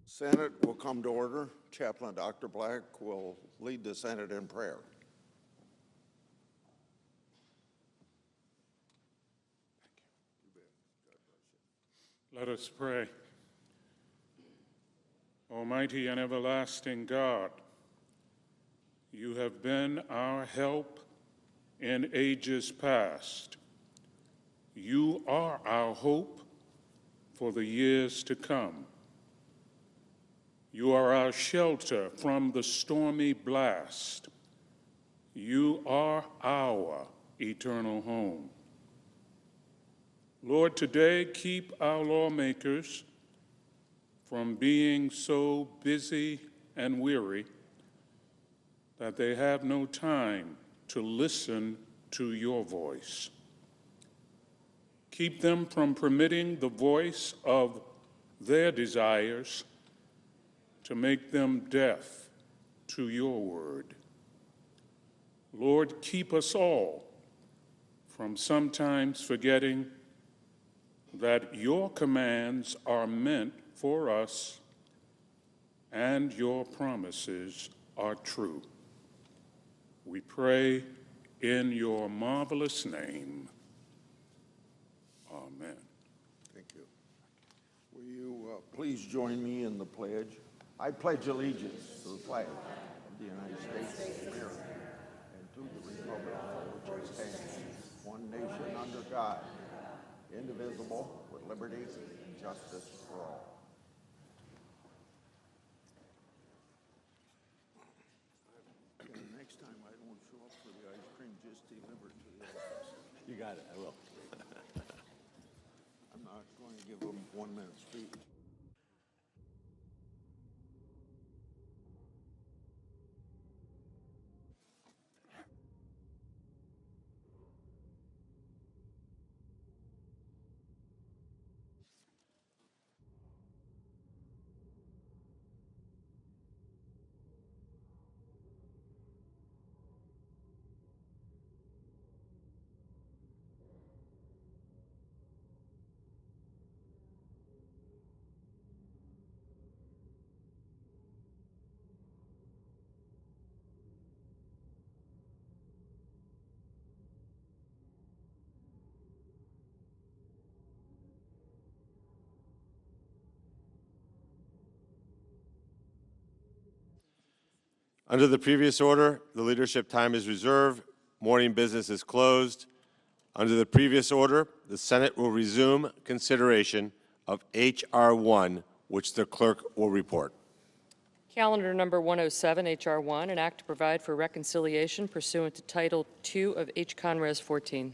Senate will come to order. Chaplain Dr. Black will lead the Senate in prayer. Let us pray. Almighty and everlasting God, you have been our help in ages past. You are our hope for the years to come. You are our shelter from the stormy blast. You are our eternal home. Lord, today keep our lawmakers from being so busy and weary that they have no time to listen to your voice. Keep them from permitting the voice of their desires to make them deaf to your word. Lord, keep us all from sometimes forgetting that your commands are meant for us and your promises are true. We pray in your marvelous name. Amen. Thank you. Will you please join me in the pledge? I pledge allegiance to the flag of the United States of America and to the republic for which it stands, one nation under God, indivisible, with liberty and justice for all. Next time I don't show up for the ice cream, just deliver it to the office. You got it, I will. I'm not going to give them 1 minute speech. Under the previous order, the leadership time is reserved. Morning business is closed. Under the previous order, the Senate will resume consideration of H.R. 1, which the clerk will report. Calendar number 107, H.R. 1, an act to provide for reconciliation pursuant to Title II of H. Conres 14.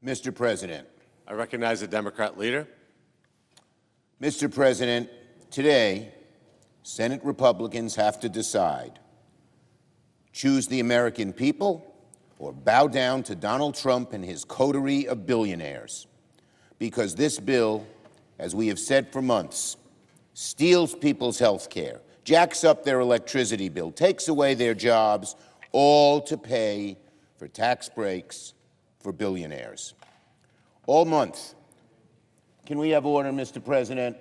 Mr. President. I recognize the Democrat leader. Mr. President, today, Senate Republicans have to decide: choose the American people or bow down to Donald Trump and his coterie of billionaires. Because this bill, as we have said for months, steals people's health care, jacks up their electricity bill, takes away their jobs, all to pay for tax breaks for billionaires. All month. Can we have order, Mr. President?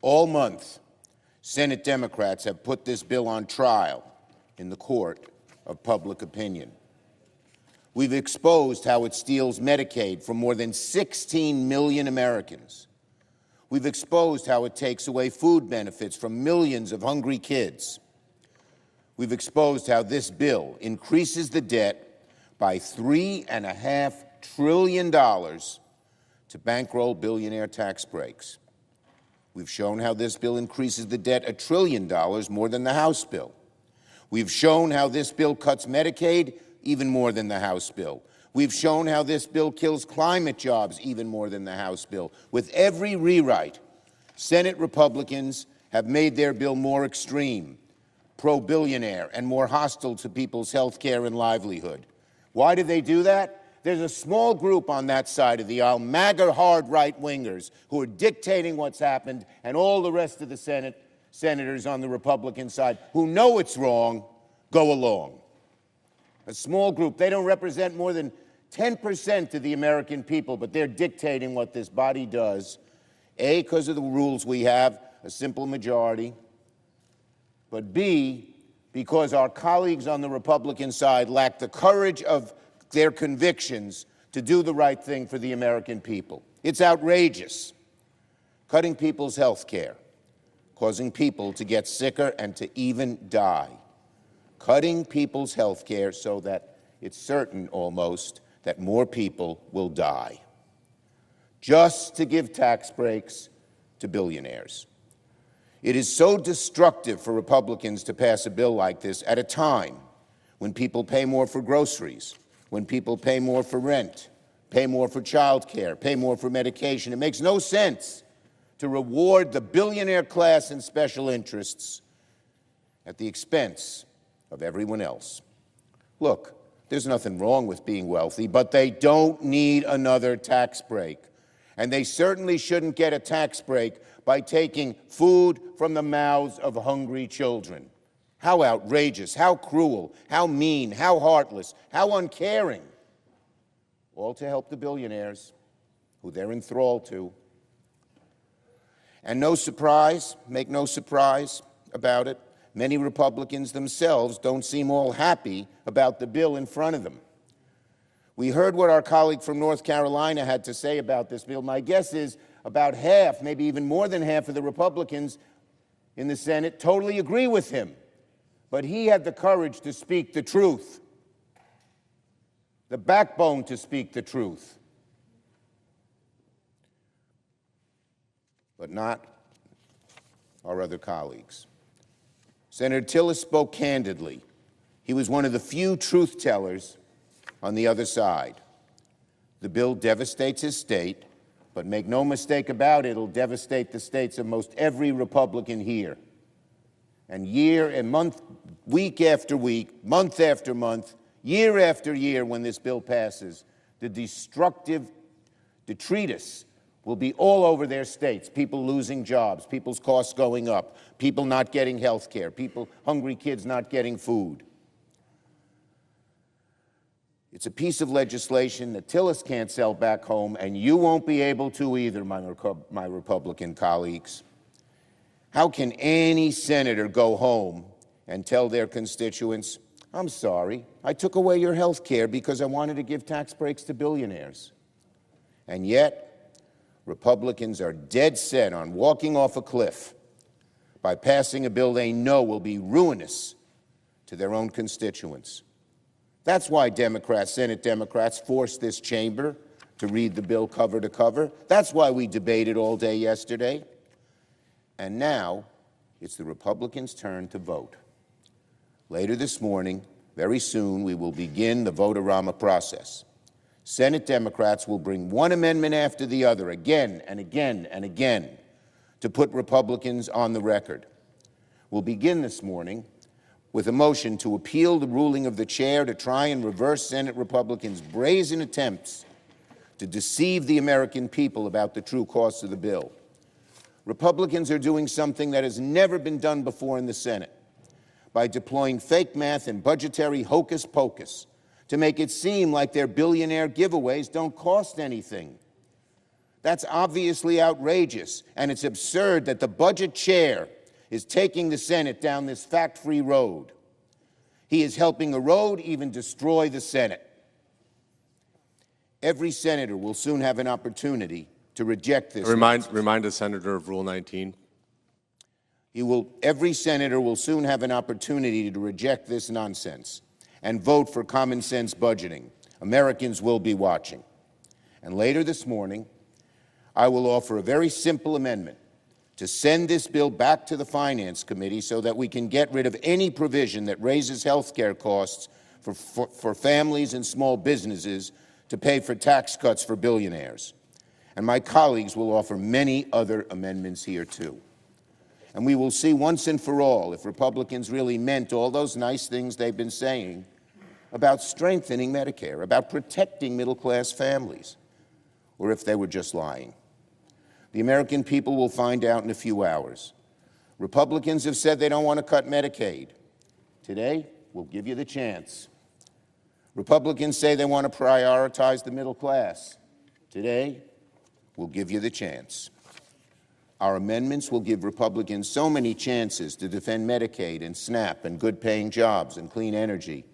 All month, Senate Democrats have put this bill on trial in the court of public opinion. We've exposed how it steals Medicaid from more than 16 million Americans. We've exposed how it takes away food benefits from millions of hungry kids. We've exposed how this bill increases the debt by $3.5 trillion to bankroll billionaire tax breaks. We've shown how this bill increases the debt $1 trillion more than the House bill. We've shown how this bill cuts Medicaid even more than the House bill. We've shown how this bill kills climate jobs even more than the House bill. With every rewrite, Senate Republicans have made their bill more extreme, pro-billionaire, and more hostile to people's health care and livelihood. Why do they do that? There's a small group on that side of the aisle, MAGA hard right-wingers, who are dictating what's happened, and all the rest of the senators on the Republican side who know it's wrong go along. A small group. They don't represent more than 10% of the American people, but they're dictating what this body does, A, because of the rules we have, a simple majority, but B, because our colleagues on the Republican side lack the courage of their convictions to do the right thing for the American people. It's outrageous. Cutting people's health care, causing people to get sicker and to even die. Cutting people's health care so that it's certain almost that more people will die. Just to give tax breaks to billionaires. It is so destructive for Republicans to pass a bill like this at a time when people pay more for groceries, when people pay more for rent, pay more for child care, pay more for medication. It makes no sense to reward the billionaire class and special interests at the expense of everyone else. Look, there's nothing wrong with being wealthy, but they don't need another tax break. And they certainly shouldn't get a tax break by taking food from the mouths of hungry children. How outrageous, how cruel, how mean, how heartless, how uncaring. All to help the billionaires who they're enthralled to. And no surprise, make no surprise about it, many Republicans themselves don't seem all happy about the bill in front of them. We heard what our colleague from North Carolina had to say about this bill. My guess is about half, maybe even more than half of the Republicans in the Senate totally agree with him. But he had the courage to speak the truth, the backbone to speak the truth. But not our other colleagues. Senator Tillis spoke candidly. He was one of the few truth tellers on the other side. The bill devastates his state, but make no mistake about it, it'll devastate the states of most every Republican here. And year and month, week after week, month after month, year after year, when this bill passes, the destructive detritus will be all over their states. People losing jobs, people's costs going up, people not getting health care, hungry kids not getting food. It's a piece of legislation that Tillis can't sell back home, and you won't be able to either, my Republican colleagues. How can any senator go home and tell their constituents, I'm sorry, I took away your health care because I wanted to give tax breaks to billionaires? And yet, Republicans are dead set on walking off a cliff by passing a bill they know will be ruinous to their own constituents. That's why Senate Democrats forced this chamber to read the bill cover to cover. That's why we debated all day yesterday. And now, it's the Republicans' turn to vote. Later this morning, Very soon, we will begin the vote-a-rama process. Senate Democrats will bring one amendment after the other, again and again and again, to put Republicans on the record. We'll begin this morning with a motion to appeal the ruling of the chair to try and reverse Senate Republicans' brazen attempts to deceive the American people about the true cost of the bill. Republicans are doing something that has never been done before in the Senate by deploying fake math and budgetary hocus pocus to make it seem like their billionaire giveaways don't cost anything. That's obviously outrageous, and it's absurd that the budget chair is taking the Senate down this fact-free road. He is helping erode, even destroy the Senate. Every senator will soon have an opportunity to reject this. Remind the senator of Rule 19. Every senator will soon have an opportunity to reject this nonsense and vote for common sense budgeting. Americans will be watching. And later this morning, I will offer a very simple amendment to send this bill back to the Finance Committee so that we can get rid of any provision that raises health care costs for families and small businesses to pay for tax cuts for billionaires. And my colleagues will offer many other amendments here, too. And we will see once and for all if Republicans really meant all those nice things they've been saying about strengthening Medicare, about protecting middle-class families, or if they were just lying. The American people will find out in a few hours. Republicans have said they don't want to cut Medicaid. Today, we'll give you the chance. Republicans say they want to prioritize the middle class. Today, we'll give you the chance. Our amendments will give Republicans so many chances to defend Medicaid and SNAP and good-paying jobs and clean energy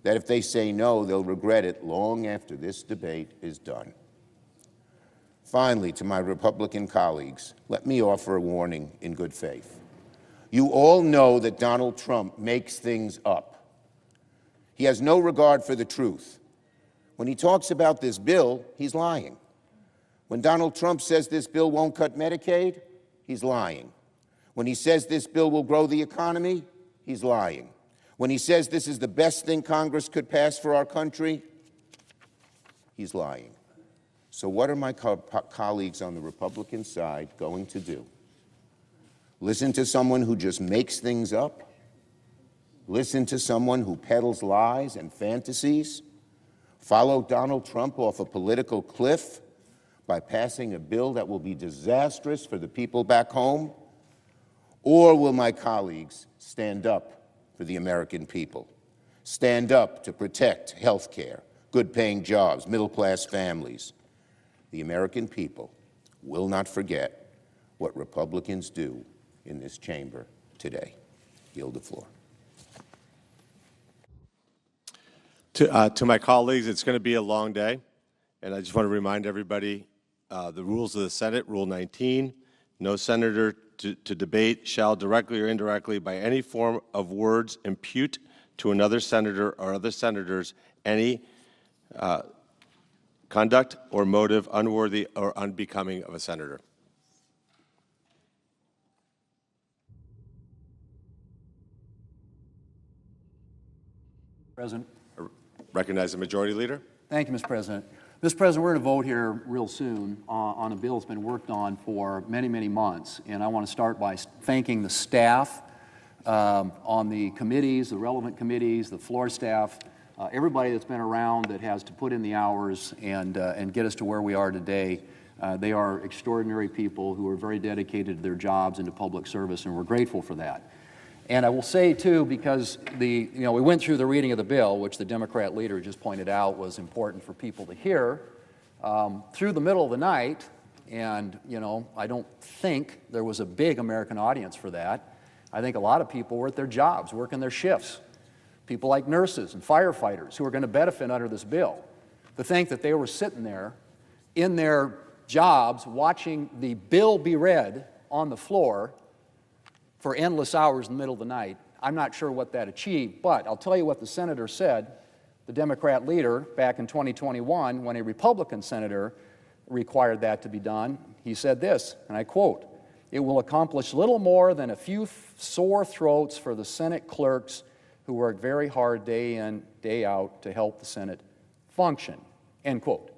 that if they say no, they'll regret it long after this debate is done. Finally, to my Republican colleagues, let me offer a warning in good faith. You all know that Donald Trump makes things up. He has no regard for the truth. When he talks about this bill, he's lying. When Donald Trump says this bill won't cut Medicaid, he's lying. When he says this bill will grow the economy, he's lying. When he says this is the best thing Congress could pass for our country, he's lying. So what are my colleagues on the Republican side going to do? Listen to someone who just makes things up? Listen to someone who peddles lies and fantasies? Follow Donald Trump off a political cliff by passing a bill that will be disastrous for the people back home? Or will my colleagues stand up for the American people? Stand up to protect health care, good-paying jobs, middle-class families? The American people will not forget what Republicans do in this chamber today. Yield the floor. To my colleagues, it's going to be a long day, and I just want to remind everybody the rules of the Senate, Rule 19, no senator to debate shall directly or indirectly by any form of words impute to another senator or other senators any conduct or motive unworthy or unbecoming of a senator. President. Recognize the Majority Leader. Thank you, Mr. President. Mr. President, we're going to vote here real soon on a bill that's been worked on for many, many months. And I want to start by thanking the staff on the committees, the relevant committees, the floor staff, everybody that's been around that has to put in the hours and get us to where we are today. They are extraordinary people who are very dedicated to their jobs and to public service, and we're grateful for that. And I will say, too, because we went through the reading of the bill, which the Democrat leader just pointed out was important for people to hear, through the middle of the night, and, I don't think there was a big American audience for that. I think a lot of people were at their jobs, working their shifts. People like nurses and firefighters who are going to benefit under this bill. To think that they were sitting there in their jobs watching the bill be read on the floor for endless hours in the middle of the night, I'm not sure what that achieved, but I'll tell you what the senator said, the Democrat leader, back in 2021, when a Republican senator required that to be done. He said this, and I quote, "It will accomplish little more than a few sore throats for the Senate clerks who work very hard day in, day out to help the Senate function, end quote.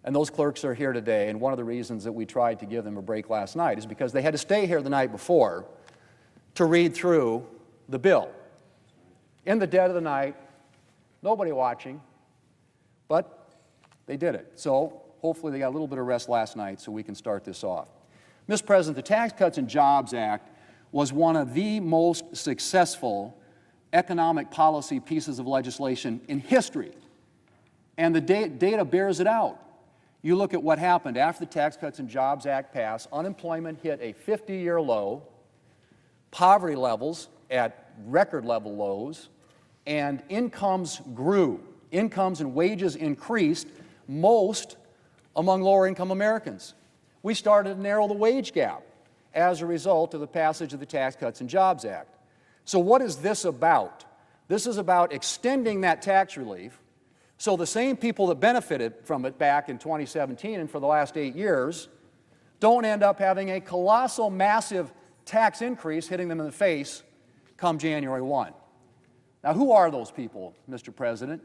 And those clerks are here today, and one of the reasons that we tried to give them a break last night is because they had to stay here the night before to read through the bill. In the dead of the night, nobody watching, but they did it. So hopefully they got a little bit of rest last night so we can start this off. Mr. President, the Tax Cuts and Jobs Act was one of the most successful economic policy pieces of legislation in history, and the data bears it out. You look at what happened after the Tax Cuts and Jobs Act passed, unemployment hit a 50-year low, poverty levels at record level lows, and incomes grew. Incomes and wages increased, most among lower-income Americans. We started to narrow the wage gap as a result of the passage of the Tax Cuts and Jobs Act. So what is this about? This is about extending that tax relief so the same people that benefited from it back in 2017 and for the last 8 years don't end up having a colossal, massive tax increase hitting them in the face come January 1. Now, who are those people, Mr. President?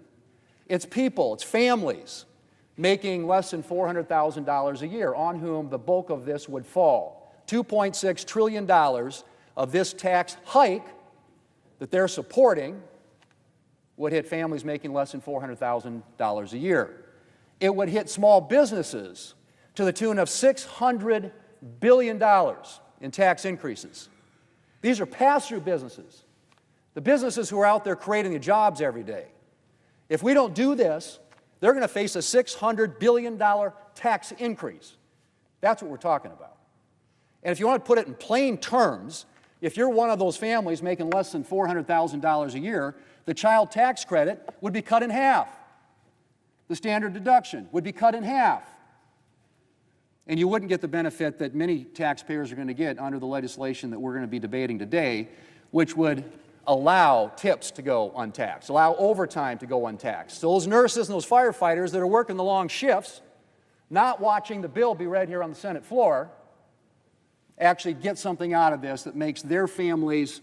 It's people, it's families making less than $400,000 a year on whom the bulk of this would fall. $2.6 trillion of this tax hike that they're supporting would hit families making less than $400,000 a year. It would hit small businesses to the tune of $600 billion in tax increases. These are pass-through businesses, the businesses who are out there creating the jobs every day. If we don't do this, they're going to face a $600 billion tax increase. That's what we're talking about. And if you want to put it in plain terms, if you're one of those families making less than $400,000 a year, the child tax credit would be cut in half. The standard deduction would be cut in half. And you wouldn't get the benefit that many taxpayers are going to get under the legislation that we're going to be debating today, which would allow tips to go untaxed, allow overtime to go untaxed. So those nurses and those firefighters that are working the long shifts, not watching the bill be read here on the Senate floor, actually get something out of this that makes their families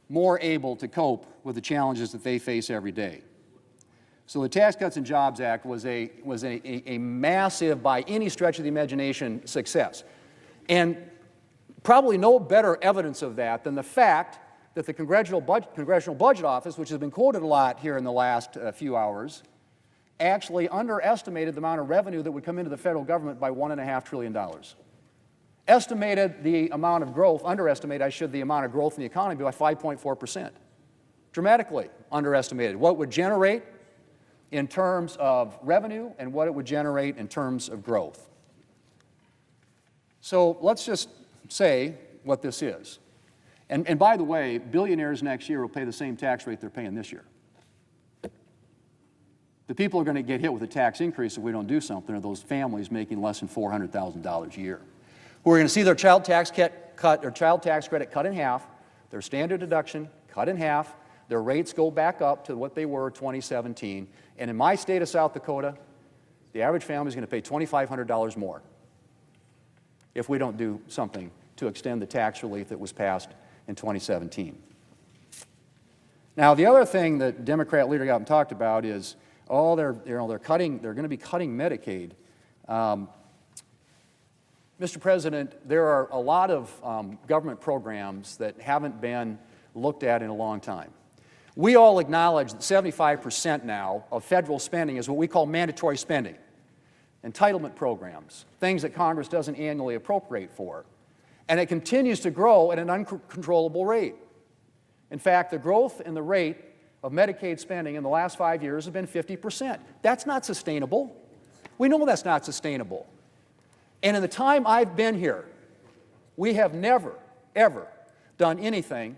more able to cope with the challenges that they face every day. So the Tax Cuts and Jobs Act was a massive, by any stretch of the imagination, success. And probably no better evidence of that than the fact that the Congressional Budget Office, which has been quoted a lot here in the last few hours, actually underestimated the amount of revenue that would come into the federal government by $1.5 trillion. Estimated the amount of growth, underestimated, the amount of growth in the economy by 5.4%. Dramatically underestimated what it would generate in terms of revenue and what it would generate in terms of growth. So let's just say what this is. And by the way, billionaires next year will pay the same tax rate they're paying this year. The people who are going to get hit with a tax increase if we don't do something are those families making less than $400,000 a year, who are going to see their child tax credit cut in half, their standard deduction cut in half, their rates go back up to what they were in 2017, and in my state of South Dakota, the average family is going to pay $2,500 more if we don't do something to extend the tax relief that was passed in 2017. Now, the other thing that Democrat leader got up and talked about is, oh, they're going to be cutting Medicaid. Mr. President, there are a lot of government programs that haven't been looked at in a long time. We all acknowledge that 75% now of federal spending is what we call mandatory spending, entitlement programs, things that Congress doesn't annually appropriate for. And it continues to grow at an uncontrollable rate. In fact, the growth in the rate of Medicaid spending in the last 5 years has been 50%. That's not sustainable. We know that's not sustainable. And in the time I've been here, we have never, ever done anything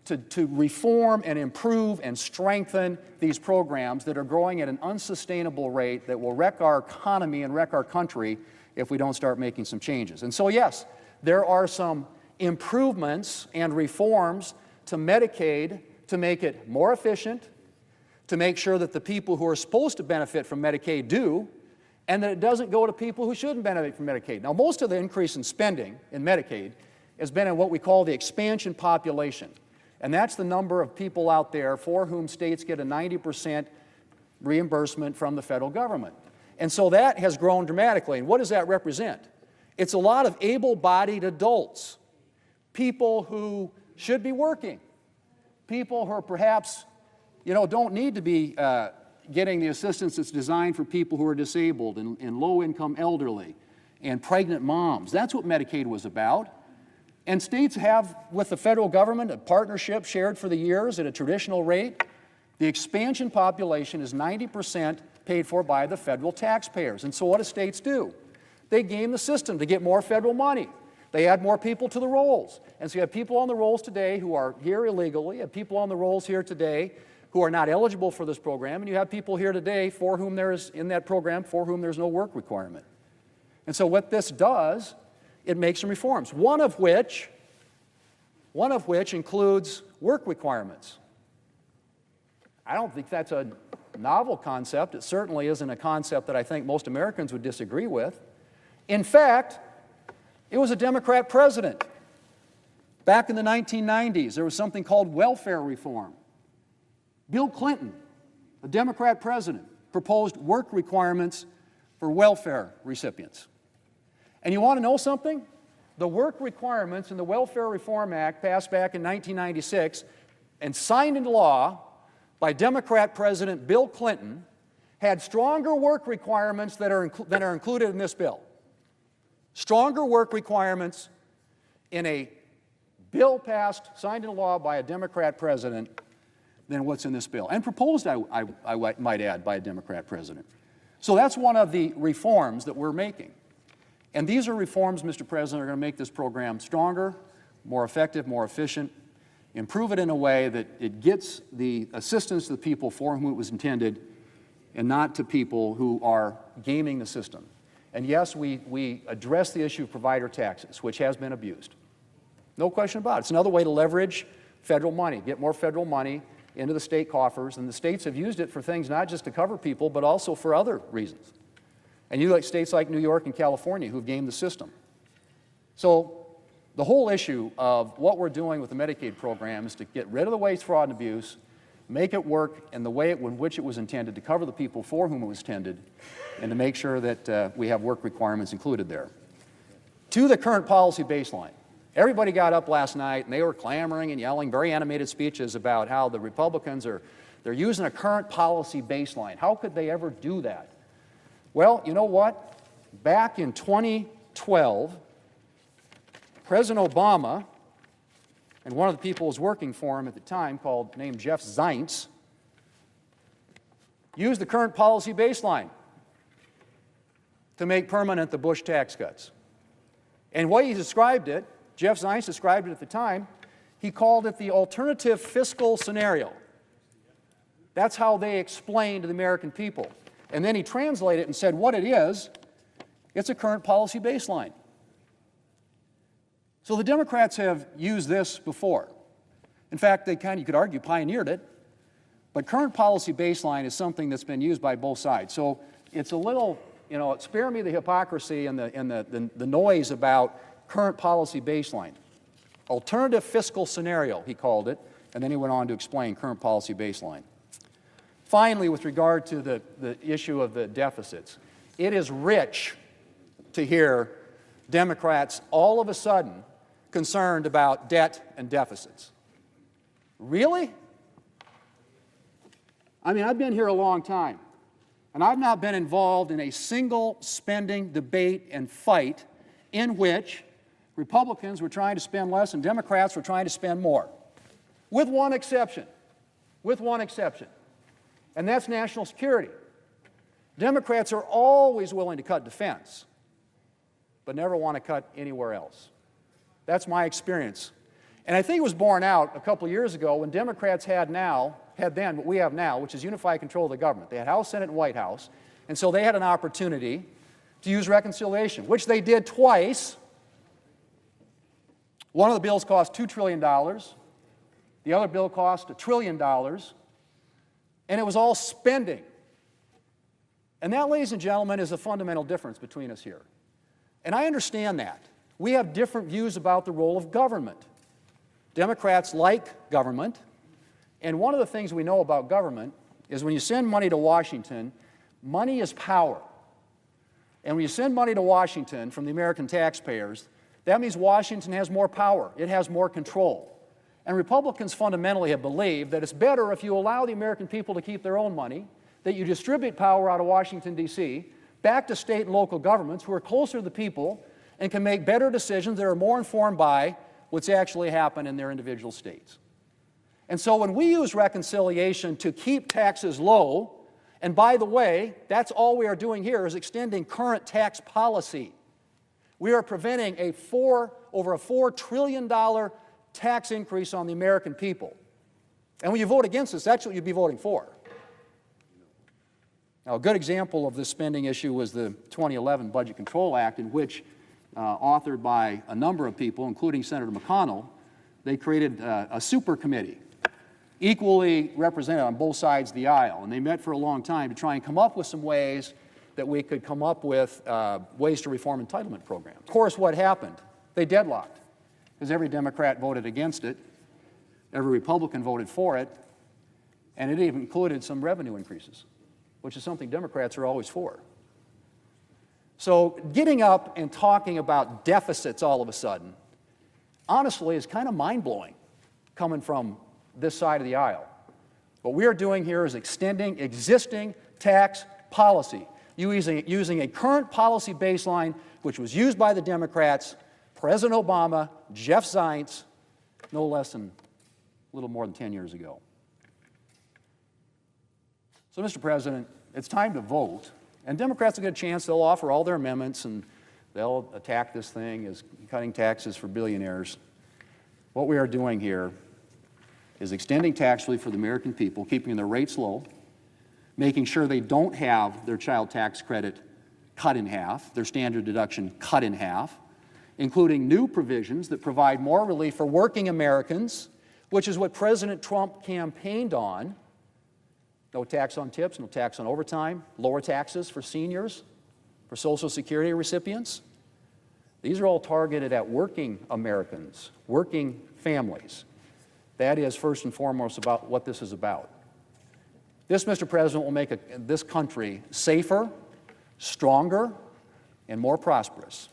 to reform and improve and strengthen these programs that are growing at an unsustainable rate that will wreck our economy and wreck our country if we don't start making some changes. And so, yes, there are some improvements and reforms to Medicaid to make it more efficient, to make sure that the people who are supposed to benefit from Medicaid do, and that it doesn't go to people who shouldn't benefit from Medicaid. Now, most of the increase in spending in Medicaid has been in what we call the expansion population. And that's the number of people out there for whom states get a 90% reimbursement from the federal government. And so that has grown dramatically. And what does that represent? It's a lot of able-bodied adults, people who should be working, people who are perhaps, don't need to be getting the assistance that's designed for people who are disabled and low-income elderly and pregnant moms. That's what Medicaid was about. And states have, with the federal government, a partnership shared for the years at a traditional rate. The expansion population is 90% paid for by the federal taxpayers. And so what do states do? They game the system to get more federal money. They add more people to the rolls. And so you have people on the rolls today who are here illegally, you have people on the rolls here today who are not eligible for this program, and you have people here today for whom there is, in that program, for whom there's no work requirement. And so what this does, it makes some reforms, one of which includes work requirements. I don't think that's a novel concept. It certainly isn't a concept that I think most Americans would disagree with. In fact, it was a Democrat president. Back in the 1990s, there was something called welfare reform. Bill Clinton, a Democrat president, proposed work requirements for welfare recipients. And you want to know something? The work requirements in the Welfare Reform Act, passed back in 1996 and signed into law by Democrat President Bill Clinton, had stronger work requirements that are included in this bill. Stronger work requirements in a bill passed, signed into law by a Democrat president than what's in this bill, and proposed, I might add, by a Democrat president. So that's one of the reforms that we're making. And these are reforms, Mr. President, are going to make this program stronger, more effective, more efficient, improve it in a way that it gets the assistance to the people for whom it was intended and not to people who are gaming the system. And yes, we address the issue of provider taxes, which has been abused. No question about it. It's another way to leverage federal money, get more federal money into the state coffers, and the states have used it for things not just to cover people, but also for other reasons. And you like states like New York and California who've gamed the system. So the whole issue of what we're doing with the Medicaid program is to get rid of the waste, fraud, and abuse, make it work in the way in which it was intended, to cover the people for whom it was intended, and to make sure that we have work requirements included there. To the current policy baseline. Everybody got up last night and they were clamoring and yelling very animated speeches about how the Republicans they're using a current policy baseline. How could they ever do that? Well, you know what? Back in 2012, President Obama, and one of the people who was working for him at the time, named Jeff Zients, used the current policy baseline to make permanent the Bush tax cuts. And what he described it, Jeff Zients described it at the time, he called it the alternative fiscal scenario. That's how they explained to the American people. And then he translated it and said what it is, it's a current policy baseline. So the Democrats have used this before. In fact, they you could argue, pioneered it. But current policy baseline is something that's been used by both sides. So it's a little, spare me the hypocrisy and the noise about current policy baseline. Alternative fiscal scenario, he called it, and then he went on to explain current policy baseline. Finally, with regard to the issue of the deficits, it is rich to hear Democrats all of a sudden concerned about debt and deficits. Really? I mean, I've been here a long time, and I've not been involved in a single spending debate and fight in which Republicans were trying to spend less and Democrats were trying to spend more, with one exception, and that's national security. Democrats are always willing to cut defense, but never want to cut anywhere else. That's my experience. And I think it was borne out a couple of years ago when Democrats had then what we have now, which is unified control of the government. They had House, Senate, and White House, and so they had an opportunity to use reconciliation, which they did twice. One of the bills cost $2 trillion. The other bill cost $1 trillion. And it was all spending. And that, ladies and gentlemen, is a fundamental difference between us here. And I understand that. We have different views about the role of government. Democrats like government, and one of the things we know about government is when you send money to Washington, money is power. And when you send money to Washington from the American taxpayers, that means Washington has more power. It has more control. And Republicans fundamentally have believed that it's better if you allow the American people to keep their own money, that you distribute power out of Washington, D.C., back to state and local governments who are closer to the people and can make better decisions that are more informed by what's actually happened in their individual states. And so when we use reconciliation to keep taxes low, and by the way, that's all we are doing here is extending current tax policy. We are preventing over a $4 trillion tax increase on the American people. And when you vote against this, that's what you'd be voting for. Now, a good example of this spending issue was the 2011 Budget Control Act, in which, authored by a number of people, including Senator McConnell, they created a super committee, equally represented on both sides of the aisle. And they met for a long time to try and come up with some ways that we could come up with ways to reform entitlement programs. Of course, what happened? They deadlocked, because every Democrat voted against it, every Republican voted for it, and it even included some revenue increases, which is something Democrats are always for. So getting up and talking about deficits all of a sudden, honestly, is kind of mind-blowing coming from this side of the aisle. What we are doing here is extending existing tax policy, using a current policy baseline which was used by the Democrats, President Obama, Jeff Zients, no less than a little more than 10 years ago. So, Mr. President, it's time to vote, and Democrats will get a chance. They'll offer all their amendments, and they'll attack this thing as cutting taxes for billionaires. What we are doing here is extending tax relief for the American people, keeping their rates low, making sure they don't have their child tax credit cut in half, their standard deduction cut in half, including new provisions that provide more relief for working Americans, which is what President Trump campaigned on. No tax on tips, no tax on overtime, lower taxes for seniors, for Social Security recipients. These are all targeted at working Americans, working families. That is, first and foremost, about what this is about. This, Mr. President, will make this country safer, stronger, and more prosperous.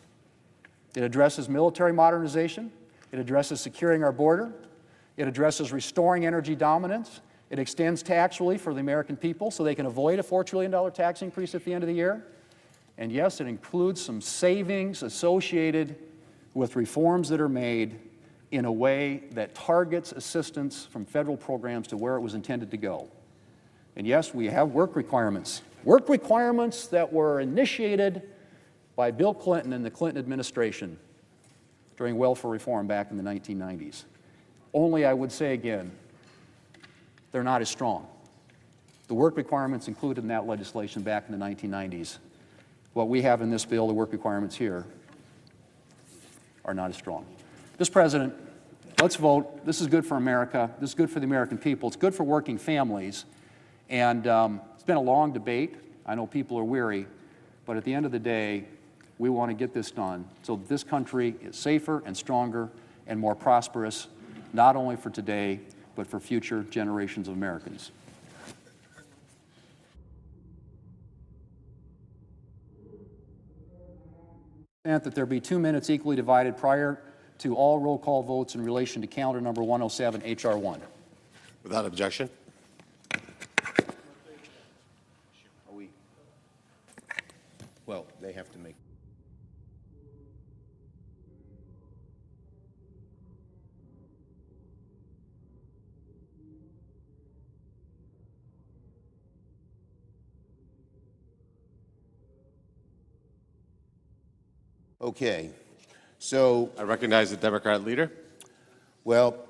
It addresses military modernization. It addresses securing our border. It addresses restoring energy dominance. It extends tax relief for the American people so they can avoid a $4 trillion tax increase at the end of the year. And yes, it includes some savings associated with reforms that are made in a way that targets assistance from federal programs to where it was intended to go. And yes, we have work requirements that were initiated by Bill Clinton and the Clinton administration during welfare reform back in the 1990s. Only, I would say again, they're not as strong. The work requirements included in that legislation back in the 1990s, what we have in this bill, the work requirements here, are not as strong. Mr. President, let's vote. This is good for America. This is good for the American people. It's good for working families. And it's been a long debate. I know people are weary. But at the end of the day, we want to get this done so that this country is safer and stronger and more prosperous, not only for today, but for future generations of Americans. That there be 2 minutes equally divided prior to all roll call votes in relation to calendar number 107, H.R. 1. Without objection. Well, they have to make. Okay, so, I recognize the Democrat leader. well,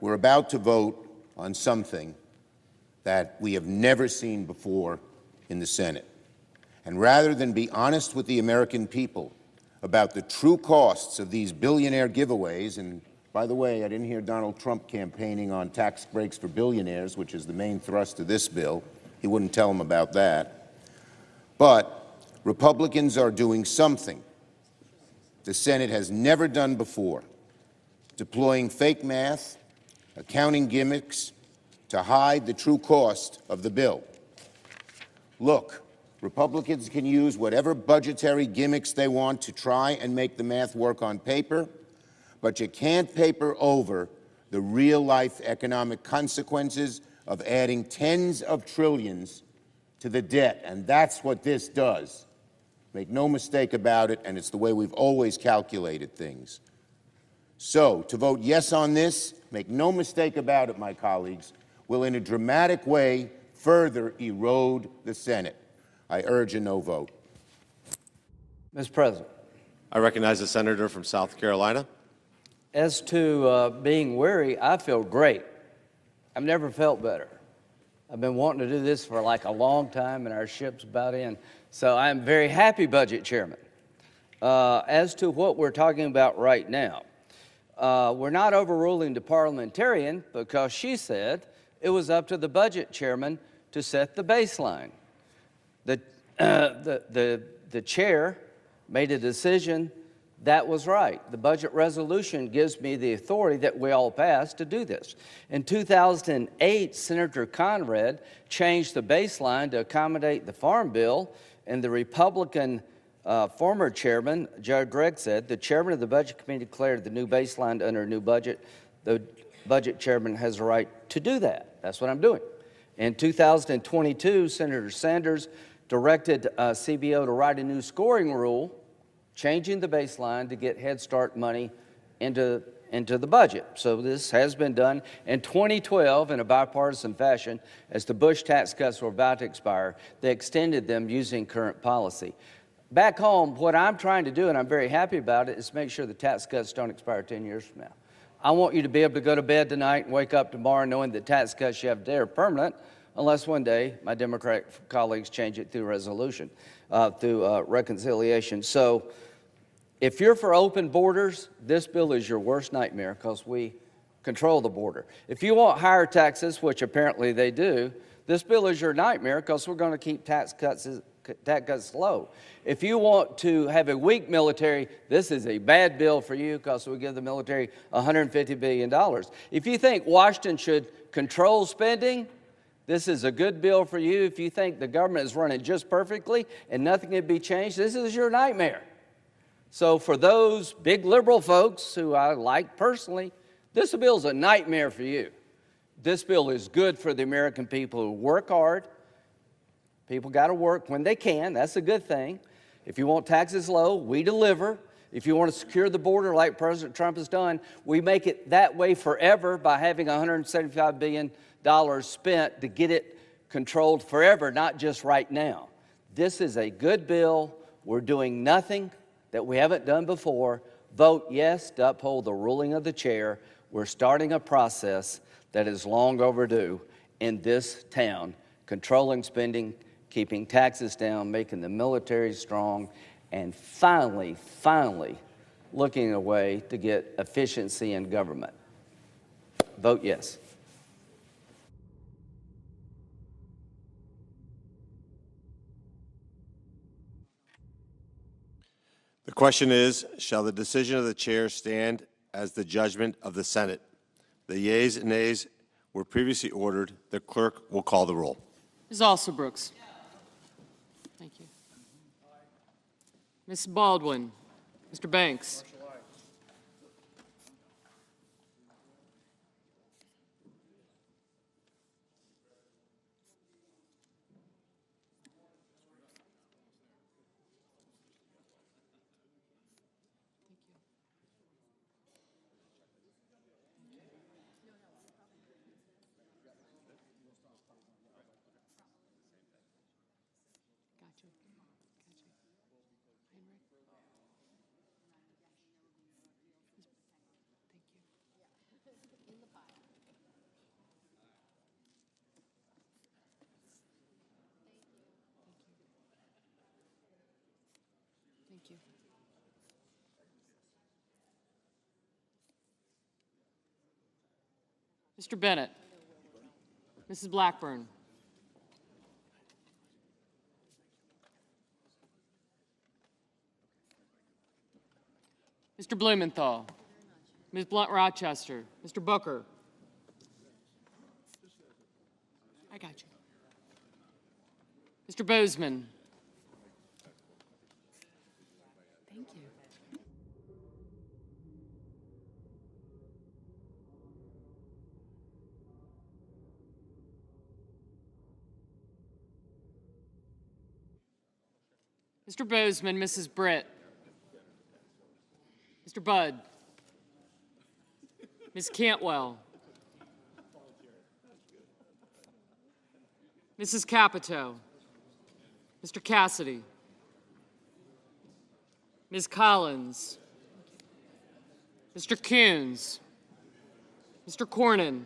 we're about to vote on something that we have never seen before in the Senate. And rather than be honest with the American people about the true costs of these billionaire giveaways, and by the way, I didn't hear Donald Trump campaigning on tax breaks for billionaires, which is the main thrust of this bill. He wouldn't tell them about that. But Republicans are doing something the Senate has never done before. deploying fake math, accounting gimmicks to hide the true cost of the bill. Look, Republicans can use whatever budgetary gimmicks they want to try and make the math work on paper, but you can't paper over the real-life economic consequences of adding tens of trillions to the debt, and that's what this does. Make no mistake about it, and it's the way we've always calculated things. So, to vote yes on this, make no mistake about it, my colleagues, will in a dramatic way further erode the Senate. I urge a no vote. Mr. President, I recognize the senator from South Carolina. as to being weary, I feel great. I've never felt better. I've been wanting to do this for like a long time, and our ship's about in. So I'm very happy, Budget Chairman. As to what we're talking about right now, we're not overruling the parliamentarian because she said it was up to the Budget Chairman to set the baseline. The chair made a decision that was right. The budget resolution gives me the authority that we all passed to do this. In 2008, Senator Conrad changed the baseline to accommodate the Farm Bill, and the Republican former chairman, Jared Gregg, said the chairman of the Budget Committee declared the new baseline under a new budget. The budget chairman has a right to do that. That's what I'm doing. In 2022, Senator Sanders directed CBO to write a new scoring rule, changing the baseline to get Head Start money into the budget. So this has been done. In 2012, in a bipartisan fashion, as the Bush tax cuts were about to expire, they extended them using current policy. Back home, what I'm trying to do, and I'm very happy about it, is make sure the tax cuts don't expire 10 years from now. I want you to be able to go to bed tonight and wake up tomorrow knowing the tax cuts you have today are permanent, unless one day my Democratic colleagues change it through resolution, through reconciliation. So if you're for open borders, this bill is your worst nightmare because we control the border. If you want higher taxes, which apparently they do, this bill is your nightmare because we're going to keep tax cuts low. If you want to have a weak military, this is a bad bill for you because we give the military $150 billion. If you think Washington should control spending, this is a good bill for you. If you think the government is running just perfectly and nothing can be changed, this is your nightmare. So for those big liberal folks who I like personally, this bill is a nightmare for you. This bill is good for the American people who work hard. People got to work when they can. That's a good thing. If you want taxes low, we deliver. If you want to secure the border like President Trump has done, we make it that way forever by having $175 billion spent to get it controlled forever, not just right now. This is a good bill. We're doing nothing that we haven't done before. Vote yes to uphold the ruling of the chair. We're starting a process that is long overdue in this town, controlling spending, keeping taxes down, making the military strong, and finally looking at a way to get efficiency in government. Vote yes. The question is, shall the decision of the chair stand as the judgment of the Senate? The yeas and nays were previously ordered. The clerk will call the roll. Ms. Alsobrooks. Thank you. Ms. Baldwin. Mr. Banks. Thank you. Mr. Bennett. Mrs. Blackburn. Mr. Blumenthal. Ms. Blunt Rochester. Mr. Booker. I got you. Mr. Bozeman. Thank you. Mr. Bozeman, Mrs. Britt. Mr. Budd. Ms. Cantwell. Mrs. Capito. Mr. Cassidy. Ms. Collins. Mr. Coons. Mr. Cornyn.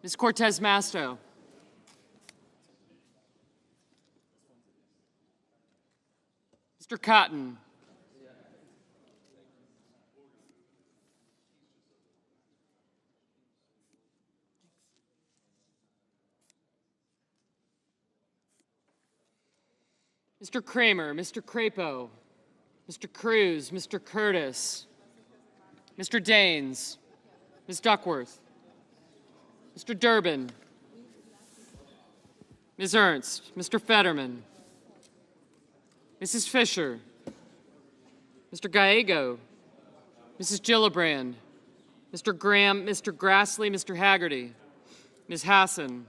Ms. Cortez Masto. Mr. Cotton. Mr. Kramer, Mr. Crapo, Mr. Cruz, Mr. Curtis, Mr. Daines, Ms. Duckworth, Mr. Durbin, Ms. Ernst, Mr. Fetterman, Mrs. Fisher, Mr. Gallego, Mrs. Gillibrand, Mr. Graham, Mr. Grassley, Mr. Haggerty, Ms. Hassan,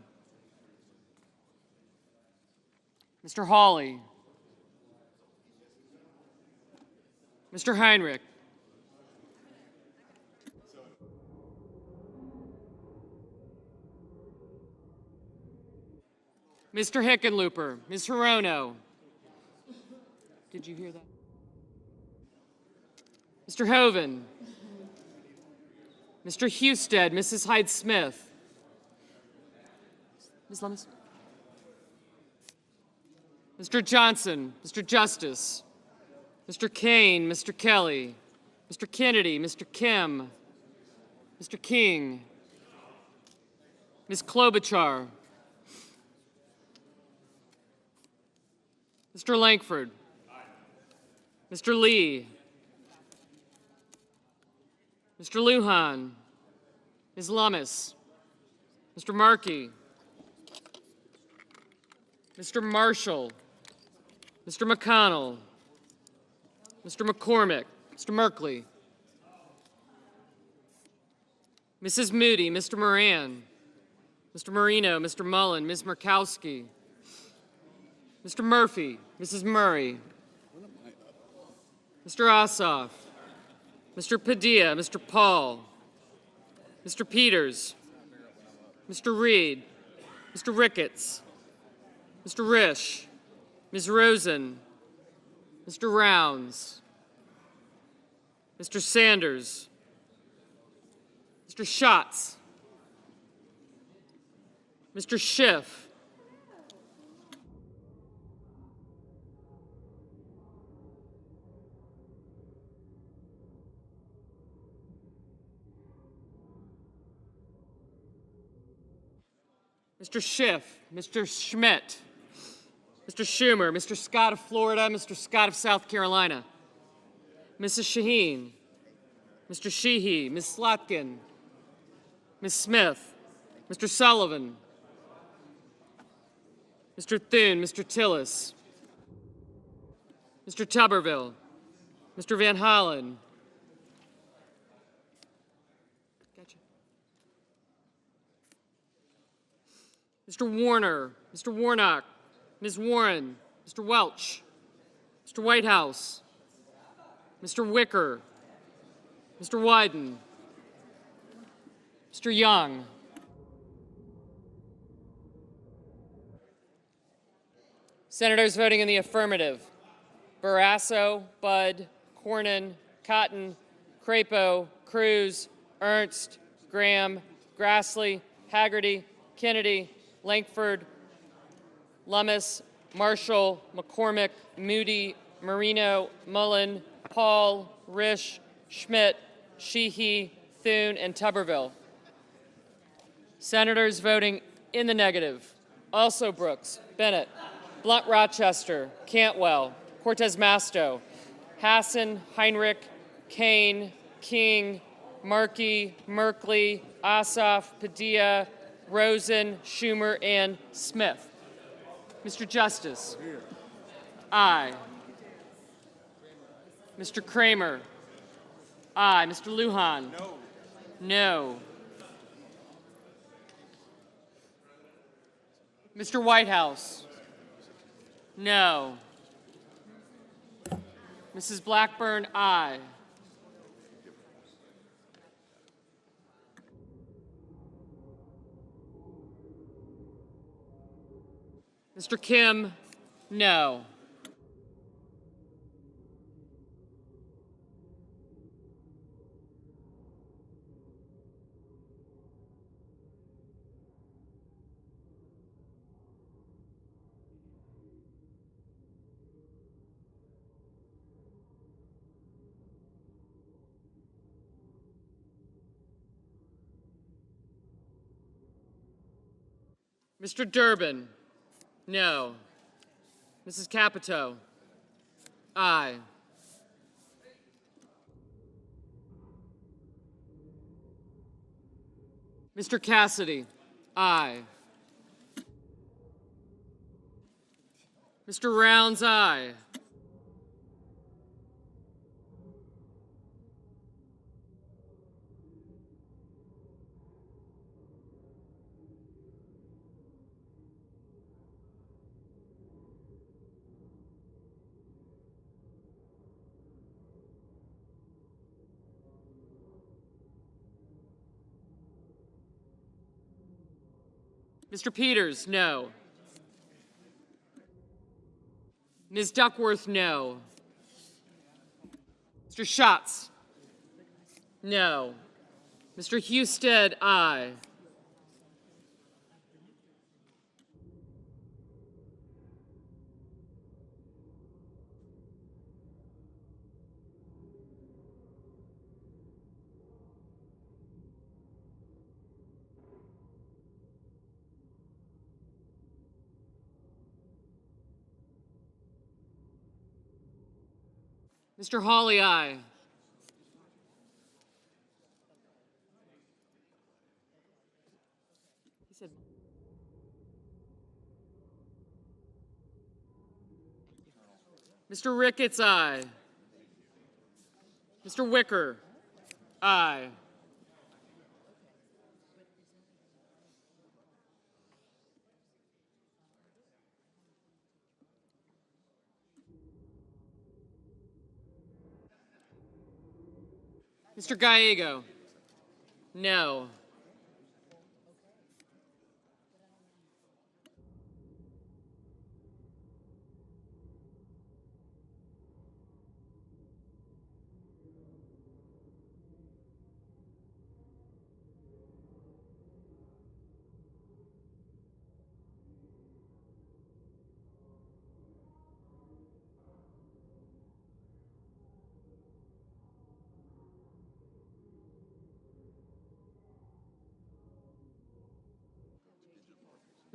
Mr. Hawley, Mr. Heinrich, Mr. Hickenlooper, Ms. Hirono. Did you hear that? Mr. Hoven, Mr. Husted, Mrs. Hyde-Smith, Ms. Lummis, Mr. Johnson, Mr. Justice, Mr. Kane, Mr. Kelly, Mr. Kennedy, Mr. Kim, Mr. King, Ms. Klobuchar, Mr. Lankford, Mr. Lee, Mr. Lujan, Ms. Lummis, Mr. Markey, Mr. Marshall, Mr. McConnell, Mr. McCormick, Mr. Merkley, Mrs. Moody, Mr. Moran, Mr. Marino, Mr. Mullen, Ms. Murkowski, Mr. Murphy, Mrs. Murray, Mr. Ossoff, Mr. Padilla, Mr. Paul, Mr. Peters, Mr. Reed, Mr. Ricketts, Mr. Risch, Ms. Rosen, Mr. Rounds, Mr. Sanders, Mr. Schatz, Mr. Schiff, Mr. Schiff, Mr. Schmidt, Mr. Schumer, Mr. Scott of Florida, Mr. Scott of South Carolina, Mrs. Shaheen, Mr. Sheehy, Ms. Slotkin, Ms. Smith, Mr. Sullivan, Mr. Thune, Mr. Tillis, Mr. Tuberville, Mr. Van Hollen. Gotcha. Mr. Warner, Mr. Warnock, Ms. Warren, Mr. Welch, Mr. Whitehouse, Mr. Wicker, Mr. Wyden, Mr. Young, Senators voting in the affirmative: Barrasso, Budd, Cornyn, Cotton, Crapo, Cruz, Ernst, Graham, Grassley, Haggerty, Kennedy, Lankford, Lummis, Marshall, McCormick, Moody, Marino, Mullen, Paul, Risch, Schmidt, Sheehy, Thune, and Tuberville. Senators voting in the negative: also Brooks, Bennett, Blunt Rochester, Cantwell, Cortez Masto, Hassan, Heinrich, Kane, King, Markey, Merkley, Ossoff, Padilla, Rosen, Schumer, and Smith. Mr. Justice. Aye. Mr. Kramer. Aye. Mr. Lujan. No. Mr. Whitehouse. No. Mrs. Blackburn, aye. Mr. Kim, no. Mr. Durbin, no. Mrs. Capito, aye. Mr. Cassidy, aye. Mr. Rounds, aye. Mr. Peters, no. Ms. Duckworth, no. Mr. Schatz, no. Mr. Husted, aye. Mr. Hawley, aye. He said, Mr. Ricketts, aye. Mr. Wicker, aye. Mr. Gallego, no.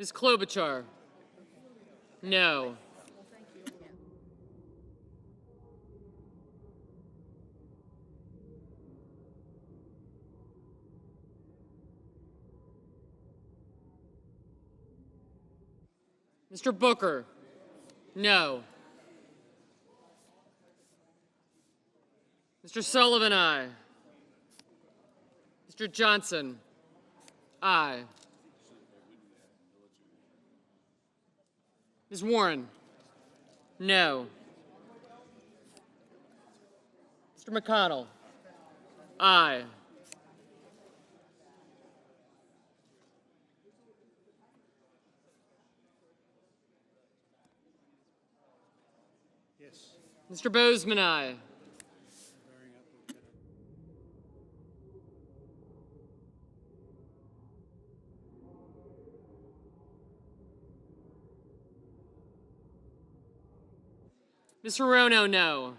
Ms. Klobuchar, no. Mr. Booker, no. Mr. Sullivan, aye. Mr. Johnson, aye. Ms. Warren, no. Mr. McConnell, aye. Mr. Bozeman, aye. Ms. Hirono, no.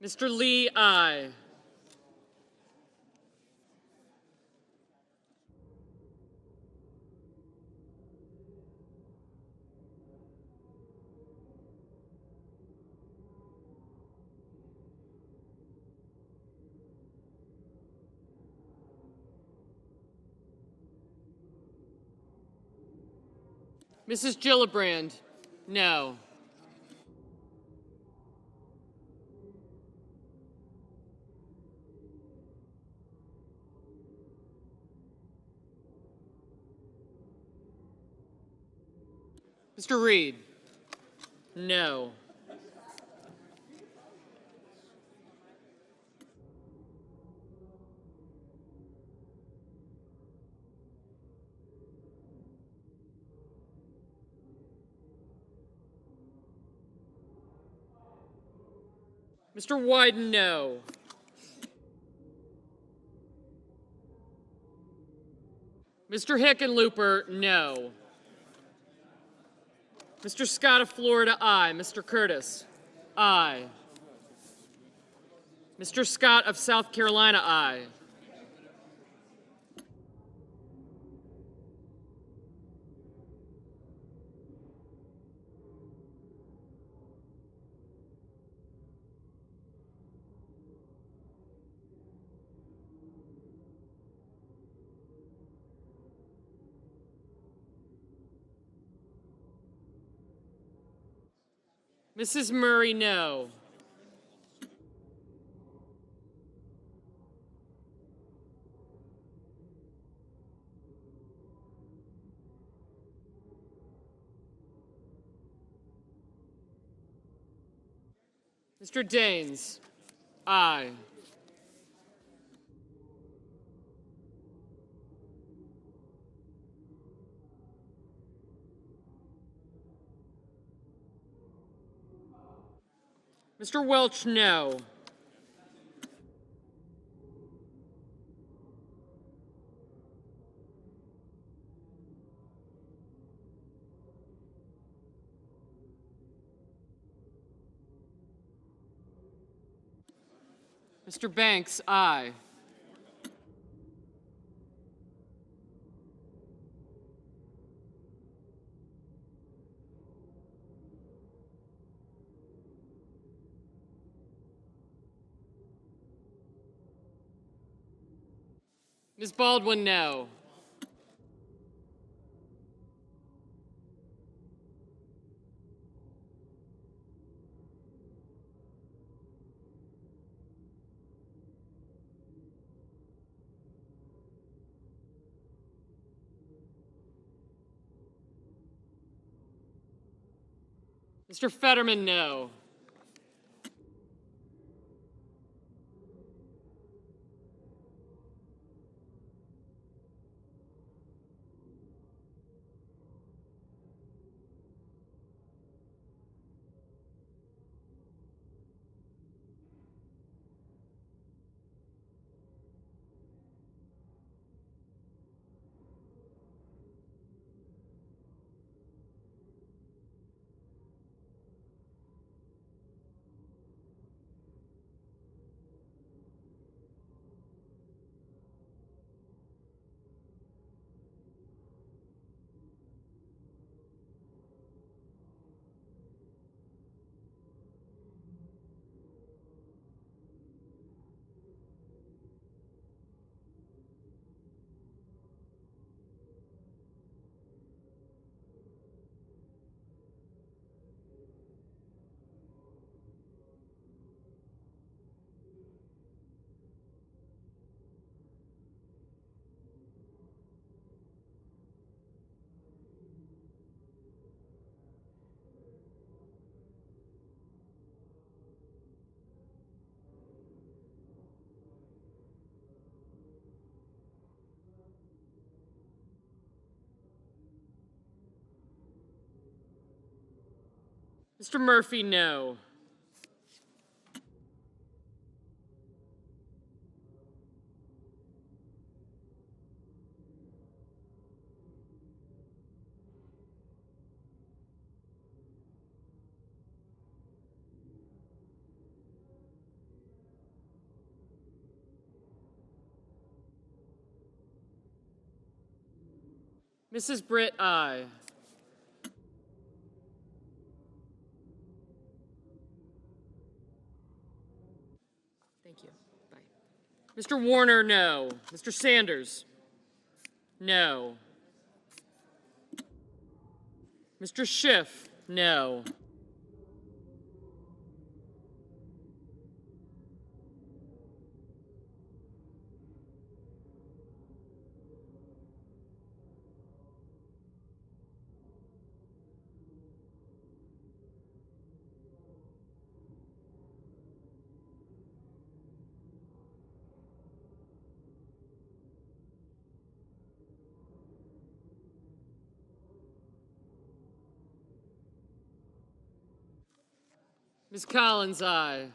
Mr. Lee, aye. Mrs. Gillibrand, no. Mr. Reed, no. Mr. Wyden, no. Mr. Hickenlooper, no. Mr. Scott of Florida, aye. Mr. Curtis, aye. Mr. Scott of South Carolina, aye. Mrs. Murray, no. Mr. Daines, aye. Mr. Welch, no. Mr. Banks, aye. Ms. Baldwin, no. Mr. Fetterman, no. Mr. Murphy, no. Mrs. Britt, aye. Thank you. Bye. Mr. Warner, no. Mr. Sanders? No. Mr. Schiff? No. Ms. Collins, aye.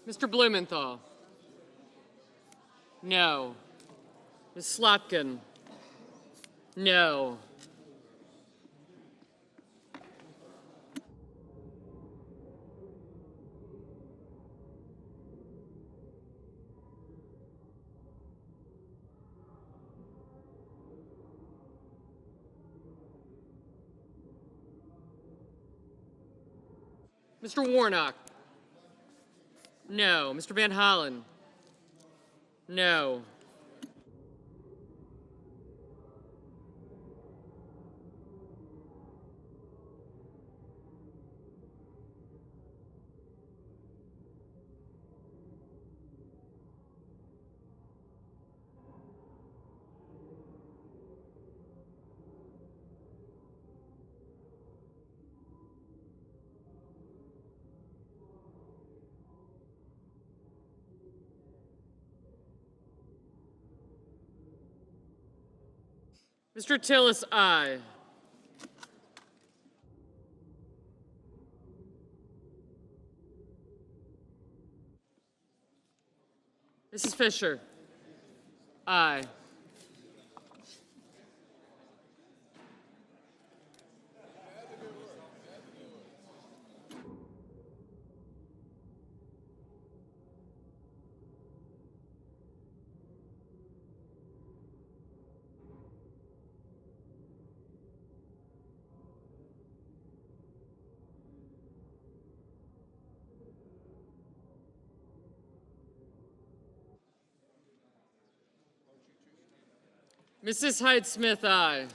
Mr. Blumenthal? No. Ms. Slotkin? No. Mr. Warnock? No. Mr. Van Hollen? No. Mr. Tillis, aye. Mrs. Fisher? Aye. Mrs. Hyde-Smith, aye.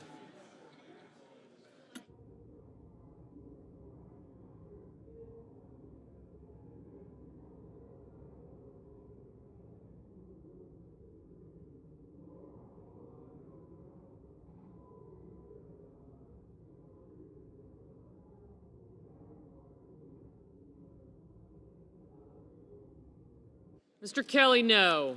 Mr. Kelly, no.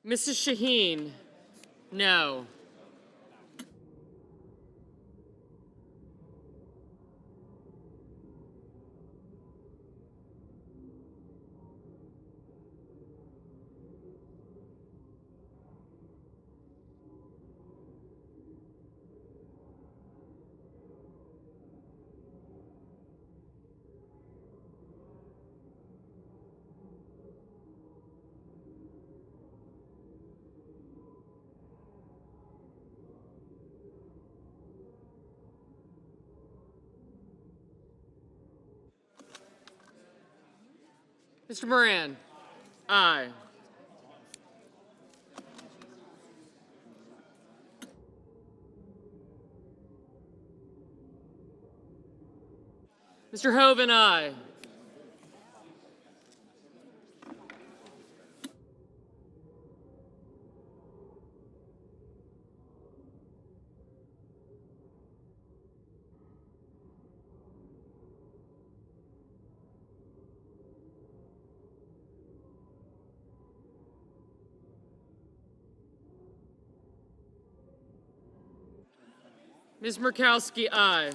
Mrs. Shaheen, no. Mr. Moran, aye. Mr. Hoven, aye. Ms. Murkowski, aye.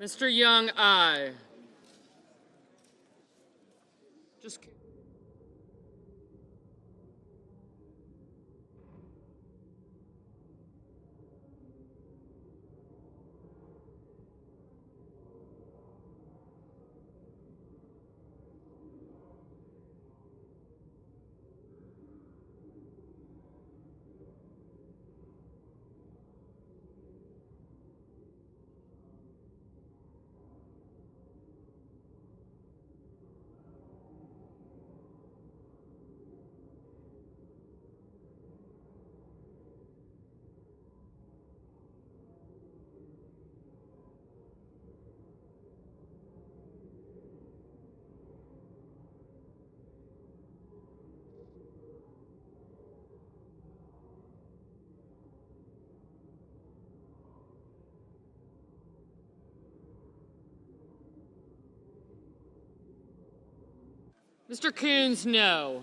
Mr. Young, aye. Just Mr. Coons, no.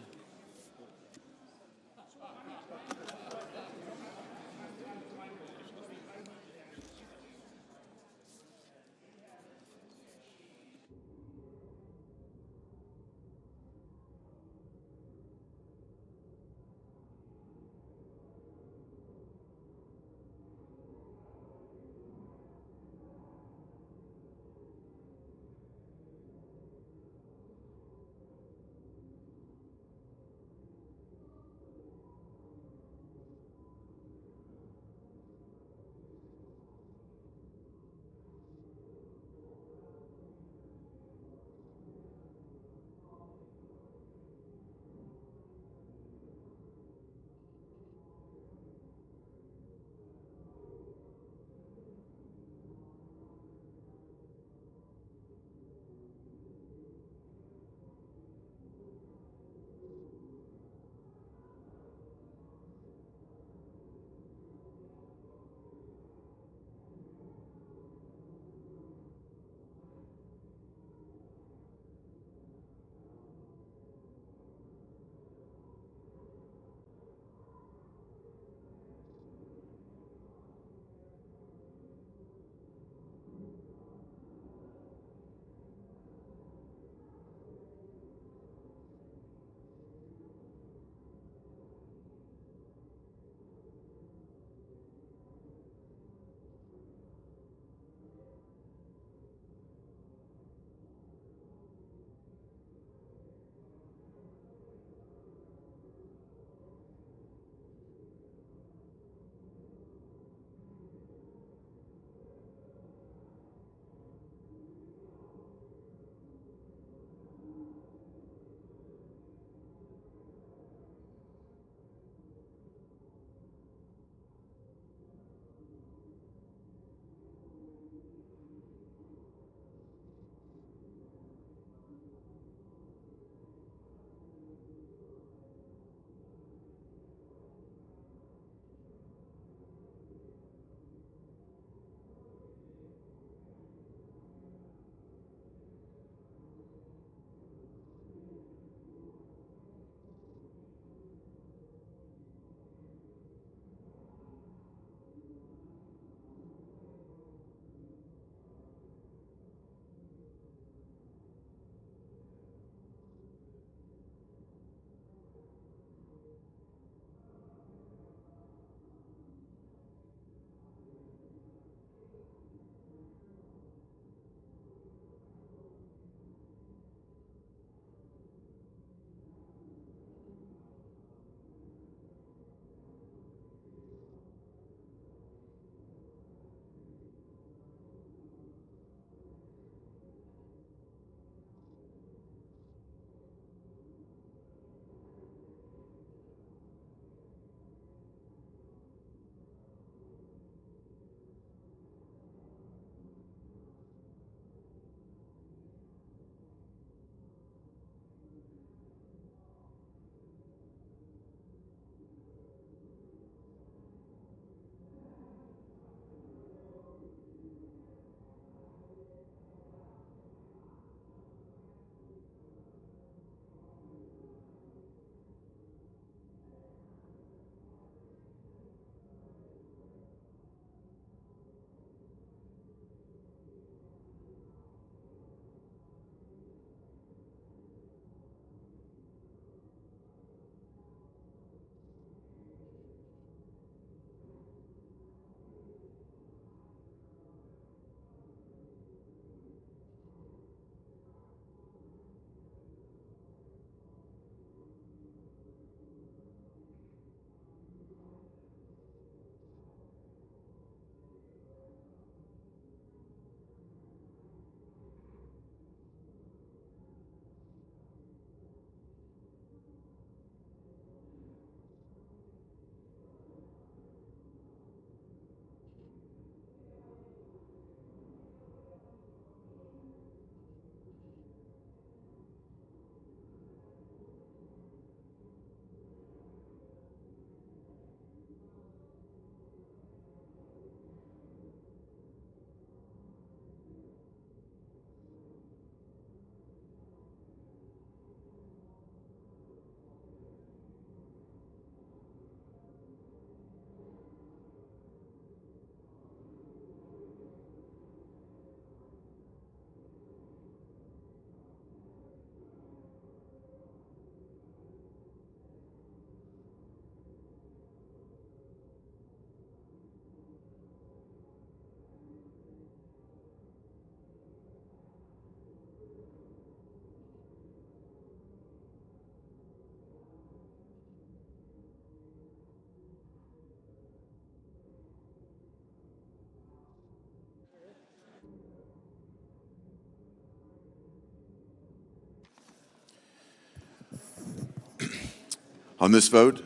On this vote,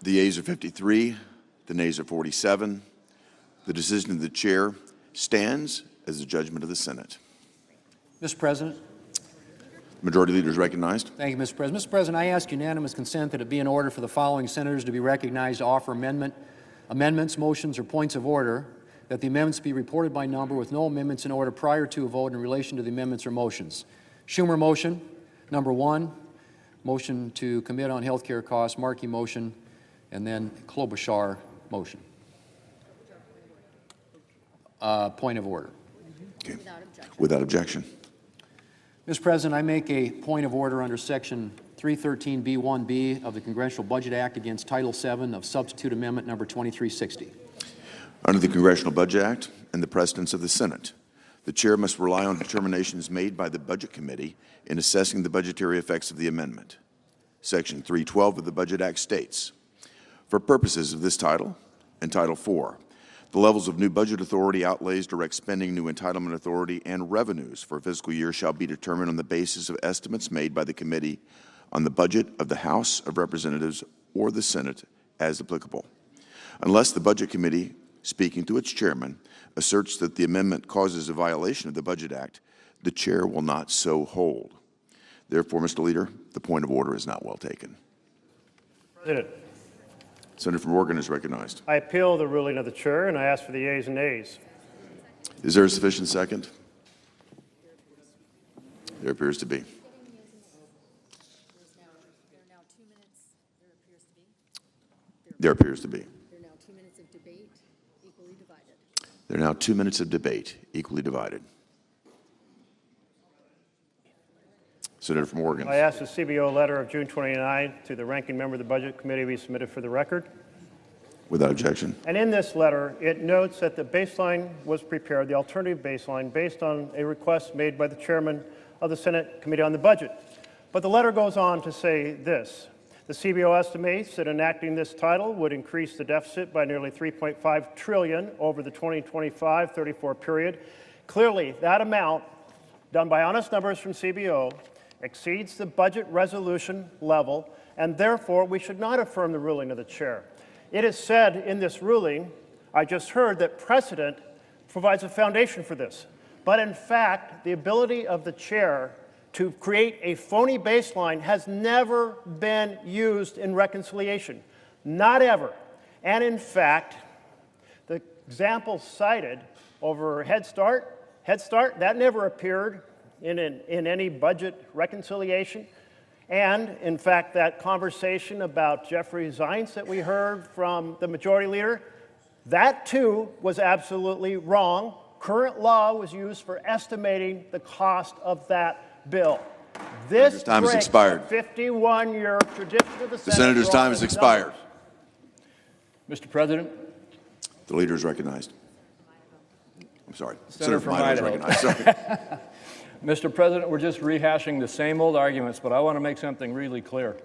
the yeas are 53, the nays are 47. The decision of the chair stands as the judgment of the Senate. Mr. President. Majority Leader is recognized. Thank you, Mr. President. Mr. President, I ask unanimous consent that it be in order for the following senators to be recognized to offer amendments, motions, or points of order, that the amendments be reported by number with no amendments in order prior to a vote in relation to the amendments or motions. Schumer motion, number 1. Motion to commit on health care costs, Markey motion, and then Klobuchar motion. Point of order. Okay. Without objection. Mr. President, I make a point of order under Section 313B1B of the Congressional Budget Act against Title VII of Substitute Amendment Number 2360. Under the Congressional Budget Act and the precedents of the Senate, the chair must rely on determinations made by the Budget Committee in assessing the budgetary effects of the amendment. Section 312 of the Budget Act states, for purposes of this title and Title IV, the levels of new budget authority, outlays, direct spending, new entitlement authority, and revenues for a fiscal year shall be determined on the basis of estimates made by the committee on the budget of the House of Representatives or the Senate as applicable. Unless the Budget Committee, speaking to its chairman, asserts that the amendment causes a violation of the Budget Act, the chair will not so hold. Therefore, Mr. Leader, the point of order is not well taken. President, Senator from Oregon is recognized. I appeal the ruling of the chair, and I ask for the yeas and nays. Is there a sufficient second? There appears to be. There appears to be. There are now 2 minutes of debate, equally divided. There are now 2 minutes of debate, equally divided. Senator from Oregon. I ask the CBO letter of June 29 to the ranking member of the Budget Committee be submitted for the record. Without objection. And in this letter, it notes that the baseline was prepared, the alternative baseline, based on a request made by the chairman of the Senate Committee on the Budget. But the letter goes on to say this. The CBO estimates that enacting this title would increase the deficit by nearly $3.5 trillion over the 2025-34 period. Clearly, that amount, done by honest numbers from CBO, exceeds the budget resolution level, and therefore we should not affirm the ruling of the chair. It is said in this ruling, I just heard, that precedent provides a foundation for this. But in fact, the ability of the chair to create a phony baseline has never been used in reconciliation. Not ever. And in fact, the example cited over Head Start, that never appeared in any budget reconciliation. And in fact, that conversation about Jeffrey Zients that we heard from the Majority Leader, that too was absolutely wrong. Current law was used for estimating the cost of that bill. This time has breaks expired. the 51-year tradition of the Senate. The senator's for time all has its expired. numbers. Mr. President, The leader is recognized. I'm sorry. Senator from Idaho is Idaho. recognized. Sorry. Mr. President, we're just rehashing the same old arguments, but I want to make something really clear.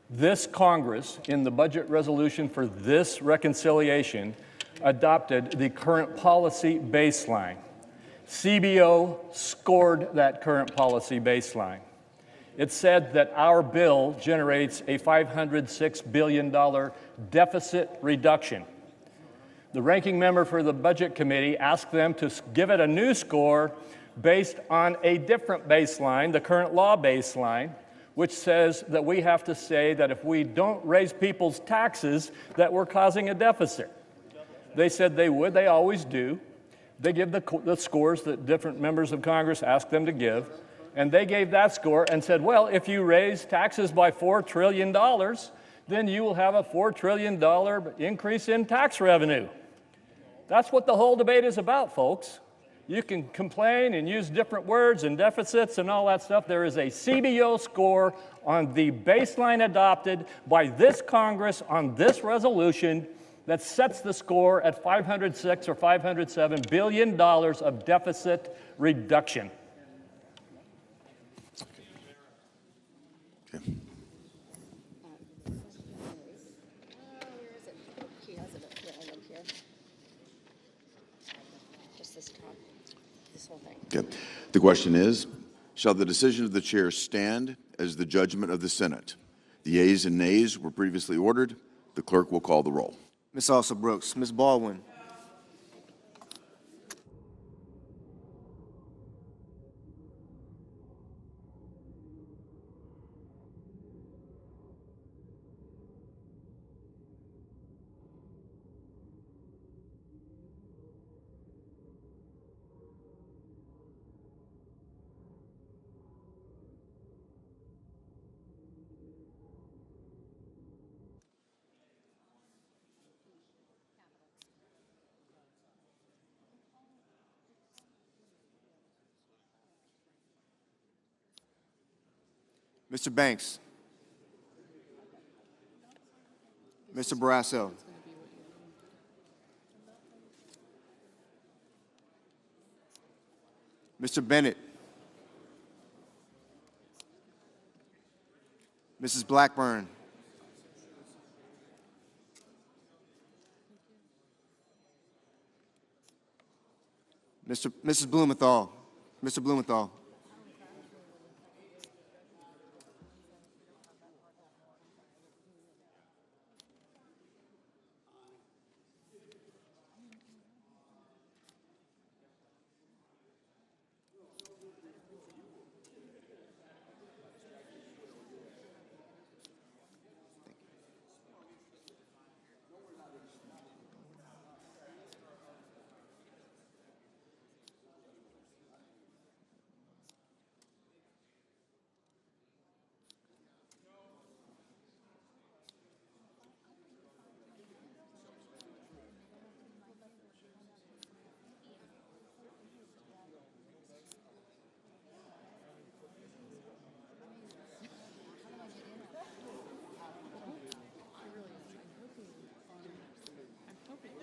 This Congress, in the budget resolution for this reconciliation, adopted the current policy baseline. CBO scored that current policy baseline. It said that our bill generates a $506 billion deficit reduction. The ranking member for the Budget Committee asked them to give it a new score based on a different baseline, the current law baseline, which says that we have to say that if we don't raise people's taxes, that we're causing a deficit. They said they would, they always do. They give the scores that different members of Congress ask them to give, and they gave that score and said, well, if you raise taxes by $4 trillion, then you will have a $4 trillion increase in tax revenue. That's what the whole debate is about, folks. You can complain and use different words and deficits and all that stuff. There is a CBO score on the baseline adopted by this Congress on this resolution that sets the score at $506 or $507 billion of deficit reduction. Where is it? He has it up here. I look here. Just this top, this whole thing. Okay. The question is, shall the decision of the chair stand as the judgment of the Senate? The yeas and nays were previously ordered. The clerk will call the roll. Ms. Alsa Brooks, Ms. Baldwin, Mr. Banks, Mr. Barrasso, Mr. Bennett, Mrs. Blackburn, Mrs. Blumenthal, Mr. Blumenthal,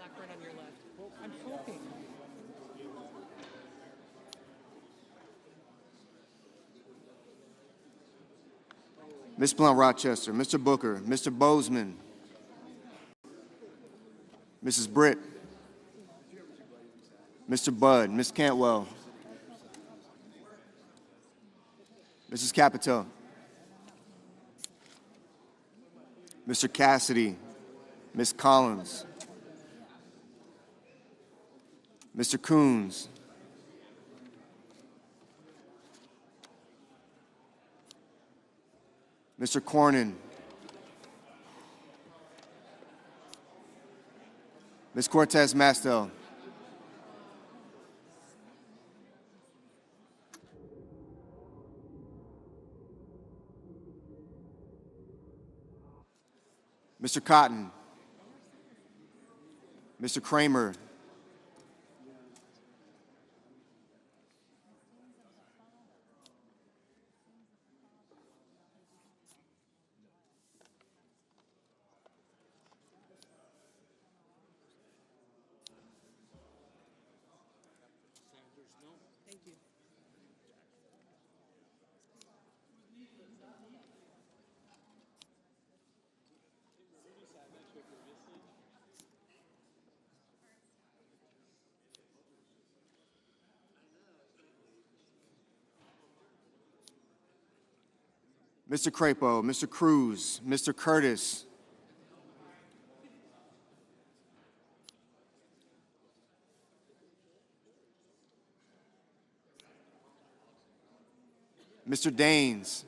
Blackburn on your left. I'm hoping. Ms. Blunt Rochester, Mr. Booker, Mr. Bozeman, Mrs. Britt, Mr. Budd, Ms. Cantwell, Mrs. Capito, Mr. Cassidy, Ms. Collins, Mr. Coons, Mr. Cornyn, Ms. Cortez Mastel, Mr. Cotton, Mr. Kramer, Mr. Crapo, Mr. Cruz, Mr. Curtis, Mr. Daines,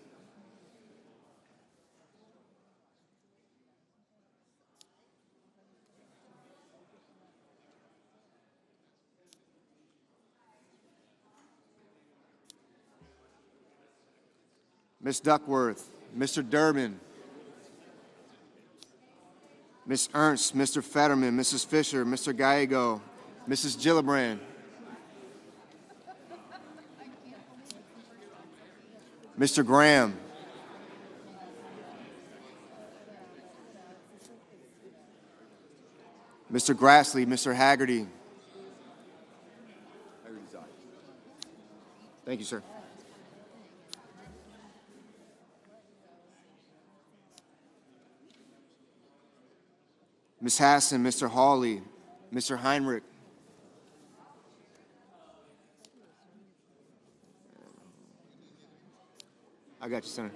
Ms. Duckworth, Mr. Durbin, Ms. Ernst, Mr. Fetterman, Mrs. Fisher, Mr. Gallego, Mrs. Gillibrand, Mr. Graham, Mr. Grassley, Mr. Haggerty. Thank you, sir. Ms. Hassan, Mr. Hawley, Mr. Heinrich, I got you, Senator.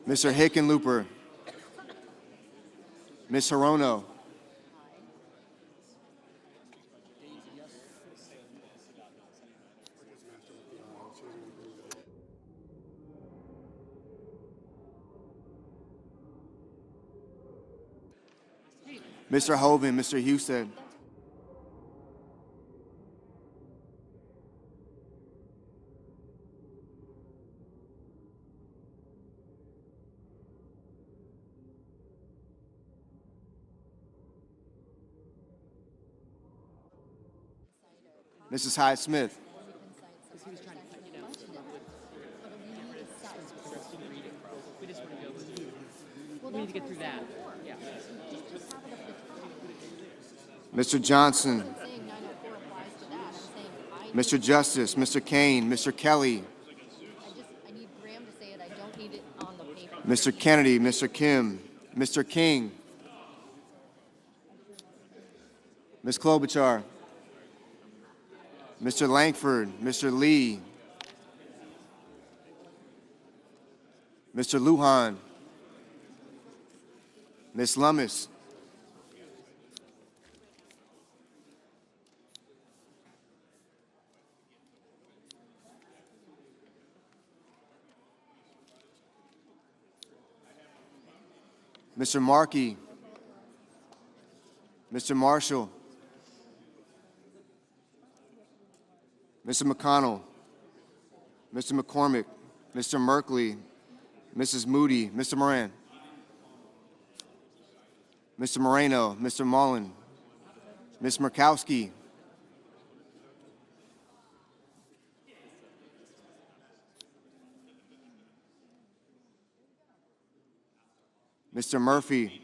Mr. Hickenlooper, Ms. Hirono, Mr. Hovind, Mr. Husted, Mrs. Hyde Smith, We need to get through that. Yeah. Mr. Johnson, Mr. Justice, Mr. Kane, Mr. Kelly, I need Graham to say it, I don't need it on the paper. Mr. Kennedy, Mr. Kim, Mr. King, Ms. Klobuchar, Mr. Langford, Mr. Lee, Mr. Lujan, Ms. Lummis, Mr. Markey, Mr. Marshall, Mr. McConnell, Mr. McCormick, Mr. Merkley, Mrs. Moody, Mr. Moran, Mr. Moreno, Mr. Mullen, Ms. Murkowski, Mr. Murphy,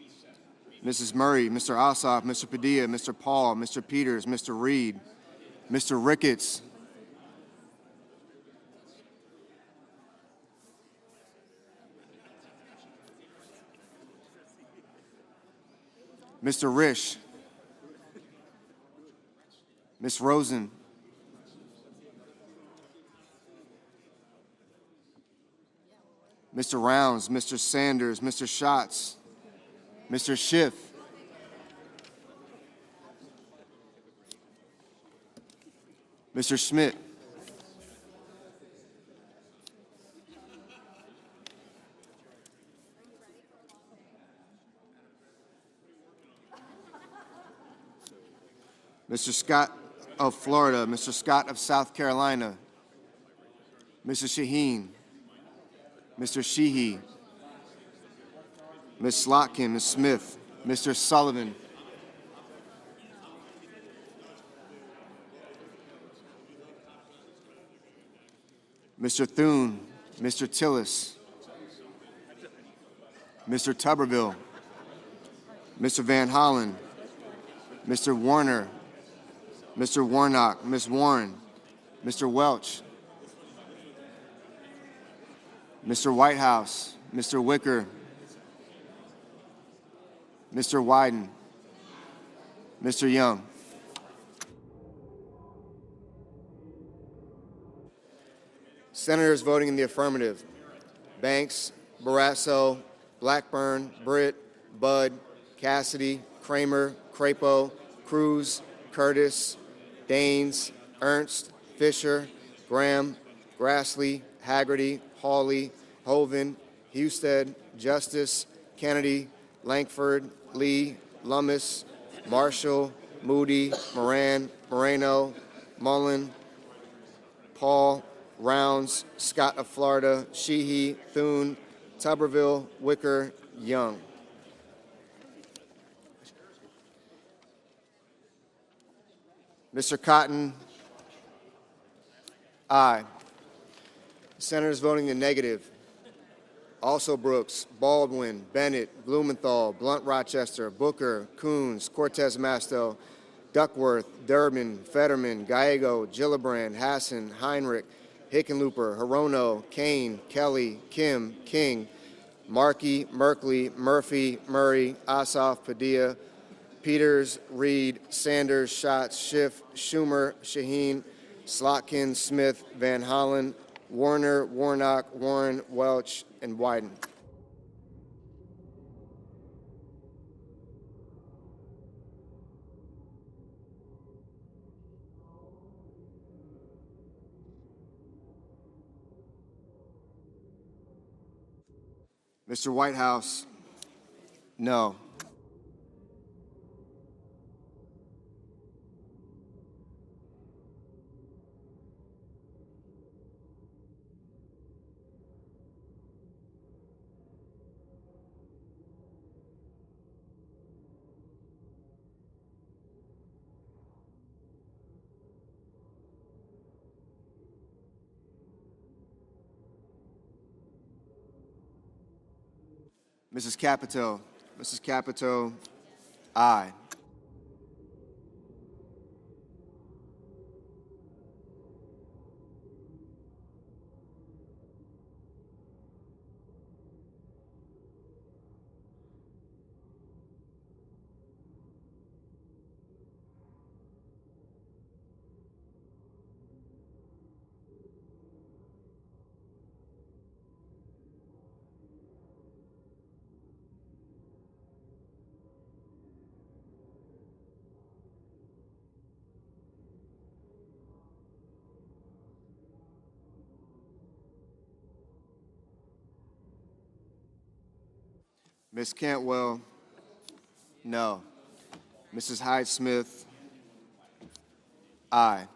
Mrs. Murray, Mr. Ossoff, Mr. Padilla, Mr. Paul, Mr. Peters, Mr. Reed, Mr. Ricketts, Mr. Risch, Ms. Rosen, Mr. Rounds, Mr. Sanders, Mr. Schatz, Mr. Schiff, Mr. Schmidt, Mr. Scott of Florida, Mr. Scott of South Carolina, Mrs. Shaheen, Mr. Sheehy, Ms. Slotkin, Ms. Smith, Mr. Sullivan, Mr. Thune, Mr. Tillis, Mr. Tuberville, Mr. Van Hollen, Mr. Warner, Mr. Warnock, Ms. Warren, Mr. Welch, Mr. Whitehouse, Mr. Wicker, Mr. Wyden, Mr. Young. Senators voting in the affirmative: Banks, Barrasso, Blackburn, Britt, Budd, Cassidy, Kramer, Crapo, Cruz, Curtis, Daines, Ernst, Fisher, Graham, Grassley, Haggerty, Hawley, Hovind, Husted, Justice, Kennedy, Langford, Lee, Lummis, Marshall, Moody, Moran, Moreno, Mullen, Paul, Rounds, Scott of Florida, Sheehy, Thune, Tuberville, Wicker, Young. Mr. Cotton, aye. Senators voting in the negative: also Brooks, Baldwin, Bennett, Blumenthal, Blunt Rochester, Booker, Coons, Cortez Masto, Duckworth, Durbin, Fetterman, Gallego, Gillibrand, Hassan, Heinrich, Hickenlooper, Hirono, Kane, Kelly, Kim, King, Markey, Merkley, Murphy, Murray, Ossoff, Padilla, Peters, Reed, Sanders, Schatz, Schiff, Schumer, Shaheen, Slotkin, Smith, Van Hollen, Warner, Warnock, Warren, Welch, and Wyden. Mr. Whitehouse, no. Mrs. Capito, aye. Ms. Cantwell, no. Mrs. Hyde-Smith, aye.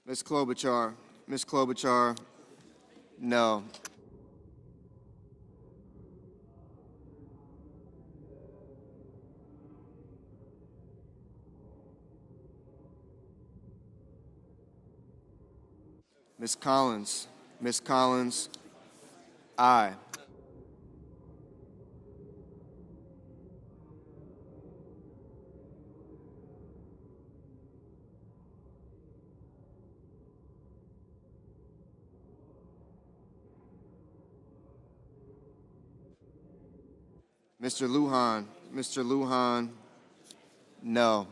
Ms. Klobuchar, no. Ms. Collins, aye. Mr. Lujan, no.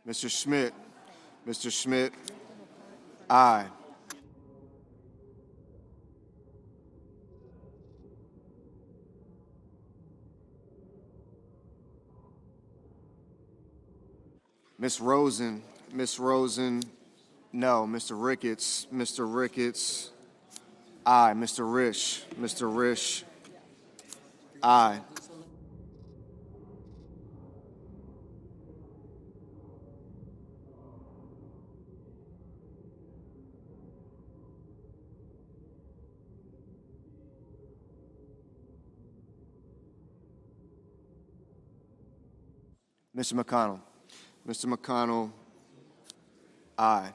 Mr. Schmidt, aye. Ms. Rosen, no. Mr. Ricketts, aye. Mr. Risch, aye. Mr. McConnell, aye.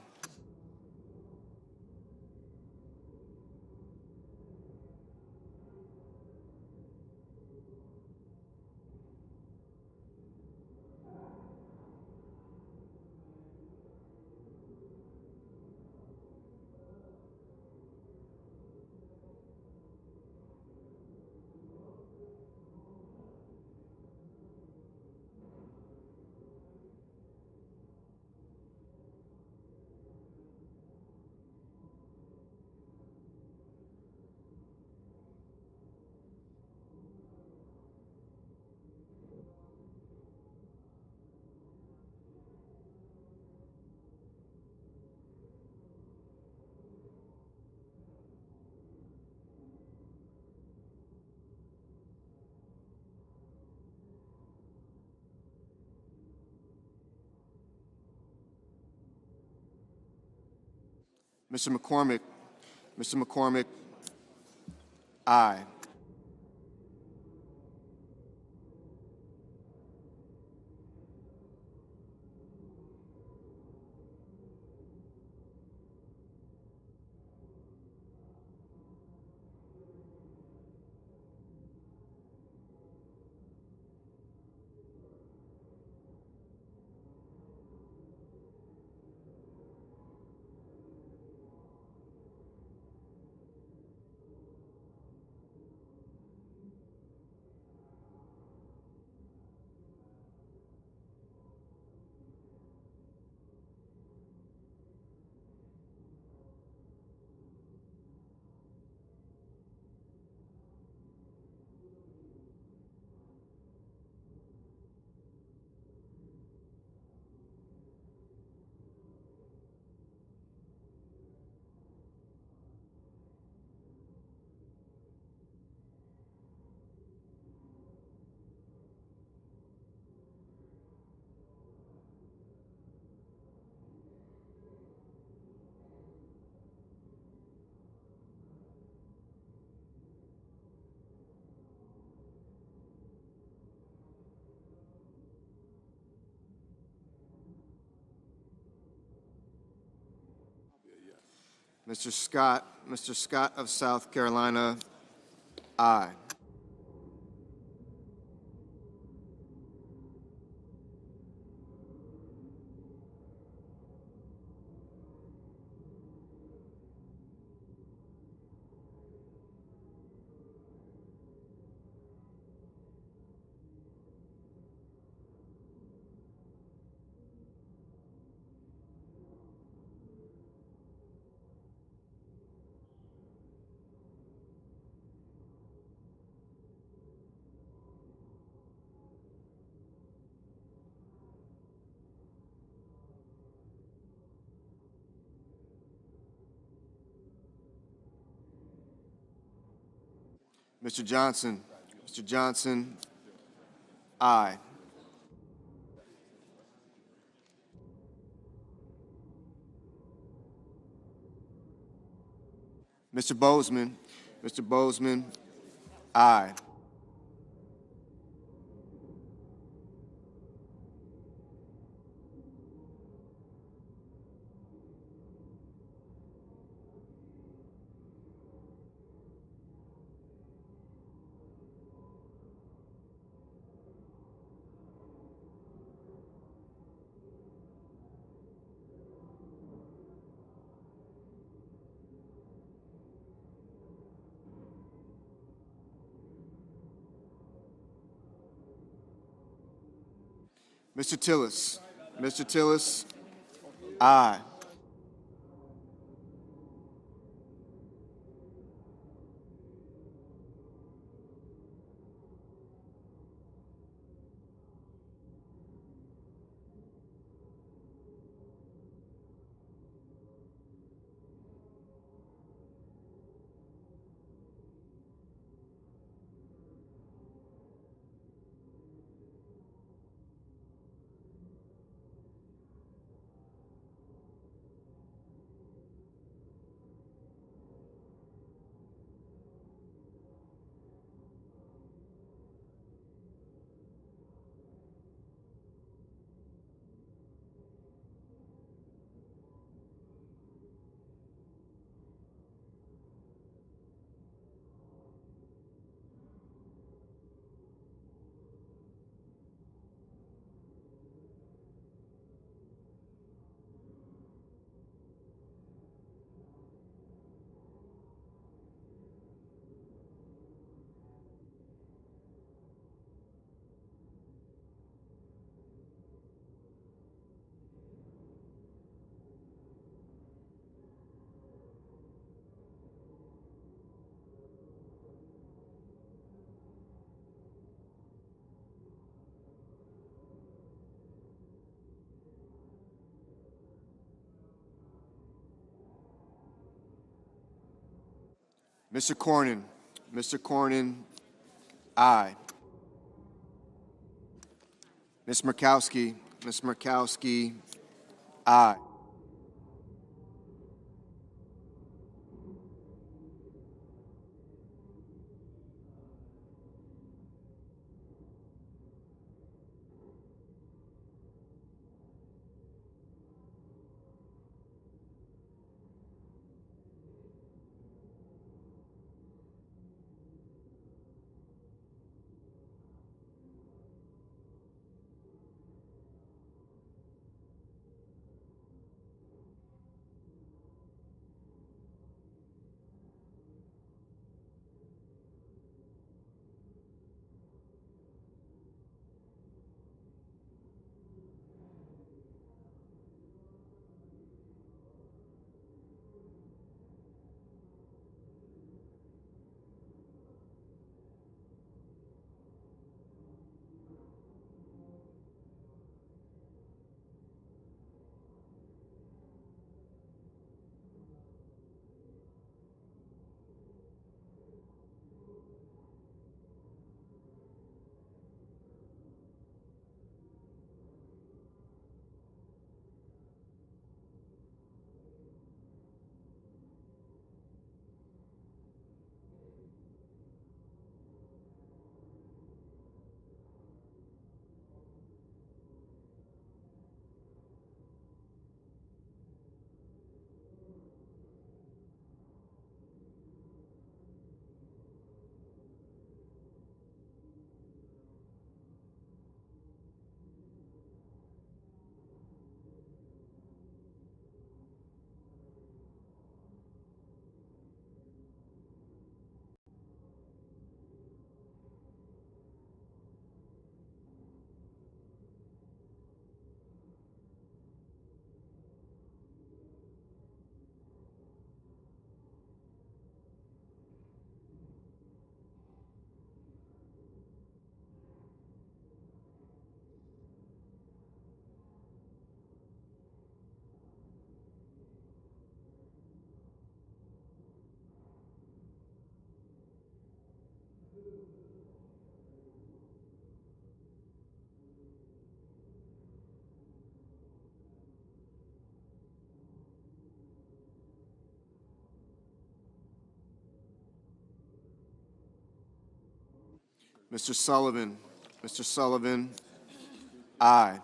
Mr. McCormick, aye. Mr. Scott of South Carolina, aye. Mr. Johnson, aye. Mr. Bozeman, aye. Mr. Tillis, aye. Mr. Cornyn. Mr. Cornyn, aye. Ms. Murkowski. Ms. Murkowski, aye. Mr. Sullivan. Mr. Sullivan, aye.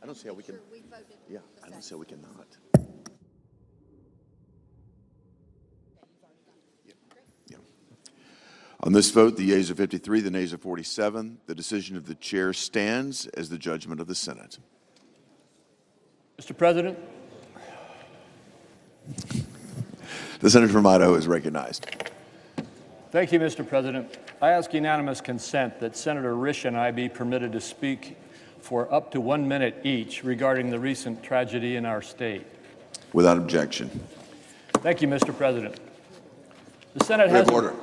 I don't see how we can, We voted. yeah, I don't see how we cannot. Yeah. On this vote, the yeas are 53, the nays are 47. The decision of the chair stands as the judgment of the Senate. Mr. President, The senator from Idaho is recognized. thank you, Mr. President. I ask unanimous consent that Senator Risch and I be permitted to speak for up to 1 minute each regarding the recent tragedy in our state. Without objection. Thank you, Mr. President. The Senate We have has order.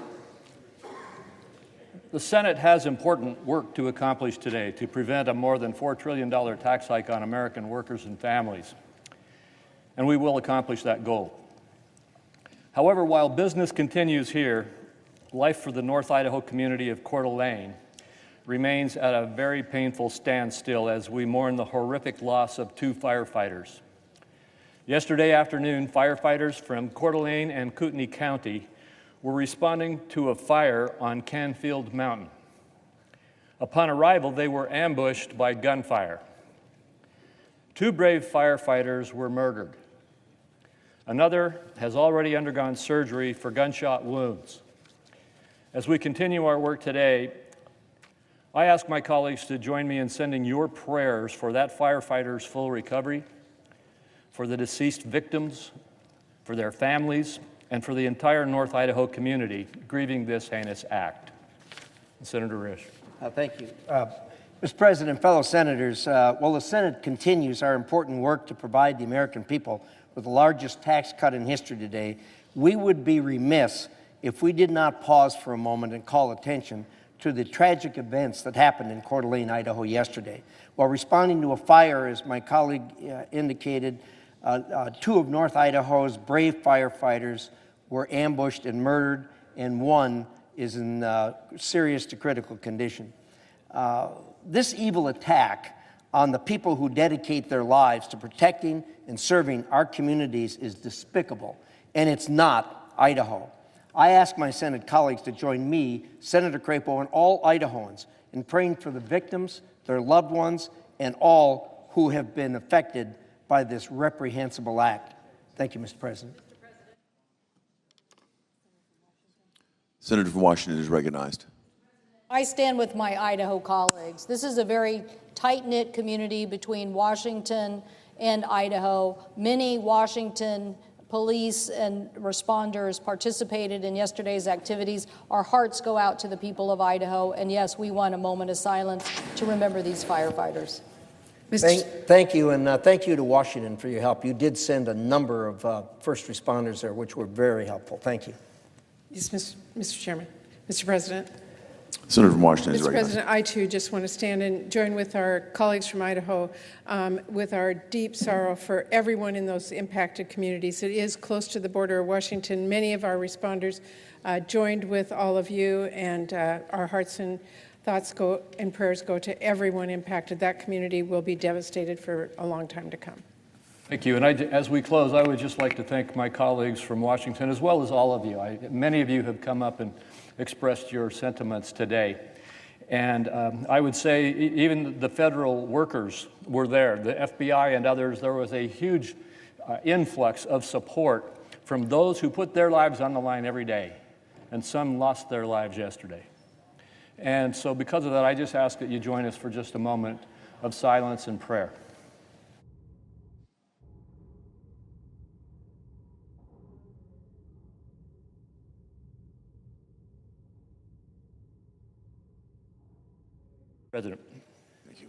The Senate has important work to accomplish today to prevent a more than $4 trillion tax hike on American workers and families, and we will accomplish that goal. However, while business continues here, life for the North Idaho community of Coeur d'Alene remains at a very painful standstill as we mourn the horrific loss of 2 firefighters. Yesterday afternoon, firefighters from Coeur d'Alene and Kootenai County were responding to a fire on Canfield Mountain. Upon arrival, they were ambushed by gunfire. 2 brave firefighters were murdered. Another has already undergone surgery for gunshot wounds. As we continue our work today, I ask my colleagues to join me in sending your prayers for that firefighter's full recovery, for the deceased victims, for their families, and for the entire North Idaho community grieving this heinous act. Senator Risch. Thank you. Mr. President, fellow senators, while the Senate continues our important work to provide the American people with the largest tax cut in history today, we would be remiss if we did not pause for a moment and call attention to the tragic events that happened in Coeur d'Alene, Idaho yesterday. While responding to a fire, as my colleague indicated, two of North Idaho's brave firefighters were ambushed and murdered, and one is in serious to critical condition. This evil attack on the people who dedicate their lives to protecting and serving our communities is despicable, and it's not Idaho. I ask my Senate colleagues to join me, Senator Crapo, and all Idahoans in praying for the victims, their loved ones, and all who have been affected by this reprehensible act. Thank you, Mr. President. Senator from Washington is recognized. I stand with my Idaho colleagues. This is a very tight-knit community between Washington and Idaho. Many Washington police and responders participated in yesterday's activities. Our hearts go out to the people of Idaho, and yes, we want a moment of silence to remember these firefighters. Thank you, and thank you to Washington for your help. You did send a number of first responders there, which were very helpful. Thank you. Yes, Mr. Chairman. Mr. President. Senator from Washington is Mr. recognized. President, I too just want to stand and join with our colleagues from Idaho with our deep sorrow for everyone in those impacted communities. It is close to the border of Washington. Many of our responders joined with all of you, and our hearts and thoughts and prayers go to everyone impacted. That community will be devastated for a long time to come. Thank you. And as we close, I would just like to thank my colleagues from Washington, as well as all of you. Many of you have come up and expressed your sentiments today. And I would say even the federal workers were there, the FBI and others. There was a huge influx of support from those who put their lives on the line every day, and some lost their lives yesterday. And so because of that, I just ask that you join us for just a moment of silence and prayer. President. Thank you.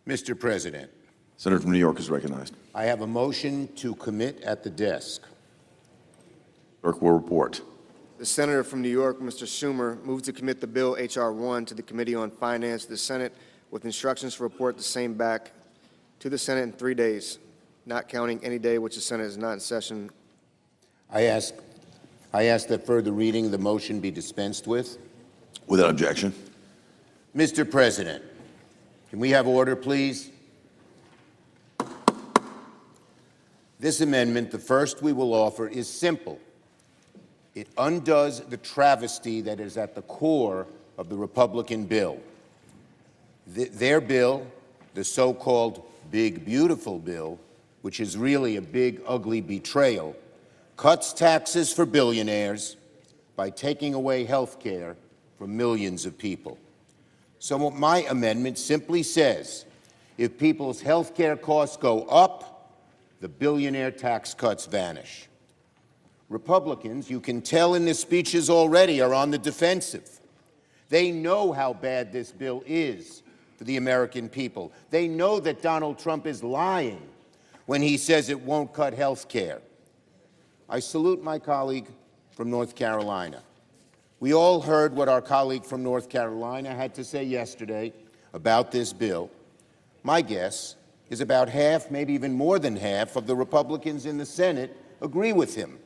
Mr. President, Senator from New York is recognized. I have a motion to commit at the desk. Clerk will report. The senator from New York, Mr. Schumer, moves to commit the bill H.R. 1 to the Committee on Finance of the Senate with instructions to report the same back to the Senate in 3 days, not counting any day which the Senate is not in session. I ask that further reading of the motion be dispensed with. Without objection. Mr. President, can we have order, please? This amendment, the first we will offer, is simple. It undoes the travesty that is at the core of the Republican bill. Their bill, the so-called Big Beautiful Bill, which is really a big, ugly betrayal, cuts taxes for billionaires by taking away health care from millions of people. So my amendment simply says, if people's health care costs go up, the billionaire tax cuts vanish. Republicans, you can tell in their speeches already, are on the defensive. They know how bad this bill is for the American people. They know that Donald Trump is lying when he says it won't cut health care. I salute my colleague from North Carolina. We all heard what our colleague from North Carolina had to say yesterday about this bill. My guess is about half, maybe even more than half, of the Republicans in the Senate agree with him.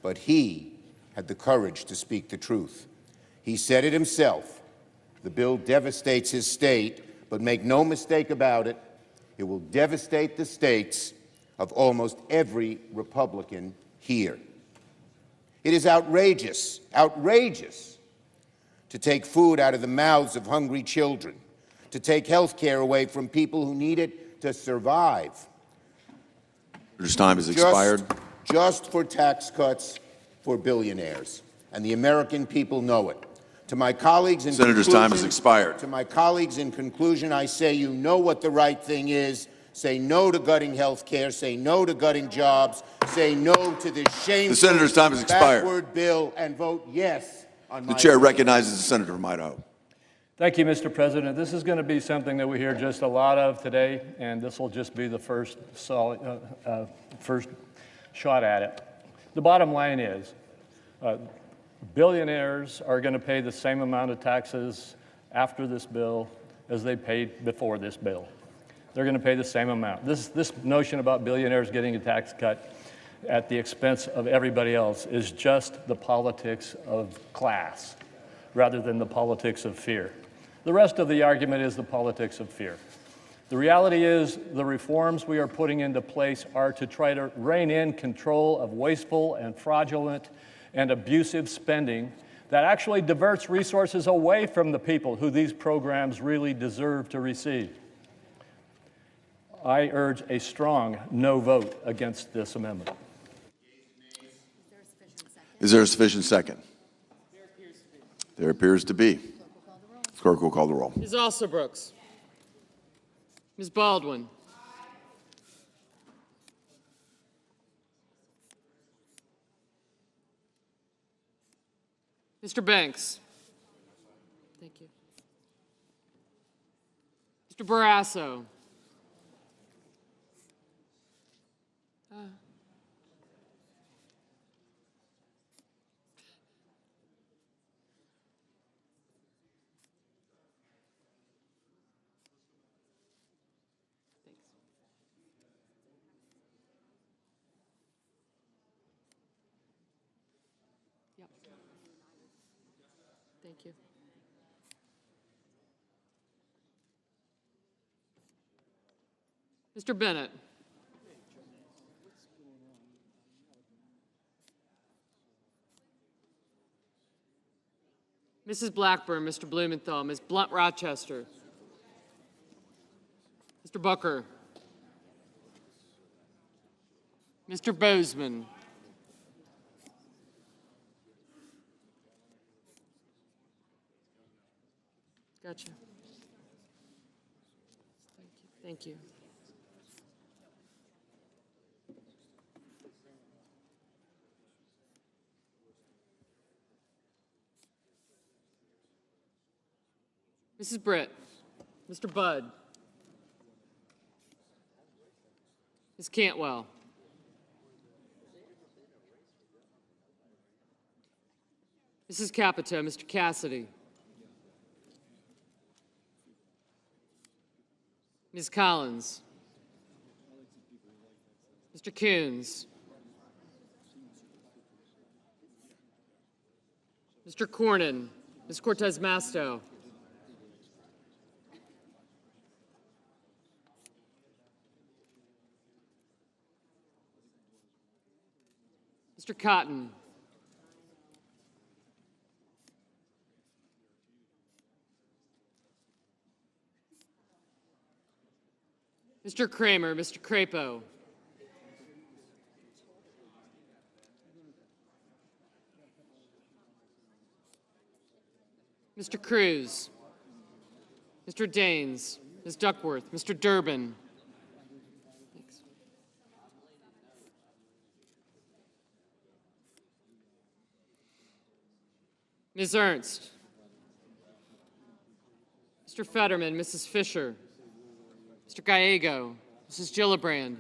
But he had the courage to speak the truth. He said it himself. The bill devastates his state, but make no mistake about it, it will devastate the states of almost every Republican here. It is outrageous, outrageous to take food out of the mouths of hungry children, to take health care away from people who need it to survive. Senator's time has expired. Just for tax cuts for billionaires. and the American people know it. To my colleagues in Senator's time has expired. To my colleagues in conclusion, I say you know what the right thing is. Say no to gutting health care. Say no to gutting jobs. Say no to this shameful, The senator's time has expired. backward bill, and vote yes on my The chair bill. recognizes the senator from Idaho. Thank you, Mr. President. This is going to be something that we hear just a lot of today, and this will just be the first shot at it. The bottom line is, billionaires are going to pay the same amount of taxes after this bill as they paid before this bill. They're going to pay the same amount. This notion about billionaires getting a tax cut at the expense of everybody else is just the politics of class rather than the politics of fear. The rest of the argument is the politics of fear. The reality is the reforms we are putting into place are to try to rein in control of wasteful and fraudulent and abusive spending that actually diverts resources away from the people who these programs really deserve to receive. I urge a strong no vote against this amendment. Is there a sufficient second? There appears to be. Clerk will call the roll. Ms. Alsobrooks. Ms. Baldwin. Mr. Banks. Thank you. Mr. Barrasso. Thank you. Mr. Bennett. Mrs. Blackburn, Mr. Blumenthal, Ms. Blunt Rochester. Mr. Booker. Mr. Bozeman. Gotcha. Thank you. Mrs. Britt. Mr. Budd. Ms. Cantwell. Mrs. Capito. Mr. Cassidy. Ms. Collins. Mr. Coons. Mr. Cornyn. Ms. Cortez Masto. Mr. Cotton. Mr. Kramer, Mr. Crapo. Mr. Cruz. Mr. Daines, Ms. Duckworth, Mr. Durbin. Thanks. Ms. Ernst. Mr. Fetterman, Mrs. Fisher. Mr. Gallego, Mrs. Gillibrand.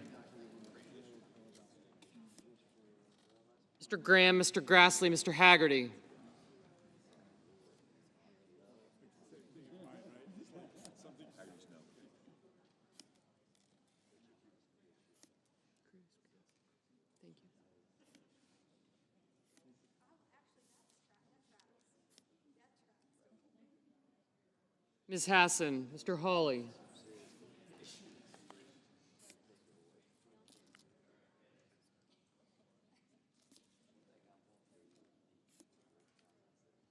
Mr. Graham, Mr. Grassley, Mr. Haggerty. Ms. Hassan, Mr. Hawley.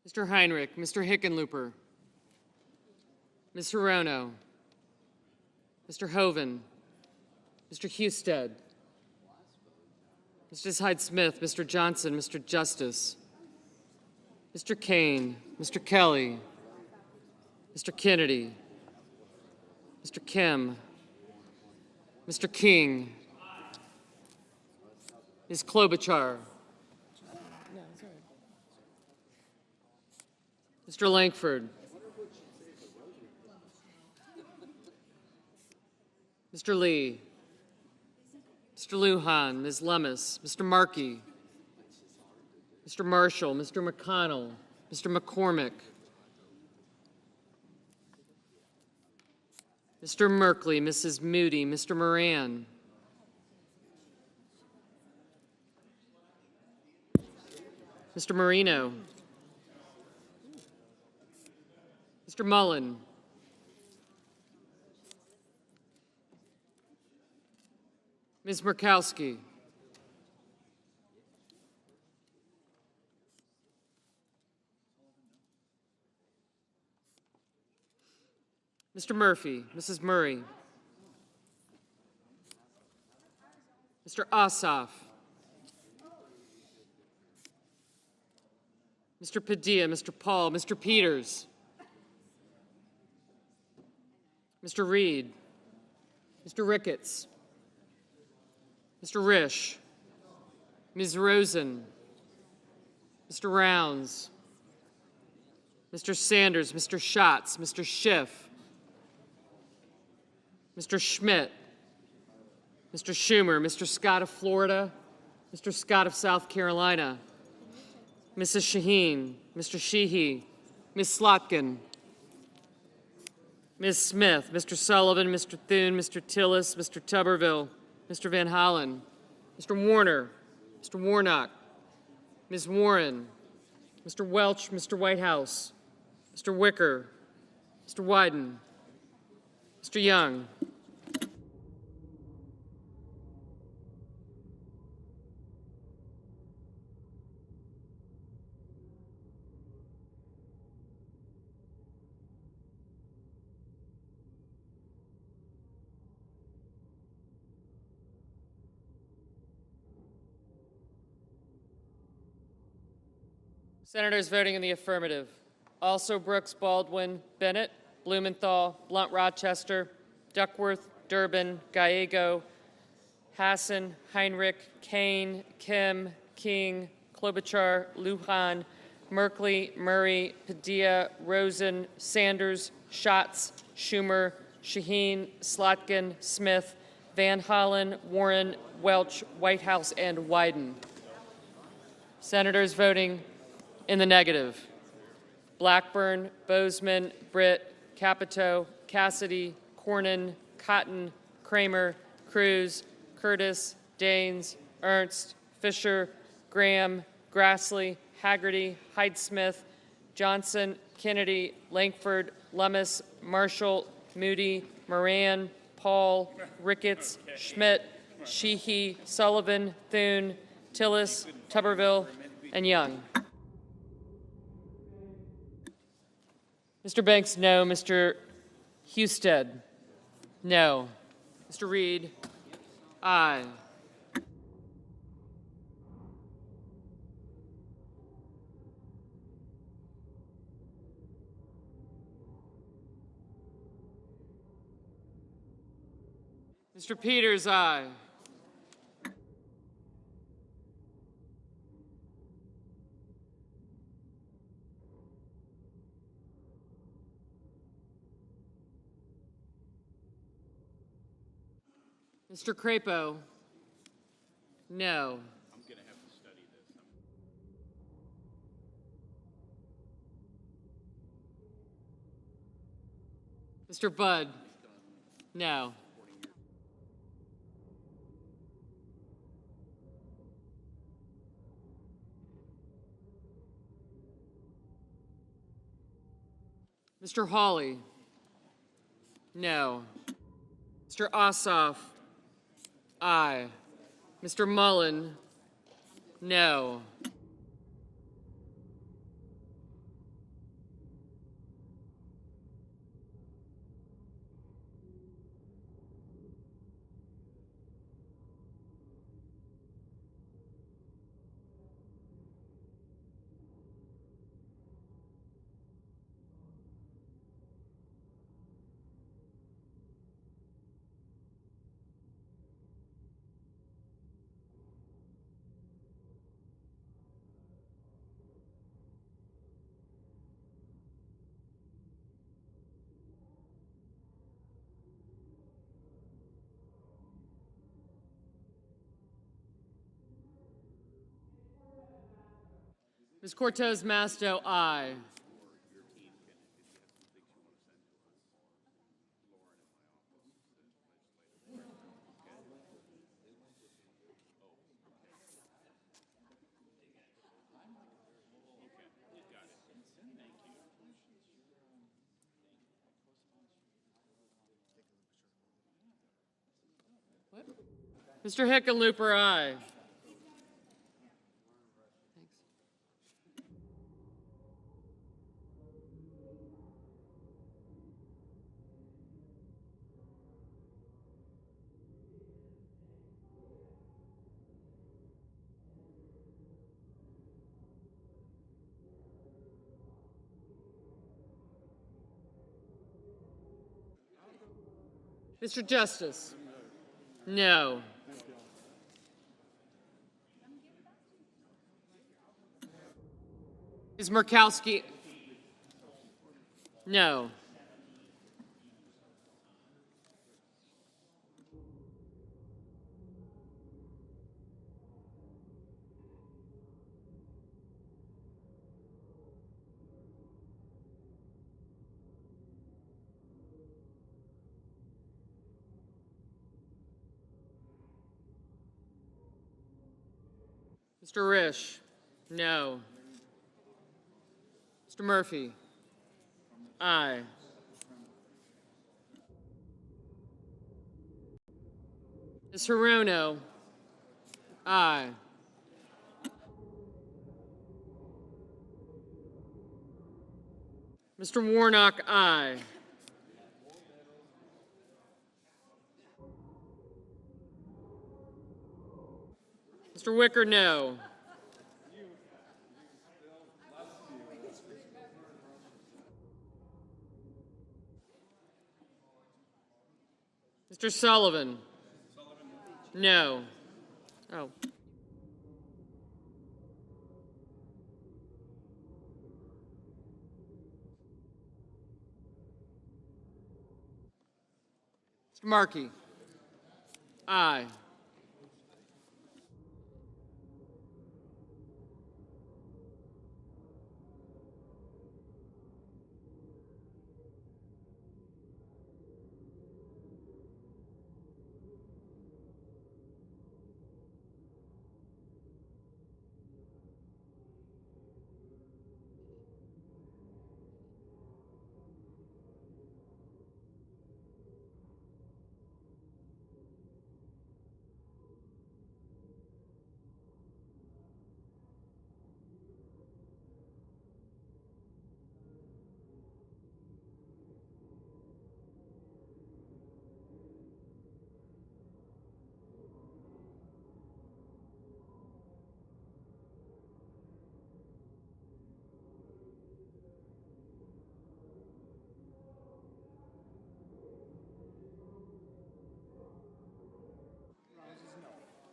Mr. Heinrich, Mr. Hickenlooper, Ms. Hirono, Mr. Hoven, Mr. Husted, Mrs. Hyde-Smith, Mr. Johnson, Mr. Justice, Mr. Kane, Mr. Kelly, Mr. Kennedy, Mr. Kim, Mr. King, Ms. Klobuchar, Mr. Langford, Mr. Lee, Mr. Lujan, Ms. Lemus, Mr. Markey, Mr. Marshall, Mr. McConnell, Mr. McCormick, Mr. Merkley, Mrs. Moody, Mr. Moran, Mr. Marino, Mr. Mullen, Ms. Murkowski, Mr. Murphy, Mrs. Murray, Mr. Ossoff, Mr. Padilla, Mr. Paul, Mr. Peters, Mr. Reed, Mr. Ricketts, Mr. Risch, Ms. Rosen, Mr. Rounds, Mr. Sanders, Mr. Schatz, Mr. Schiff, Mr. Schmidt, Mr. Schumer, Mr. Scott of Florida, Mr. Scott of South Carolina, Mrs. Shaheen, Mr. Sheehy, Ms. Slotkin, Ms. Smith, Mr. Sullivan, Mr. Thune, Mr. Tillis, Mr. Tuberville, Mr. Van Hollen, Mr. Warner, Mr. Warnock, Ms. Warren, Mr. Welch, Mr. Whitehouse, Mr. Wicker, Mr. Wyden, Mr. Young, Senators voting in the affirmative. Also Brooks, Baldwin, Bennett, Blumenthal, Blunt Rochester, Duckworth, Durbin, Gallego, Hassan, Heinrich, Kane, Kim, King, Klobuchar, Lujan, Merkley, Murray, Padilla, Rosen, Sanders, Schatz, Schumer, Shaheen, Slotkin, Smith, Van Hollen, Warren, Welch, Whitehouse, and Wyden. Senators voting in the negative. Blackburn, Bozeman, Britt, Capito, Cassidy, Cornyn, Cotton, Kramer, Cruz, Curtis, Daines, Ernst, Fisher, Graham, Grassley, Haggerty, Hyde-Smith, Johnson, Kennedy, Langford, Lummis, Marshall, Moody, Moran, Paul, Ricketts, Schmidt, Sheehy, Sullivan, Thune, Tillis, Tuberville, and Young. Mr. Banks, no. Mr. Husted, no. Mr. Reed, aye. Mr. Peters, aye. Mr. Crapo, no. I'm going to have to study this. Mr. Budd, no. Mr. Hawley, no. Mr. Ossoff, aye. Mr. Mullen, no. Ms. Cortez Masto, aye. Mr. Hickenlooper, aye. Mr. Justice? No. Ms. Murkowski? No. Mr. Risch? No. Mr. Murphy? Aye. Ms. Hirono? Aye. Mr. Warnock, aye. Mr. Wicker, no. Mr. Sullivan? No. Oh. Mr. Markey? Aye.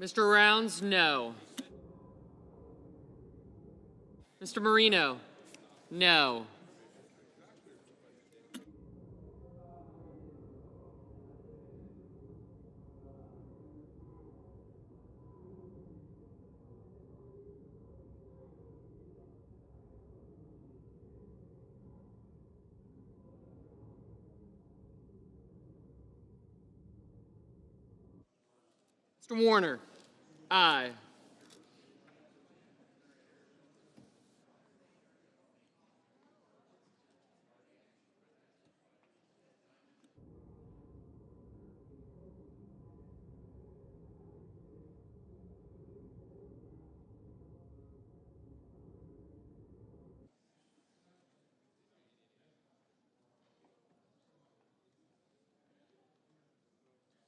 Mr. Rounds, no. Mr. Marino? No. Mr. Warner? Aye.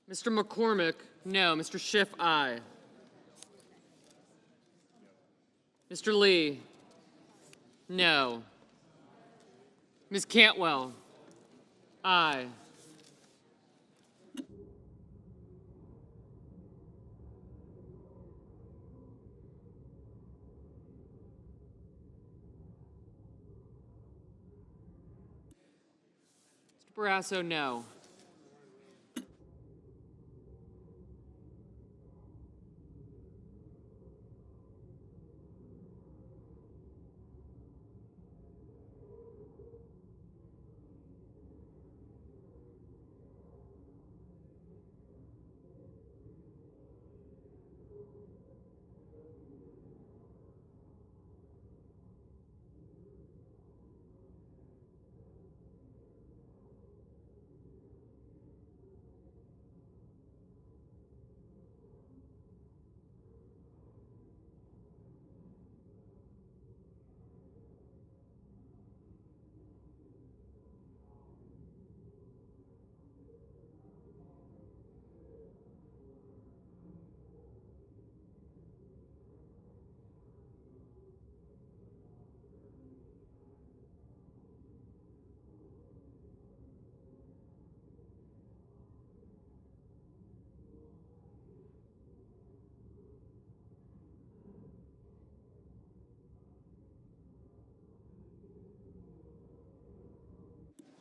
Mr. McCormick? No. Mr. Schiff, aye. Mr. Lee? No. Ms. Cantwell? Aye. Mr. Barrasso, no.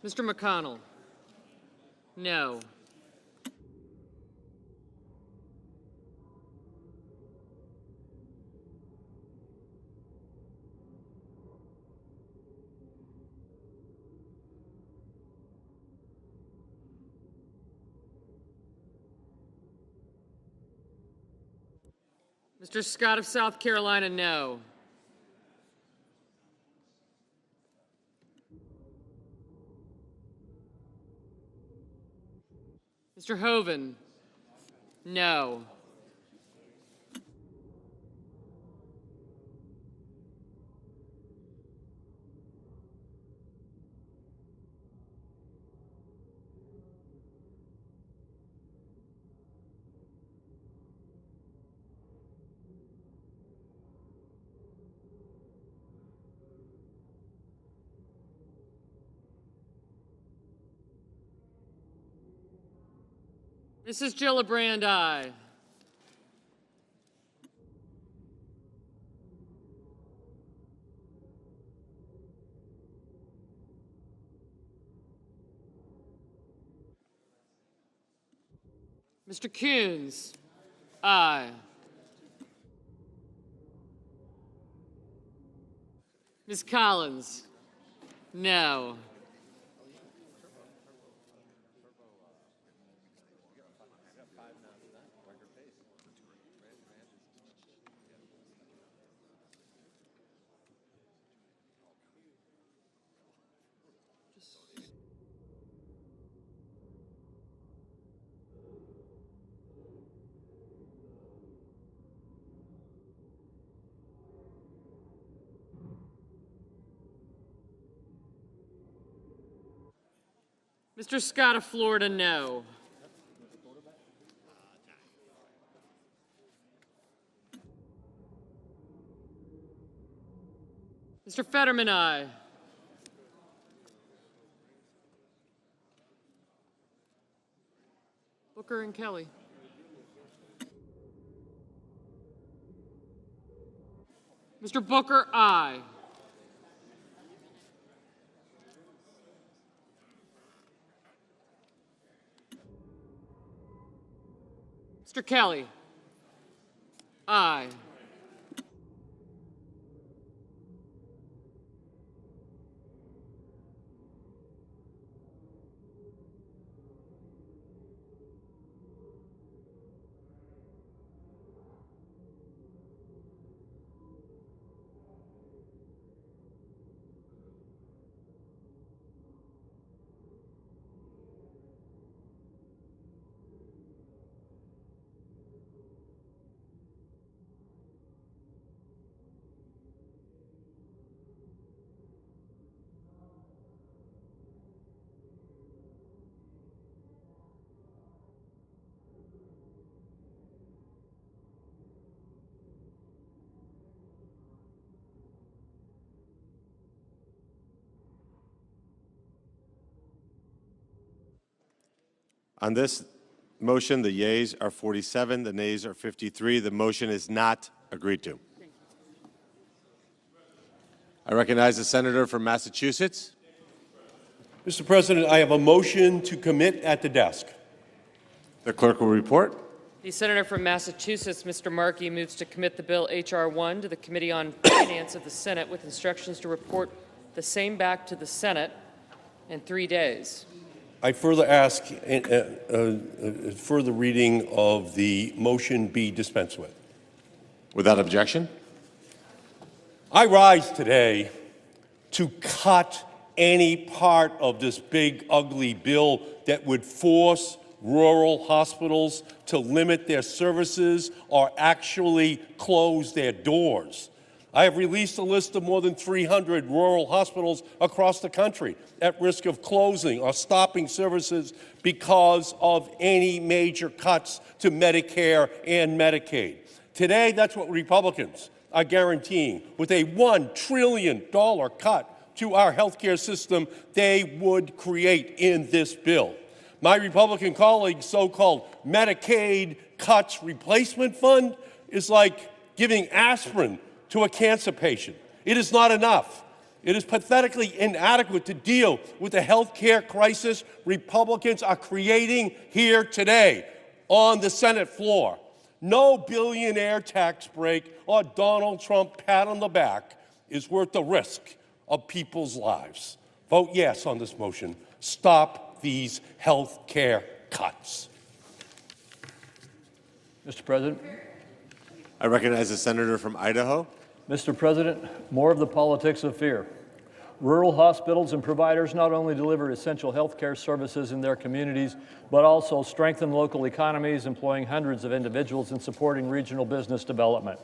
Mr. McConnell? No. Mr. Scott of South Carolina, no. Mr. Hoven, no. Mrs. Gillibrand, aye. Mr. Coons, aye. Ms. Collins, no. Mr. Scott of Florida, no. Mr. Fetterman, aye. Booker and Kelly. Mr. Booker, aye. Mr. Kelly, aye. On this motion, the yeas are 47, the nays are 53. The motion is not agreed to. I recognize the senator from Massachusetts. Mr. President, I have a motion to commit at the desk. The clerk will report. The senator from Massachusetts, Mr. Markey, moves to commit the bill H.R. 1 to the Committee on Finance of the Senate with instructions to report the same back to the Senate in 3 days. I further ask further reading of the motion be dispensed with. Without objection. I rise today to cut any part of this big, ugly bill that would force rural hospitals to limit their services or actually close their doors. I have released a list of more than 300 rural hospitals across the country at risk of closing or stopping services because of any major cuts to Medicare and Medicaid. Today, that's what Republicans are guaranteeing. With a $1 trillion cut to our healthcare system they would create in this bill. My Republican colleagues' so-called Medicaid cuts replacement fund is like giving aspirin to a cancer patient. It is not enough. It is pathetically inadequate to deal with the health care crisis Republicans are creating here today on the Senate floor. No billionaire tax break or Donald Trump pat on the back is worth the risk of people's lives. Vote yes on this motion. Stop these health care cuts. Mr. President. I recognize the senator from Idaho. Mr. President, more of the politics of fear. Rural hospitals and providers not only deliver essential health care services in their communities, but also strengthen local economies, employing hundreds of individuals and supporting regional business development.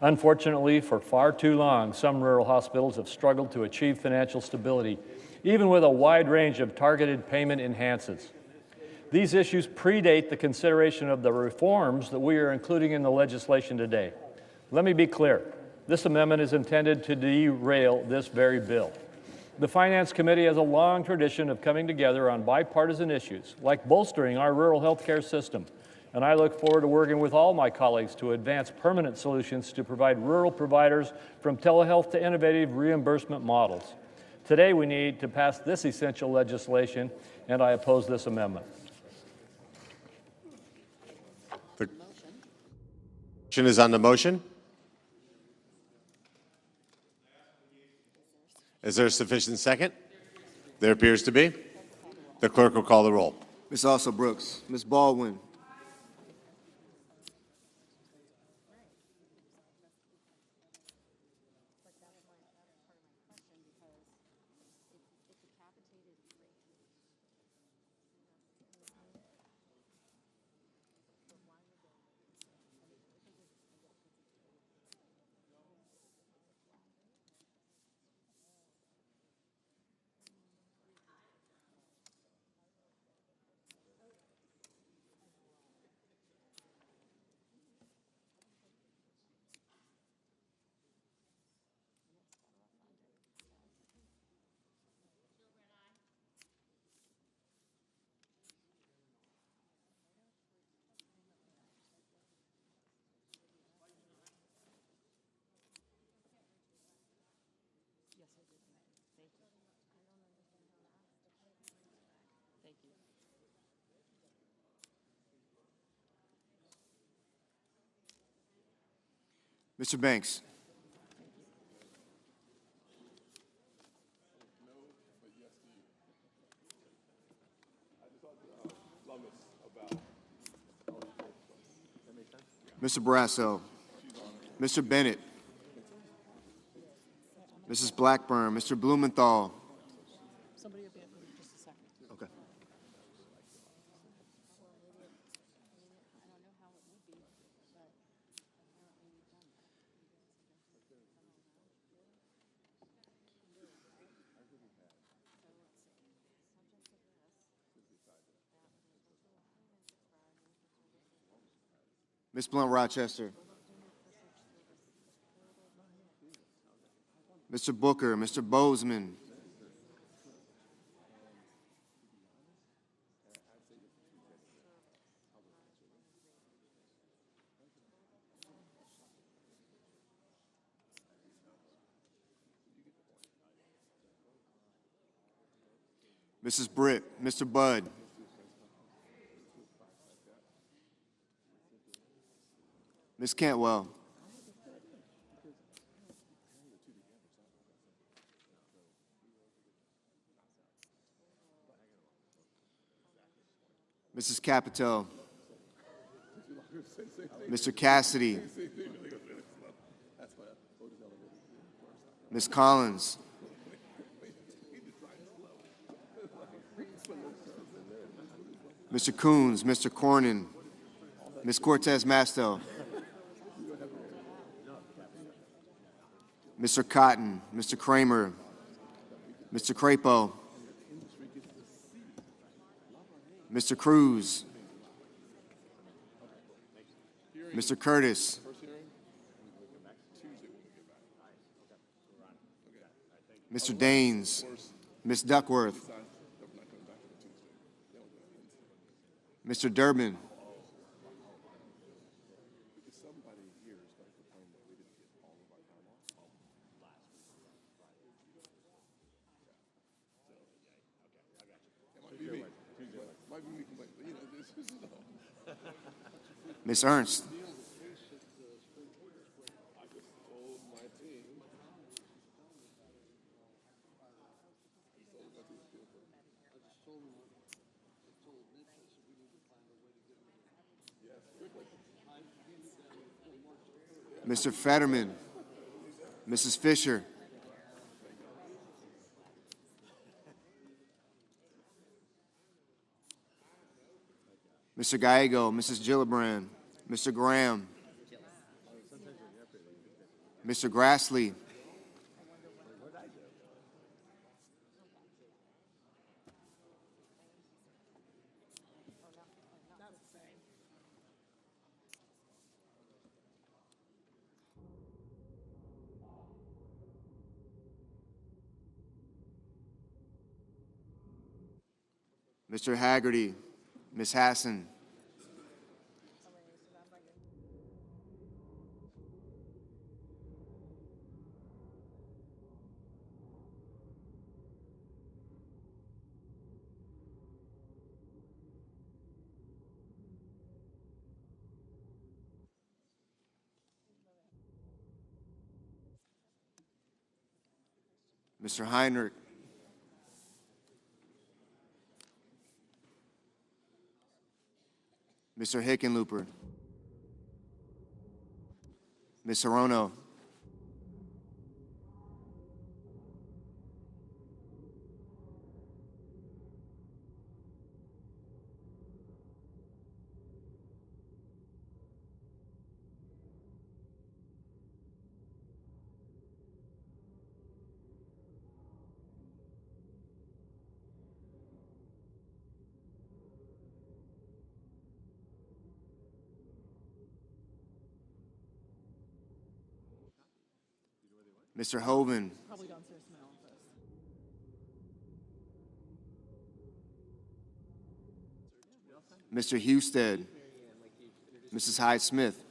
Unfortunately, for far too long, some rural hospitals have struggled to achieve financial stability, even with a wide range of targeted payment enhances. These issues predate the consideration of the reforms that we are including in the legislation today. Let me be clear. This amendment is intended to derail this very bill. The Finance Committee has a long tradition of coming together on bipartisan issues, like bolstering our rural health care system, and I look forward to working with all my colleagues to advance permanent solutions to provide rural providers from telehealth to innovative reimbursement models. Today, we need to pass this essential legislation, and I oppose this amendment. The motion is on the motion. Is there a sufficient second? There appears to be. The clerk will call the roll. Ms. Also Brooks, Ms. Baldwin, Mr. Banks. Mr. Brasso, Mr. Bennett, Mrs. Blackburn, Mr. Blumenthal. Somebody will be up in just a second. Okay. Ms. Blunt Rochester. Mr. Booker, Mr. Bozeman. Mrs. Britt, Mr. Budd. Ms. Cantwell. Mrs. Capito. Mr. Cassidy. Ms. Collins. Mr. Coons, Mr. Cornyn, Ms. Cortez Masto, Mr. Cotton, Mr. Kramer, Mr. Crapo, Mr. Cruz, Mr. Curtis, Mr. Daines, Ms. Duckworth, Mr. Durbin, Ms. Ernst. Mr. Fetterman. Mrs. Fisher. Mr. Gallego, Mrs. Gillibrand, Mr. Graham, Mr. Grassley, Mr. Haggerty, Ms. Hassan, Mr. Heinrich, Mr. Hickenlooper, Ms. Hirono, Mr. Hoven, Mr. Husted, Mrs. Hyde-Smith,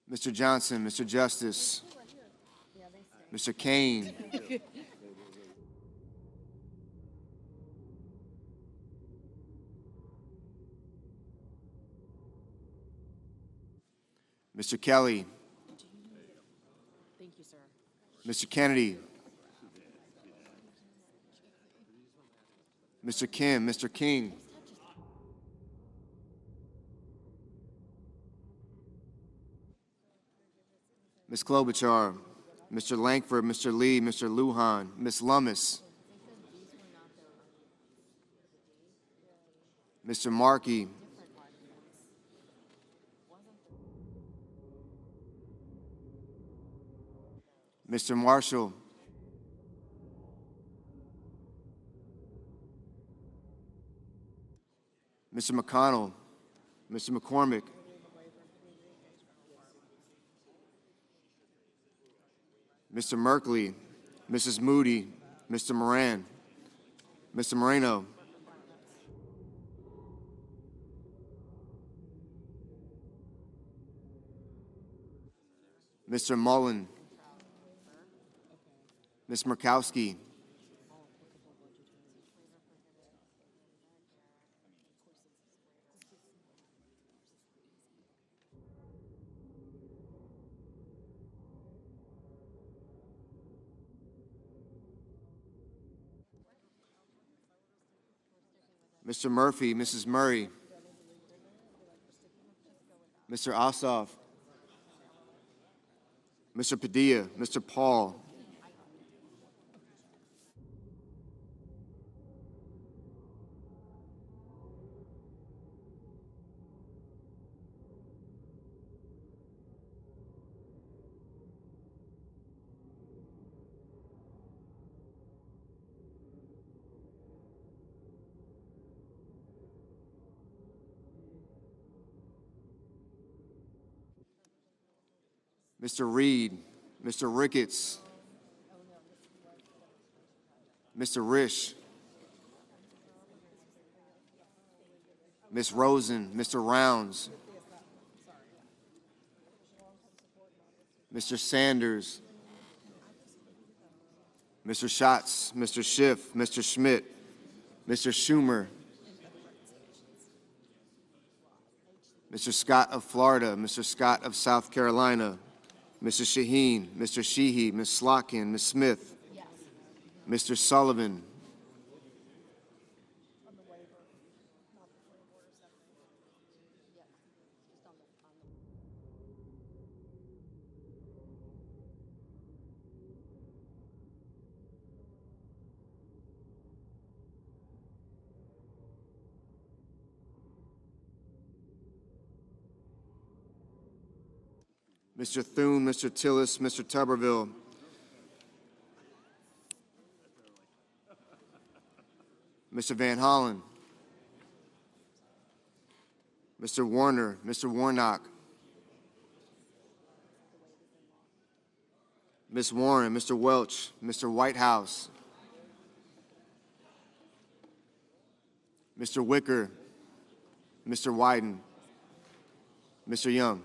Mr. Johnson, Mr. Justice, Mr. Kane, Mr. Kelly, Thank you, sir. Mr. Kennedy, Mr. Kim, Mr. King, Ms. Klobuchar, Mr. Langford, Mr. Lee, Mr. Lujan, Ms. Lummis, Mr. Markey, Mr. Marshall, Mr. McConnell, Mr. McCormick, Mr. Merkley, Mrs. Moody, Mr. Moran, Mr. Moreno, Mr. Mullen, Ms. Murkowski, Mr. Murphy, Mrs. Murray, Mr. Ossoff, Mr. Padilla, Mr. Paul, Mr. Reed, Mr. Ricketts, Mr. Risch, Ms. Rosen, Mr. Rounds, Mr. Sanders, Mr. Schatz, Mr. Schiff, Mr. Schmidt, Mr. Schumer, Mr. Scott of Florida, Mr. Scott of South Carolina, Mr. Shaheen, Mr. Sheehy, Ms. Slotkin, Ms. Smith, Mr. Sullivan, Mr. Thune, Mr. Tillis, Mr. Tuberville, Mr. Van Hollen, Mr. Warner, Mr. Warnock, Ms. Warren, Mr. Welch, Mr. Whitehouse, Mr. Wicker, Mr. Wyden, Mr. Young.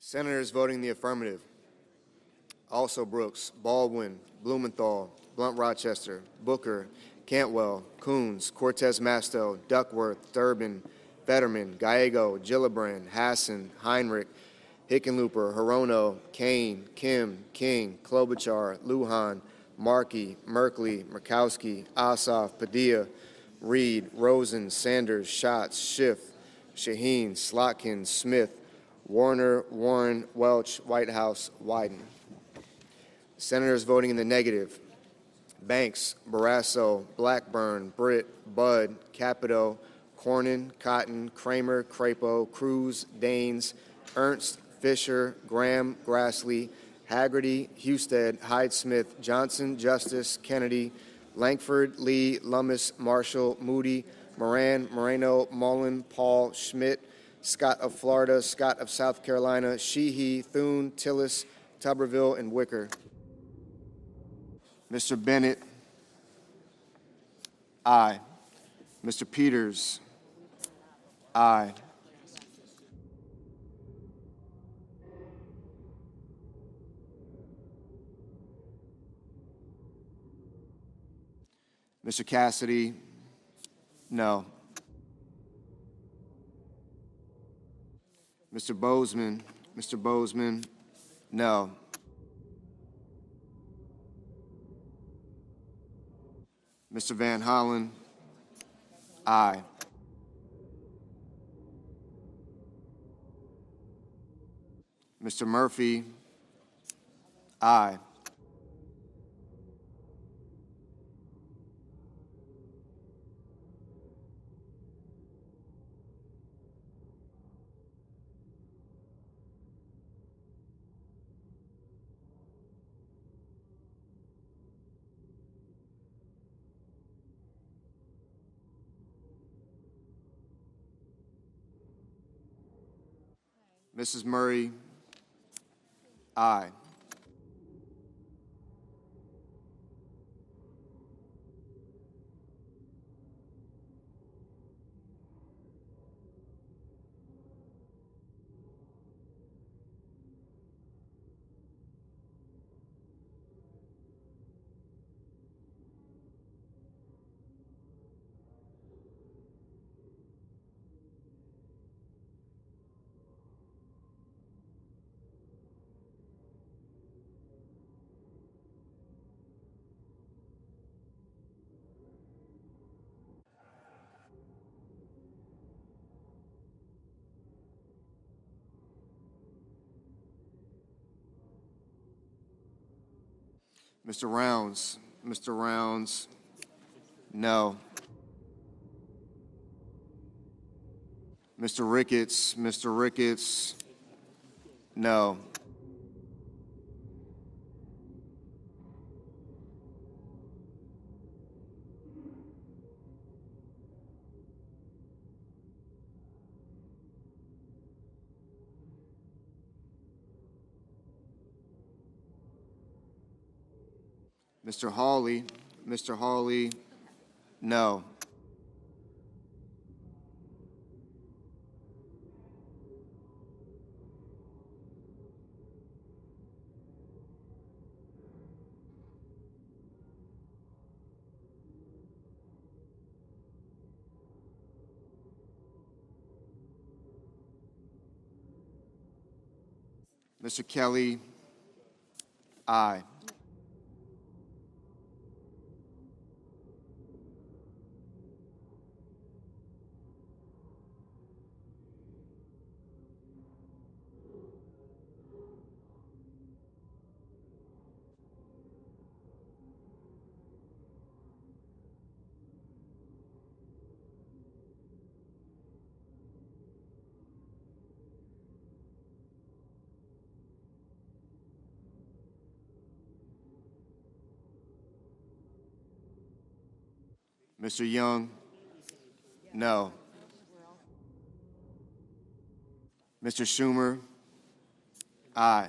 Senators voting the affirmative: Also Brooks, Baldwin, Blumenthal, Blunt-Rochester, Booker, Cantwell, Coons, Cortez Masto, Duckworth, Durbin, Fetterman, Gallego, Gillibrand, Hassan, Heinrich, Hickenlooper, Hirono, Kane, Kim, King, Klobuchar, Lujan, Markey, Merkley, Murkowski, Ossoff, Padilla, Reed, Rosen, Sanders, Schatz, Schiff, Shaheen, Slotkin, Smith, Warner, Warren, Welch, Whitehouse, Wyden. Senators voting in the negative: Banks, Barrasso, Blackburn, Britt, Budd, Capito, Cornyn, Cotton, Kramer, Crapo, Cruz, Daines, Ernst, Fisher, Graham, Grassley, Haggerty, Husted, Hyde-Smith, Johnson, Justice, Kennedy, Lankford, Lee, Lummis, Marshall, Moody, Moran, Moreno, Mullen, Paul, Schmidt, Scott of Florida, Scott of South Carolina, Sheehy, Thune, Tillis, Tuberville, and Wicker. Mr. Bennett, aye. Mr. Peters, aye. Mr. Cassidy, no. Mr. Bozeman, no. Mr. Van Hollen, aye. Mr. Murphy, aye. Mrs. Murray, aye. Mr. Rounds. Mr. Rounds, no. Mr. Ricketts. Mr. Ricketts, no. Mr. Hawley. Mr. Hawley, no. Mr. Kelly, aye. Mr. Young, no. Mr. Schumer, aye.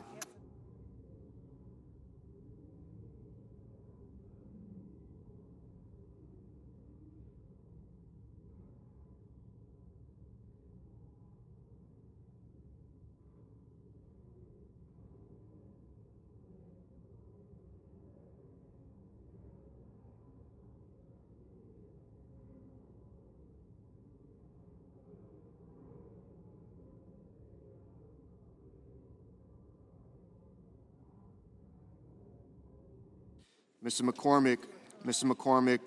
Mr. McCormick, Mr. McCormick,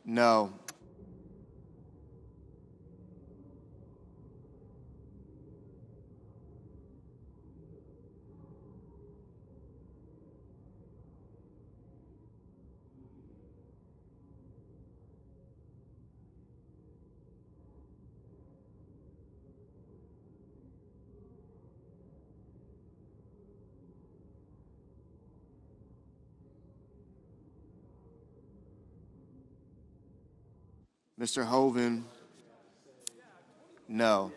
no. Mr. Hoven, no.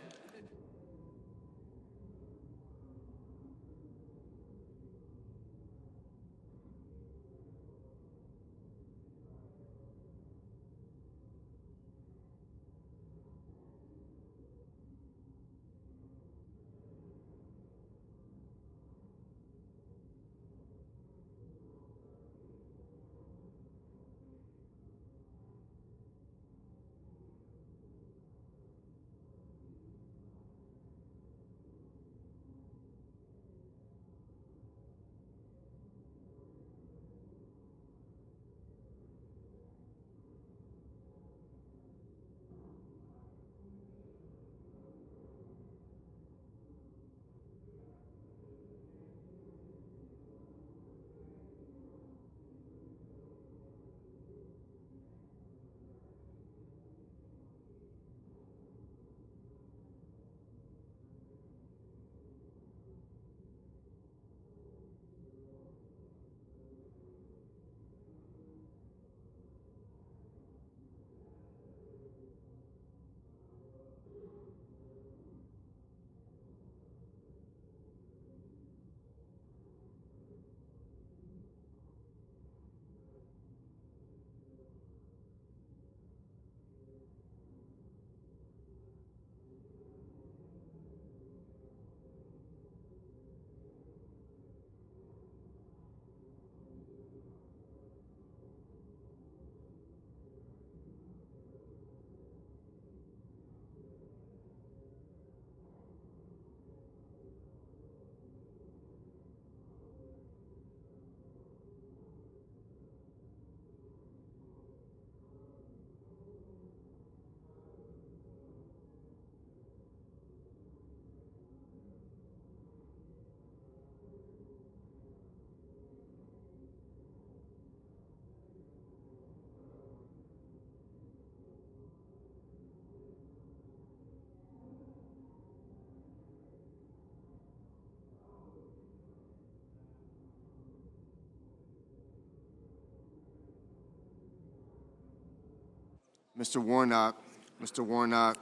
Mr. Warnock. Mr. Warnock.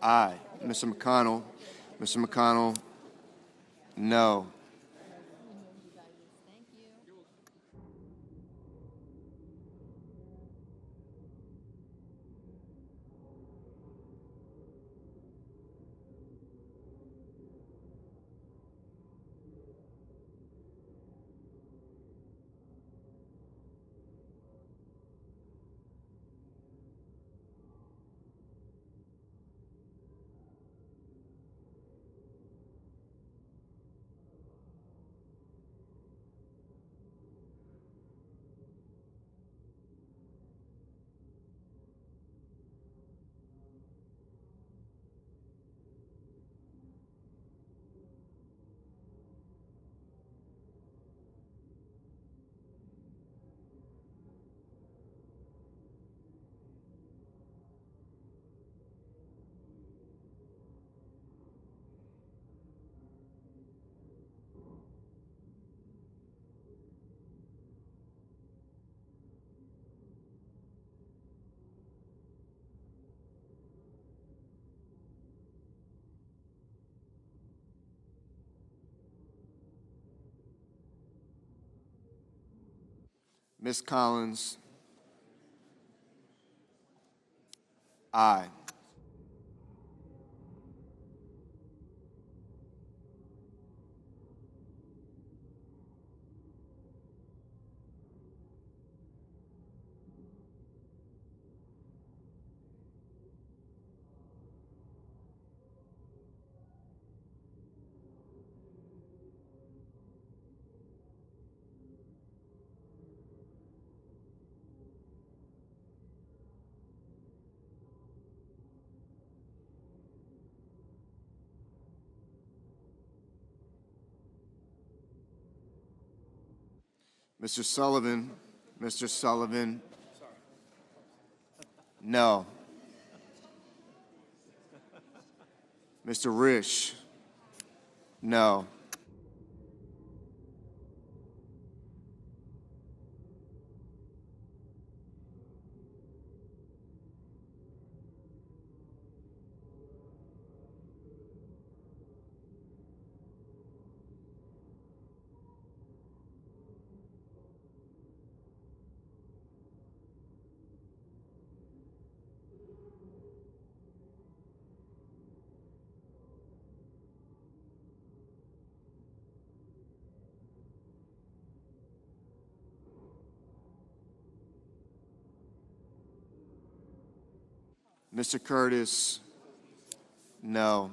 Aye. Mr. McConnell. Mr. McConnell. No. Ms. Collins. Aye. Mr. Sullivan. Mr. Sullivan. No. Mr. Risch. No. Mr. Curtis. No.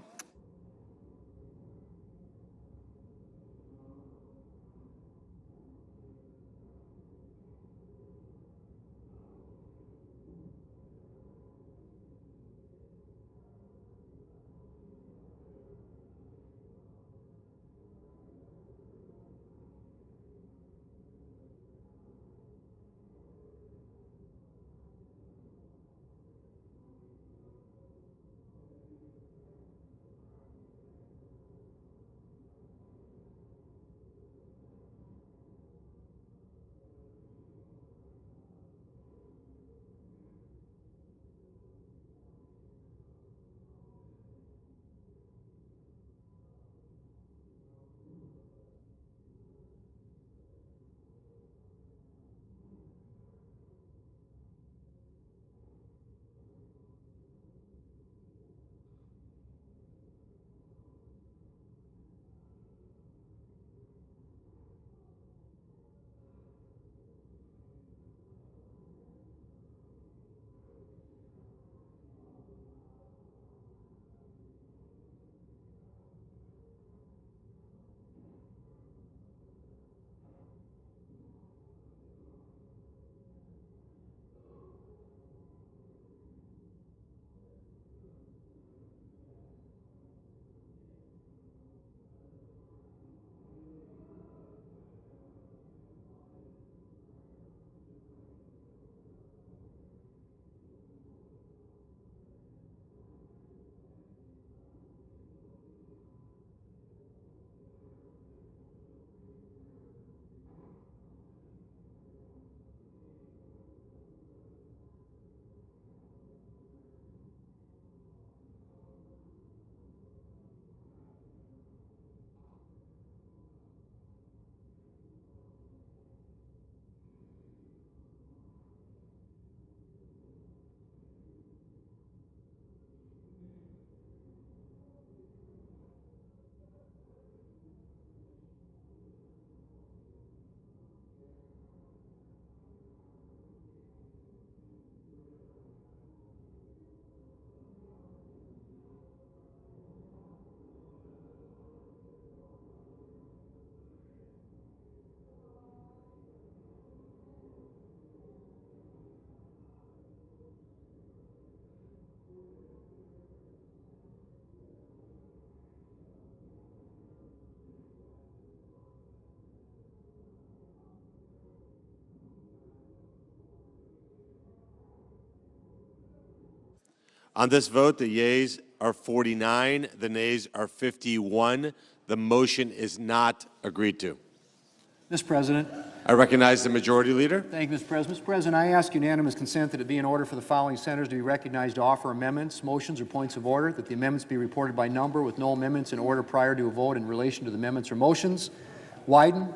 On this vote, the yeas are 49, the nays are 51. The motion is not agreed to. Mr. President. I recognize the Majority Leader. Thank you, Mr. President. Mr. President, I ask unanimous consent that it be in order for the following senators to be recognized to offer amendments, motions, or points of order, that the amendments be reported by number with no amendments in order prior to a vote in relation to the amendments or motions. Wyden.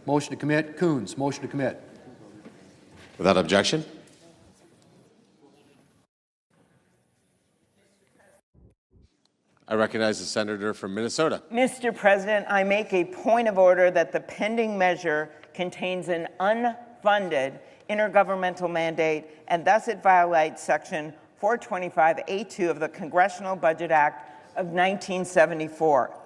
Motion to commit. Coons. Motion to commit. Without objection. I recognize the senator from Minnesota. Mr. President, I make a point of order that the pending measure contains an unfunded intergovernmental mandate, and thus it violates Section 425A2 of the Congressional Budget Act of 1974.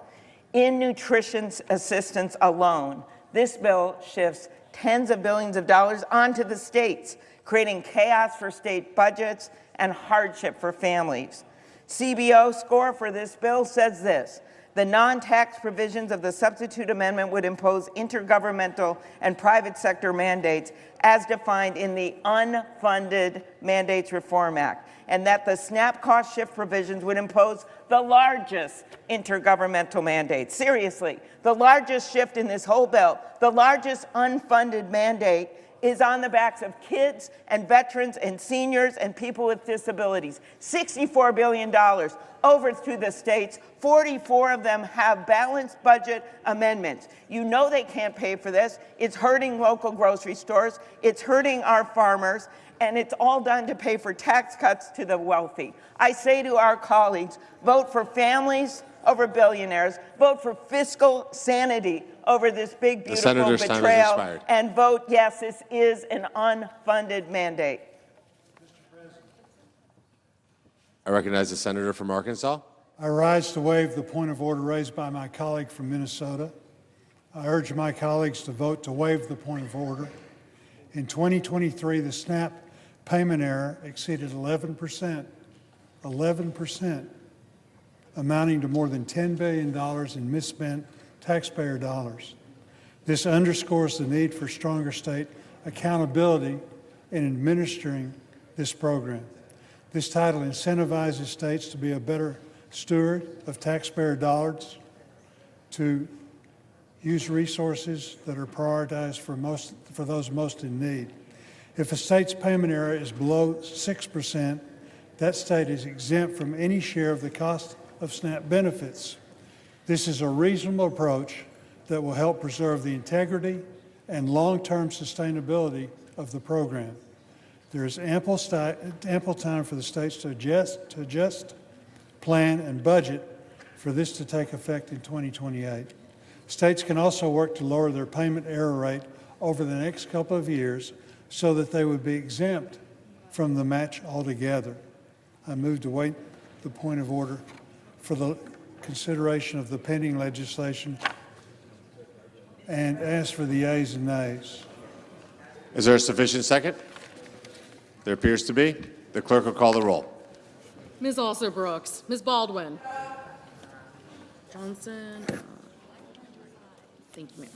In nutrition assistance alone, this bill shifts tens of billions of dollars onto the states, creating chaos for state budgets and hardship for families. CBO score for this bill says this: the non-tax provisions of the substitute amendment would impose intergovernmental and private sector mandates as defined in the Unfunded Mandates Reform Act, and that the SNAP cost shift provisions would impose the largest intergovernmental mandates. Seriously, the largest shift in this whole bill, the largest unfunded mandate, is on the backs of kids and veterans and seniors and people with disabilities. $64 billion over to the states. 44 of them have balanced budget amendments. You know they can't pay for this. It's hurting local grocery stores. It's hurting our farmers. And it's all done to pay for tax cuts to the wealthy. I say to our colleagues, vote for families over billionaires, vote for fiscal sanity over this big, beautiful betrayal, and vote yes, this is an unfunded mandate. I recognize the senator from Arkansas. I rise to waive the point of order raised by my colleague from Minnesota. I urge my colleagues to vote to waive the point of order. In 2023, the SNAP payment error exceeded 11%, amounting to more than $10 billion in misspent taxpayer dollars. This underscores the need for stronger state accountability in administering this program. This title incentivizes states to be a better steward of taxpayer dollars, to use resources that are prioritized for those most in need. If a state's payment error is below 6%, that state is exempt from any share of the cost of SNAP benefits. This is a reasonable approach that will help preserve the integrity and long-term sustainability of the program. There is ample time for the states to adjust, plan, and budget for this to take effect in 2028. States can also work to lower their payment error rate over the next couple of years so that they would be exempt from the match altogether. I move to waive the point of order for the consideration of the pending legislation and ask for the yeas and nays. Is there a sufficient second? There appears to be. The clerk will call the roll. Ms. Alsor-Brooks. Ms. Baldwin. Johnson. Thank you, ma'am.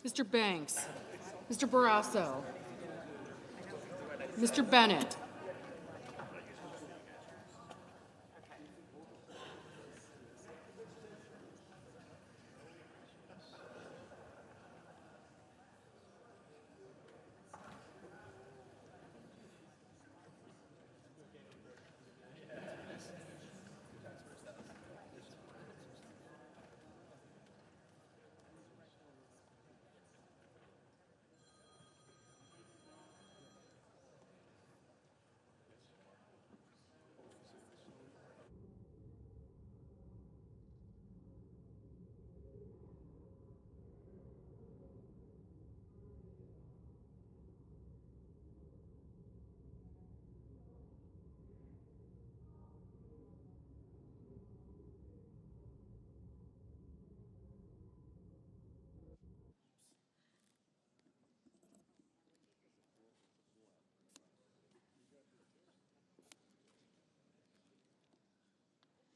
Mr. Banks, Mr. Barrasso, Mr. Bennett,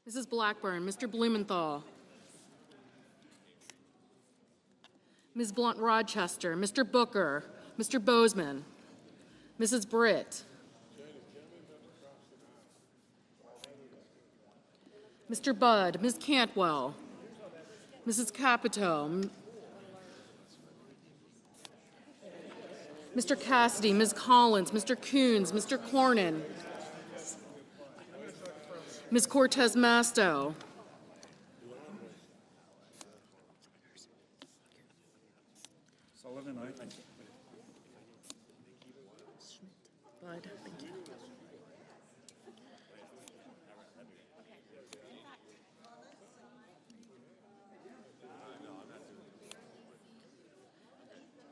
Mrs. Blackburn, Mr. Blumenthal, Ms. Blunt Rochester, Mr. Booker, Mr. Bozeman, Mrs. Britt, Mr. Budd, Ms. Cantwell, Mrs. Capito, Mr. Cassidy, Ms. Collins, Mr. Coons, Mr. Cornyn, Ms. Cortez Masto, Sullivan, aye. Bud, thank you.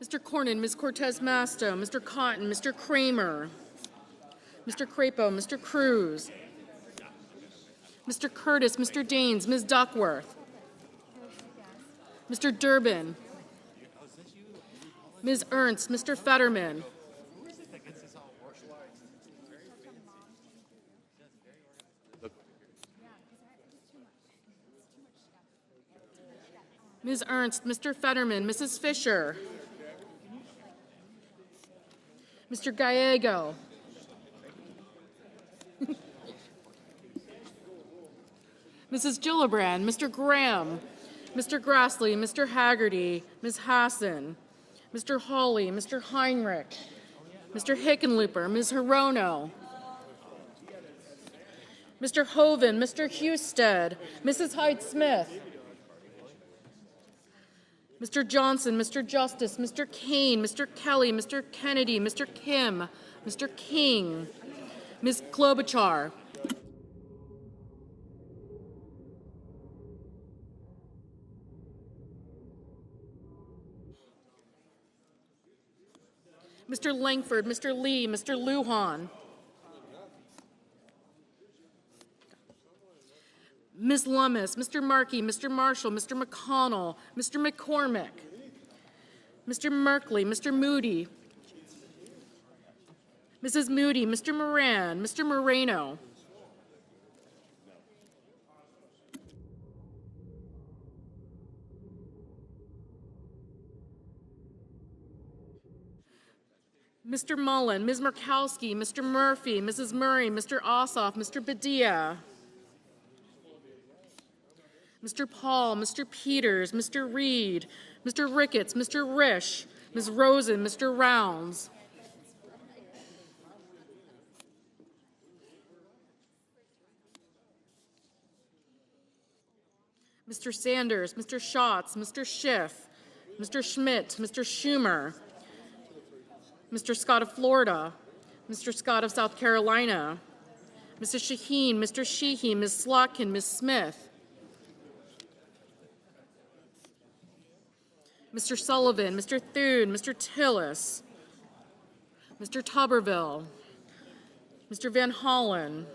Mr. Cornyn, Ms. Cortez Masto, Mr. Cotton, Mr. Kramer, Mr. Crapo, Mr. Cruz, Mr. Curtis, Mr. Daines, Ms. Duckworth, Mr. Durbin, Ms. Ernst, Mr. Fetterman, Ms. Ernst, Mr. Fetterman, Mrs. Fisher, Mr. Gallego, Mrs. Gillibrand, Mr. Graham, Mr. Grassley, Mr. Haggerty, Ms. Hassan, Mr. Hawley, Mr. Heinrich, Mr. Hickenlooper, Ms. Hirono, Mr. Hoven, Mr. Husted, Mrs. Hyde-Smith, Mr. Johnson, Mr. Justice, Mr. Kane, Mr. Kelly, Mr. Kennedy, Mr. Kim, Mr. King, Ms. Klobuchar, Mr. Langford, Mr. Lee, Mr. Lujan, Ms. Lummis, Mr. Markey, Mr. Marshall, Mr. McConnell, Mr. McCormick, Mr. Merkley, Mr. Moody, Mrs. Moody, Mr. Moran, Mr. Moreno, Mr. Mullen, Ms. Murkowski, Mr. Murphy, Mrs. Murray, Mr. Ossoff, Mr. Padilla, Mr. Paul, Mr. Peters, Mr. Reed, Mr. Ricketts, Mr. Risch, Ms. Rosen, Mr. Rounds, Mr. Sanders, Mr. Schatz, Mr. Schiff, Mr. Schmidt, Mr. Schumer, Mr. Scott of Florida, Mr. Scott of South Carolina, Mrs. Shaheen, Mr. Sheehy, Ms. Slotkin, Ms. Smith, Mr. Sullivan, Mr. Thune, Mr. Tillis, Mr. Tuberville, Mr. Van Hollen,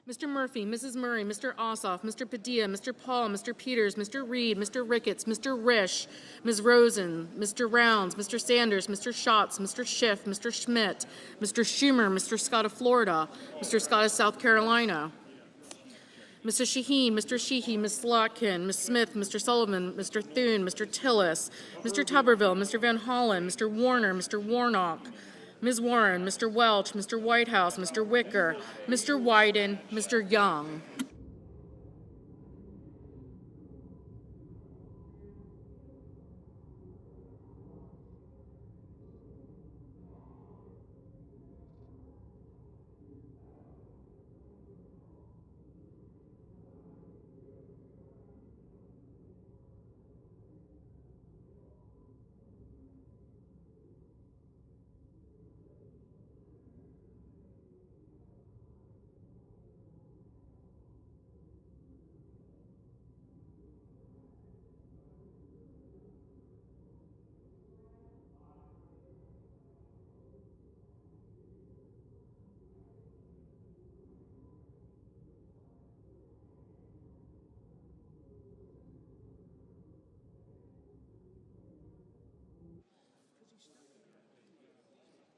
Mr. Murphy, Mrs. Murray, Mr. Ossoff, Mr. Padilla, Mr. Paul, Mr. Peters, Mr. Reed, Mr. Ricketts, Mr. Risch, Ms. Rosen, Mr. Rounds, Mr. Sanders, Mr. Schatz, Mr. Schiff, Mr. Schmidt, Mr. Schumer, Mr. Scott of Florida, Mr. Scott of South Carolina, Mr. Shaheen, Mr. Sheehy, Ms. Slotkin, Ms. Smith, Mr. Sullivan, Mr. Thune, Mr. Tillis, Mr. Tuberville, Mr. Van Hollen, Mr. Warner, Mr. Warnock, Ms. Warren, Mr. Welch, Mr. Whitehouse, Mr. Wicker, Mr. Wyden, Mr. Young.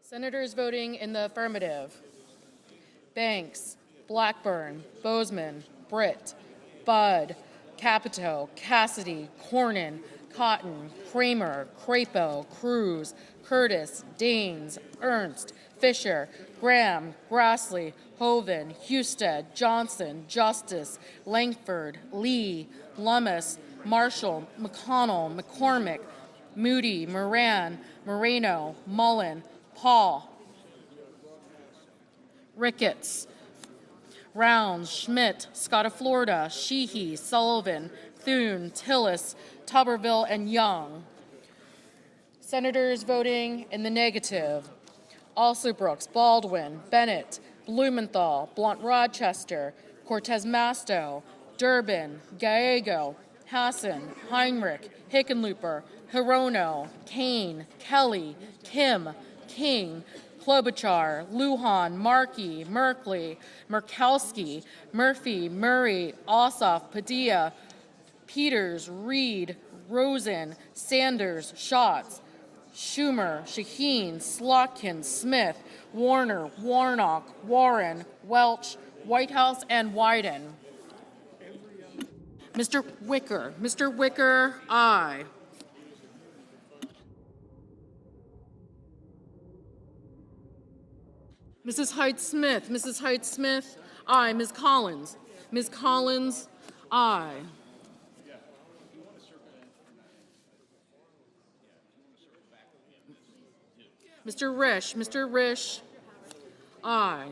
Senators voting in the affirmative: Banks, Blackburn, Bozeman, Britt, Budd, Capito, Cassidy, Cornyn, Cotton, Kramer, Crapo, Cruz, Curtis, Daines, Ernst, Fisher, Graham, Grassley, Hoven, Husted, Johnson, Justice, Langford, Lee, Lummis, Marshall, McConnell, McCormick, Moody, Moran, Moreno, Mullen, Paul, Ricketts, Rounds, Schmidt, Scott of Florida, Sheehy, Sullivan, Thune, Tillis, Tuberville, and Young. Senators voting in the negative: Alsobrooks, Baldwin, Bennett, Blumenthal, Blount-Rochester, Cortez Masto, Durbin, Gallego, Hassan, Heinrich, Hickenlooper, Hirono, Kane, Kelly, Kim, King, Klobuchar, Lujan, Markey, Merkley, Murkowski, Murphy, Murray, Ossoff, Padilla, Peters, Reed, Rosen, Sanders, Schatz, Schumer, Shaheen, Slotkin, Smith, Warner, Warnock, Warren, Welch, Whitehouse, and Wyden. Mr. Wicker, aye. Mrs. Height-Smith, aye. Ms. Collins, aye. Mr. Risch, aye.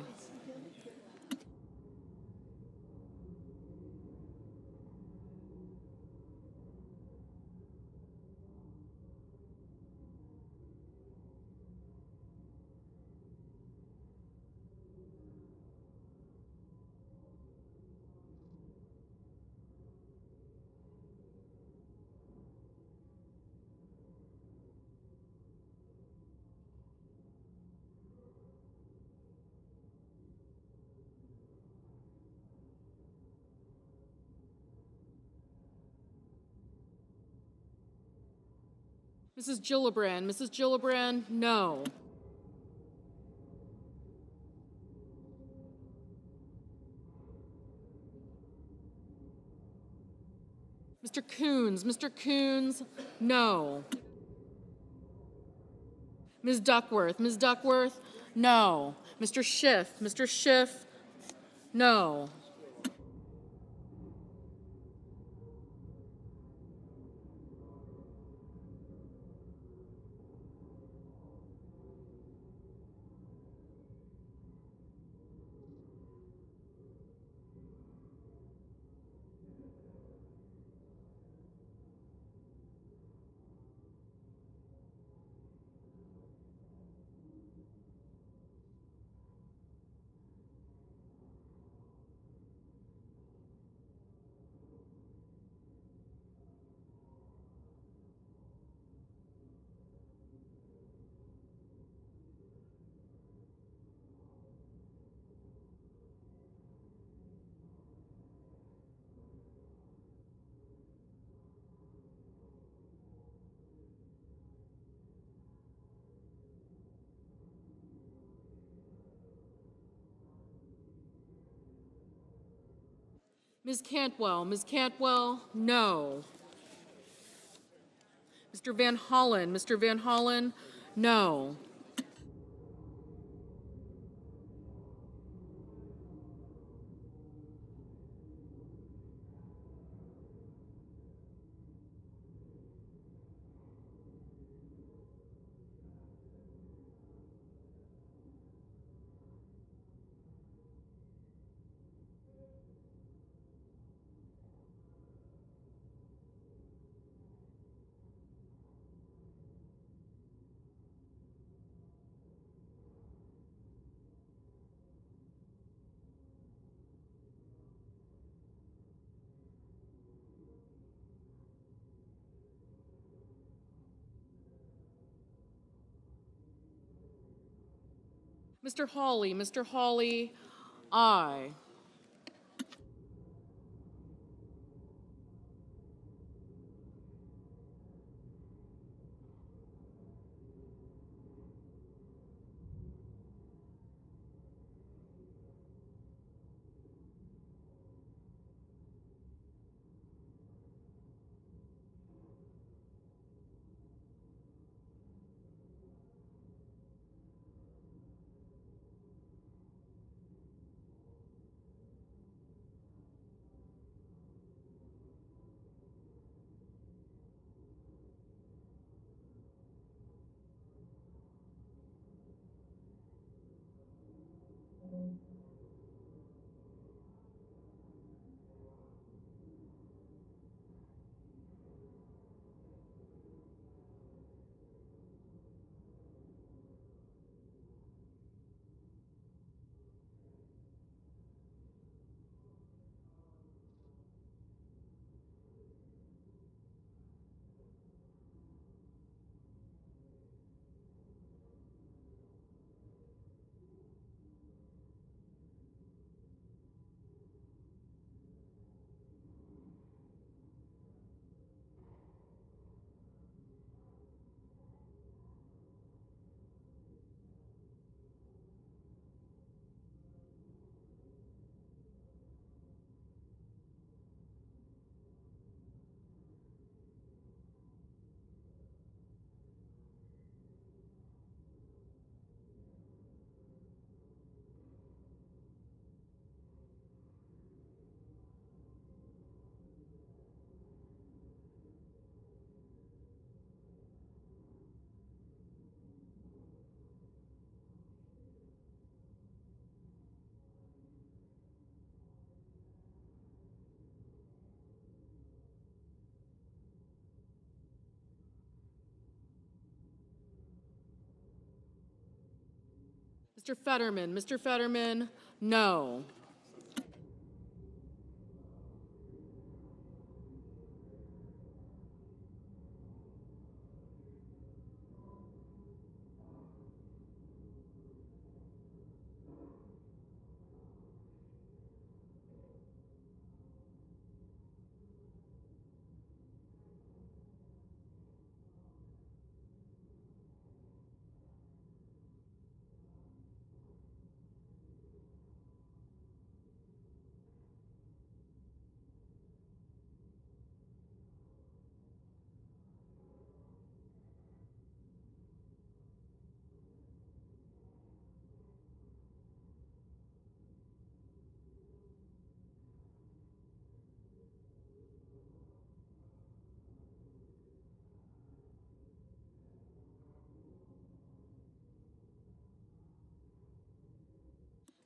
Mrs. Gillibrand, no. Mr. Coons, no. Ms. Duckworth, no. Mr. Schiff, no. Ms. Cantwell, no. Mr. Van Hollen, no. Mr. Hawley, aye. Mr. Fetterman, no.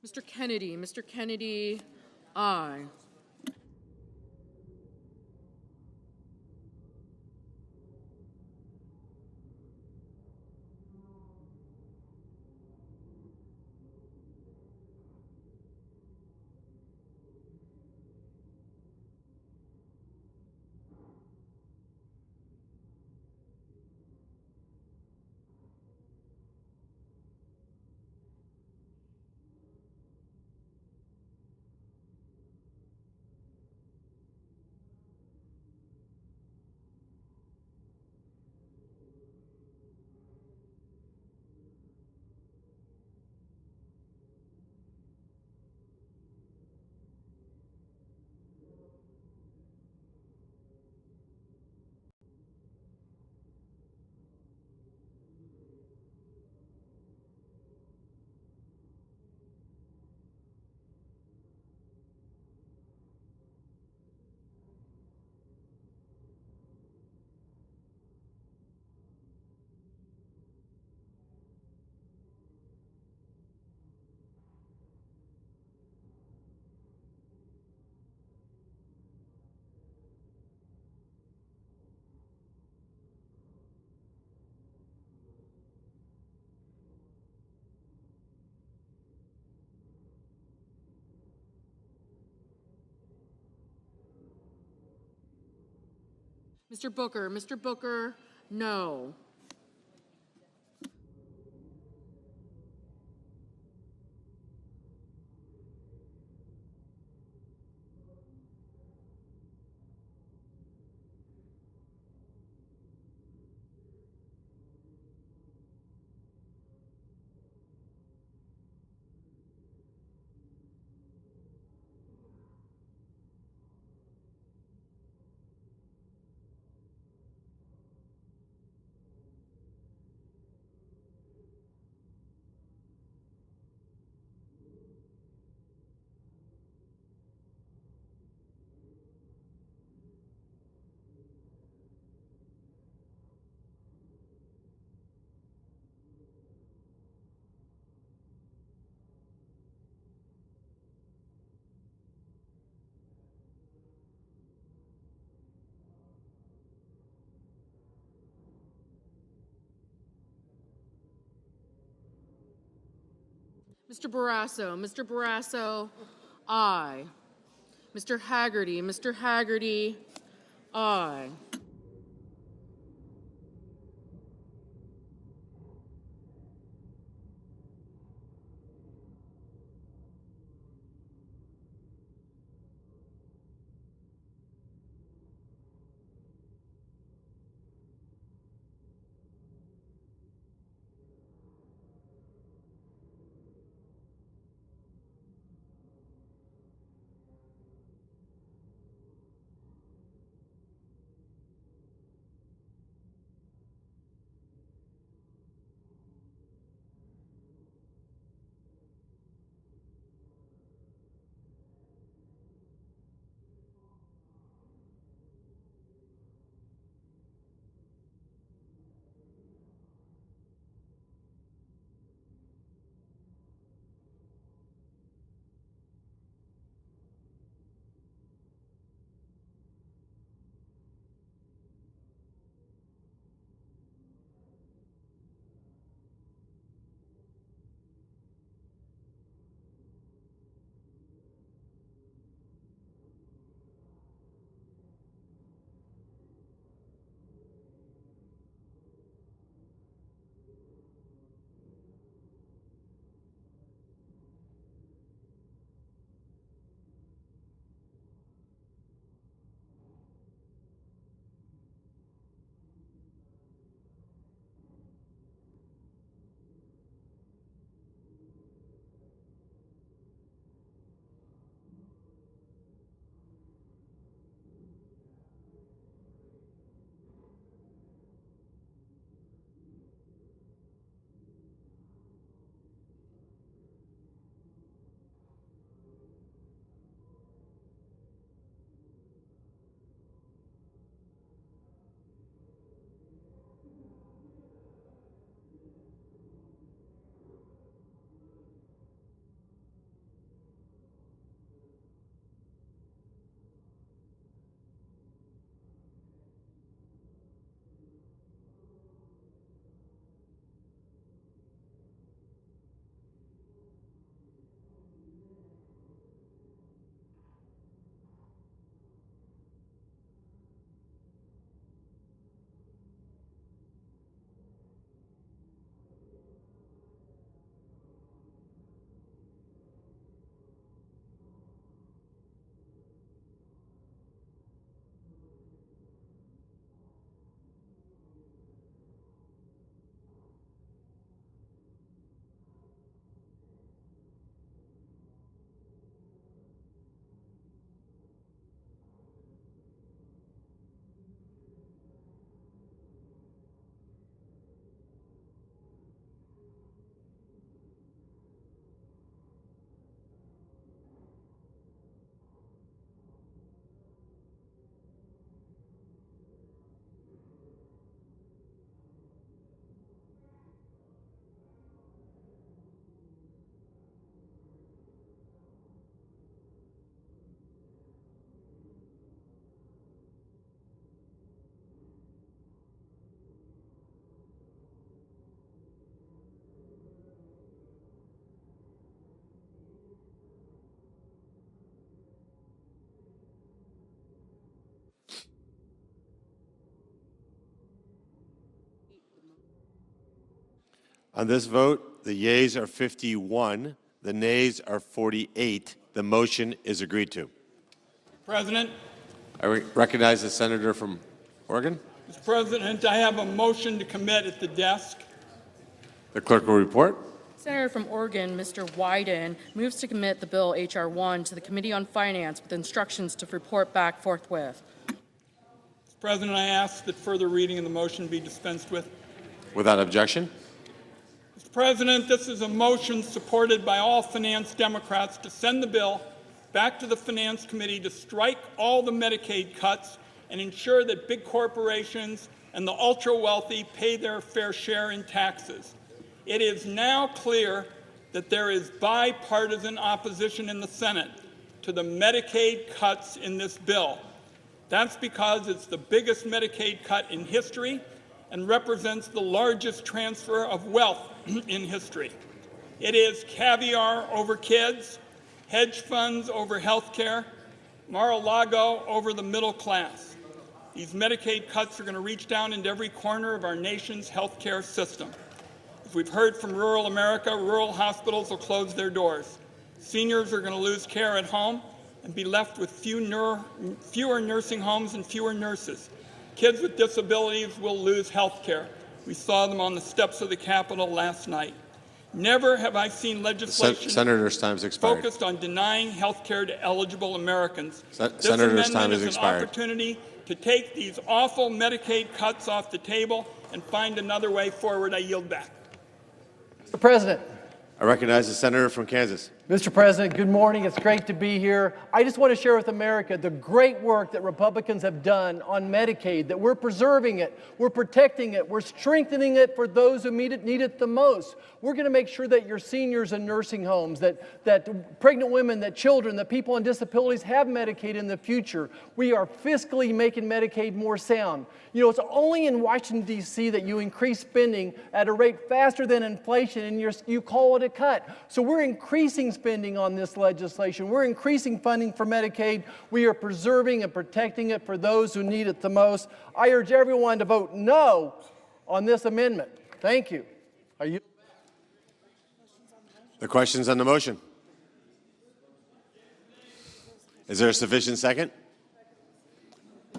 Mr. Kennedy, aye. Mr. Booker, no. Mr. Barrasso, aye. Mr. Haggerty, aye. On this vote, the yeas are 51, the nays are 48. The motion is agreed to. President. I recognize the senator from Oregon. Mr. President, I have a motion to commit at the desk. The clerk will report. Senator from Oregon, Mr. Wyden, moves to commit the bill H.R. 1 to the Committee on Finance with instructions to report back forthwith. Mr. President, I ask that further reading of the motion be dispensed with. Without objection. Mr. President, this is a motion supported by all finance Democrats to send the bill back to the Finance Committee to strike all the Medicaid cuts and ensure that big corporations and the ultra-wealthy pay their fair share in taxes. It is now clear that there is bipartisan opposition in the Senate to the Medicaid cuts in this bill. That's because it's the biggest Medicaid cut in history and represents the largest transfer of wealth in history. It is caviar over kids, hedge funds over health care, Mar-a-Lago over the middle class. These Medicaid cuts are going to reach down into every corner of our nation's health care system. As we've heard from rural America, rural hospitals will close their doors. Seniors are going to lose care at home and be left with fewer nursing homes and fewer nurses. Kids with disabilities will lose health care. We saw them on the steps of the Capitol last night. Never have I seen legislation Senator's time's expired. focused on denying health care to eligible Americans. Senator's time is an expired. opportunity to take these awful Medicaid cuts off the table and find another way forward. I yield back. Mr. President. I recognize the senator from Kansas. Mr. President, good morning. It's great to be here. I just want to share with America the great work that Republicans have done on Medicaid, that we're preserving it, we're protecting it, we're strengthening it for those who need it the most. We're going to make sure that your seniors in nursing homes, that pregnant women, that children, that people on disabilities have Medicaid in the future. We are fiscally making Medicaid more sound. You know, it's only in Washington, D.C. that you increase spending at a rate faster than inflation, and you call it a cut. So we're increasing spending on this legislation. We're increasing funding for Medicaid. We are preserving and protecting it for those who need it the most. I urge everyone to vote no on this amendment. Thank you. Are you? The questions on the motion. Is there a sufficient second?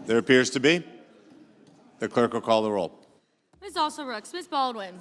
There appears to be. The clerk will call the roll. Ms. Also-Rooks, Ms. Baldwin.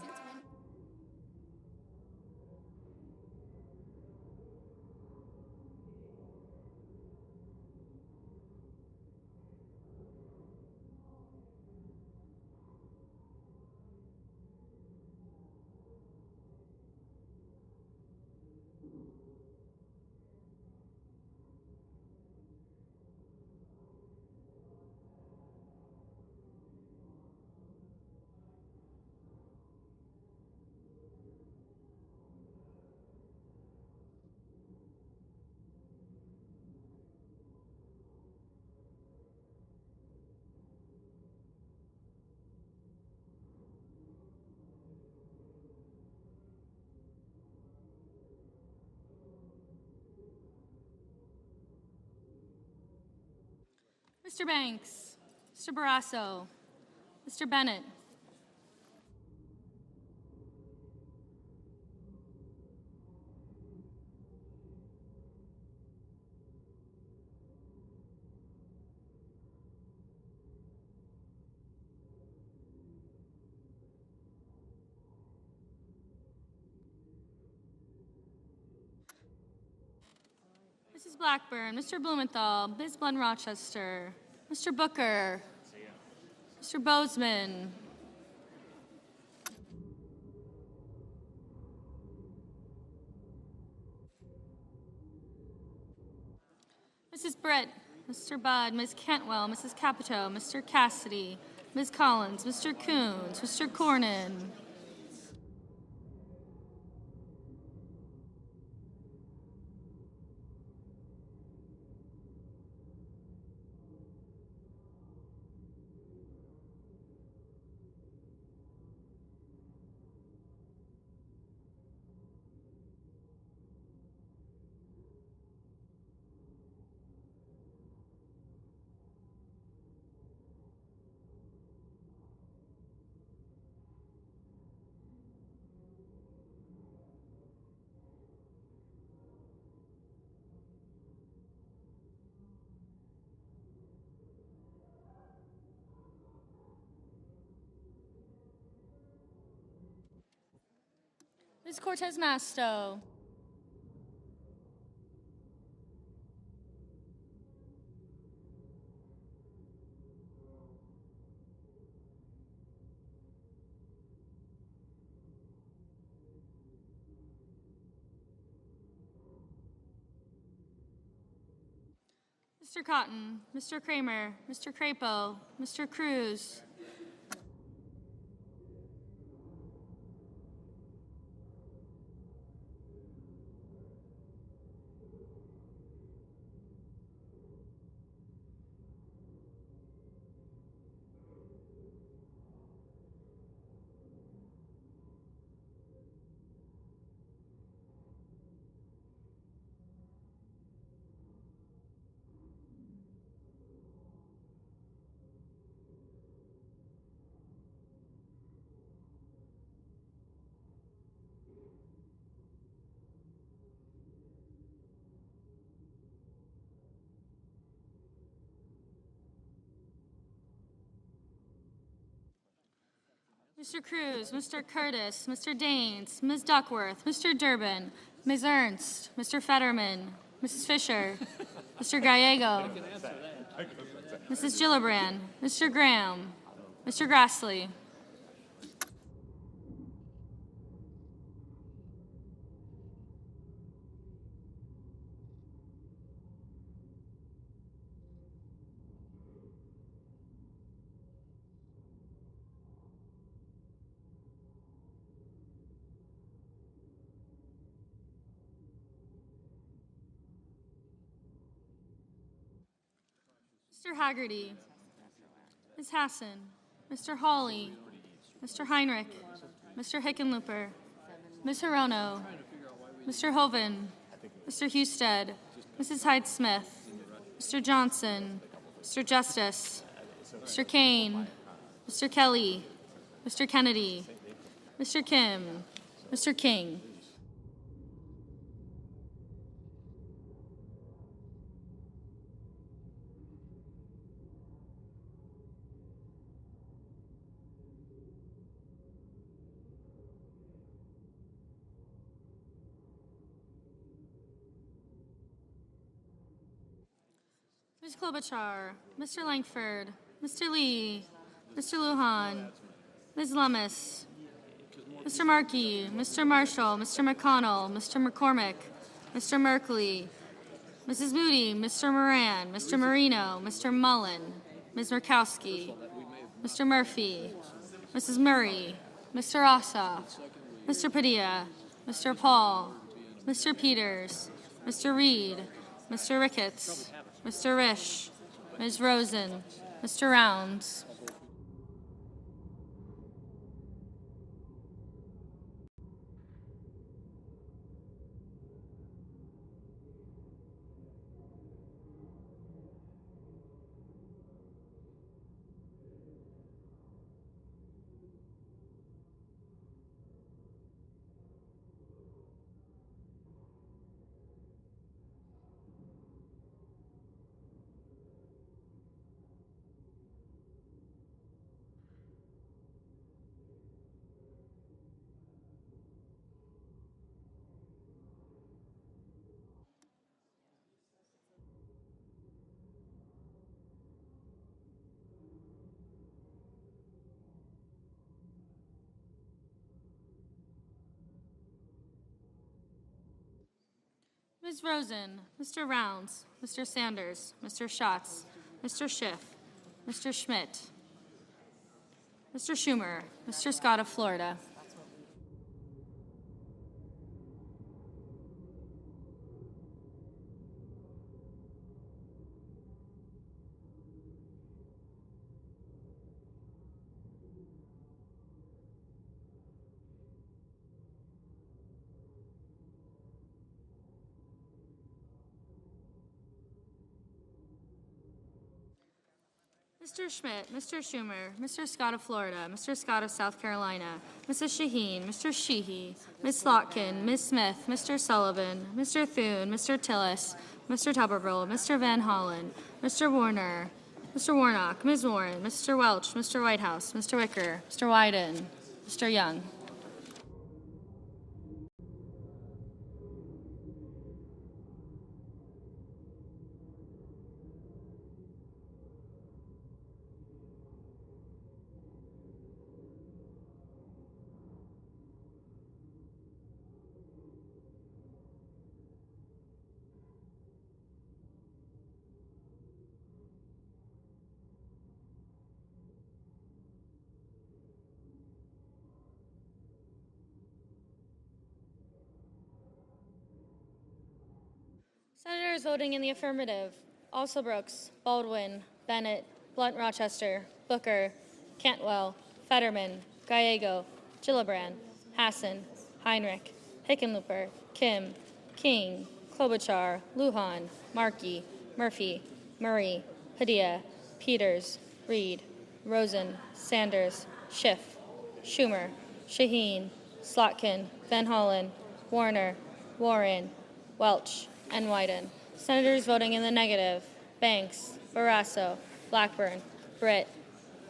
Mr. Banks, Mr. Barrasso, Mr. Bennett. Mrs. Blackburn, Mr. Blumenthal, Ms. Blunt-Rochester, Mr. Booker, Mr. Bozeman, Mrs. Britt, Mr. Budd, Ms. Cantwell, Mrs. Capito, Mr. Cassidy, Ms. Collins, Mr. Coons, Mr. Cornyn. Ms. Cortez Masto. Mr. Cotton, Mr. Kramer, Mr. Crapo, Mr. Cruz. Mr. Cruz, Mr. Curtis, Mr. Daines, Ms. Duckworth, Mr. Durbin, Ms. Ernst, Mr. Fetterman, Mrs. Fisher, Mr. Gallego, Mrs. Gillibrand, Mr. Graham, Mr. Grassley. Mr. Haggerty, Ms. Hassan, Mr. Hawley, Mr. Heinrich, Mr. Hickenlooper, Ms. Hirono, Mr. Hoven, Mr. Husted, Mrs. Hyde-Smith, Mr. Johnson, Mr. Justice, Mr. Kane, Mr. Kelly, Mr. Kennedy, Mr. Kim, Mr. King. Ms. Klobuchar, Mr. Langford, Mr. Lee, Mr. Lujan, Ms. Lummis, Mr. Markey, Mr. Marshall, Mr. McConnell, Mr. McCormick, Mr. Merkley, Mrs. Moody, Mr. Moran, Mr. Marino, Mr. Mullen, Ms. Murkowski, Mr. Murphy, Mrs. Murray, Mr. Ossoff, Mr. Padilla, Mr. Paul, Mr. Peters, Mr. Reed, Mr. Ricketts, Mr. Risch, Ms. Rosen, Mr. Rounds. Ms. Rosen, Mr. Rounds, Mr. Sanders, Mr. Schatz, Mr. Schiff, Mr. Schmidt, Mr. Schumer, Mr. Scott of Florida. Mr. Schmidt, Mr. Schumer, Mr. Scott of Florida, Mr. Scott of South Carolina, Mrs. Shaheen, Mr. Sheehy, Ms. Slotkin, Ms. Smith, Mr. Sullivan, Mr. Thune, Mr. Tillis, Mr. Tuberville, Mr. Van Hollen, Mr. Warner, Mr. Warnock, Ms. Warren, Mr. Welch, Mr. Whitehouse, Mr. Wicker, Mr. Wyden, Mr. Young. Senators voting in the affirmative: Also Brooks, Baldwin, Bennett, Blunt Rochester, Booker, Cantwell, Fetterman, Gallego, Gillibrand, Hassan, Heinrich, Hickenlooper, Kim, King, Klobuchar, Lujan, Markey, Murphy, Murray, Padilla, Peters, Reed, Rosen, Sanders, Schiff, Schumer, Shaheen, Slotkin, Van Hollen, Warner, Warren, Welch, and Wyden. Senators voting in the negative: Banks, Barrasso, Blackburn, Britt,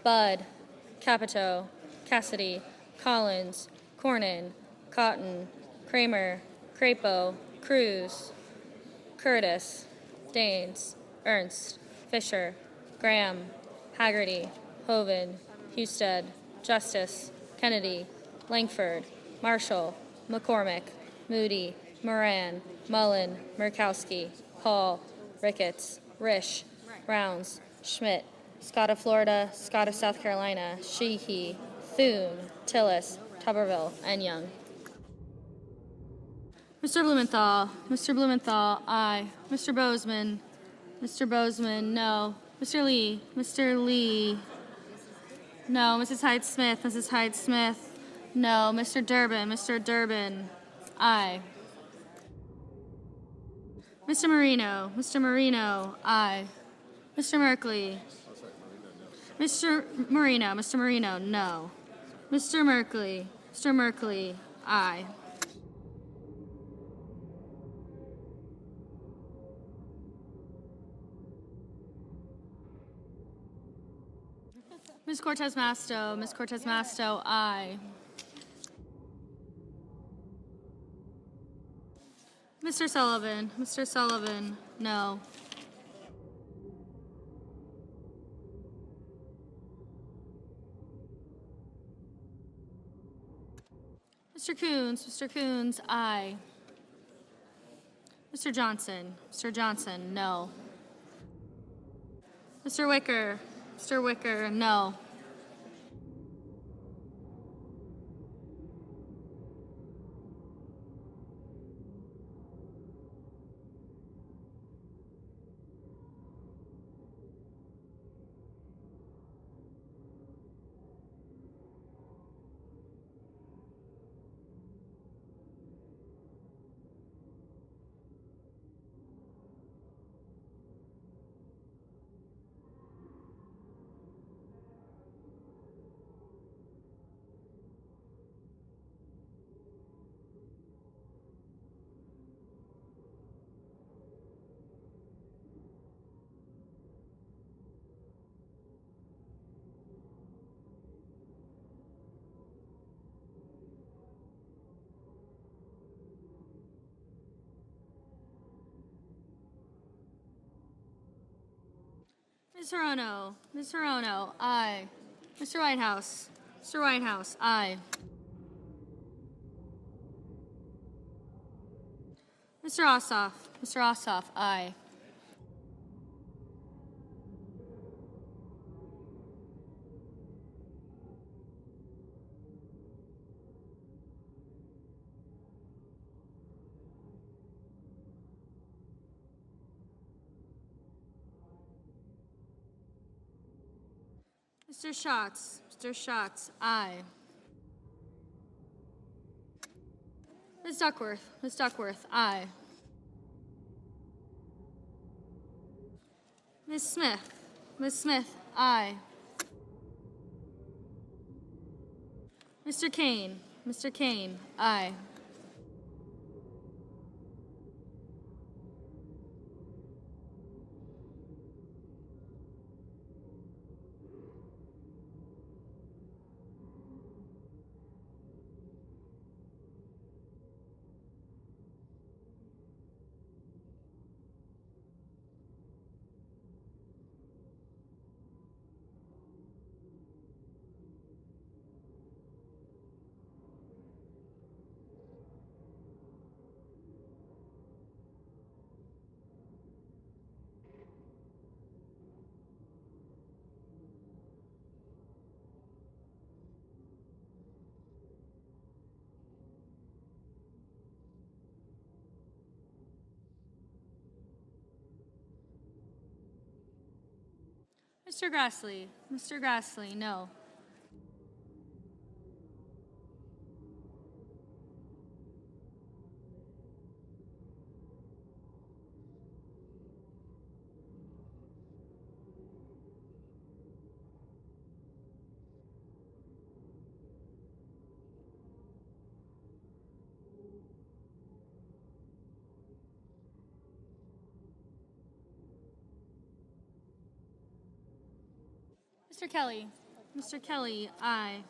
Budd, Capito, Cassidy, Collins, Cornyn, Cotton, Kramer, Crapo, Cruz, Curtis, Daines, Ernst, Fisher, Graham, Haggerty, Hoven, Husted, Justice, Kennedy, Langford, Marshall, McCormick, Moody, Moran, Mullen, Murkowski, Paul, Ricketts, Risch, Rounds, Schmidt, Scott of Florida, Scott of South Carolina, Sheehy, Thune, Tillis, Tuberville, and Young. Mr. Blumenthal, aye. Mr. Bozeman, no. Mr. Lee, no. Mrs. Hyde-Smith, no. Mr. Durbin, aye. Mr. Marino, aye. Mr. Merkley, Mr. Marino, no. Mr. Merkley, aye. Ms. Cortez Masto, aye. Mr. Sullivan, no. Mr. Coons, aye. Mr. Johnson, no. Mr. Wicker, no. Ms. Hirono, aye. Mr. Whitehouse, aye. Mr. Ossoff, aye. Mr. Schatz, aye. Ms. Duckworth, aye. Ms. Smith, aye. Mr. Kane, aye. Mr. Grassley. Mr. Grassley, no. Mr. Kelly. Mr. Kelly, aye.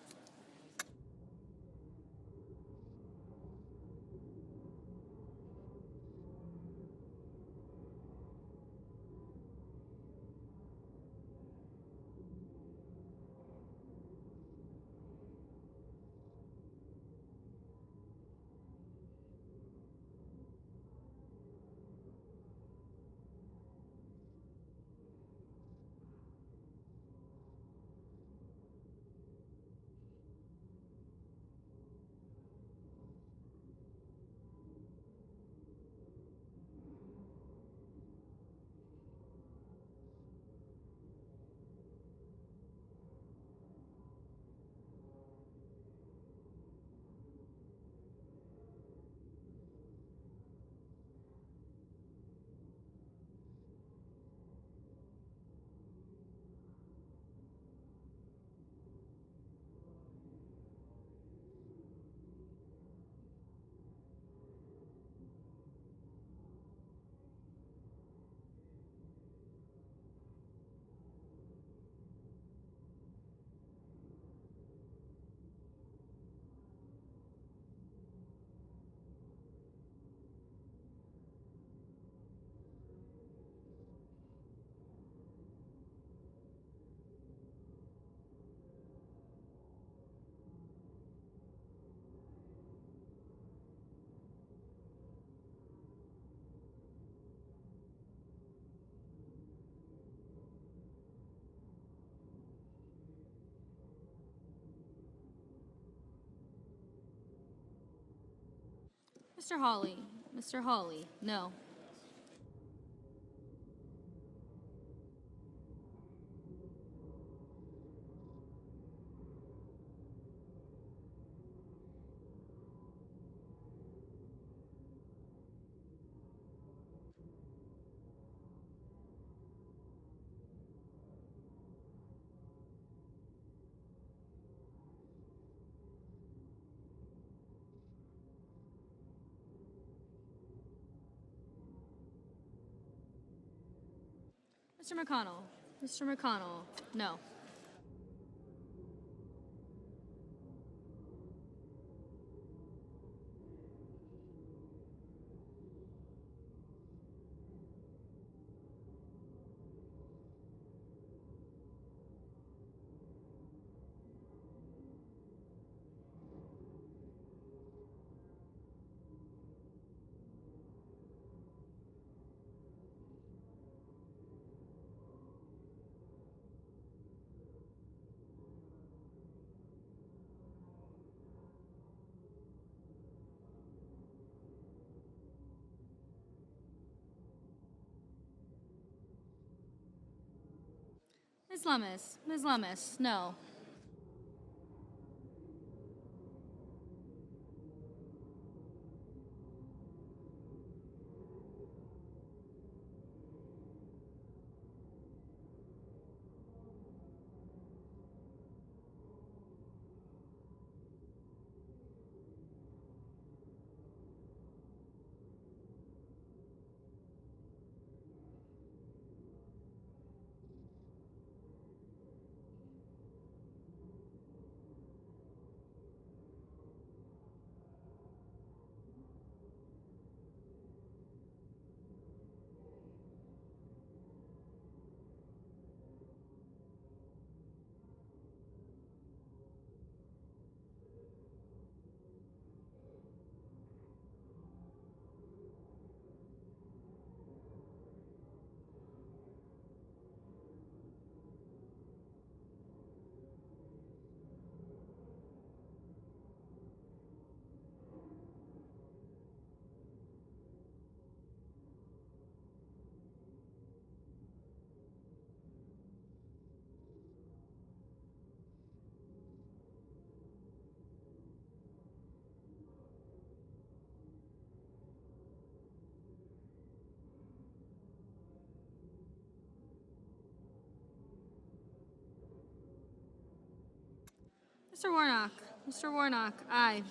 Mr. Hawley. Mr. Hawley, no. Mr. McConnell. Mr. McConnell, no. Ms. Lummis. Ms. Lummis, no. Mr. Warnock. Mr. Warnock, aye.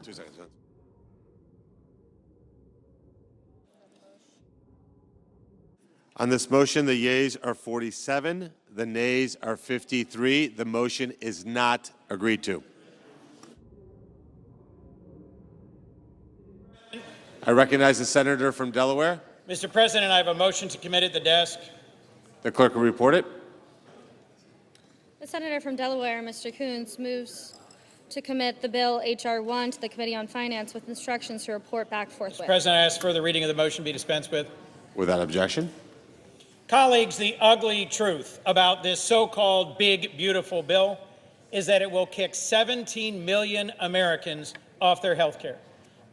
Two seconds. On this motion, the yeas are 47, the nays are 53. The motion is not agreed to. I recognize the senator from Delaware. Mr. President, I have a motion to commit at the desk. The clerk will report it. The senator from Delaware, Mr. Coons, moves to commit the bill H.R. 1 to the Committee on Finance with instructions to report back forthwith. Mr. President, I ask further reading of the motion be dispensed with. Without objection. Colleagues, the ugly truth about this so-called big, beautiful bill is that it will kick 17 million Americans off their health care.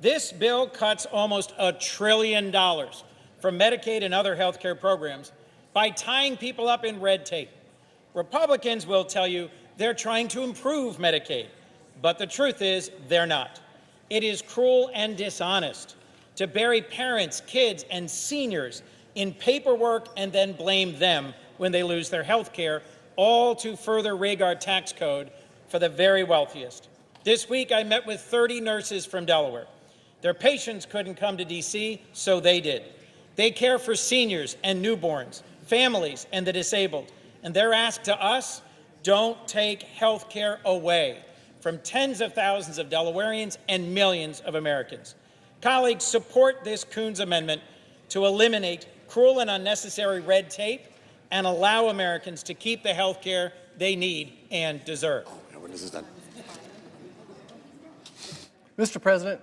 This bill cuts almost $1 trillion from Medicaid and other health care programs by tying people up in red tape. Republicans will tell you they're trying to improve Medicaid, but the truth is they're not. It is cruel and dishonest to bury parents, kids, and seniors in paperwork and then blame them when they lose their health care, all to further rig our tax code for the very wealthiest. This week, I met with 30 nurses from Delaware. Their patients couldn't come to D.C., so they did. They care for seniors and newborns, families, and the disabled. And their ask to us, don't take health care away from tens of thousands of Delawareans and millions of Americans. Colleagues, support this Coons amendment to eliminate cruel and unnecessary red tape and allow Americans to keep the health care they need and deserve. When this is done. Mr. President,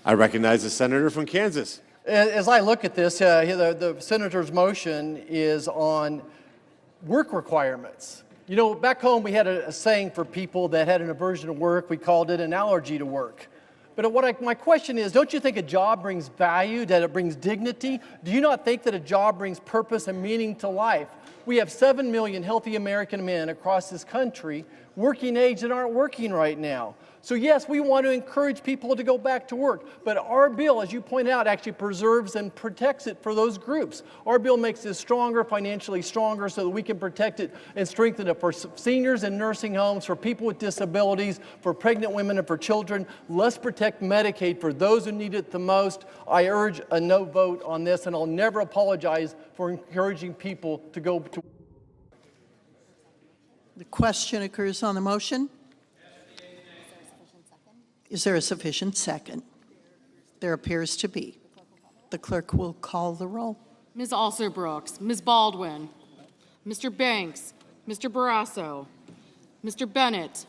I recognize the senator from Kansas. as I look at this, the senator's motion is on work requirements. You know, back home we had a saying for people that had an aversion to work. We called it an allergy to work. But my question is, don't you think a job brings value, that it brings dignity? Do you not think that a job brings purpose and meaning to life? We have 7 million healthy American men across this country, working age, that aren't working right now. So yes, we want to encourage people to go back to work, but our bill, as you point out, actually preserves and protects it for those groups. Our bill makes this stronger, financially stronger, so that we can protect it and strengthen it for seniors in nursing homes, for people with disabilities, for pregnant women, and for children. Let's protect Medicaid for those who need it the most. I urge a no vote on this, and I'll never apologize for encouraging people to go to work. The question occurs on the motion. Is there a sufficient second? There appears to be. The clerk will call the roll. Ms. Alsor-Brooks, Ms. Baldwin, Mr. Banks, Mr. Barrasso, Mr. Bennett,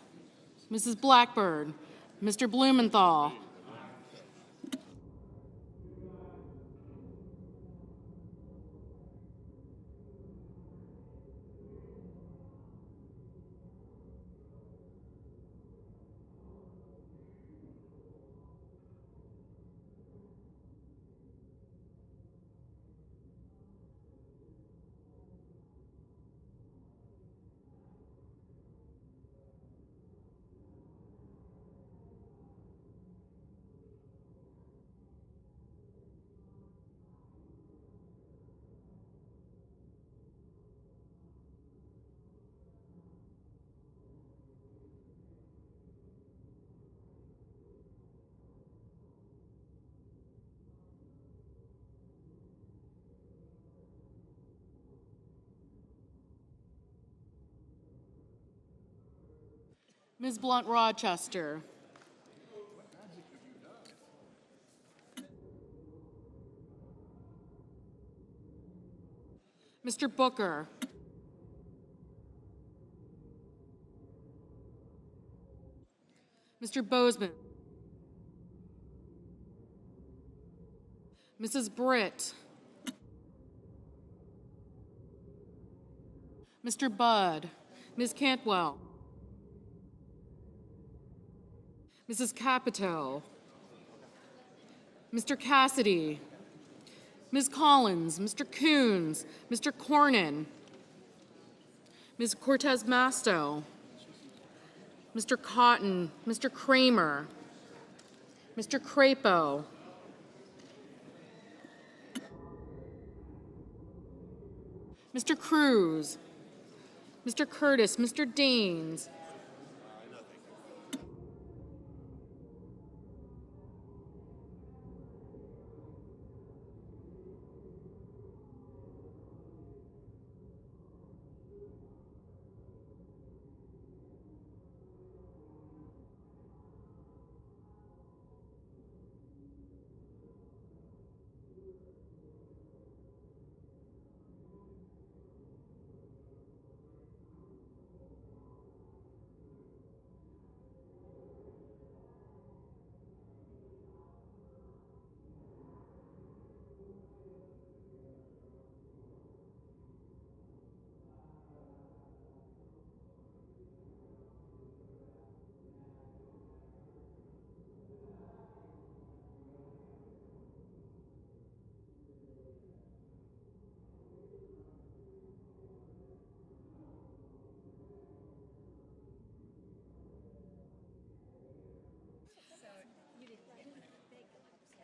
Mrs. Blackburn, Mr. Blumenthal, Ms. Blunt-Rochester, Mr. Booker, Mr. Bozeman, Mrs. Britt, Mr. Budd, Ms. Cantwell, Mrs. Capito, Mr. Cassidy, Ms. Collins, Mr. Coons, Mr. Cornyn, Ms. Cortez Masto, Mr. Cotton, Mr. Kramer, Mr. Crapo, Mr. Cruz, Mr. Curtis, Mr. Daines,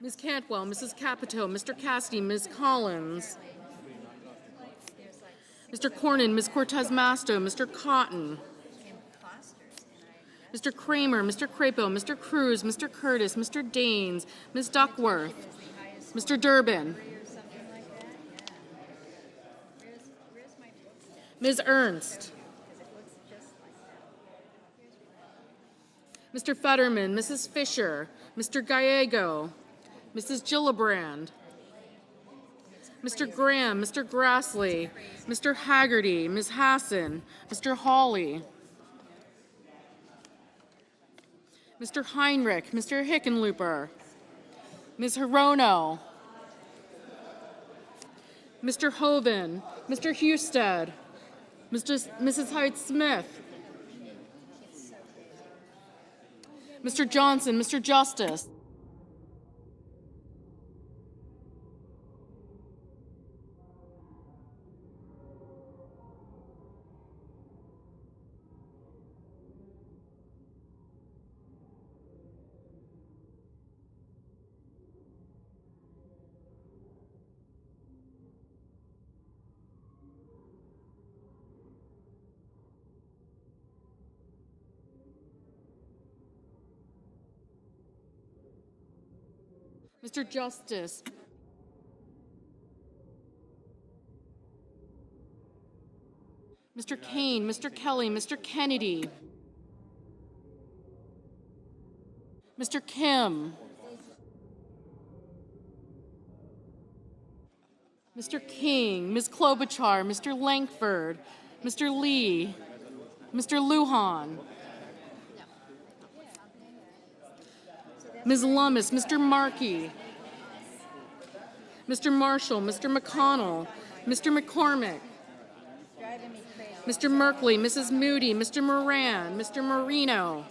Ms. Cantwell, Mrs. Capito, Mr. Cassidy, Ms. Collins, Mr. Cornyn, Ms. Cortez Masto, Mr. Cotton, Mr. Kramer, Mr. Crapo, Mr. Cruz, Mr. Curtis, Mr. Daines, Ms. Duckworth, Mr. Durbin, Ms. Ernst, Mr. Fetterman, Mrs. Fisher, Mr. Gallego, Mrs. Gillibrand, Mr. Graham, Mr. Grassley, Mr. Haggerty, Ms. Hassan, Mr. Hawley, Mr. Heinrich, Mr. Hickenlooper, Ms. Hirono, Mr. Hoven, Mr. Husted, Mrs. Hyde-Smith, Mr. Johnson, Mr. Justice, Mr. Justice, Mr. Kane, Mr. Kelly, Mr. Kennedy, Mr. Kim, Mr. King, Ms. Klobuchar, Mr. Langford, Mr. Lee, Mr. Lujan, Ms. Lummis, Mr. Markey, Mr. Marshall, Mr. McConnell, Mr. McCormick, Mr. Merkley, Mrs. Moody, Mr. Moran, Mr. Marino,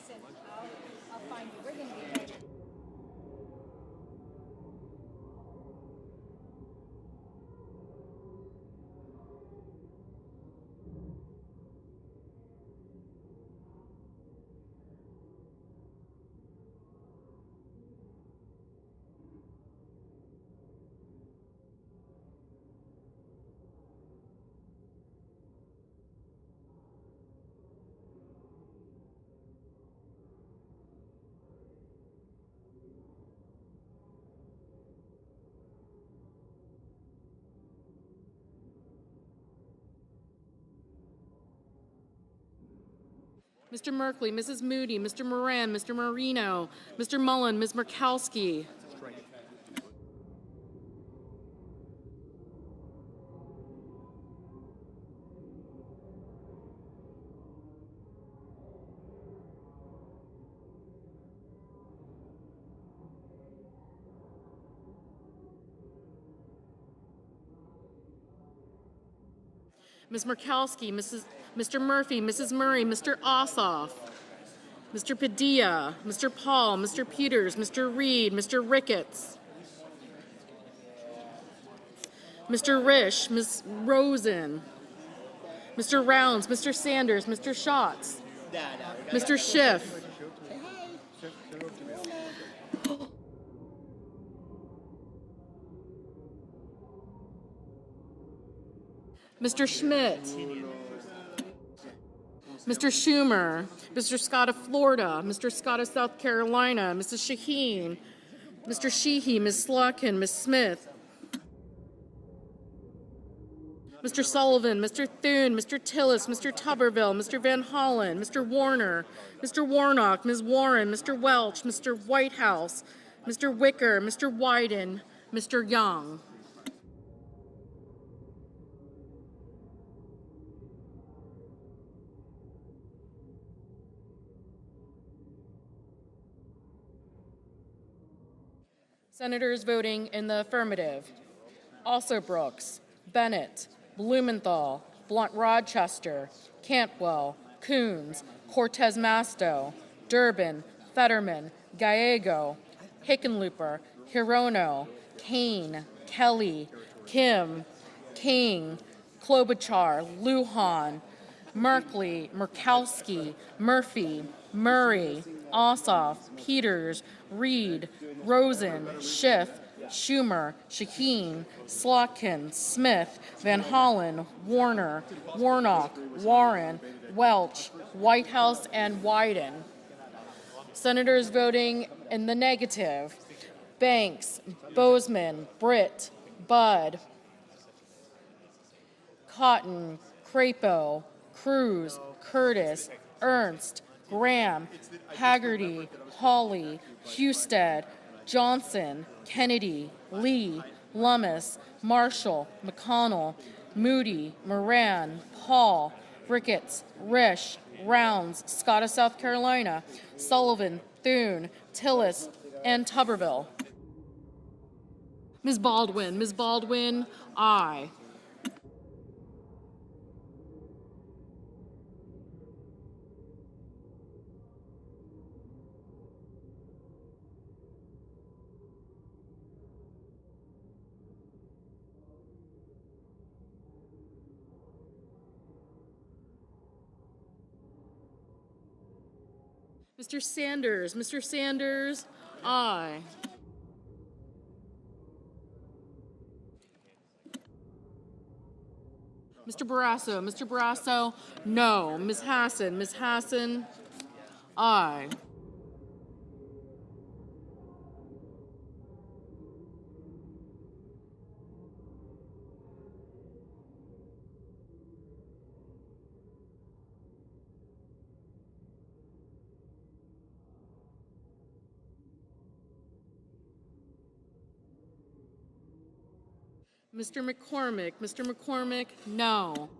Mr. Merkley, Mrs. Moody, Mr. Moran, Mr. Marino, Mr. Mullen, Ms. Murkowski, Ms. Murkowski, Mr. Murphy, Mrs. Murray, Mr. Ossoff, Mr. Padilla, Mr. Paul, Mr. Peters, Mr. Reed, Mr. Ricketts, Mr. Risch, Ms. Rosen, Mr. Rounds, Mr. Sanders, Mr. Schatz, Mr. Schiff, Mr. Schmidt, Mr. Schumer, Mr. Scott of Florida, Mr. Scott of South Carolina, Mrs. Shaheen, Mr. Sheehy, Ms. Slotkin, Ms. Smith, Mr. Sullivan, Mr. Thune, Mr. Tillis, Mr. Tuberville, Mr. Van Hollen, Mr. Warner, Mr. Warnock, Ms. Warren, Mr. Welch, Mr. Whitehouse, Mr. Wicker, Mr. Wyden, Mr. Young. Senators voting in the affirmative: also Brooks, Bennett, Blumenthal, Blunt-Rochester, Cantwell, Coons, Cortez Masto, Durbin, Fetterman, Gallego, Hickenlooper, Hirono, Kane, Kelly, Kim, King, Klobuchar, Lujan, Merkley, Murkowski, Murphy, Murray, Ossoff, Peters, Reed, Rosen, Schiff, Schumer, Shaheen, Slotkin, Smith, Van Hollen, Warner, Warnock, Warren, Welch, Whitehouse, and Wyden. Senators voting in the negative: Banks, Bozeman, Britt, Budd, Cotton, Crapo, Cruz, Curtis, Ernst, Graham, Haggerty, Hawley, Husted, Johnson, Kennedy, Lee, Lummis, Marshall, McConnell, Moody, Moran, Paul, Ricketts, Risch, Rounds, Scott of South Carolina, Sullivan, Thune, Tillis, and Tuberville. Ms. Baldwin, aye. Mr. Sanders, aye. Mr. Barrasso, no. Ms. Hassan, aye. Mr. McCormick, no.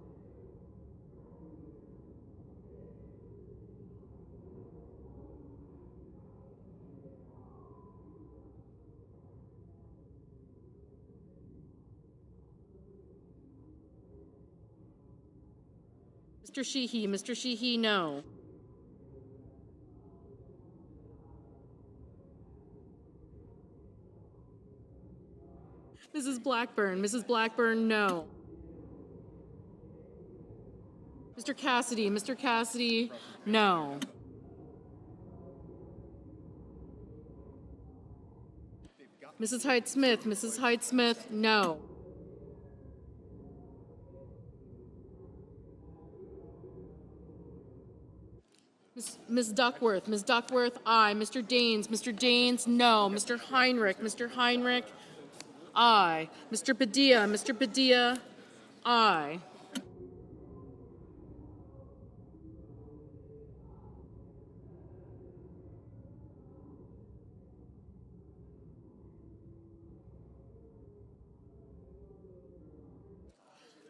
Mr. Sheehy, no. Mrs. Blackburn, no. Mr. Cassidy, no. Mrs. Hyde-Smith, no. Ms. Duckworth, aye. Mr. Daines, no. Mr. Heinrich, aye. Mr. Padilla, aye.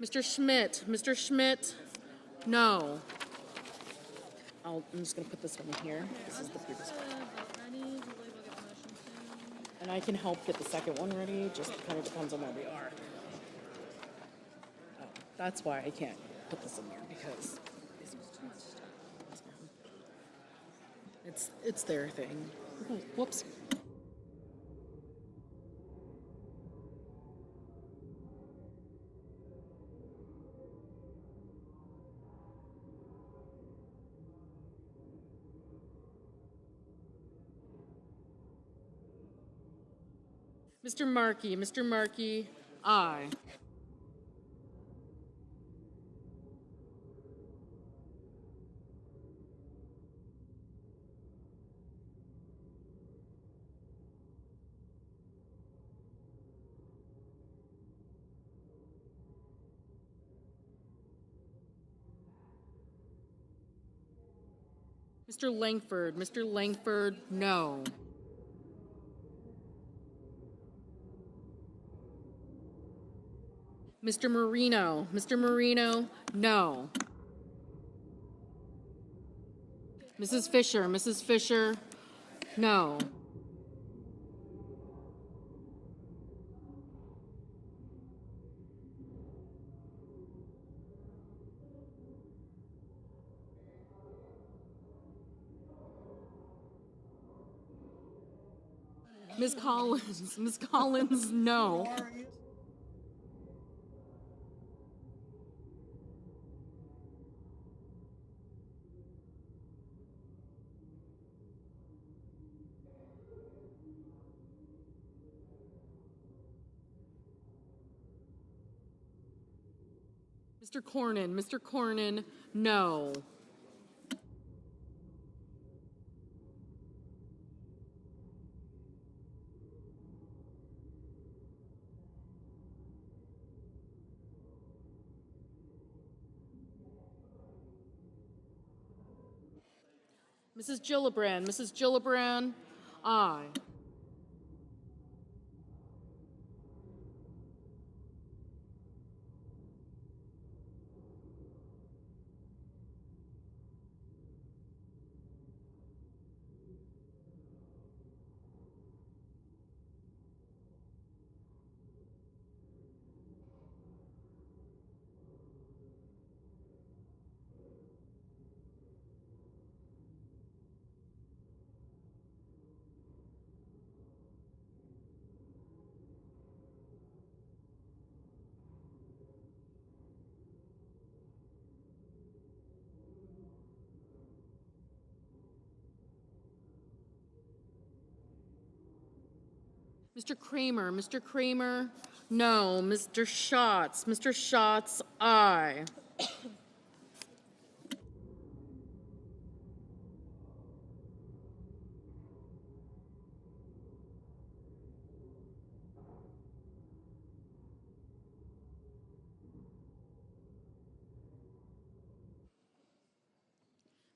Mr. Schmidt, no. I'm just going to put this one in here. This is the previous one. And I can help get the second one ready, just kind of depends on where we are. Oh, That's why I can't put this in there, because it's their thing. Oh, whoops. Mr. Markey, aye. Mr. Langford, no. Mr. Marino, no. Mrs. Fisher, no. Ms. Collins, no. Mr. Cornyn, no. Mrs. Gillibrand, aye. Mr. Kramer, no. Mr. Schatz, aye.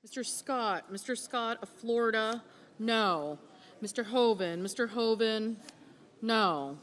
Mr. Scott of Florida, no. Mr. Hoven, no.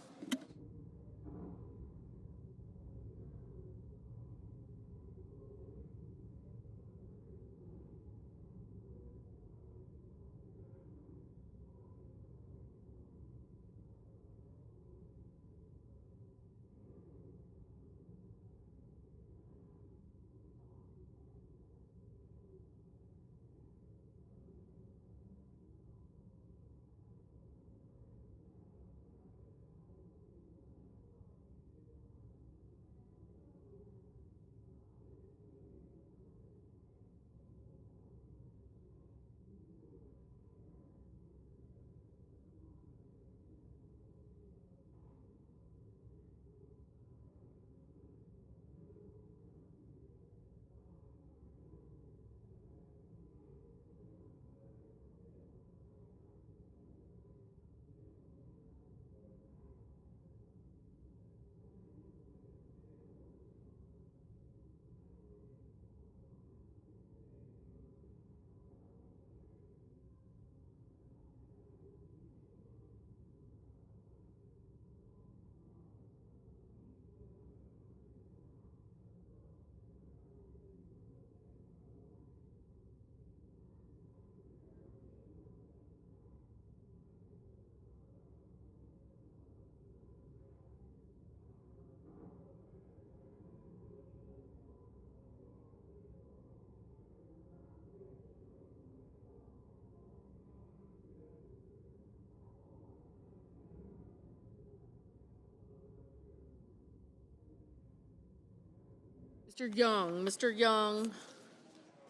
Mr. Young, Mr. Young,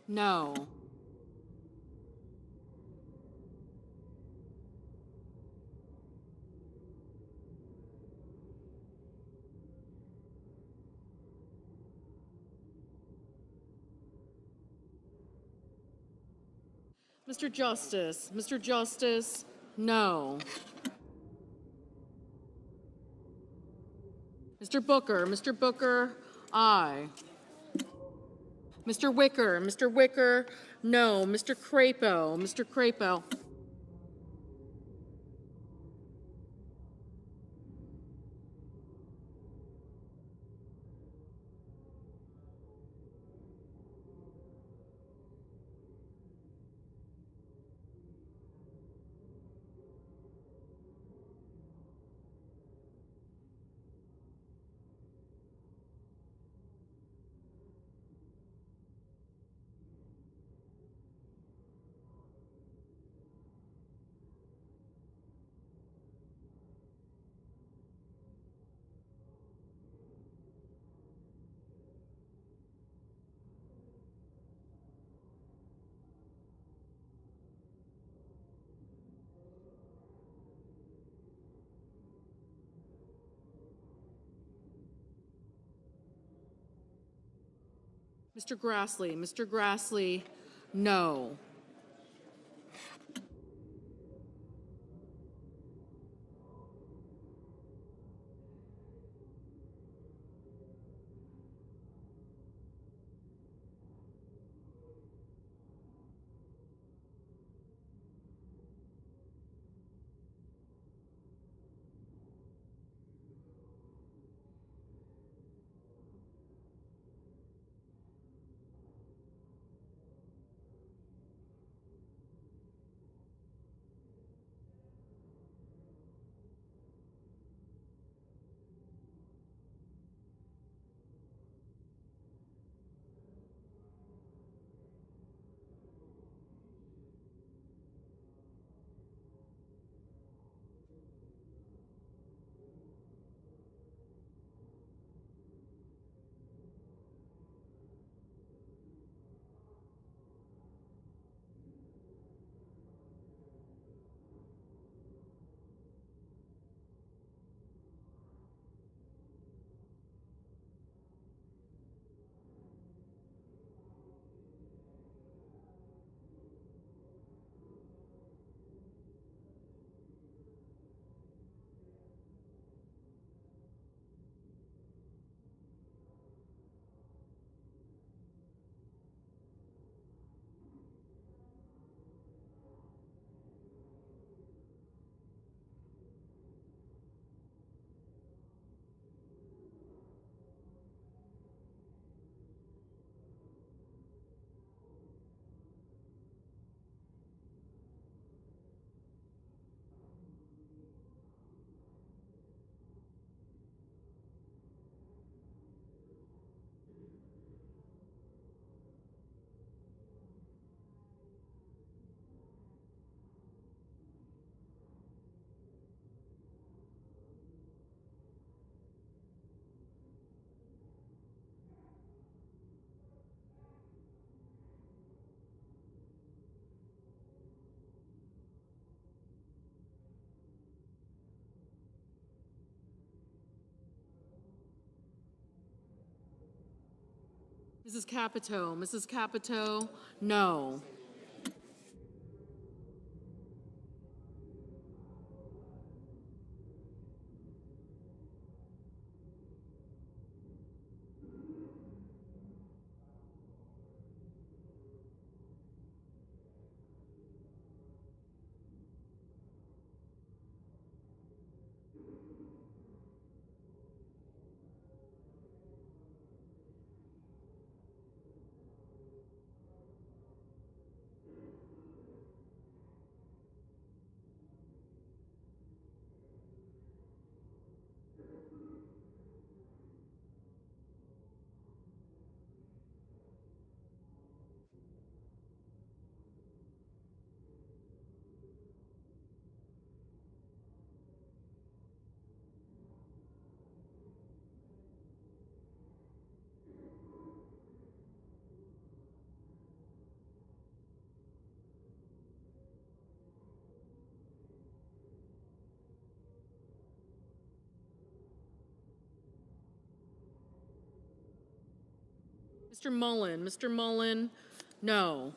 no. Mr. Justice, no. Mr. Booker, aye. Mr. Wicker, no. Mr. Crapo, Mr. Grassley, no. Mrs. Capito, no. Mr. Mullen, no.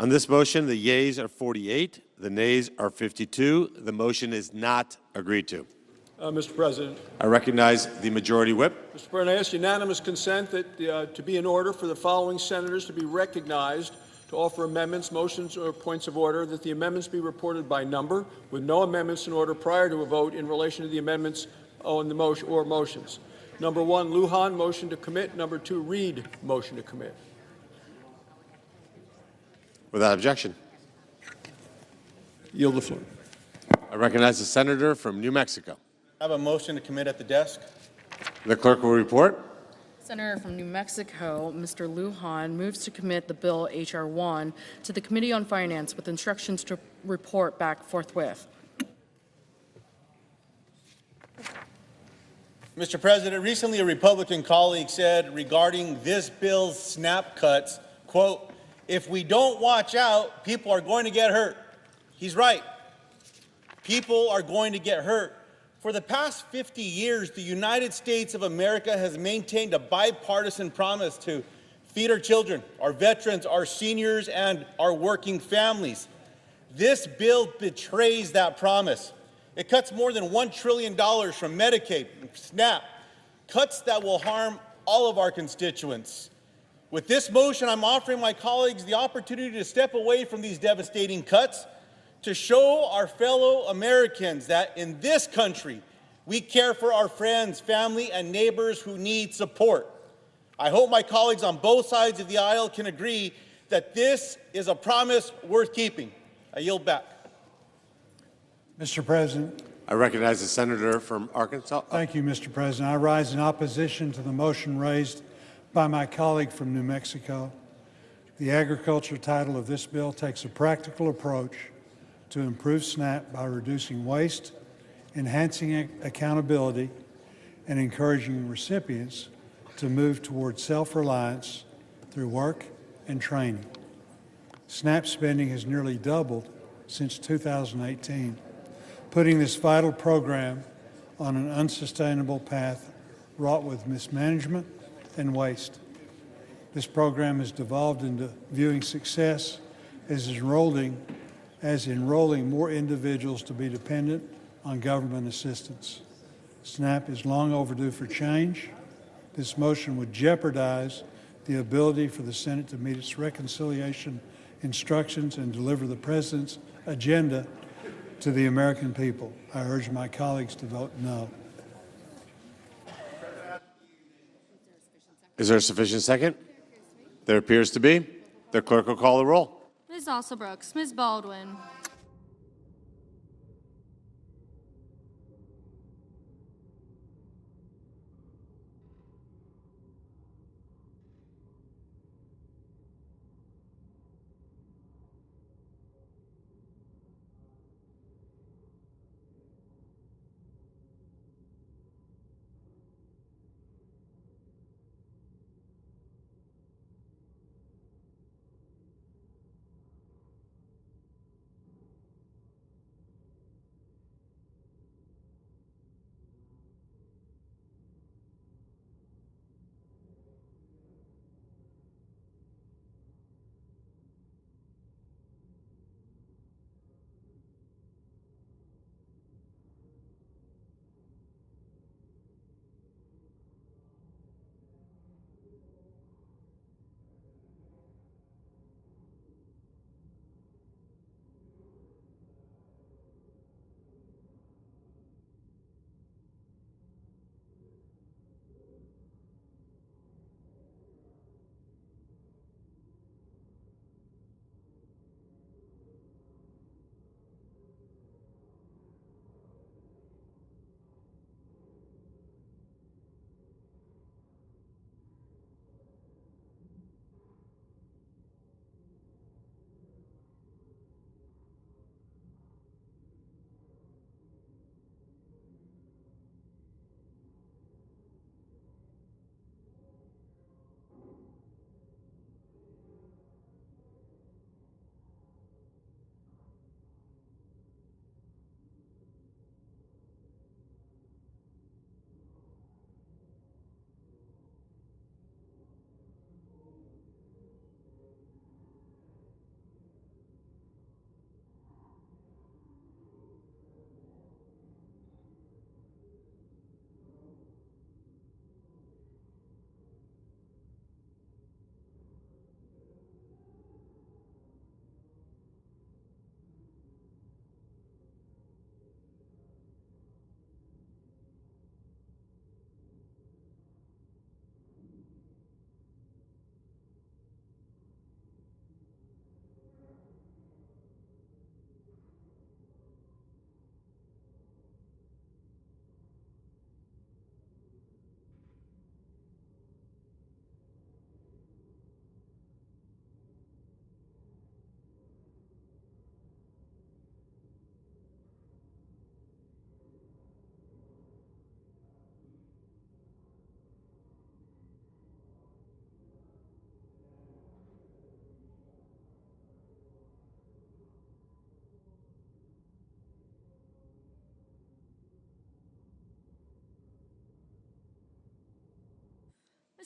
On this motion, the yeas are 48, the nays are 52. The motion is not agreed to. Mr. President. I recognize the majority whip. Mr. President, I ask unanimous consent that to be in order for the following senators to be recognized to offer amendments, motions, or points of order, that the amendments be reported by number, with no amendments in order prior to a vote in relation to the amendments on the motion or motions. Number 1, Lujan, motion to commit. Number 2, Reed, motion to commit. Without objection. Yield the floor. I recognize the senator from New Mexico. I have a motion to commit at the desk. The clerk will report. Senator from New Mexico, Mr. Lujan, moves to commit the bill H.R. 1 to the Committee on Finance with instructions to report back forthwith. Mr. President, recently a Republican colleague said regarding this bill's SNAP cuts, quote, "If we don't watch out, people are going to get hurt." He's right. People are going to get hurt. For the past 50 years, the United States of America has maintained a bipartisan promise to feed our children, our veterans, our seniors, and our working families. This bill betrays that promise. It cuts more than $1 trillion from Medicaid and SNAP, cuts that will harm all of our constituents. With this motion, I'm offering my colleagues the opportunity to step away from these devastating cuts, to show our fellow Americans that in this country, we care for our friends, family, and neighbors who need support. I hope my colleagues on both sides of the aisle can agree that this is a promise worth keeping. I yield back. Mr. President. I recognize the senator from Arkansas. Thank you, Mr. President. I rise in opposition to the motion raised by my colleague from New Mexico. The agriculture title of this bill takes a practical approach to improve SNAP by reducing waste, enhancing accountability, and encouraging recipients to move toward self-reliance through work and training. SNAP spending has nearly doubled since 2018, putting this vital program on an unsustainable path wrought with mismanagement and waste. This program has devolved into viewing success as enrolling more individuals to be dependent on government assistance. SNAP is long overdue for change. This motion would jeopardize the ability for the Senate to meet its reconciliation instructions and deliver the President's agenda to the American people. I urge my colleagues to vote no. Is there a sufficient second? There appears to be. The clerk will call the roll. Ms. Alsobrooks, Ms. Baldwin.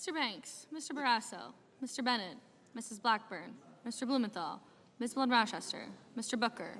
Mr. Banks, Mr. Barrasso, Mr. Bennett, Mrs. Blackburn, Mr. Blumenthal, Ms. Blood Rochester, Mr. Booker.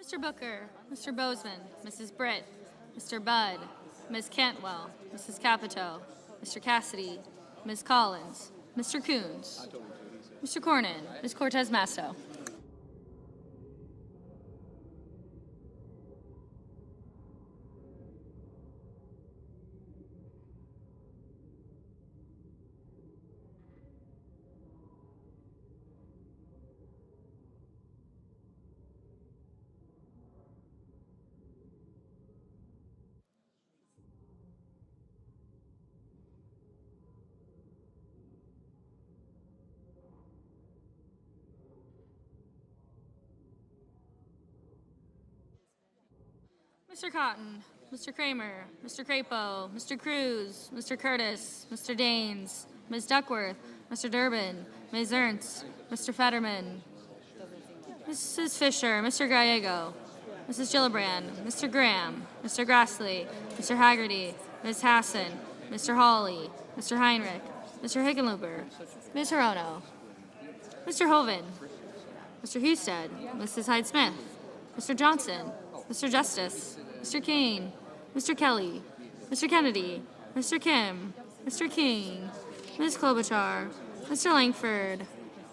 Mr. Booker, Mr. Bozeman, Mrs. Britt, Mr. Budd, Ms. Cantwell, Mrs. Capito, Mr. Cassidy, Ms. Collins, Mr. Coons, Mr. Cornyn, Ms. Cortez Masto. Mr. Cotton, Mr. Kramer, Mr. Crapo, Mr. Cruz, Mr. Curtis, Mr. Daines, Ms. Duckworth, Mr. Durbin, Ms. Ernst, Mr. Fetterman, Mrs. Fisher, Mr. Gallego, Mrs. Gillibrand, Mr. Graham, Mr. Grassley, Mr. Haggerty, Ms. Hassan, Mr. Hawley, Mr. Heinrich, Mr. Hickenlooper, Ms. Hirono, Mr. Hovind, Mr. Husted, Mrs. Hyde-Smith, Mr. Johnson, Mr. Justice, Mr. Kane, Mr. Kelly, Mr. Kennedy, Mr. Kim, Mr. King, Ms. Klobuchar, Mr. Langford,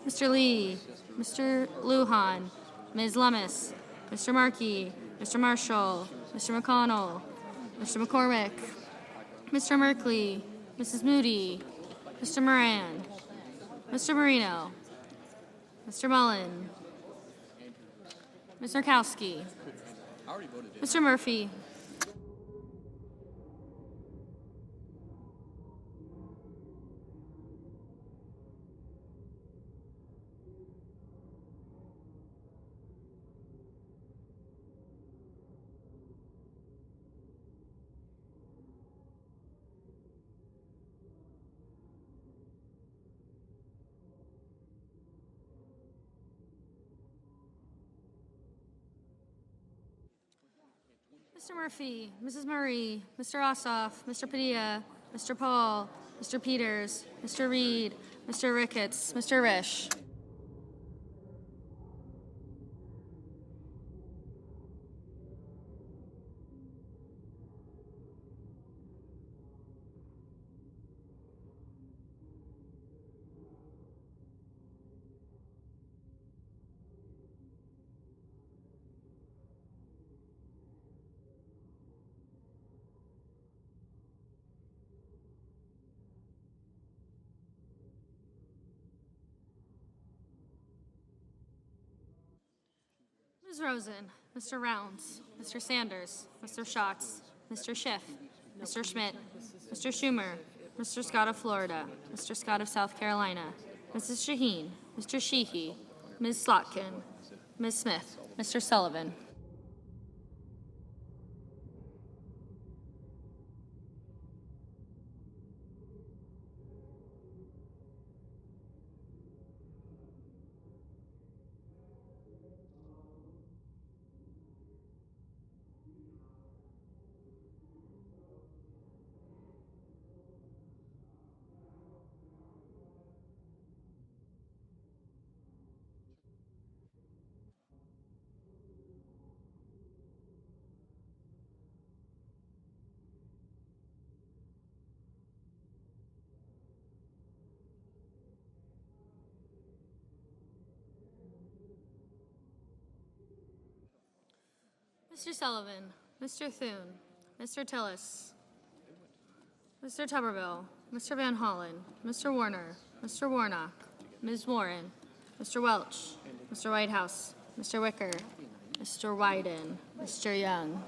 Mr. Lee, Mr. Lujan, Ms. Lummis, Mr. Markey, Mr. Marshall, Mr. McConnell, Mr. McCormick, Mr. Merkley, Mrs. Moody, Mr. Moran, Mr. Marino, Mr. Mullen, Ms. Murkowski, Mr. Murphy, Mr. Murphy, Mrs. Murray, Mr. Ossoff, Mr. Padilla, Mr. Paul, Mr. Peters, Mr. Reed, Mr. Ricketts, Mr. Risch. Ms. Rosen, Mr. Rounds, Mr. Sanders, Mr. Schatz, Mr. Schiff, Mr. Schmidt, Mr. Schumer, Mr. Scott of Florida, Mr. Scott of South Carolina, Mrs. Shaheen, Mr. Sheehy, Ms. Slotkin, Ms. Smith, Mr. Sullivan. Mr. Sullivan, Mr. Thune, Mr. Tillis, Mr. Tuberville, Mr. Van Hollen, Mr. Warner, Mr. Warnock, Ms. Warren, Mr. Welch, Mr. Whitehouse, Mr. Wicker, Mr. Wyden, Mr. Young.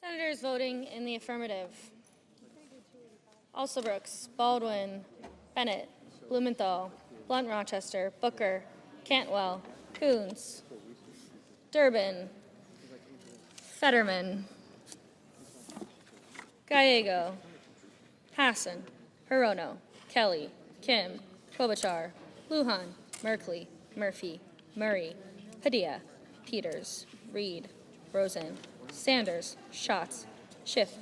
Senators voting in the affirmative: Alsobrooks, Baldwin, Bennett, Blumenthal, Blunt Rochester, Booker, Cantwell, Coons, Durbin, Fetterman, Gallego, Hassan, Hirono, Kelly, Kim, Klobuchar, Lujan, Merkley, Murphy, Murray, Padilla, Peters, Reed, Rosen, Sanders, Schatz, Schiff,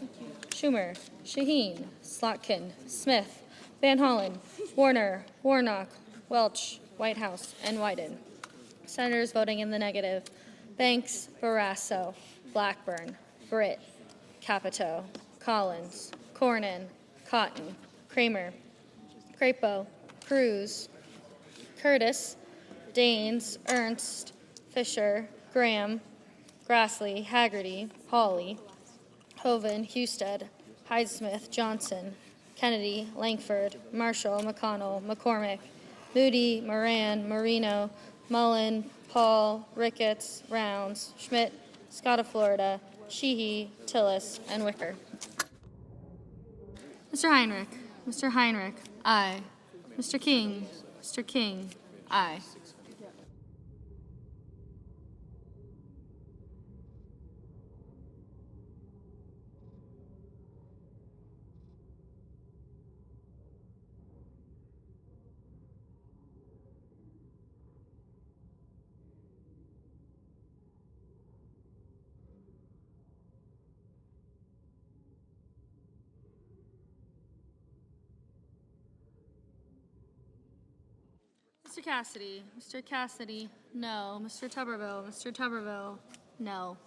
Schumer, Shaheen, Slotkin, Smith, Van Hollen, Warner, Warnock, Welch, Whitehouse, and Wyden. Senators voting in the negative: Banks, Barrasso, Blackburn, Britt, Capito, Collins, Cornyn, Cotton, Kramer, Crapo, Cruz, Curtis, Daines, Ernst, Fisher, Graham, Grassley, Haggerty, Hawley, Hoven, Husted, Hyde-Smith, Johnson, Kennedy, Langford, Marshall, McConnell, McCormick, Moody, Moran, Marino, Mullen, Paul, Ricketts, Rounds, Schmidt, Scott of Florida, Sheehy, Tillis, and Wicker. Mr. Heinrich, aye. Mr. King, aye. Mr. Cassidy, no. Mr. Tuberville, no.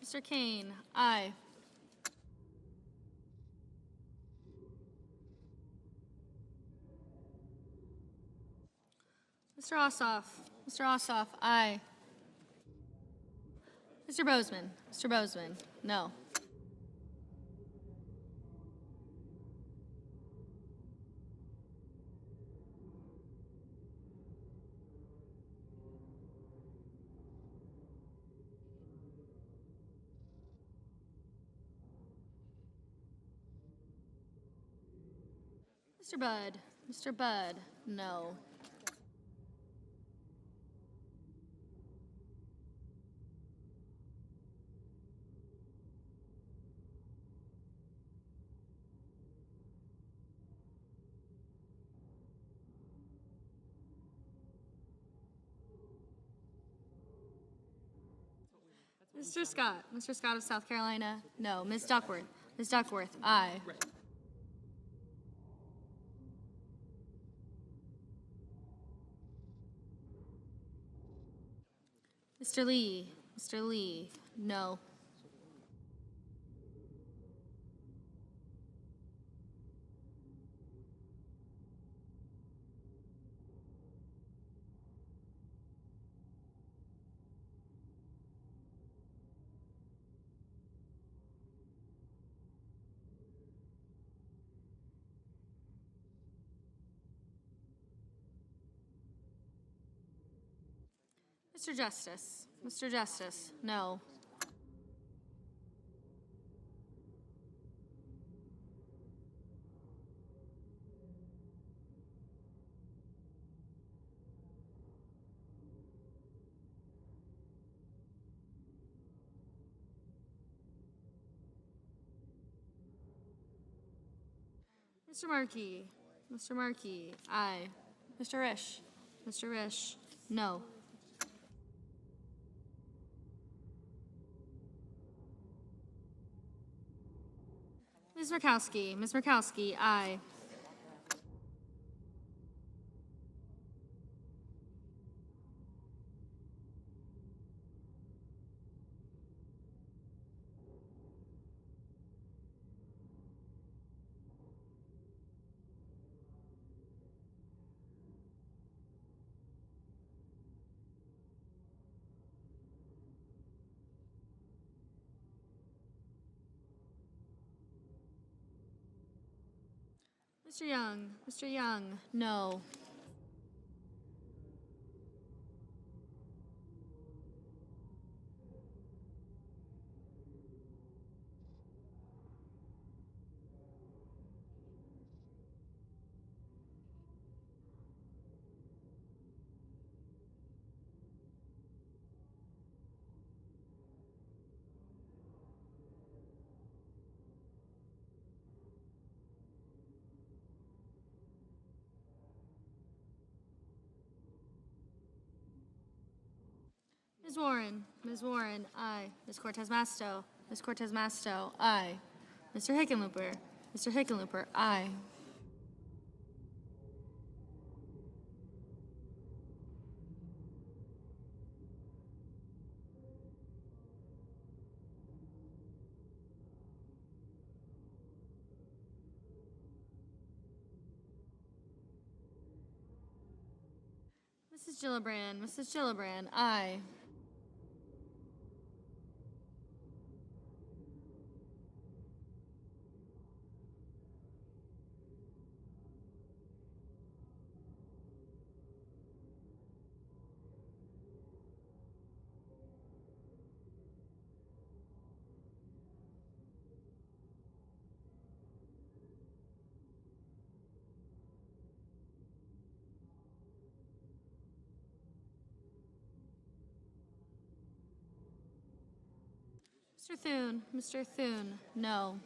Mr. Kane, aye. Mr. Ossoff, aye. Mr. Bozeman, no. Mr. Budd, no. Mr. Scott. Mr. Scott of South Carolina, no. Ms. Duckworth. Ms. Duckworth, aye. Mr. Lee. Mr. Lee, no. Mr. Justice. Mr. Justice, no. Mr. Markey. Mr. Markey, aye. Mr. Risch. Mr. Risch, no. Ms. Murkowski. Ms. Murkowski, aye. Mr. Young. Mr. Young, no. Ms. Warren. Ms. Warren, aye. Ms. Cortez Masto. Ms. Cortez Masto, aye. Mr. Hickenlooper. Mr. Hickenlooper, aye. Mrs. Gillibrand. Mrs. Gillibrand, aye. Mr. Thune. Mr. Thune, no.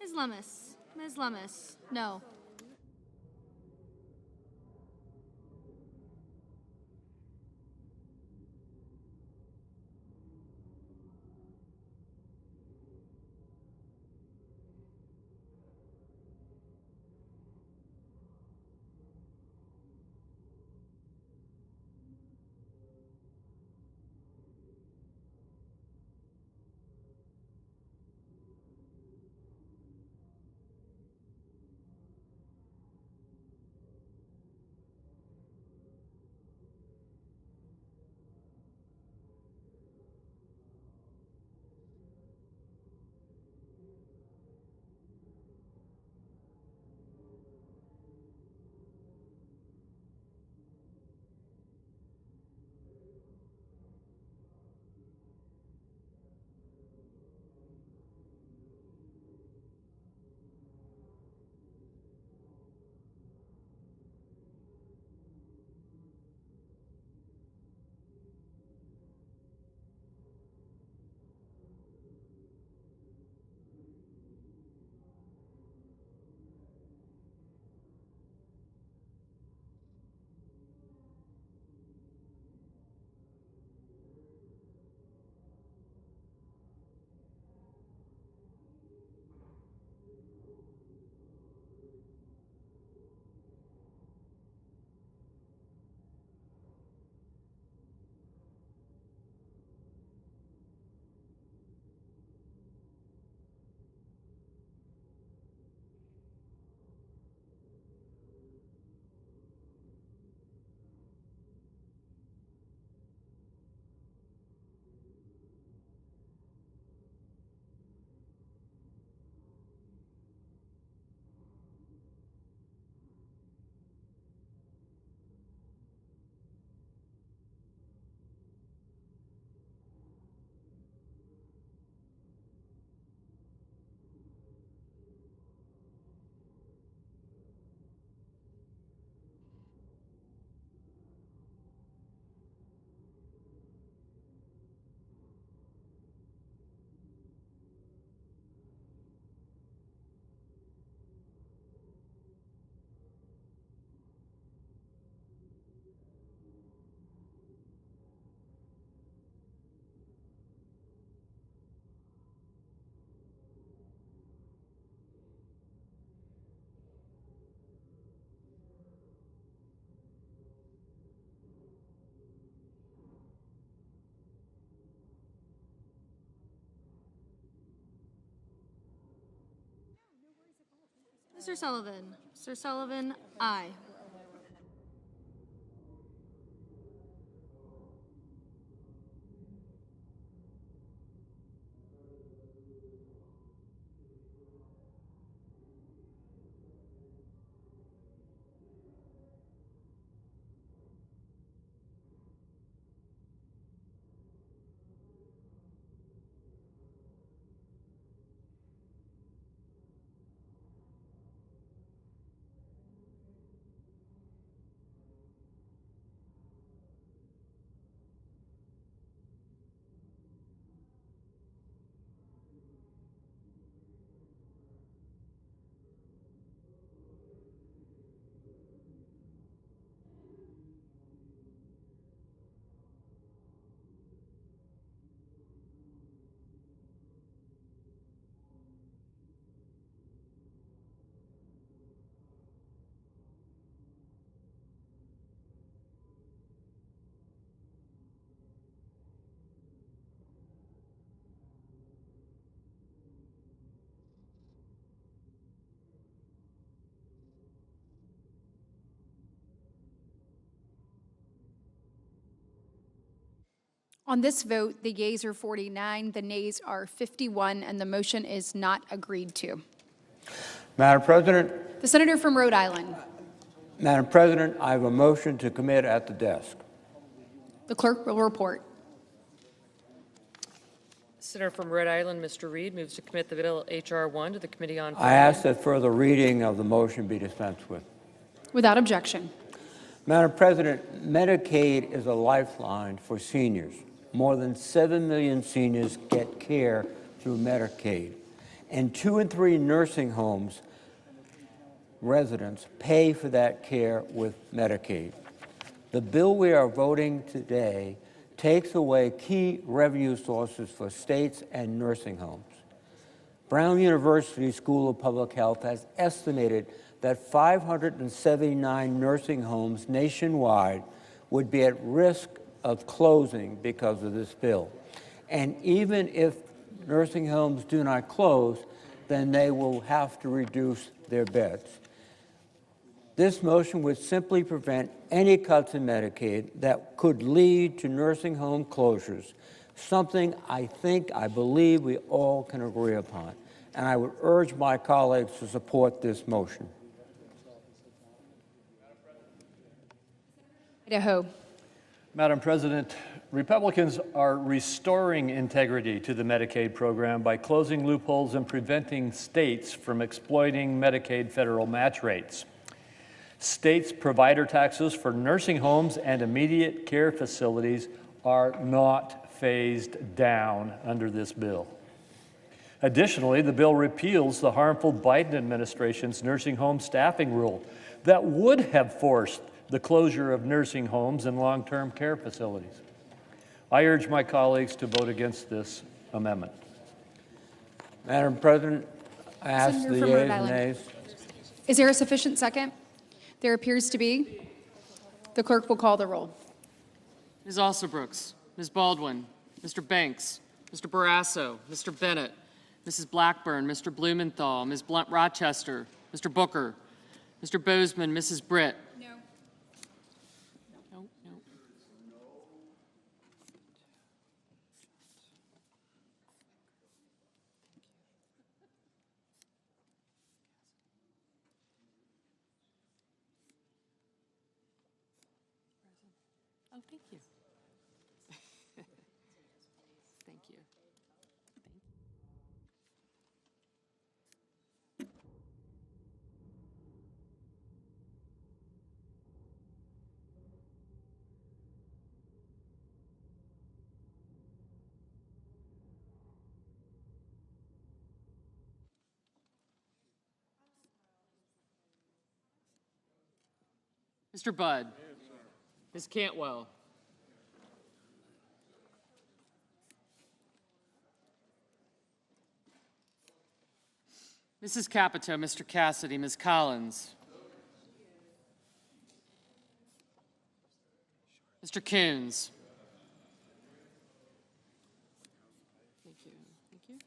Ms. Lummis. Ms. Lummis? No. Mr. Sullivan? Mr. Sullivan, aye. On this vote, the yeas are 49, the nays are 51, and the motion is not agreed to. Madam President. The senator from Rhode Island. Madam President, I have a motion to commit at the desk. The clerk will report. Senator from Rhode Island, Mr. Reed, moves to commit the bill H.R. 1 to the Committee on I Finance. ask that further reading of the motion be dispensed with. Without objection. Madam President, Medicaid is a lifeline for seniors. More than 7 million seniors get care through Medicaid, and 2 in 3 nursing homes residents pay for that care with Medicaid. The bill we are voting today takes away key revenue sources for states and nursing homes. Brown University School of Public Health has estimated that 579 nursing homes nationwide would be at risk of closing because of this bill. And even if nursing homes do not close, then they will have to reduce their beds. This motion would simply prevent any cuts in Medicaid that could lead to nursing home closures, something I believe we all can agree upon. And I would urge my colleagues to support this motion. Idaho. Madam President, Republicans are restoring integrity to the Medicaid program by closing loopholes and preventing states from exploiting Medicaid federal match rates. States' provider taxes for nursing homes and immediate care facilities are not phased down under this bill. Additionally, the bill repeals the harmful Biden administration's nursing home staffing rule that would have forced the closure of nursing homes and long-term care facilities. I urge my colleagues to vote against this amendment. Madam President, I ask Senator the from yeas Rhode and Island. nays. Is there a sufficient second? There appears to be. The clerk will call the roll. Ms. Alsobrooks, Ms. Baldwin, Mr. Banks, Mr. Barrasso, Mr. Bennett, Mrs. Blackburn, Mr. Blumenthal, Ms. Blunt Rochester, Mr. Booker, Mr. Bozeman, Mrs. Britt. No. No. Oh, thank you. Thank you. Mr. Budd. Ms. Cantwell. Mrs. Capito, Mr. Cassidy, Ms. Collins. Mr. Coons. Thank you.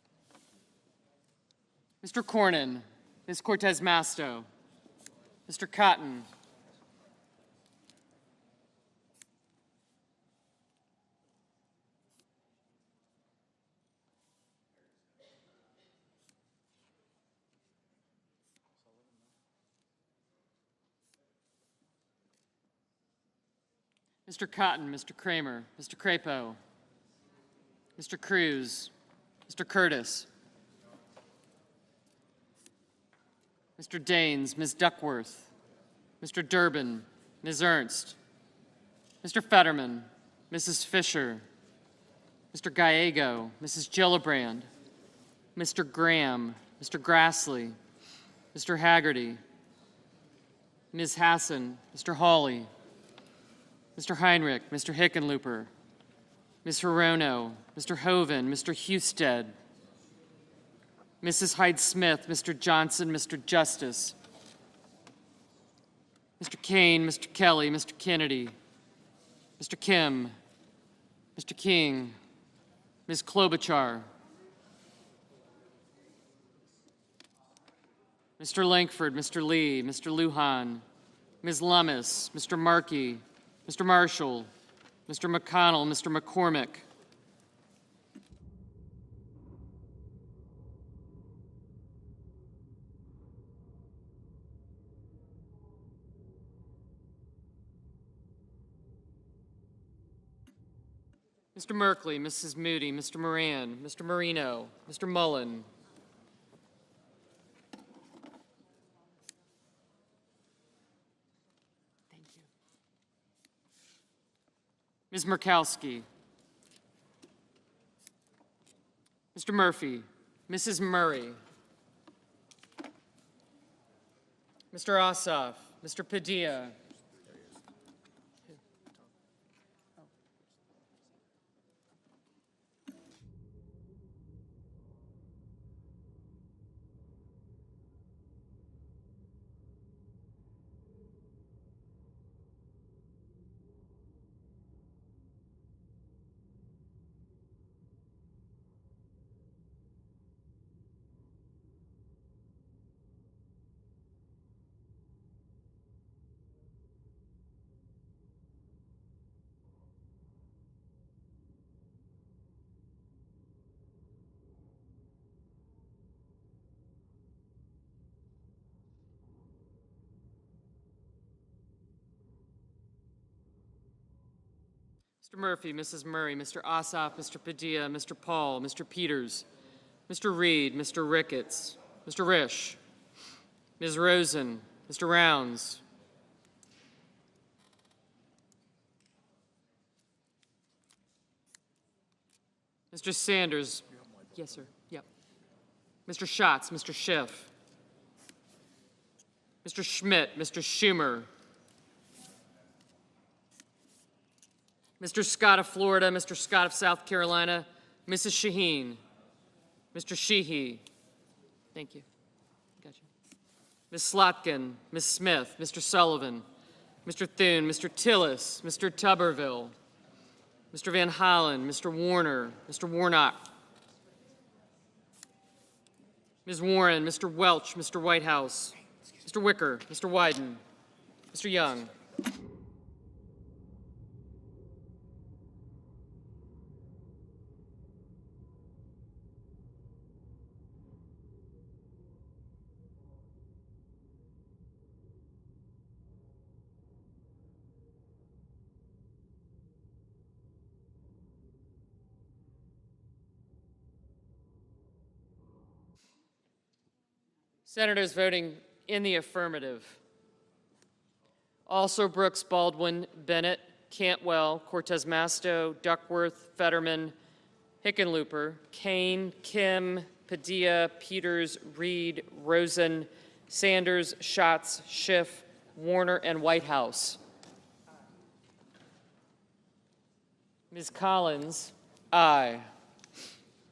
Mr. Cornyn, Ms. Cortez Masto, Mr. Cotton. Mr. Cotton, Mr. Kramer, Mr. Crapo, Mr. Cruz, Mr. Curtis, Mr. Daines, Ms. Duckworth, Mr. Durbin, Ms. Ernst, Mr. Fetterman, Mrs. Fisher, Mr. Gallego, Mrs. Gillibrand, Mr. Graham, Mr. Grassley, Mr. Haggerty, Ms. Hassan, Mr. Hawley, Mr. Heinrich, Mr. Hickenlooper, Ms. Hirono, Mr. Hoven, Mr. Husted, Mrs. Hyde-Smith, Mr. Johnson, Mr. Justice, Mr. Kane, Mr. Kelly, Mr. Kennedy, Mr. Kim, Mr. King, Ms. Klobuchar, Mr. Lankford, Mr. Lee, Mr. Lujan, Ms. Lummis, Mr. Markey, Mr. Marshall, Mr. McConnell, Mr. McCormick, Mr. Merkley, Mrs. Moody, Mr. Moran, Mr. Marino, Mr. Mullen, Ms. Murkowski, Mr. Murphy, Mrs. Murray, Mr. Ossoff, Mr. Padilla, Mr. Murphy, Mrs. Murray, Mr. Ossoff, Mr. Padilla, Mr. Paul, Mr. Peters, Mr. Reed, Mr. Ricketts, Mr. Risch, Ms. Rosen, Mr. Rounds, Mr. Sanders. Yes, sir. Yep. Mr. Schatz, Mr. Schiff, Mr. Schmidt, Mr. Schumer, Mr. Scott of Florida, Mr. Scott of South Carolina, Mrs. Shaheen, Mr. Sheehy. Thank you. Gotcha. Ms. Slotkin, Ms. Smith, Mr. Sullivan, Mr. Thune, Mr. Tillis, Mr. Tuberville, Mr. Van Hollen, Mr. Warner, Mr. Warnock, Ms. Warren, Mr. Welch, Mr. Whitehouse, Mr. Wicker, Mr. Wyden, Mr. Young. Senators voting in the affirmative: also Brooks, Baldwin, Bennett, Cantwell, Cortez Masto, Duckworth, Fetterman, Hickenlooper, Kane, Kim, Padilla, Peters, Reed, Rosen, Sanders, Schatz, Schiff, Warner, and Whitehouse. Ms. Collins, aye.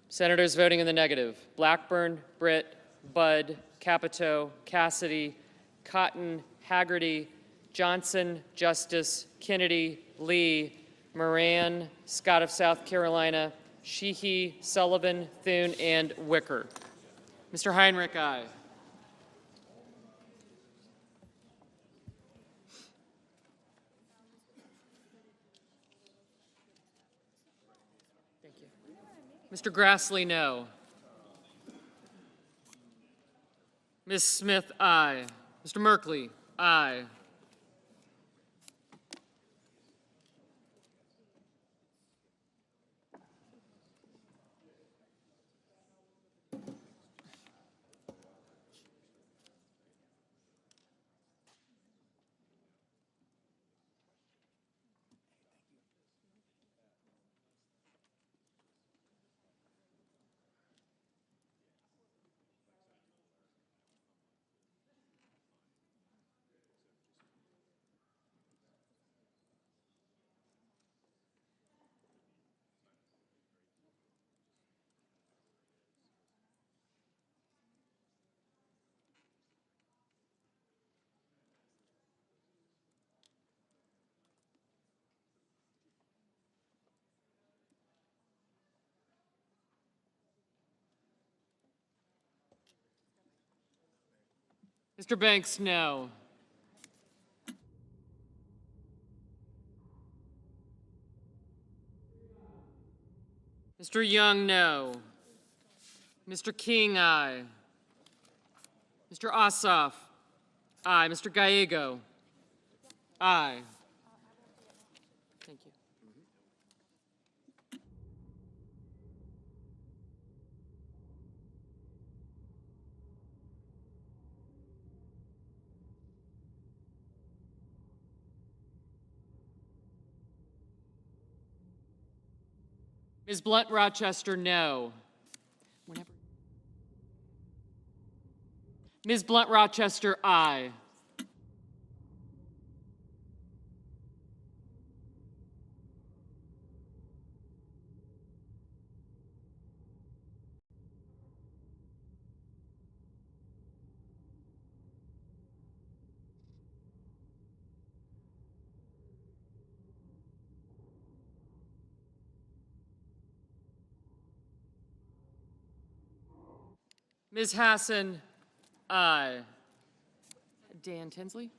Senators voting in the negative: Blackburn, Britt, Budd, Capito, Cassidy, Cotton, Haggerty, Johnson, Justice, Kennedy, Lee, Moran, Scott of South Carolina, Sheehy, Sullivan, Thune, and Wicker. Mr. Heinrich, aye. Thank you. Mr. Grassley, no. Ms. Smith, aye. Mr. Merkley, aye. Mr. Banks, no. Mr. Young, no. Mr. King, aye. Mr. Ossoff, aye. Mr. Gallego, aye. Thank you. Ms. Blunt Rochester, no. Ms. Blunt Rochester, aye. Ms. Hassan, aye. Dan Tinsley?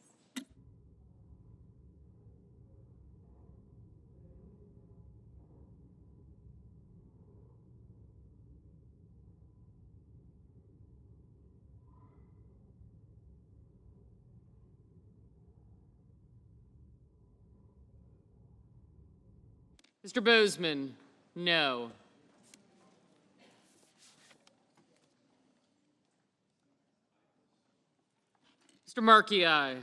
Mr. Bozeman, no. Mr. Markey, aye.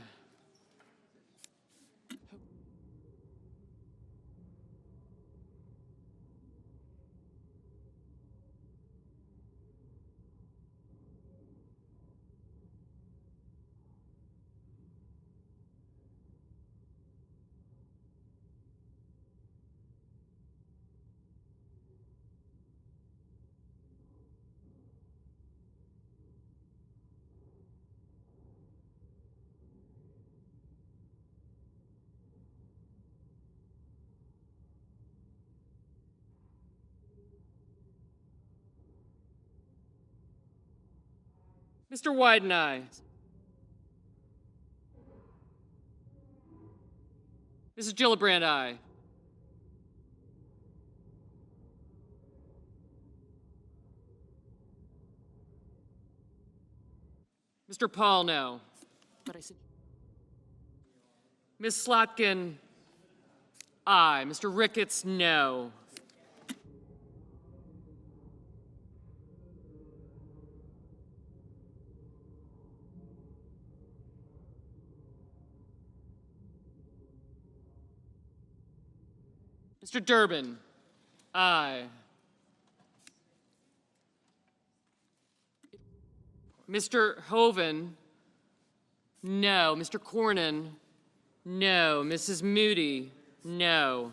Mr. Wyden, aye. Mrs. Gillibrand, aye. Mr. Paul, no. Ms. Slotkin, aye. Mr. Ricketts, no. Mr. Durbin, aye. Mr. Hoven, no. Mr. Cornyn, no. Mrs. Moody, no.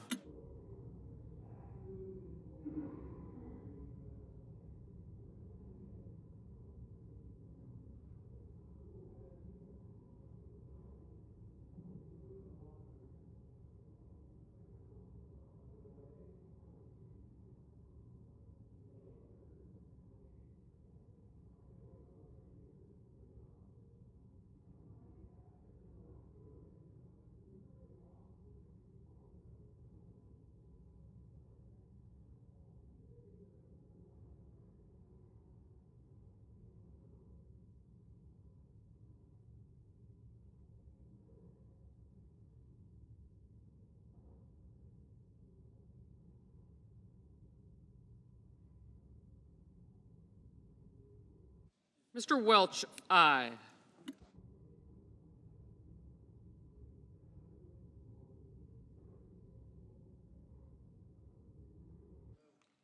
Mr. Welch, aye.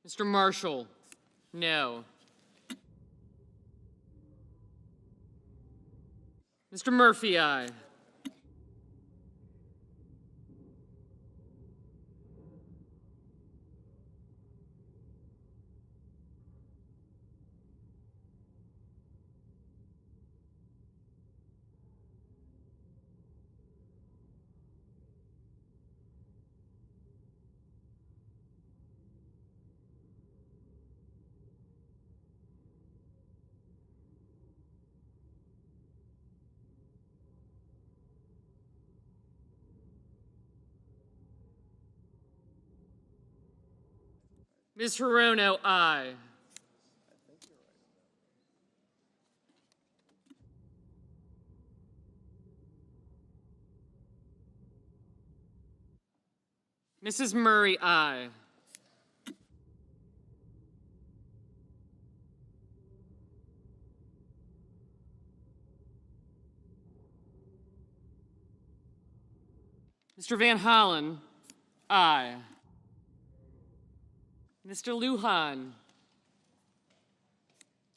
Mr. Marshall, no. Mr. Murphy, aye. Ms. Hirono, aye. Mrs. Murray, aye. Mr. Van Hollen, aye. Mr. Lujan,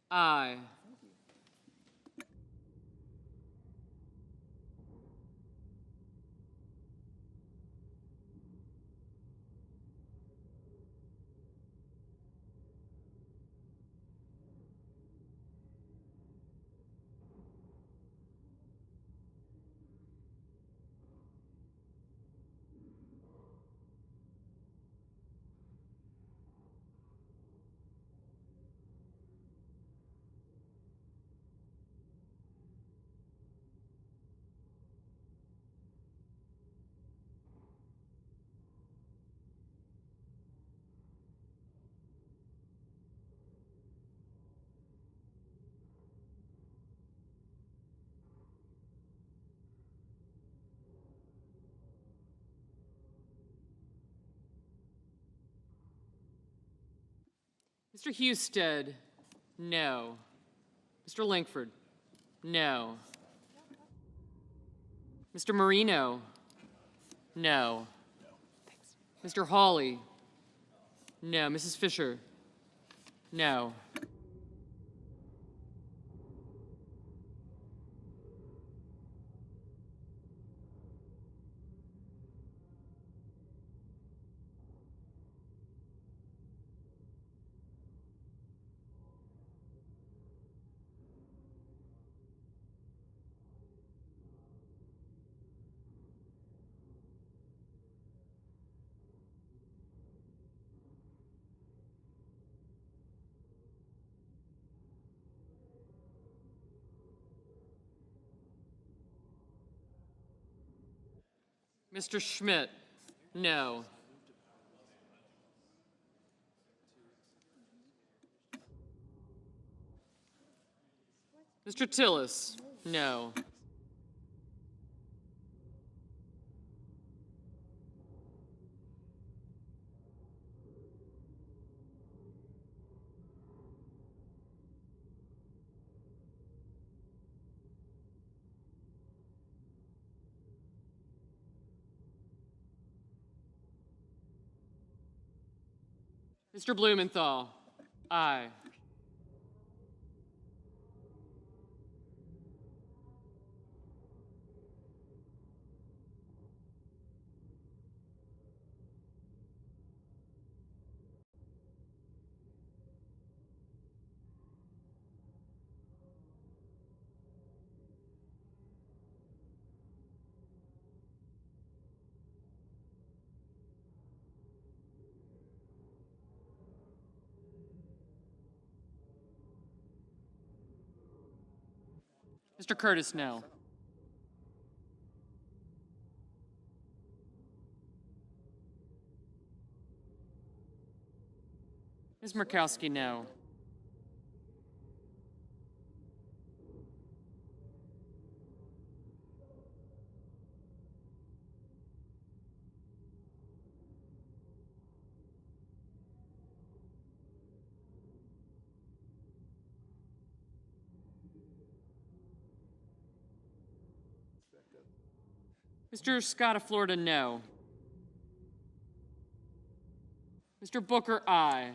aye. Mr. Husted, no. Mr. Langford, no. Mr. Marino, no. Mr. Hawley, no. Mrs. Fisher, no. Mr. Schmidt, no. Mr. Tillis, no. Mr. Blumenthal, aye. Mr. Curtis, no. Ms. Murkowski, no. Mr. Scott of Florida, no. Mr. Booker, aye.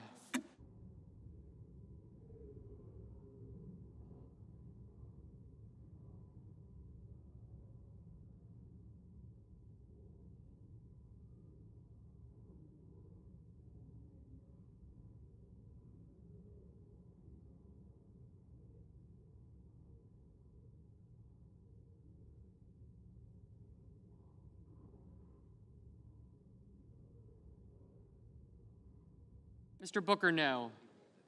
Mr. Booker, no.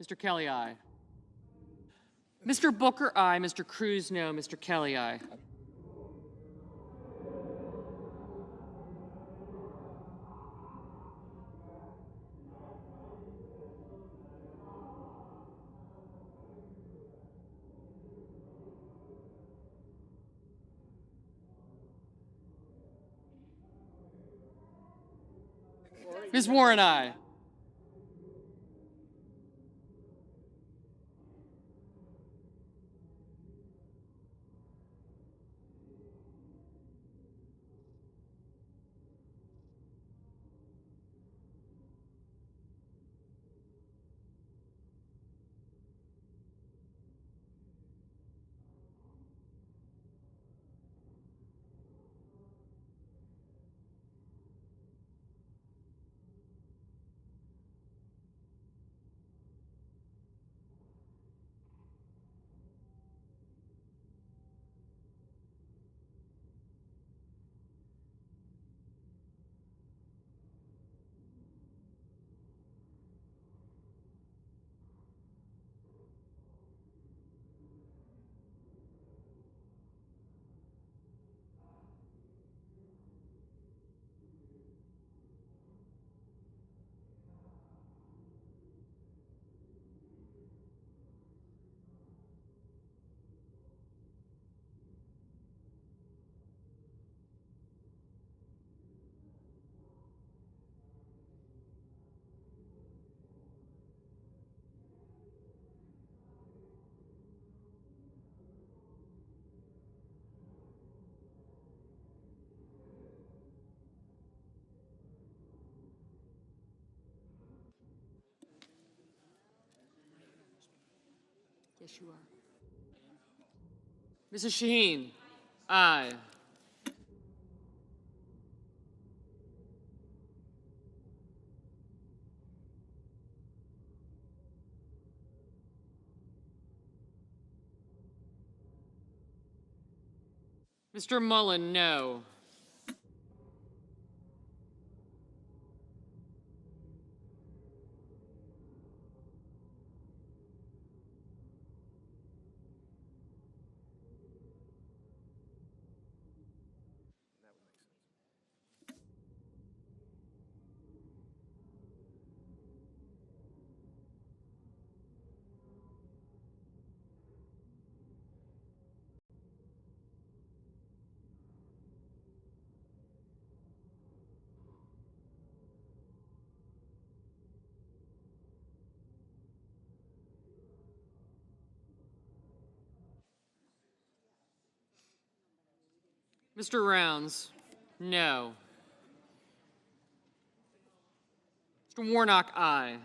Mr. Kelly, aye. Mr. Booker, aye. Mr. Cruz, no. Mr. Kelly, aye. Ms. Warren, aye. Yes, you are. Mrs. Shaheen? Aye. Mr. Mullen, no. Mr. Rounds, no. Mr. Warnock, aye.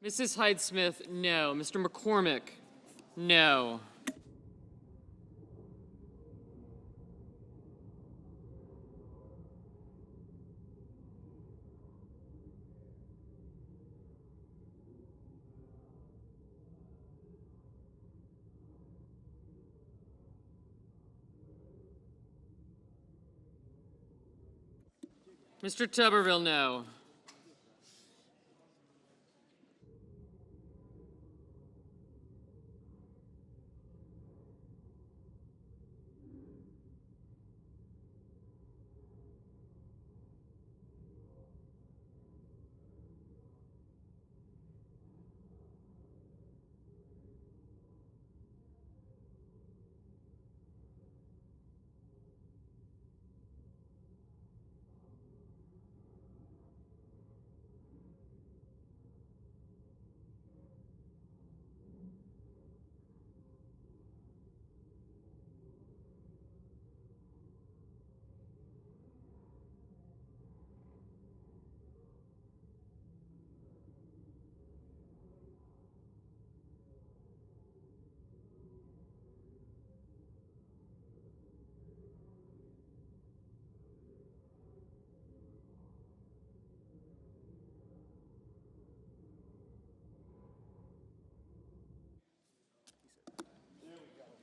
Mrs. Hyde-Smith, no. Mr. McCormick, no. Mr. Tuberville, no.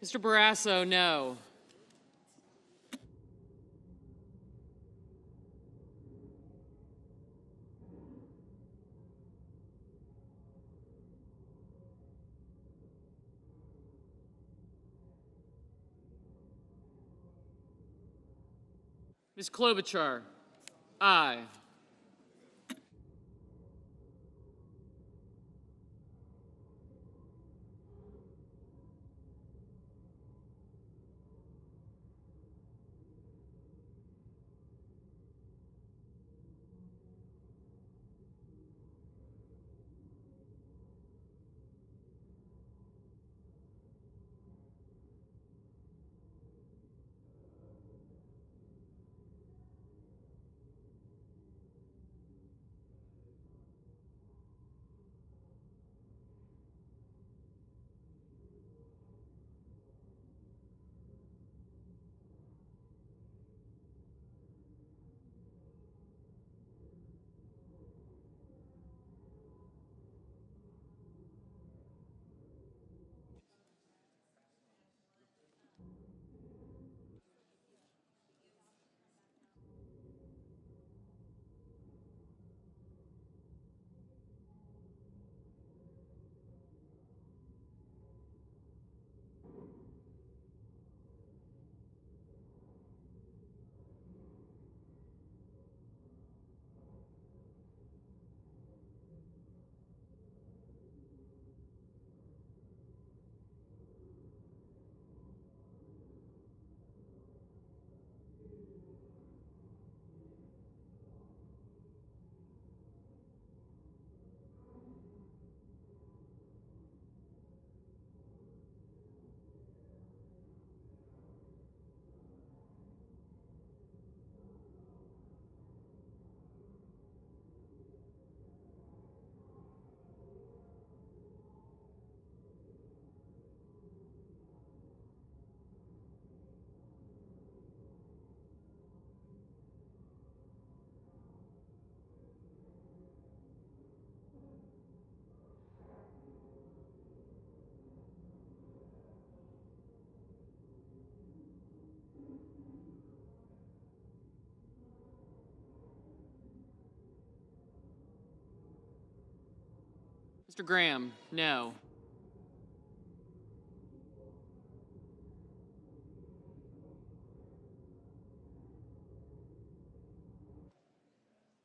Mr. Barrasso, no. Ms. Klobuchar, aye. Mr. Graham, no.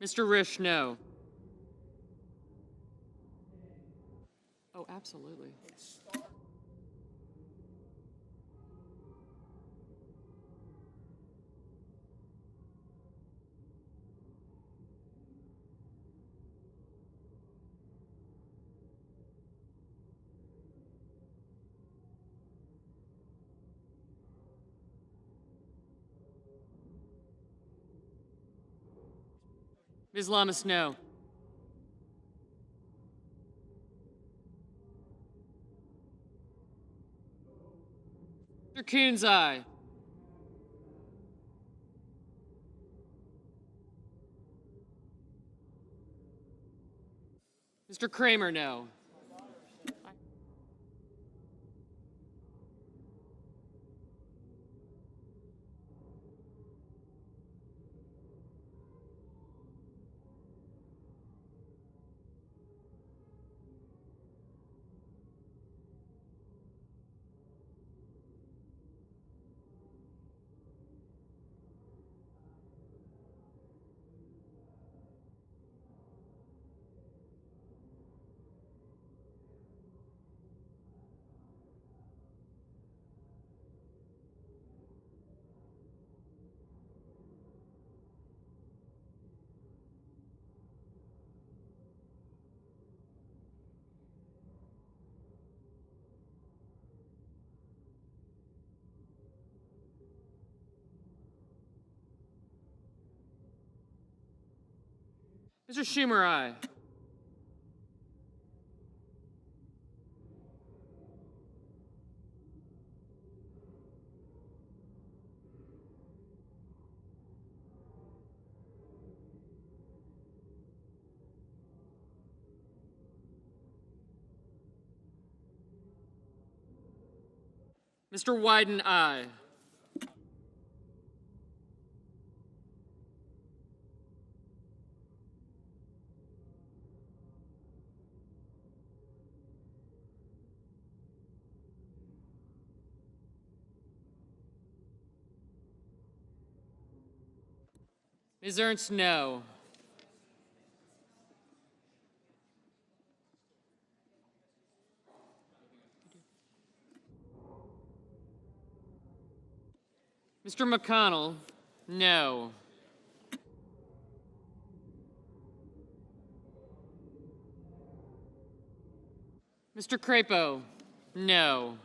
Mr. Risch, no. Oh, absolutely. Ms. Lamas, no. Mr. Coons, aye. Mr. Kramer, no. Mr. Schumer, aye. Mr. Wyden, aye. Ms. Ernst, no. Mr. McConnell, no. Mr. Crapo, no.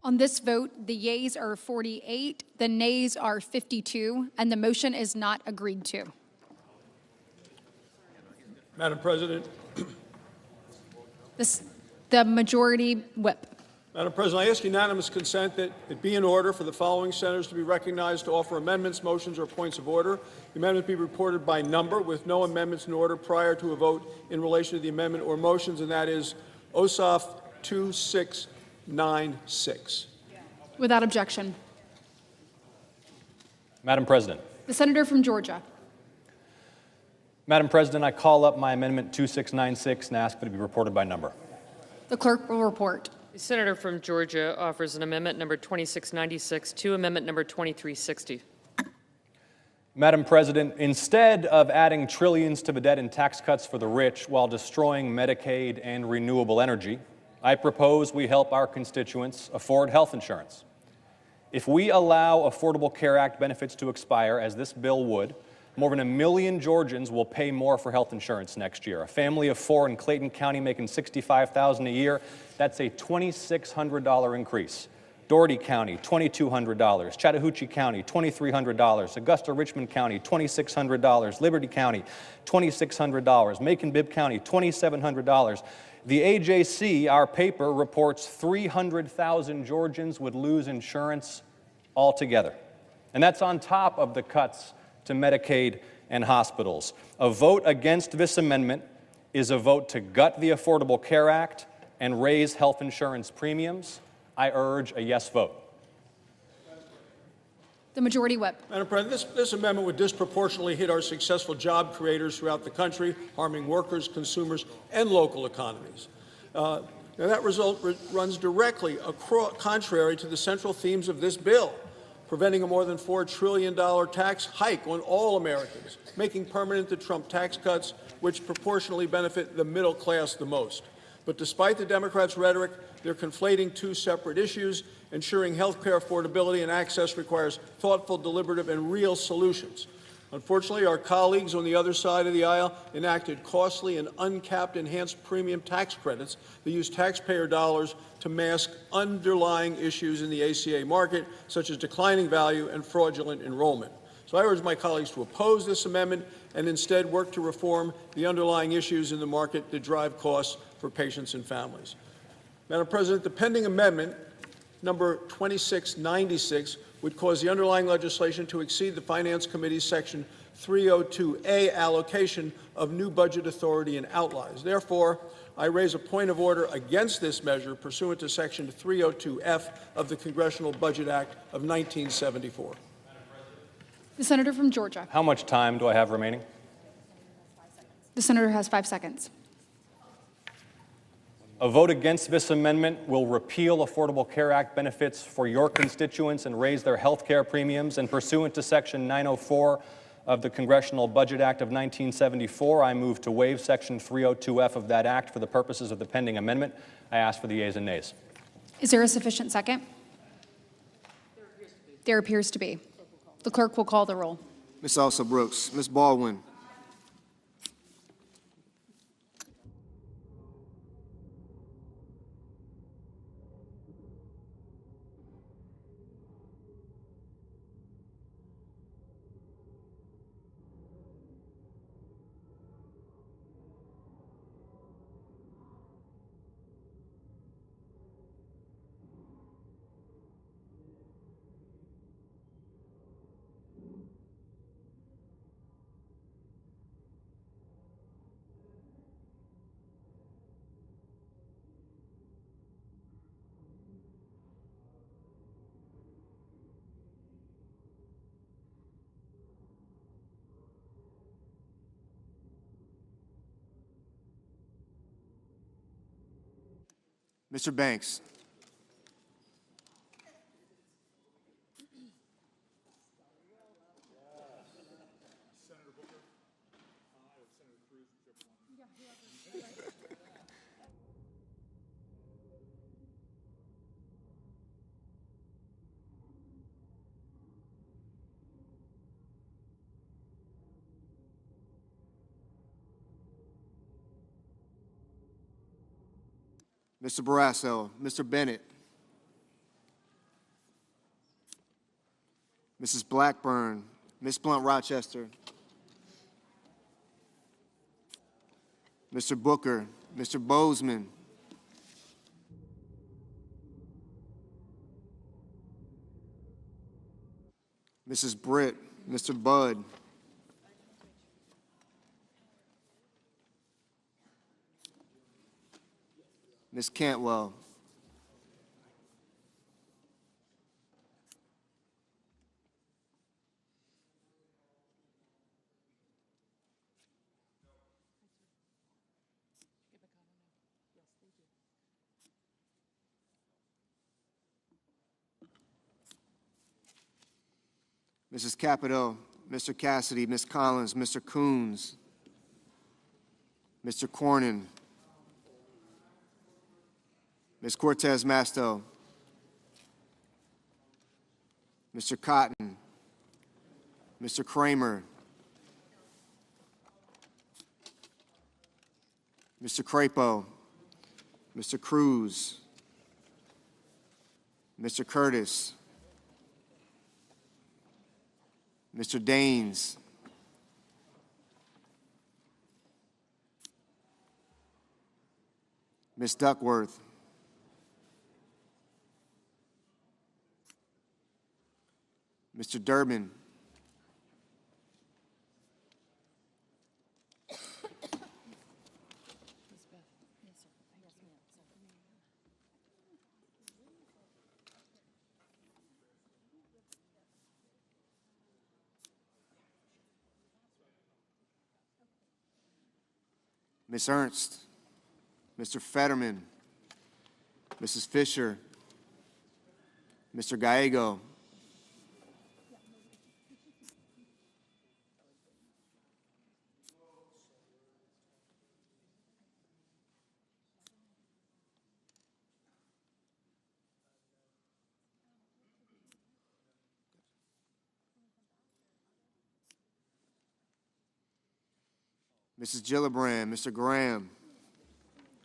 On this vote, the yeas are 48, the nays are 52, and the motion is not agreed to. Madam President, The majority whip. Madam President, I ask unanimous consent that it be in order for the following senators to be recognized to offer amendments, motions, or points of order. The amendment be reported by number with no amendments in order prior to a vote in relation to the amendment or motions, and that is OSOF 2696. Without objection. Madam President. The senator from Georgia. Madam President, I call up my amendment 2696 and ask that it be reported by number. The clerk will report. The senator from Georgia offers an amendment number 2696 to amendment number 2360. Madam President, instead of adding trillions to the debt and tax cuts for the rich while destroying Medicaid and renewable energy, I propose we help our constituents afford health insurance. If we allow Affordable Care Act benefits to expire, as this bill would, more than 1 million Georgians will pay more for health insurance next year. A family of 4 in Clayton County making $65,000 a year, that's a $2,600 increase. Dougherty County, $2,200. Chattahoochee County, $2,300. Augusta-Richmond County, $2,600. Liberty County, $2,600. Macon-Bibb County, $2,700. The AJC, our paper, reports 300,000 Georgians would lose insurance altogether. And that's on top of the cuts to Medicaid and hospitals. A vote against this amendment is a vote to gut the Affordable Care Act and raise health insurance premiums. I urge a yes vote. The majority whip. Madam President, this amendment would disproportionately hit our successful job creators throughout the country, harming workers, consumers, and local economies. Now that result runs directly contrary to the central themes of this bill, preventing a more than $4 trillion tax hike on all Americans, making permanent the Trump tax cuts, which proportionally benefit the middle class the most. But despite the Democrats' rhetoric, they're conflating two separate issues. Ensuring health care affordability and access requires thoughtful, deliberative, and real solutions. Unfortunately, our colleagues on the other side of the aisle enacted costly and uncapped enhanced premium tax credits that use taxpayer dollars to mask underlying issues in the ACA market, such as declining value and fraudulent enrollment. So I urge my colleagues to oppose this amendment and instead work to reform the underlying issues in the market that drive costs for patients and families. Madam President, the pending amendment, number 2696, would cause the underlying legislation to exceed the Finance Committee's Section 302A allocation of new budget authority and outlays. Therefore, I raise a point of order against this measure pursuant to Section 302F of the Congressional Budget Act of 1974. The senator from Georgia. How much time do I have remaining? The senator has 5 seconds. A vote against this amendment will repeal Affordable Care Act benefits for your constituents and raise their health care premiums. And pursuant to Section 904 of the Congressional Budget Act of 1974, I move to waive Section 302F of that act for the purposes of the pending amendment. I ask for the yeas and nays. Is there a sufficient second? There appears to be. The clerk will call the roll. Ms. Elsa Brooks. Ms. Baldwin. Mr. Banks. Mr. Barrasso. Mr. Bennett. Mrs. Blackburn, Ms. Blunt Rochester, Mr. Booker, Mr. Bozeman, Mrs. Britt, Mr. Budd, Ms. Cantwell, Mrs. Capito, Mr. Cassidy, Ms. Collins, Mr. Coons, Mr. Cornyn, Ms. Cortez Masto, Mr. Cotton, Mr. Kramer, Mr. Crapo, Mr. Cruz, Mr. Curtis, Mr. Daines, Ms. Duckworth, Mr. Durbin, Ms. Ernst, Mr. Fetterman, Mrs. Fisher, Mr. Gallego, Mrs. Gillibrand, Mr. Graham,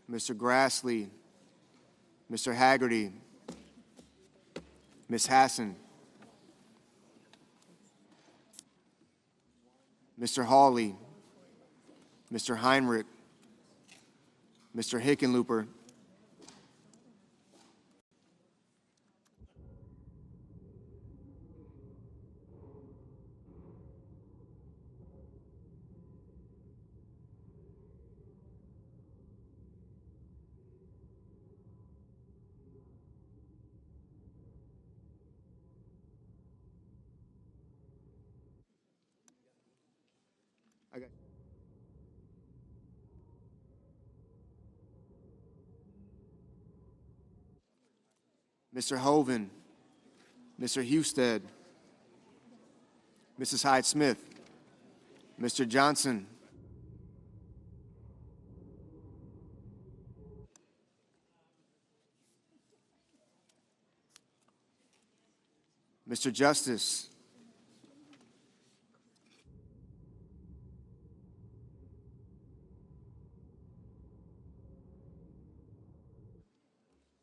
Mr. Grassley, Mr. Haggerty, Ms. Hassan, Mr. Hawley, Mr. Heinrich, Mr. Hickenlooper, Mr. Hoven, Mr. Husted, Mrs. Hyde-Smith, Mr. Johnson, Mr. Justice,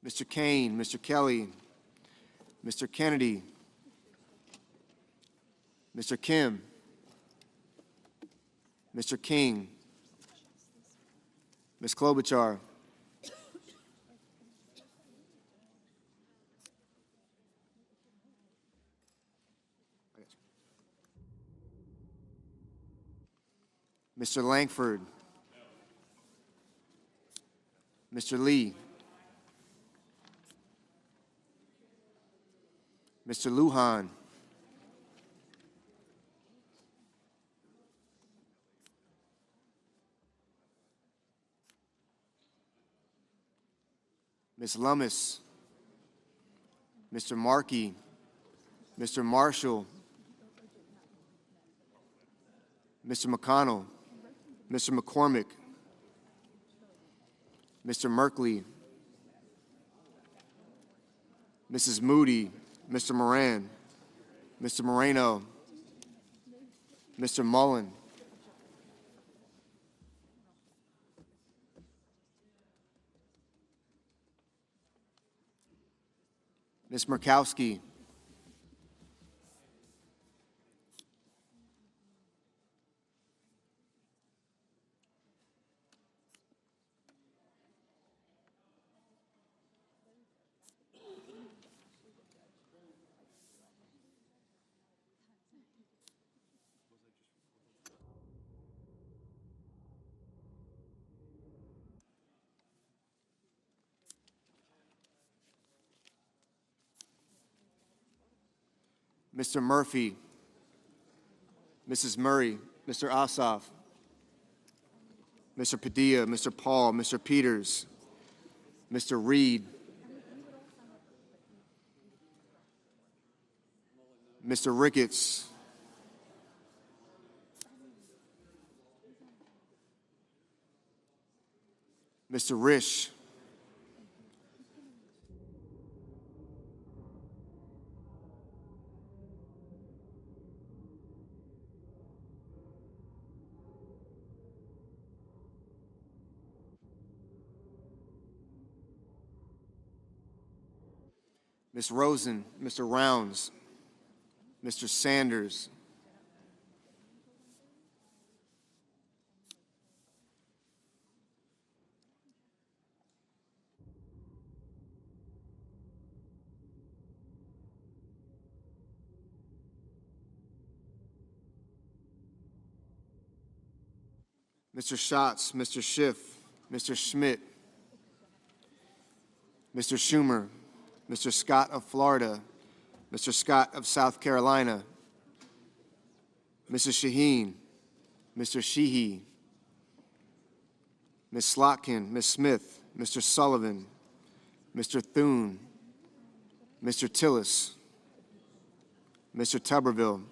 Mr. Kane, Mr. Kelly, Mr. Kennedy, Mr. Kim, Mr. King, Ms. Klobuchar, Mr. Langford, Mr. Lee, Mr. Lujan, Ms. Lummis, Mr. Markey, Mr. Marshall, Mr. McConnell, Mr. McCormick, Mr. Merkley, Mrs. Moody, Mr. Moran, Mr. Moreno, Mr. Mullen, Ms. Murkowski, Mr. Murphy, Mrs. Murray, Mr. Ossoff, Mr. Padilla, Mr. Paul, Mr. Peters, Mr. Reed, Mr. Ricketts, Mr. Risch, Ms. Rosen, Mr. Rounds, Mr. Sanders, Mr. Schatz, Mr. Schiff, Mr. Schmidt, Mr. Schumer, Mr. Scott of Florida, Mr. Scott of South Carolina, Mrs. Shaheen, Mr. Sheehy, Ms. Slotkin, Ms. Smith, Mr. Sullivan, Mr. Thune, Mr. Tillis, Mr. Tuberville,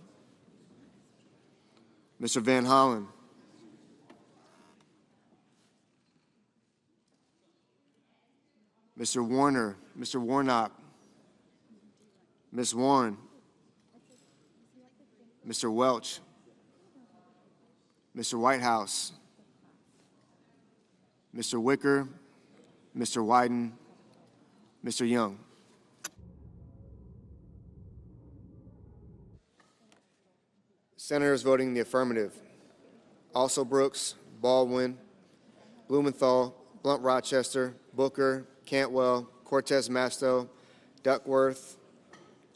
Mr. Van Hollen, Mr. Warner, Mr. Warnock, Ms. Warren, Mr. Welch, Mr. Whitehouse, Mr. Wicker, Mr. Wyden, Mr. Young. Senators voting in the affirmative: Also Brooks, Baldwin, Blumenthal, Blunt Rochester, Booker, Cantwell, Cortez Masto, Duckworth,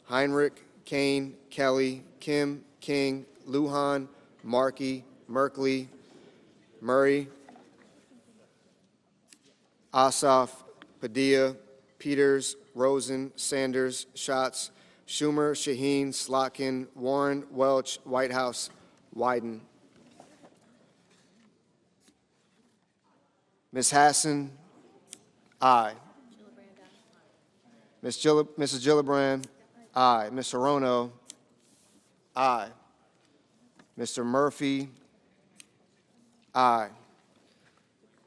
Heinrich, Kane, Kelly, Kim, King, Lujan, Markey, Merkley, Murray, Ossoff, Padilla, Peters, Rosen, Sanders, Schatz, Schumer, Shaheen, Slotkin, Warren, Welch, Whitehouse, Wyden. Ms. Hassan, aye. Mrs. Gillibrand, aye. Ms. Sorono, aye. Mr. Murphy, aye.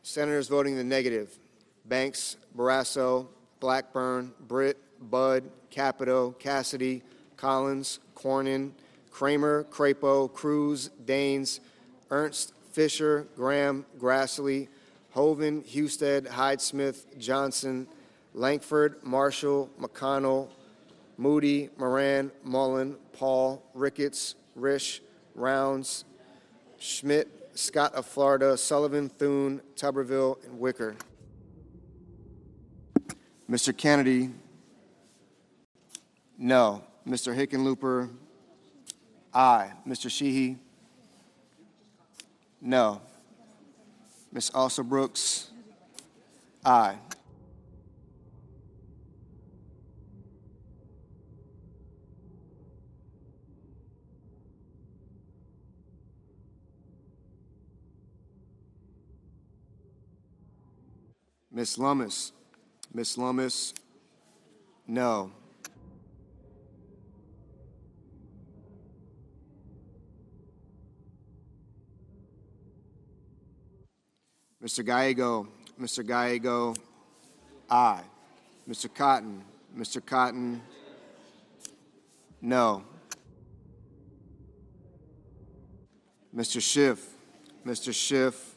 Senators voting in the negative: Banks, Barrasso, Blackburn, Britt, Budd, Capito, Cassidy, Collins, Cornyn, Kramer, Crapo, Cruz, Daines, Ernst, Fisher, Graham, Grassley, Hoven, Husted, Hyde-Smith, Johnson, Lankford, Marshall, McConnell, Moody, Moran, Mullen, Paul, Ricketts, Risch, Rounds, Schmidt, Scott of Florida, Sullivan, Thune, Tuberville, and Wicker. Mr. Kennedy, no. Mr. Hickenlooper, aye. Mr. Sheehy, no. Ms. Alsobrooks, aye. Ms. Lummis, no. Mr. Gallego, aye. Mr. Cotton, no. Mr. Schiff,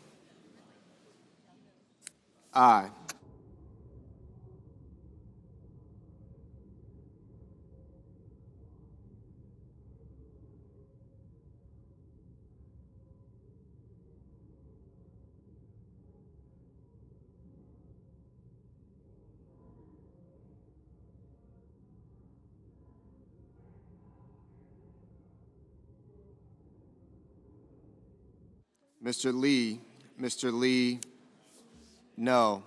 aye. Mr. Lee, no.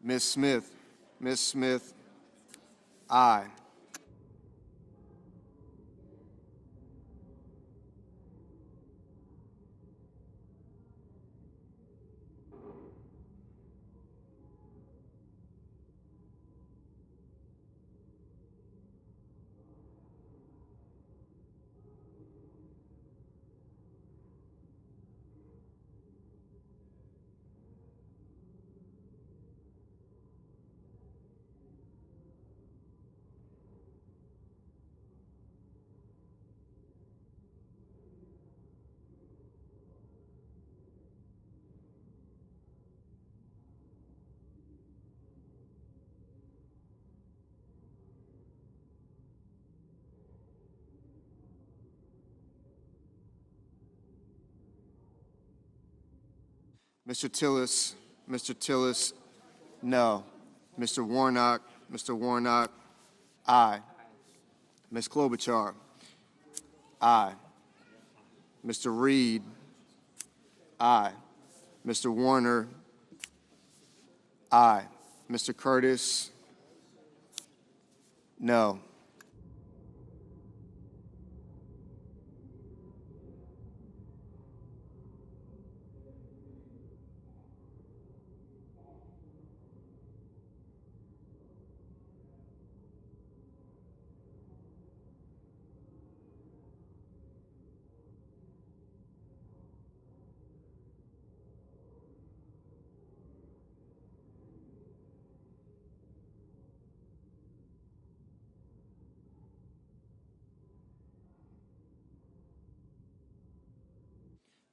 Ms. Smith. Ms. Smith, aye. Mr. Tillis, no. Mr. Warnock, aye. Ms. Klobuchar, aye. Mr. Reed, aye. Mr. Warner, aye. Mr. Curtis, no.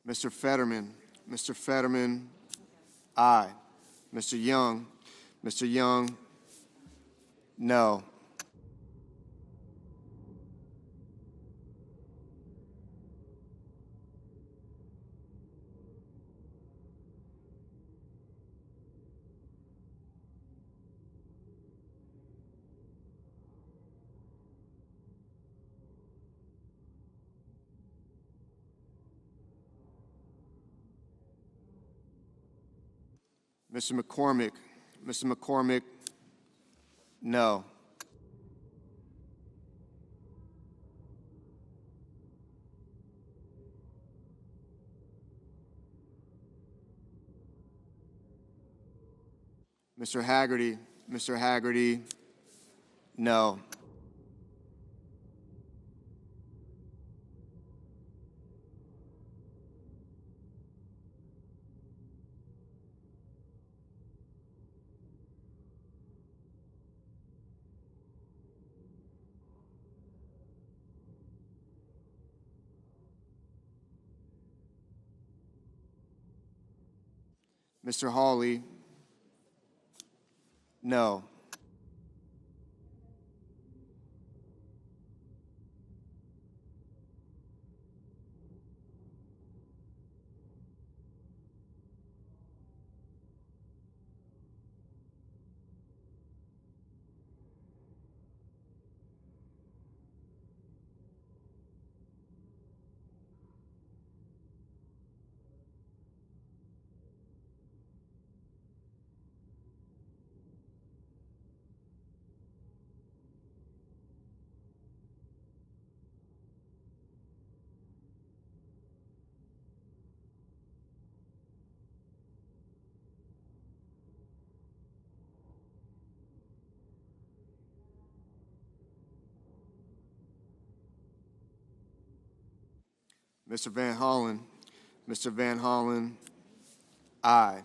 Mr. Fetterman, aye. Mr. Young, no. Mr. McCormick, no. Mr. Haggerty, no. Mr. Hawley, no. Mr. Van Hollen, aye.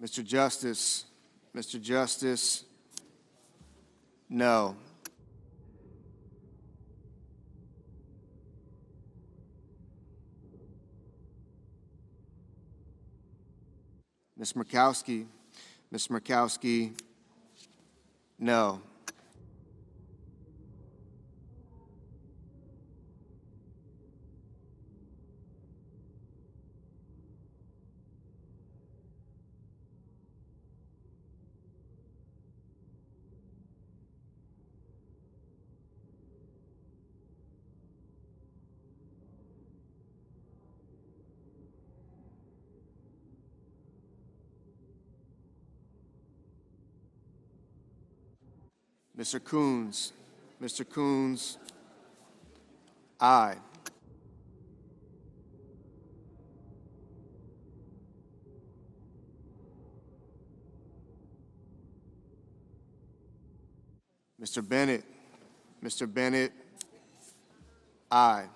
Mr. Justice, no. Ms. Murkowski, no. Mr. Coons. Mr. Coons, aye. Mr. Bennett. Mr. Bennett, aye.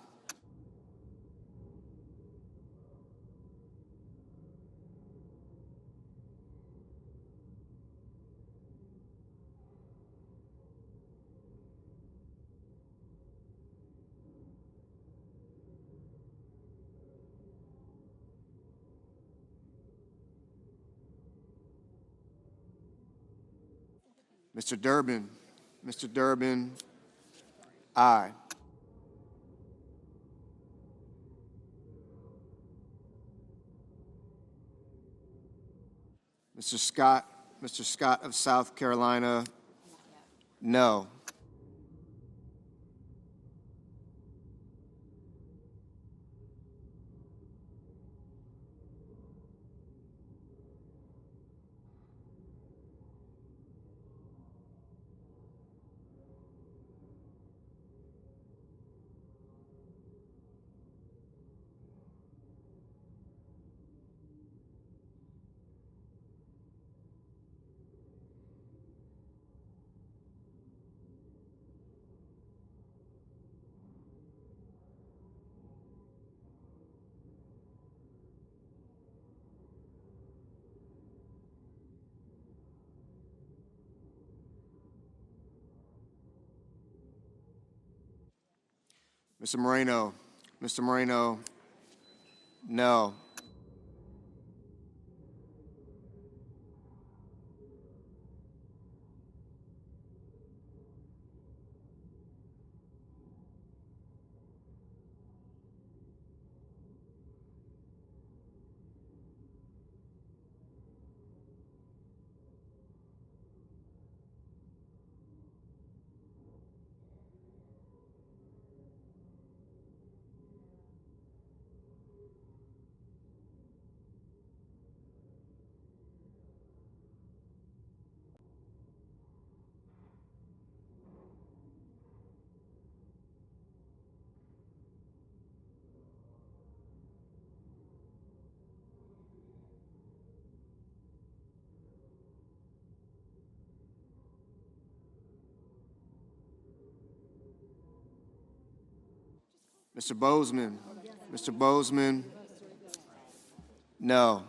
Mr. Durbin. Mr. Durbin, aye. Mr. Scott. Mr. Scott of South Carolina, no. Mr. Moreno. Mr. Moreno, no. Mr. Bozeman. Mr. Bozeman, no.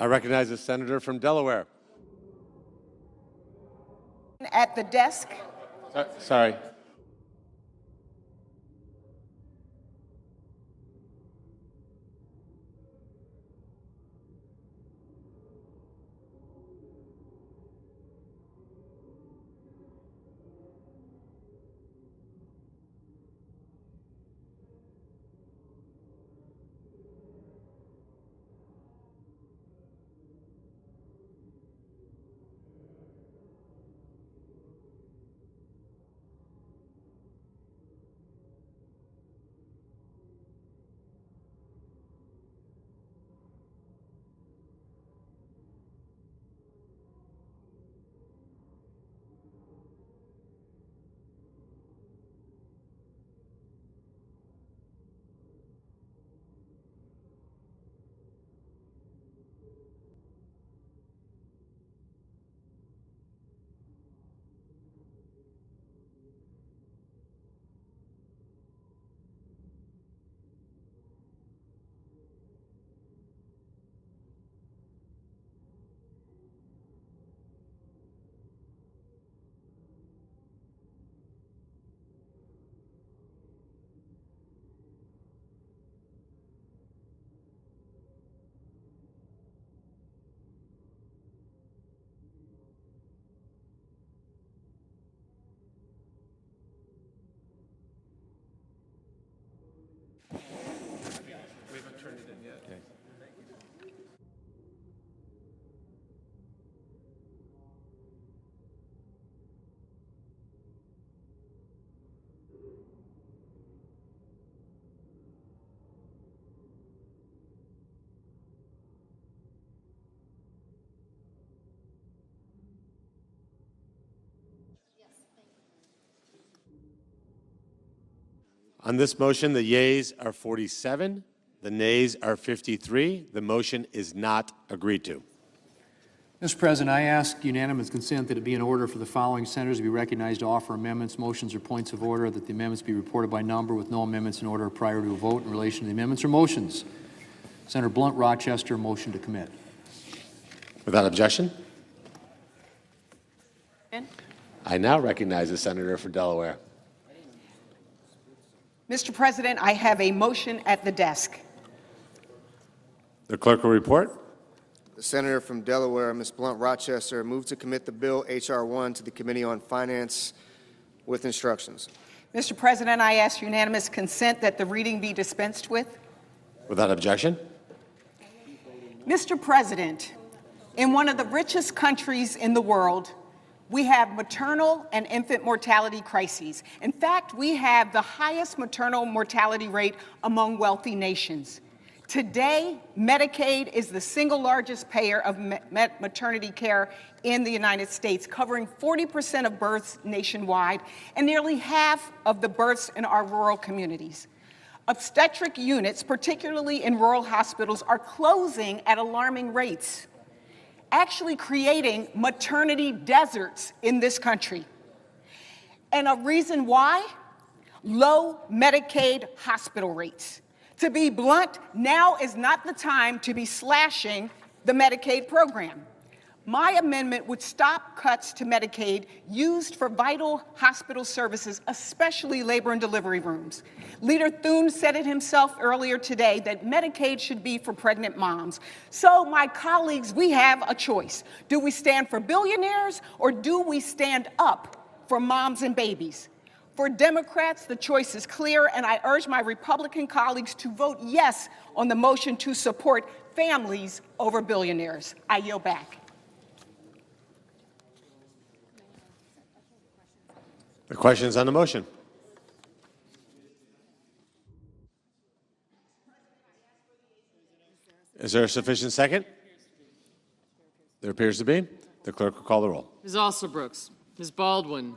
I recognize the senator from Delaware. At the desk. Sorry. On this motion, the yeas are 47, the nays are 53. The motion is not agreed to. Mr. President, I ask unanimous consent that it be in order for the following senators to be recognized to offer amendments, motions, or points of order, that the amendments be reported by number with no amendments in order prior to a vote in relation to the amendments or motions. Senator Blunt, Rochester, motion to commit. Without objection, I now recognize the senator for Delaware. Mr. President, I have a motion at the desk. The clerk will report. The senator from Delaware, Ms. Blunt Rochester, moved to commit the bill H.R. 1 to the Committee on Finance with instructions. Mr. President, I ask unanimous consent that the reading be dispensed with. Without objection, Mr. President, in one of the richest countries in the world, we have maternal and infant mortality crises. In fact, we have the highest maternal mortality rate among wealthy nations. Today, Medicaid is the single largest payer of maternity care in the United States, covering 40% of births nationwide and nearly half of the births in our rural communities. Obstetric units, particularly in rural hospitals, are closing at alarming rates, actually creating maternity deserts in this country. And a reason why? Low Medicaid hospital rates. To be blunt, now is not the time to be slashing the Medicaid program. My amendment would stop cuts to Medicaid used for vital hospital services, especially labor and delivery rooms. Leader Thune said it himself earlier today that Medicaid should be for pregnant moms. So, my colleagues, we have a choice. Do we stand for billionaires or do we stand up for moms and babies? For Democrats, the choice is clear, and I urge my Republican colleagues to vote yes on the motion to support families over billionaires. I yield back. the questions on the motion. Is there a sufficient second? There appears to be. The clerk will call the roll. Ms. Alsobrooks, Ms. Baldwin,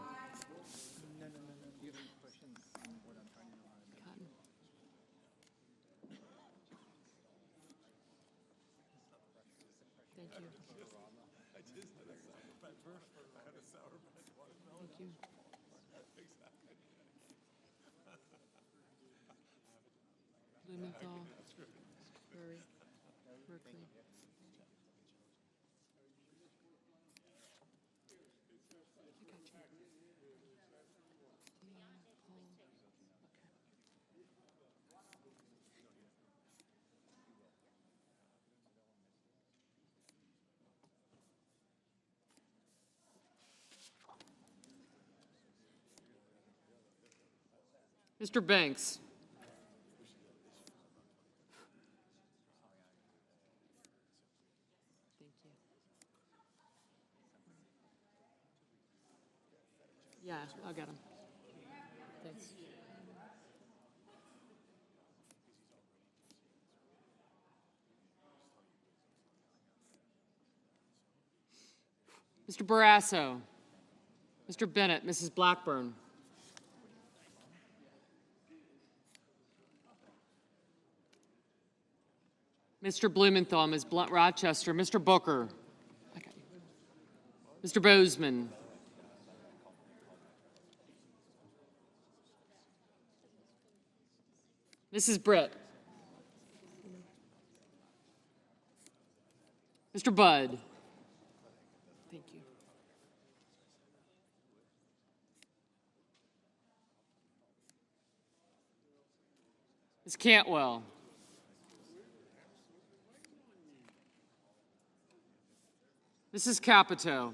Mr. Banks. Yeah, I'll get him. Thanks. Mr. Barrasso. Mr. Bennett, Mrs. Blackburn. Mr. Blumenthal, Ms. Rochester, Mr. Booker. Okay. Mr. Bozeman. Mrs. Britt. Mr. Budd. Thank you. Ms. Cantwell. Mrs. Capito.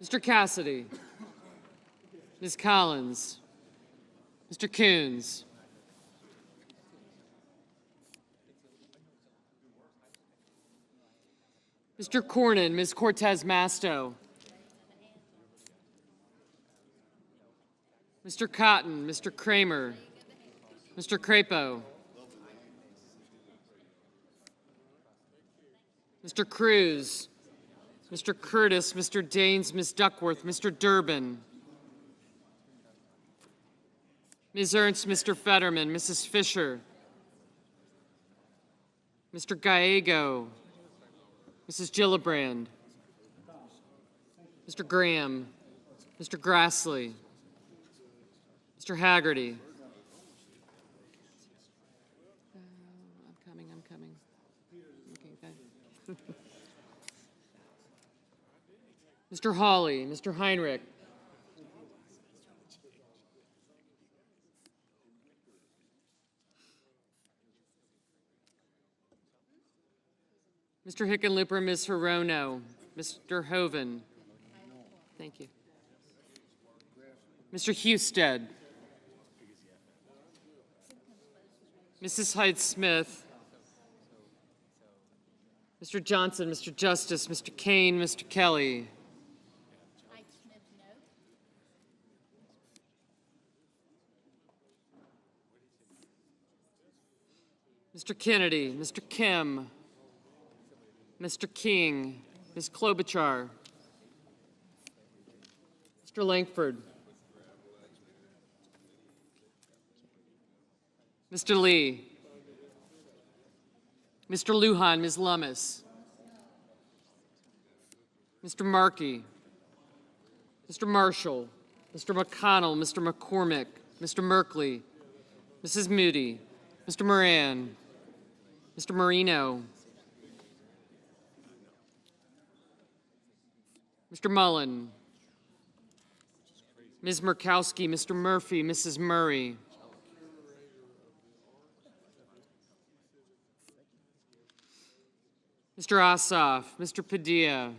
Mr. Cassidy. Ms. Collins. Mr. Coons. Mr. Cornyn, Ms. Cortez Masto. Mr. Cotton, Mr. Kramer, Mr. Crapo. Mr. Cruz, Mr. Curtis, Mr. Daines, Ms. Duckworth, Mr. Durbin. Ms. Ernst, Mr. Fetterman, Mrs. Fisher, Mr. Gallego, Mrs. Gillibrand, Mr. Graham, Mr. Grassley, Mr. Haggerty. I'm coming. Okay, good. Mr. Hawley, Mr. Heinrich. Mr. Hickenlooper, Ms. Hirono, Mr. Hoven. Thank you. Mr. Husted. Mrs. Hyde-Smith. Mr. Johnson, Mr. Justice, Mr. Kane, Mr. Kelly. Mr. Kennedy, Mr. Kim, Mr. King, Ms. Klobuchar, Mr. Langford, Mr. Lee, Mr. Lujan, Ms. Lummis, Mr. Markey, Mr. Marshall, Mr. McConnell, Mr. McCormick, Mr. Merkley, Mrs. Moody, Mr. Moran, Mr. Marino, Mr. Mullen, Ms. Murkowski, Mr. Murphy, Mrs. Murray, Mr. Ossoff, Mr. Padilla,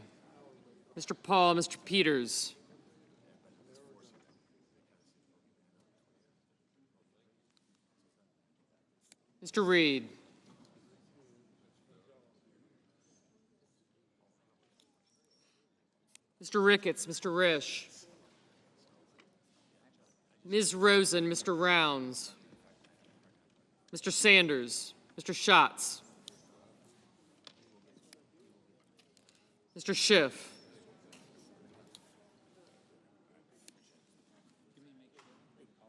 Mr. Paul, Mr. Peters, Mr. Reed, Mr. Ricketts, Mr. Risch, Ms. Rosen, Mr. Rounds, Mr. Sanders, Mr. Schatz, Mr. Schiff,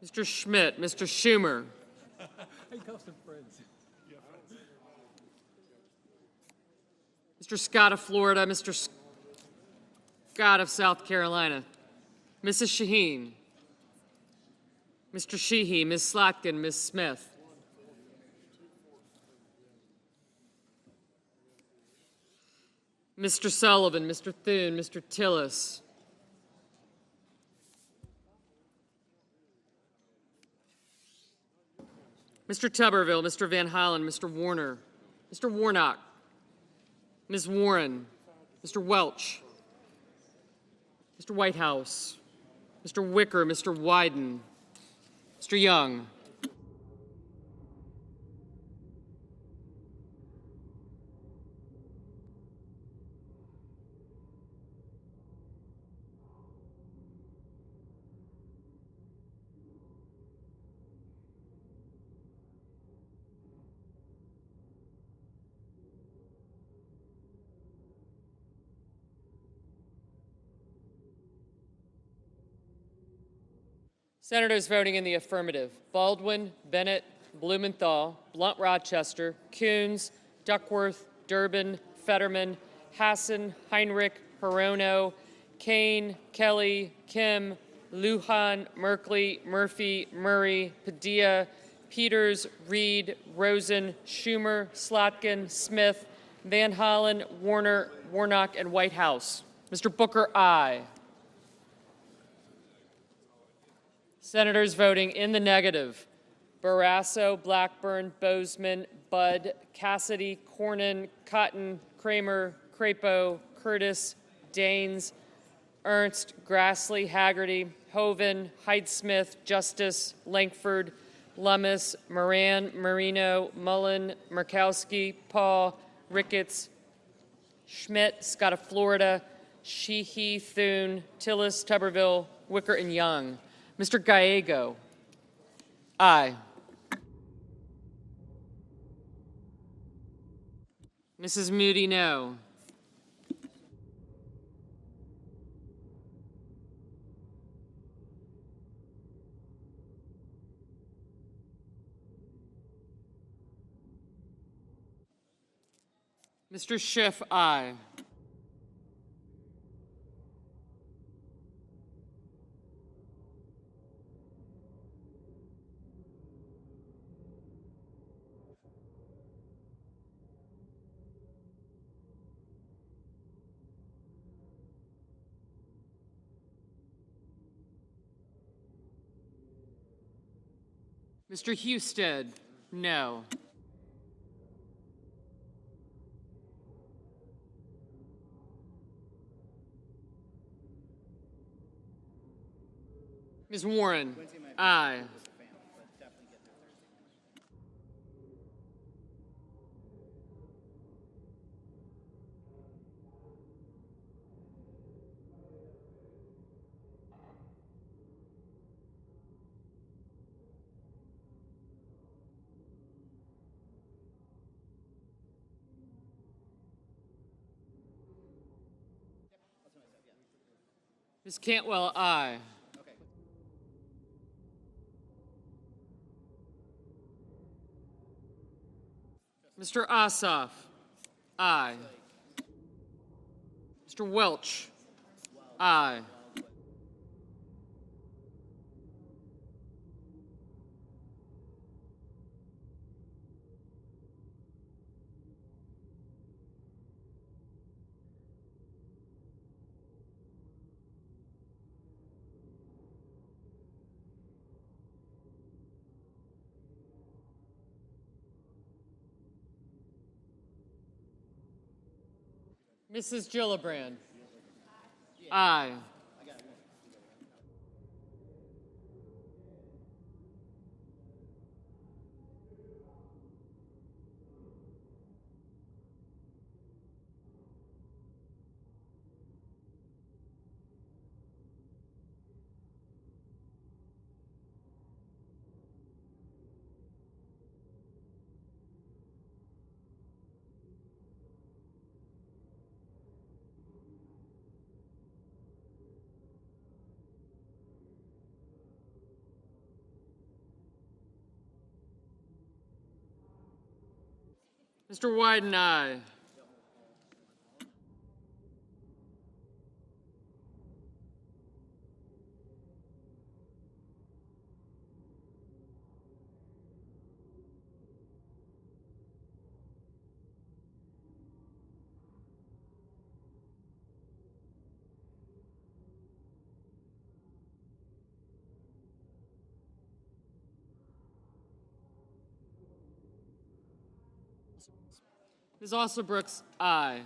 Mr. Schmidt, Mr. Schumer, Mr. Scott of Florida, Mr. Scott of South Carolina, Mrs. Shaheen, Mr. Sheehy, Ms. Slotkin, Ms. Smith, Mr. Sullivan, Mr. Thune, Mr. Tillis, Mr. Tuberville, Mr. Van Hollen, Mr. Warner, Mr. Warnock, Ms. Warren, Mr. Welch, Mr. Whitehouse, Mr. Wicker, Mr. Wyden, Mr. Young. Senators voting in the affirmative: Baldwin, Bennett, Blumenthal, Blunt Rochester, Coons, Duckworth, Durbin, Fetterman, Hassan, Heinrich, Hirono, Kane, Kelly, Kim, Lujan, Merkley, Murphy, Murray, Padilla, Peters, Reed, Rosen, Schumer, Slotkin, Smith, Van Hollen, Warner, Warnock, and Whitehouse. Mr. Booker, aye. Senators voting in the negative: Barrasso, Blackburn, Bozeman, Budd, Cassidy, Cornyn, Cotton, Kramer, Crapo, Curtis, Daines, Ernst, Grassley, Haggerty, Hoven, Heidsmith, Justice, Lankford, Lummis, Moran, Marino, Mullen, Murkowski, Paul, Ricketts, Schmidt, Scott of Florida, Sheehy, Thune, Tillis, Tuberville, Wicker, and Young. Mr. Gallego, aye. Mrs. Moody, no. Mr. Schiff, aye. Mr. Husted, no. Ms. Warren, aye. Ms. Cantwell, aye. Mr. Ossoff, aye. Mr. Welch, aye. Mrs. Gillibrand, aye. Mr. Wyden, aye. Ms. Ossobrooks, aye.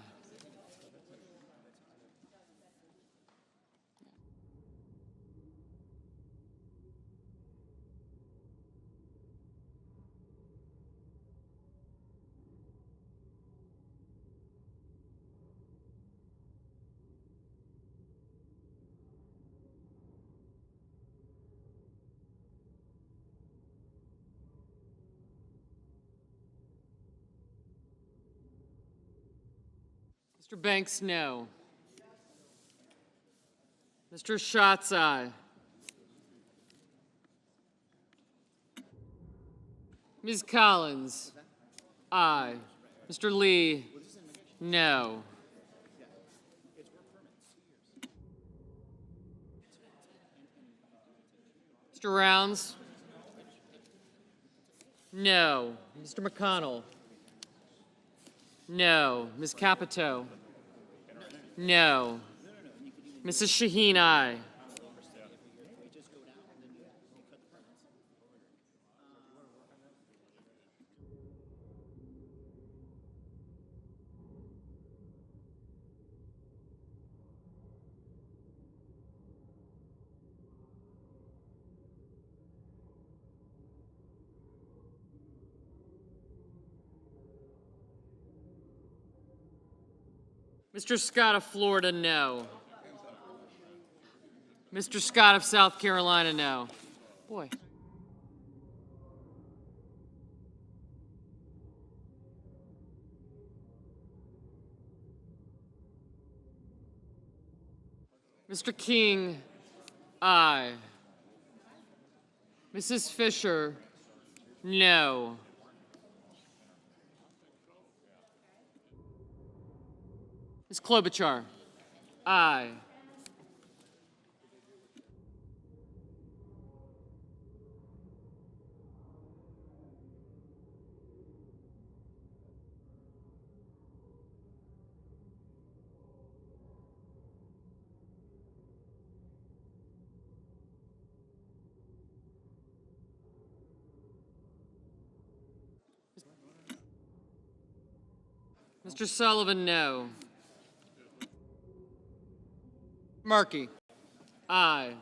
Mr. Banks, no. Mr. Schatz, aye. Ms. Collins, aye. Mr. Lee, no. Mr. Rounds, no. Mr. McConnell, no. Ms. Capito, no. Mrs. Shaheen, aye. Mr. Scott of Florida, no. Mr. Scott of South Carolina, no. Boy. Mr. King, aye. Mrs. Fisher, no. Ms. Klobuchar, aye. Mr. Sullivan, no. Markey, aye.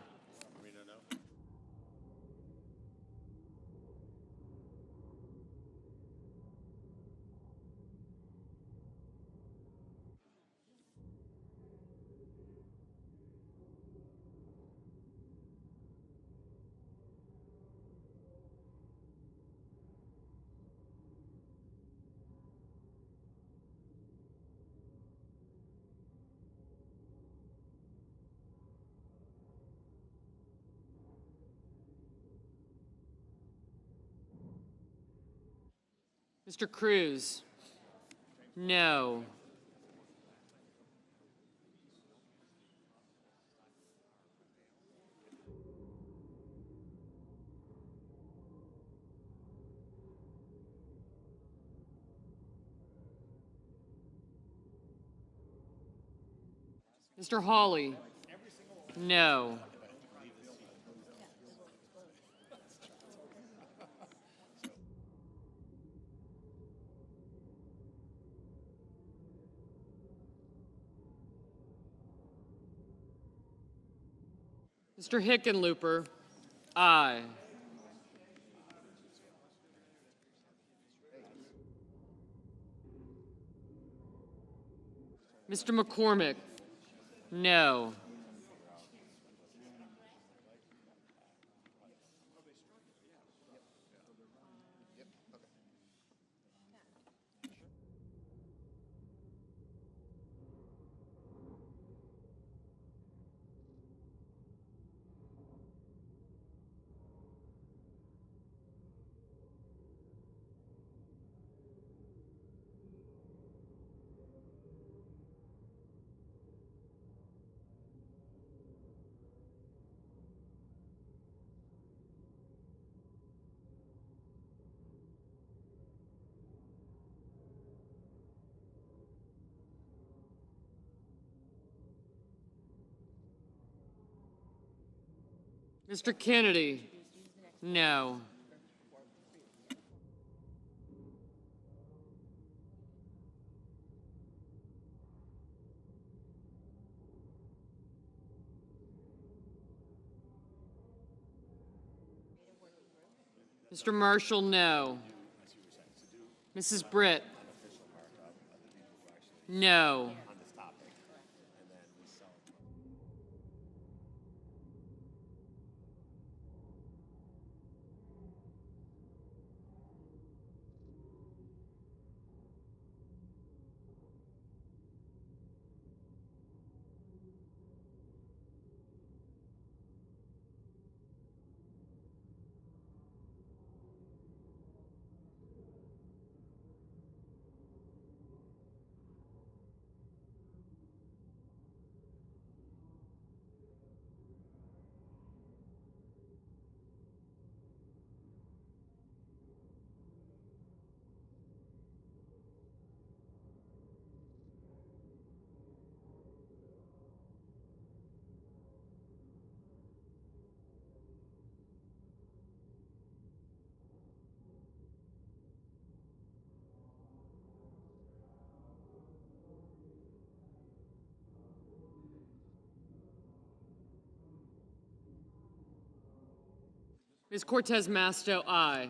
Mr. Cruz, no. Mr. Hawley, no. Mr. Hickenlooper, aye. Mr. McCormick, no. Mr. Kennedy, no. Mr. Marshall, no. Mrs. Britt, no. Ms. Cortez Masto, aye.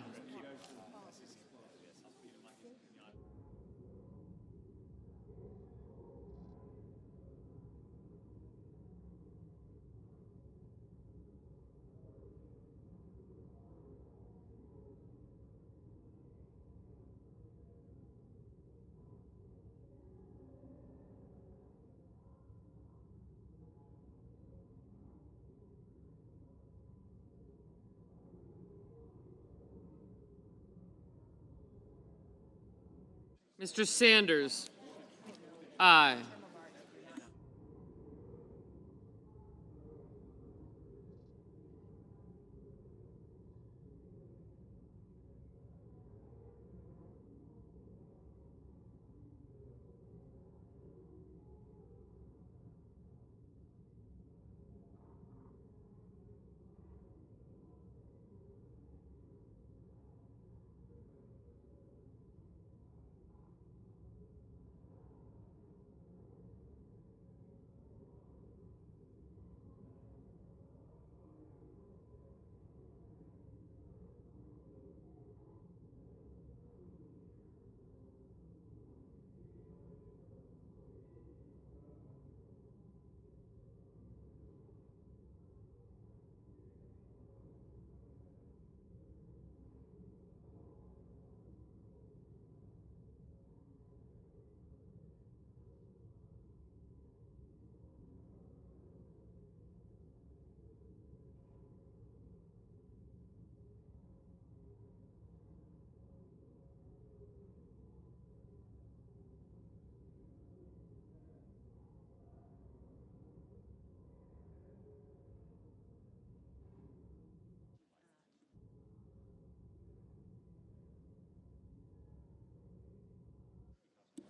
Mr. Sanders, aye.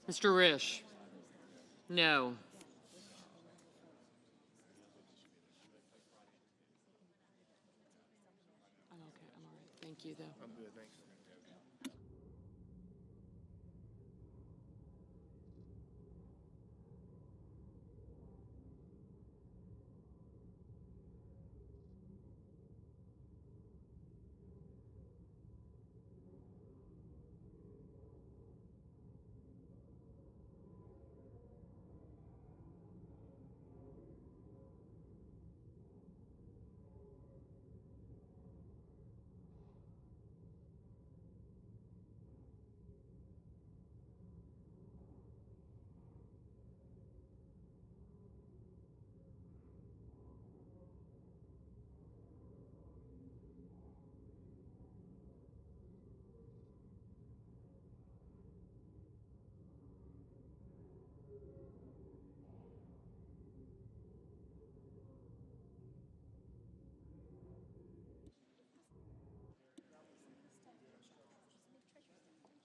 Mr. Risch, no. I'm okay, I'm all right. Thank you, though. I'm good, thanks.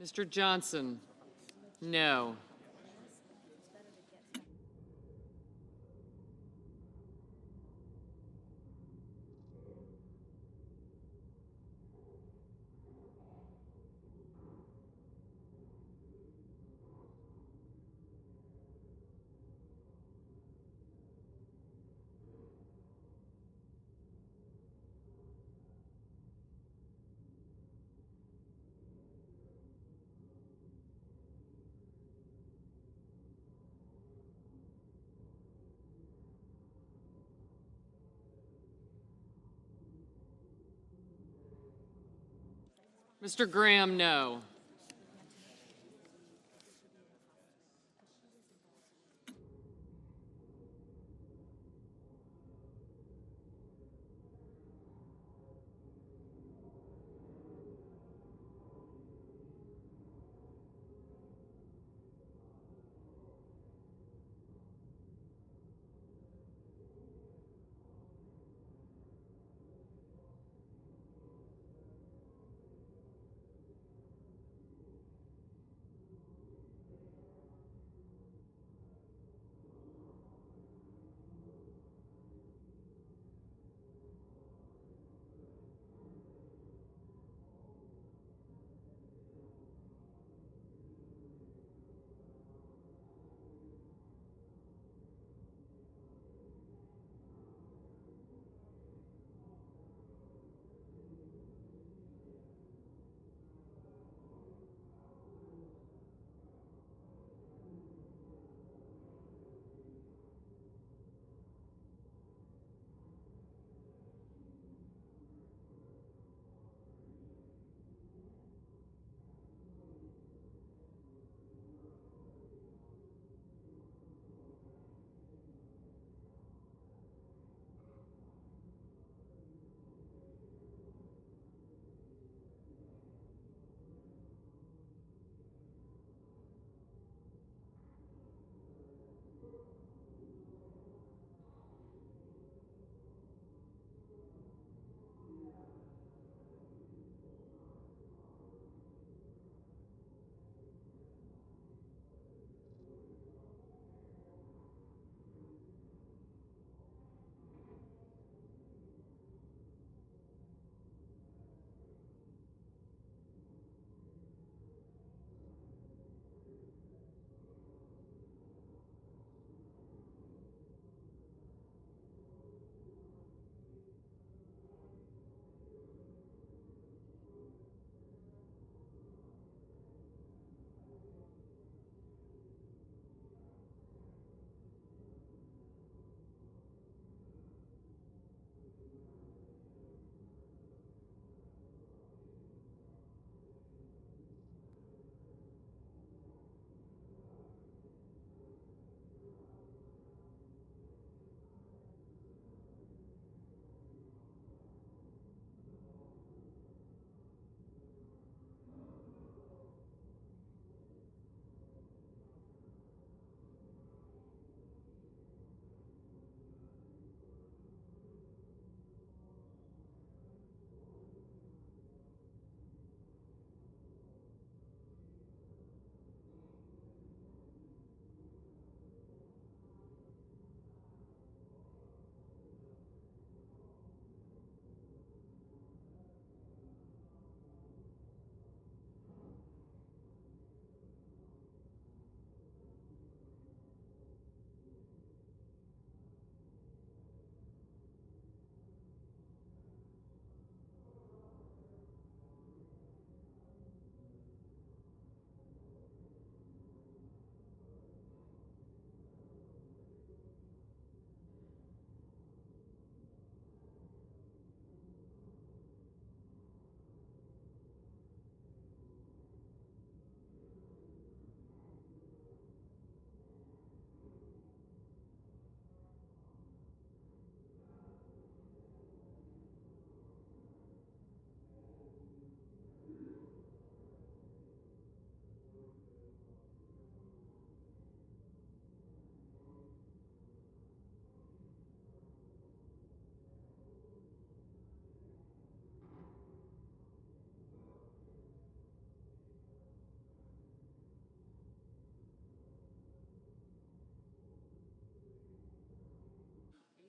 Mr. Johnson, no. Mr. Graham, no.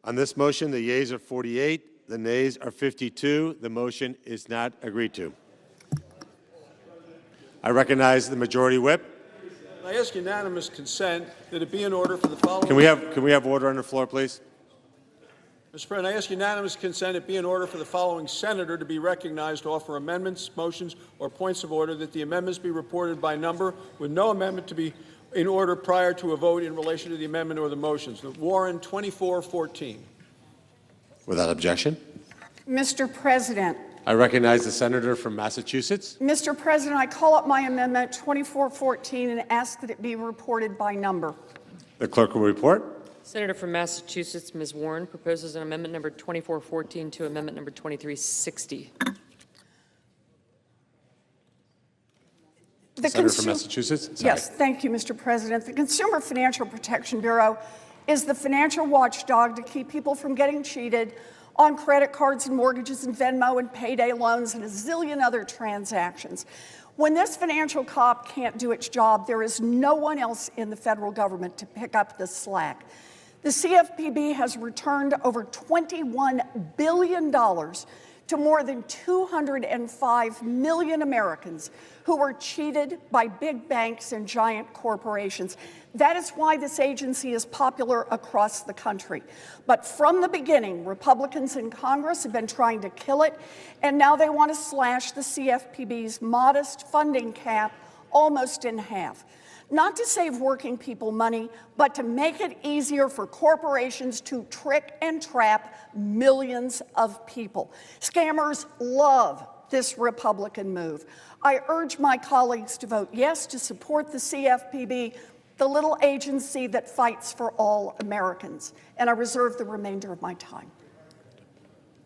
On this motion, the yeas are 48, the nays are 52. The motion is not agreed to. I recognize the Majority Whip. I ask unanimous consent that it be in order for the following... Can we have order on the floor, please? Mr. President, I ask unanimous consent it be in order for the following senator to be recognized to offer amendments, motions, or points of order, that the amendments be reported by number, with no amendment to be in order prior to a vote in relation to the amendment or the motions. The Warren, 2414. Without objection. Mr. President. I recognize the senator from Massachusetts. Mr. President, I call up my amendment 2414 and ask that it be reported by number. The clerk will report. Senator from Massachusetts, Ms. Warren, proposes an amendment number 2414 to amendment number 2360. Senator from Massachusetts? Sorry. Yes, thank you, Mr. President. The Consumer Financial Protection Bureau is the financial watchdog to keep people from getting cheated on credit cards and mortgages and Venmo and payday loans and a zillion other transactions. When this financial cop can't do its job, there is no one else in the federal government to pick up the slack. The CFPB has returned over $21 billion to more than 205 million Americans who were cheated by big banks and giant corporations. That is why this agency is popular across the country. But from the beginning, Republicans in Congress have been trying to kill it, and now they want to slash the CFPB's modest funding cap almost in half. Not to save working people money, but to make it easier for corporations to trick and trap millions of people. Scammers love this Republican move. I urge my colleagues to vote yes to support the CFPB, the little agency that fights for all Americans. And I reserve the remainder of my time.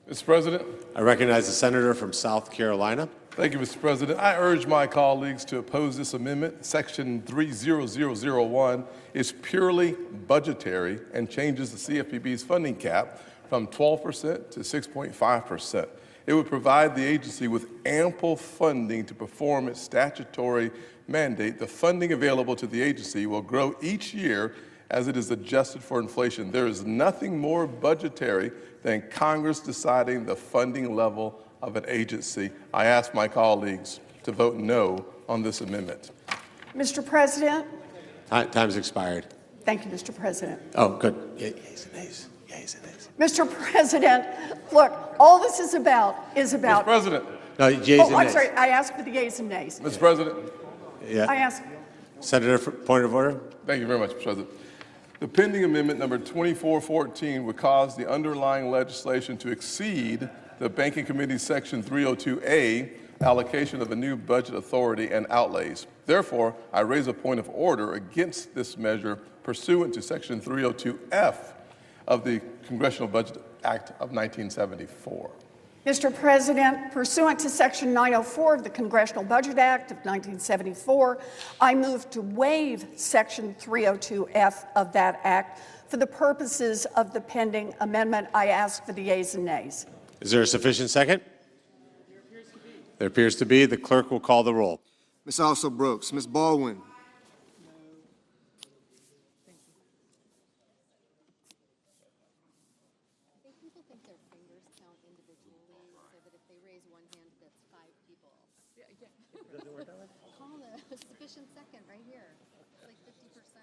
Mr. President. I recognize the senator from South Carolina. Thank you, Mr. President. I urge my colleagues to oppose this amendment. Section 30001 is purely budgetary and changes the CFPB's funding cap from 12% to 6.5%. It would provide the agency with ample funding to perform its statutory mandate. The funding available to the agency will grow each year as it is adjusted for inflation. There is nothing more budgetary than Congress deciding the funding level of an agency. I ask my colleagues to vote no on this amendment. Mr. President. Time's expired. Thank you, Mr. President. Oh, good. Yeas and nays. Yeas and nays. Mr. President, look, all this is about Mr. President. No, yeas and nays. I'm sorry, I asked for the yeas and nays. Mr. President. Yeah. I asked. Senator, point of order. Thank you very much, Mr. President. The pending amendment number 2414 would cause the underlying legislation to exceed the Banking Committee's Section 302A allocation of the new budget authority and outlays. Therefore, I raise a point of order against this measure pursuant to Section 302F of the Congressional Budget Act of 1974. Mr. President, pursuant to Section 904 of the Congressional Budget Act of 1974, I move to waive Section 302F of that act for the purposes of the pending amendment. I ask for the yeas and nays. Is there a sufficient second? There appears to be. The clerk will call the roll. Ms. Also Brooks, Ms. Baldwin. People think their fingers count individually, so that if they raise one hand, that's 5 people. Doesn't work that way? Call a sufficient second right here. It's like 50%.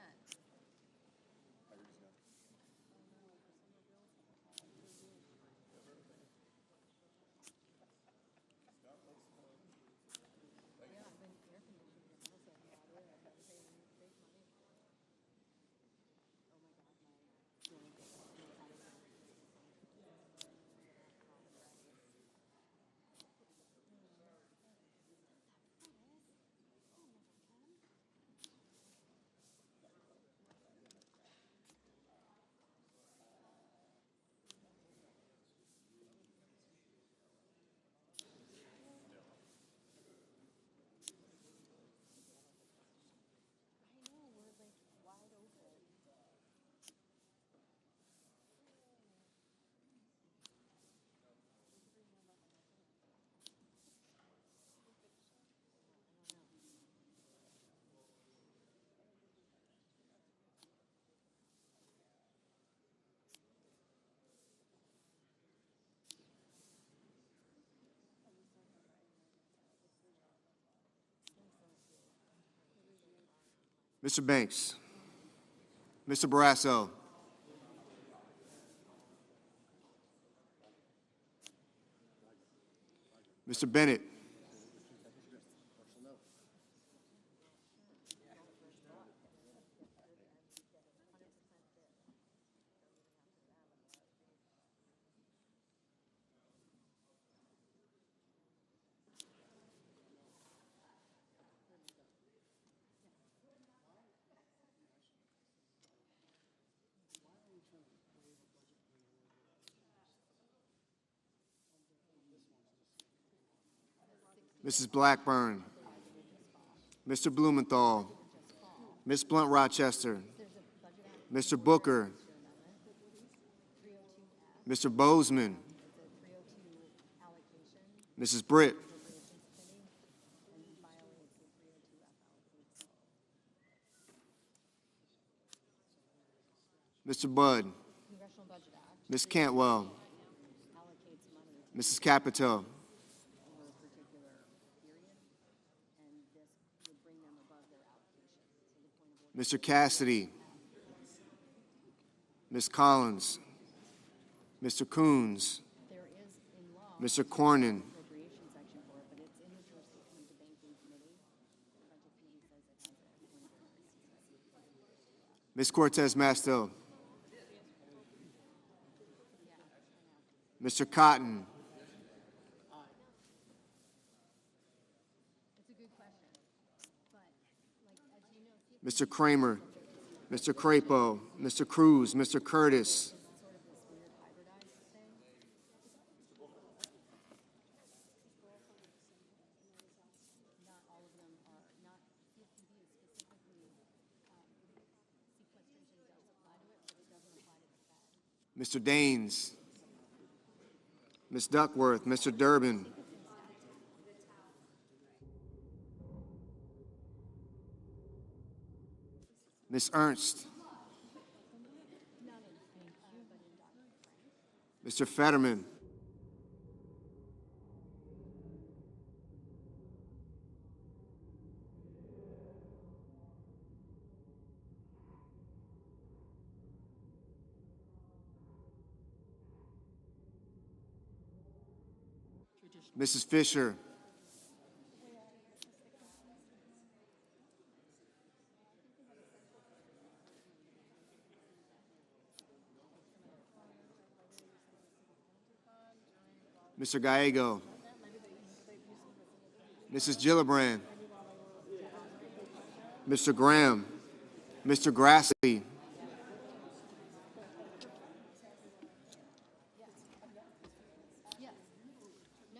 Mr. Banks. Mr. Barrasso. Mr. Bennett. Mrs. Blackburn, Mr. Blumenthal, Ms. Blunt Rochester, Mr. Booker, Mr. Bozeman, Mrs. Britt, Mr. Budd, Ms. Cantwell, Mrs. Capito, Mr. Cassidy, Ms. Collins, Mr. Coons, Mr. Cornyn, Ms. Cortez Masto, Mr. Cotton, Mr. Kramer, Mr. Crapo, Mr. Cruz, Mr. Curtis, Mr. Daines, Ms. Duckworth, Mr. Durbin, Ms. Ernst, Mr. Fetterman, Mrs. Fisher, Mr. Gallego, Mrs. Gillibrand, Mr. Graham, Mr. Grassley,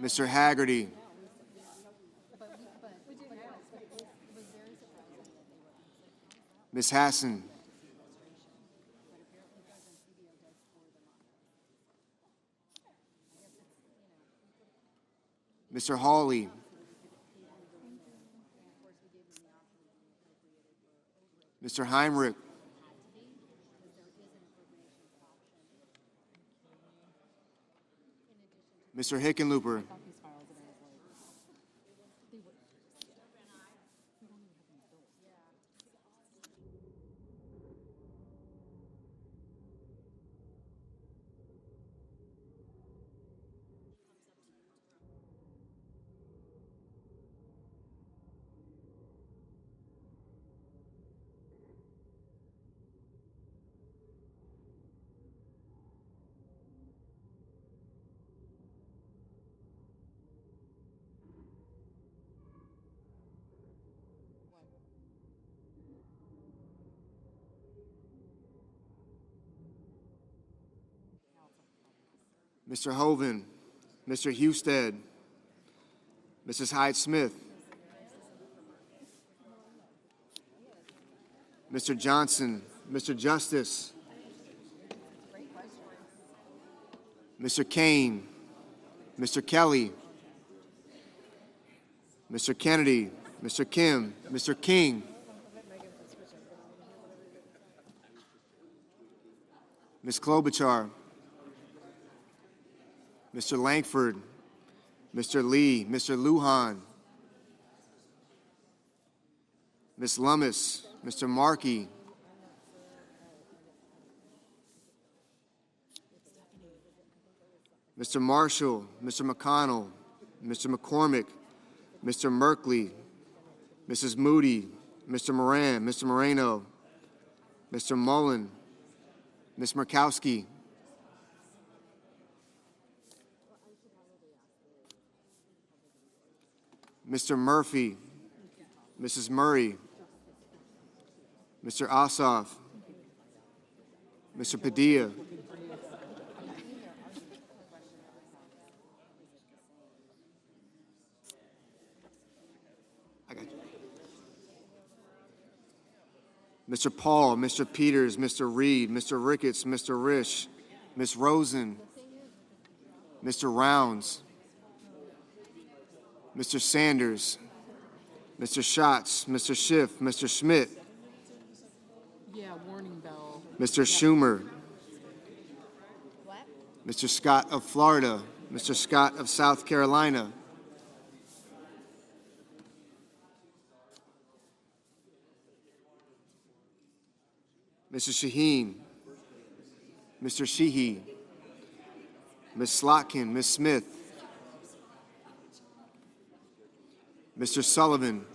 Mr. Haggerty, Ms. Hassan, Mr. Hawley, Mr. Heinrich, Mr. Hickenlooper, Mr. Hoven, Mr. Husted, Mrs. Hyde-Smith, Mr. Johnson, Mr. Justice, Mr. Kane, Mr. Kelly, Mr. Kennedy, Mr. Kim, Mr. King, Ms. Klobuchar, Mr. Langford, Mr. Lee, Mr. Lujan, Ms. Lummis, Mr. Markey, Mr. Marshall, Mr. McConnell, Mr. McCormick, Mr. Merkley, Mrs. Moody, Mr. Moran, Mr. Moreno, Mr. Mullen, Ms. Murkowski, Mr. Murphy, Mrs. Murray, Mr. Ossoff, Mr. Padilla, Mr. Paul, Mr. Peters, Mr. Reed, Mr. Ricketts, Mr. Risch, Ms. Rosen, Mr. Rounds, Mr. Sanders, Mr. Schatz, Mr. Schiff, Mr. Schmidt, Yeah, warning bell. Mr. Schumer, Mr. Scott of Florida, Mr. Scott of South Carolina, Mrs. Shaheen, Mr. Sheehy, Ms. Slotkin, Ms. Smith, Mr. Sullivan,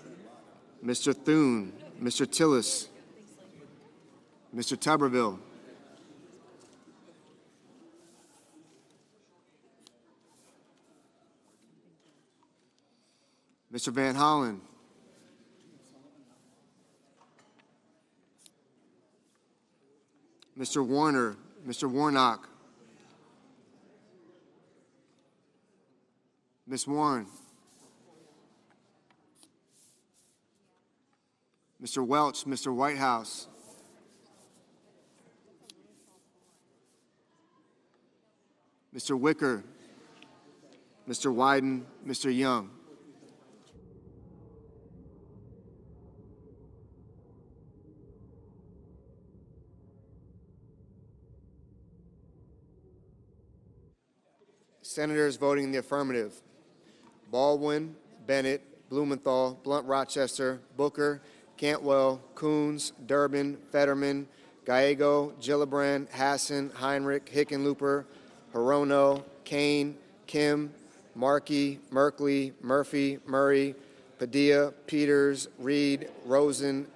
Mr. Thune, Mr. Tillis, Mr. Tuberville, Mr. Van Hollen, Mr. Warner, Mr. Warnock, Ms. Warren, Mr. Welch, Mr. Whitehouse, Mr. Wicker, Mr. Wyden, Mr. Young. Senators voting in the affirmative: Baldwin, Bennett, Blumenthal, Blunt Rochester, Booker, Cantwell, Coons, Durbin, Fetterman, Gallego, Gillibrand, Hassan, Heinrich, Hickenlooper, Hirono, Kane, Kim, Markey, Merkley, Murphy, Murray, Padilla, Peters, Reed, Rosen,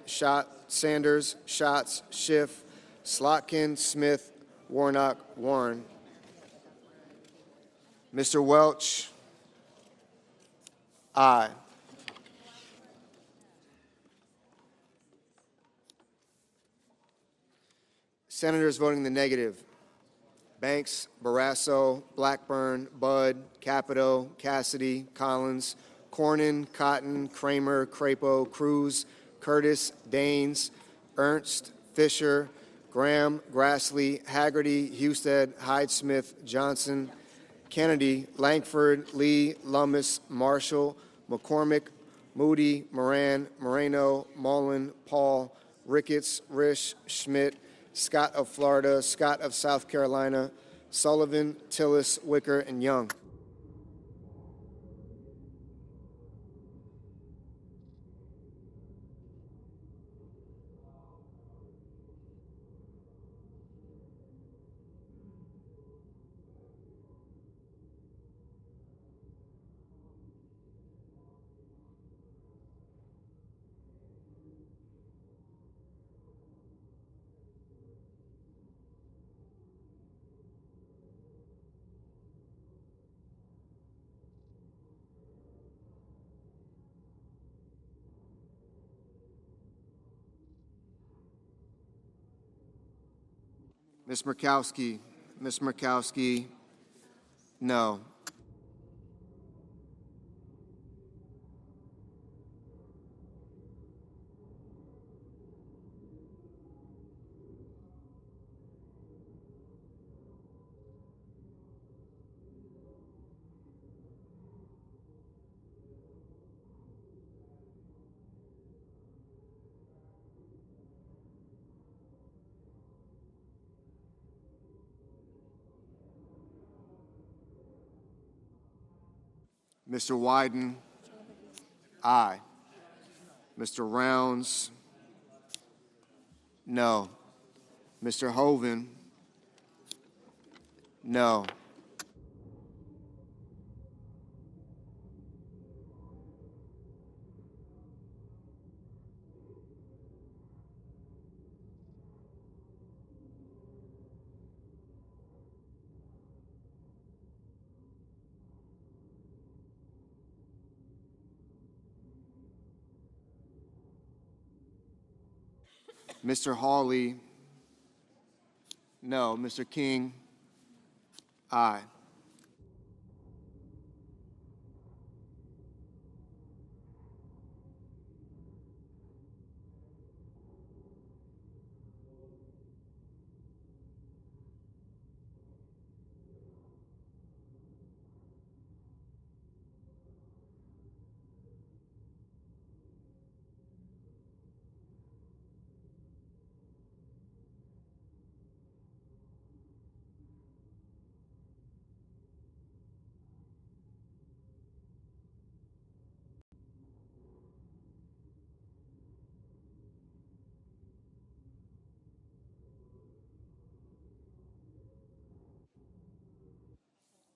Sanders, Schatz, Schiff, Slotkin, Smith, Warnock, Warren. Mr. Welch, aye. Senators voting in the negative: Banks, Barrasso, Blackburn, Budd, Capito, Cassidy, Collins, Cornyn, Cotton, Kramer, Crapo, Cruz, Curtis, Daines, Ernst, Fisher, Graham, Grassley, Haggerty, Husted, Hyde-Smith, Johnson, Kennedy, Langford, Lee, Lummis, Marshall, McCormick, Moody, Moran, Moreno, Mullen, Paul, Ricketts, Risch, Schmidt, Scott of Florida, Scott of South Carolina, Sullivan, Tillis, Wicker, and Young. Ms. Murkowski, no. Mr. Wyden, aye. Mr. Rounds, No. Mr. Hoven? No. Mr. Hawley? No. Mr. King? Aye.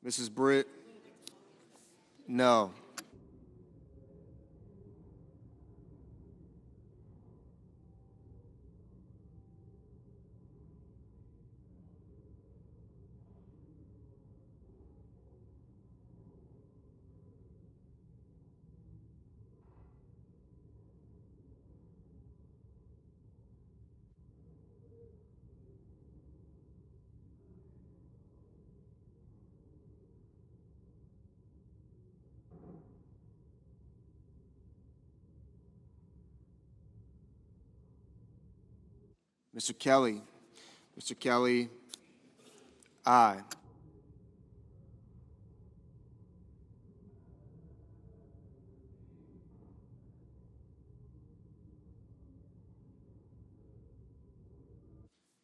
Mrs. Britt? No. Mr. Kelly? Mr. Kelly? Aye.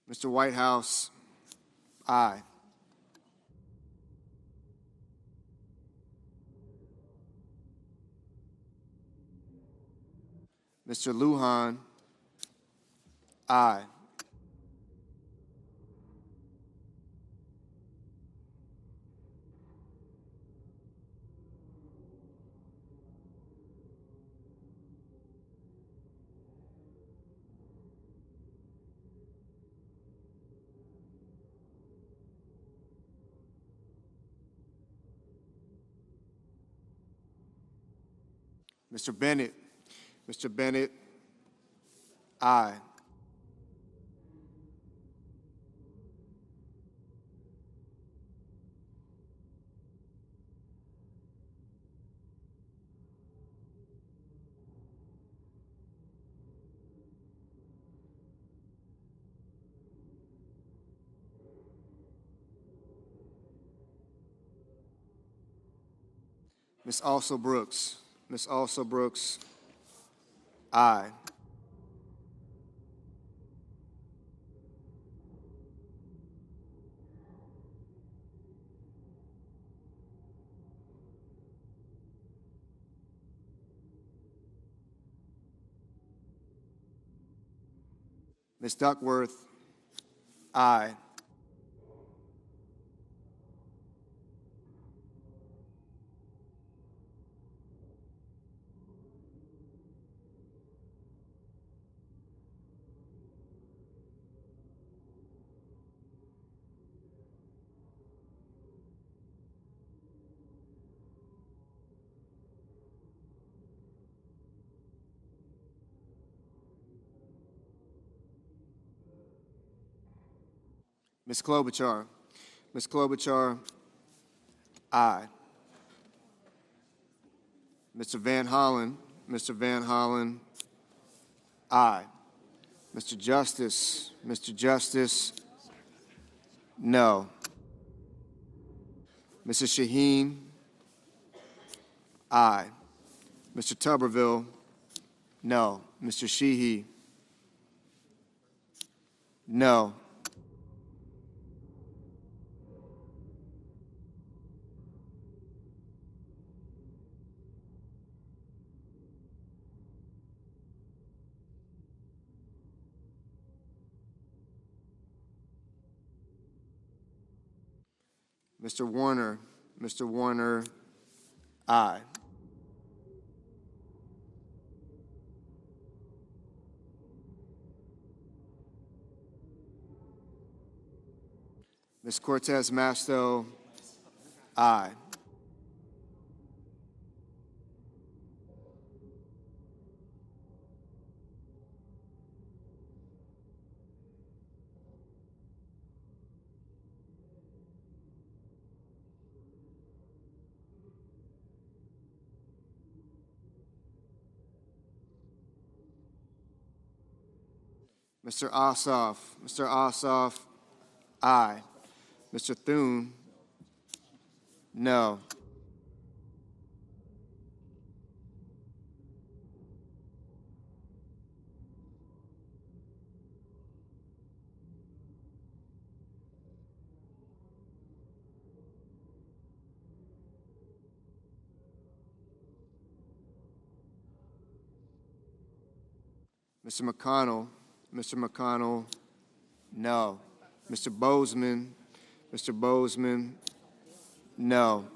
Mr. Whitehouse? Aye. Mr. Lujan? Aye. Mr. Bennett? Mr. Bennett? Aye. Ms. Also Brooks? Ms. Also Brooks? Aye. Ms. Duckworth? Aye. Ms. Klobuchar? Ms. Klobuchar? Aye. Mr. Van Hollen? Mr. Van Hollen? Aye. Mr. Justice? Mr. Justice? No. Mrs. Shaheen? Aye. Mr. Tuberville? No. Mr. Sheehy? No. Mr. Warner. Mr. Warner, aye. Ms. Cortez Masto, aye. Mr. Ossoff. Mr. Ossoff, aye. Mr. Thune, no. Mr. McConnell. Mr. McConnell, no. Mr. Bozeman. Mr. Bozeman, no.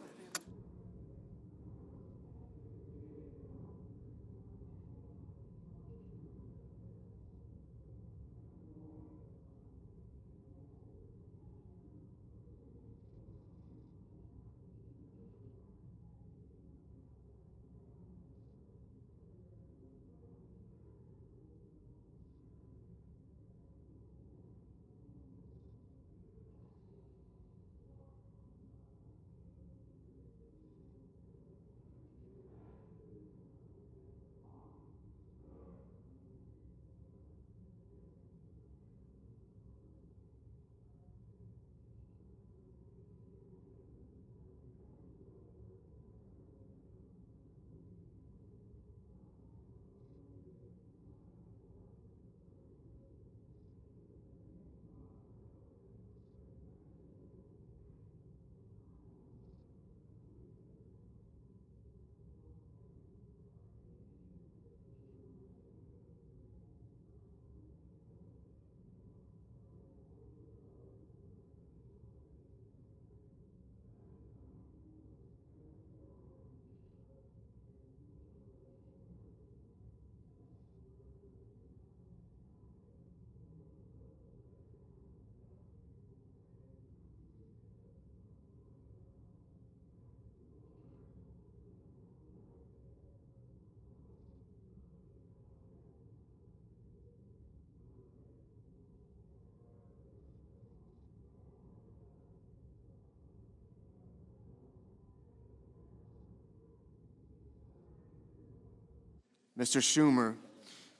Mr. Schumer.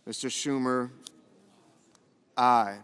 Mr. Schumer, aye.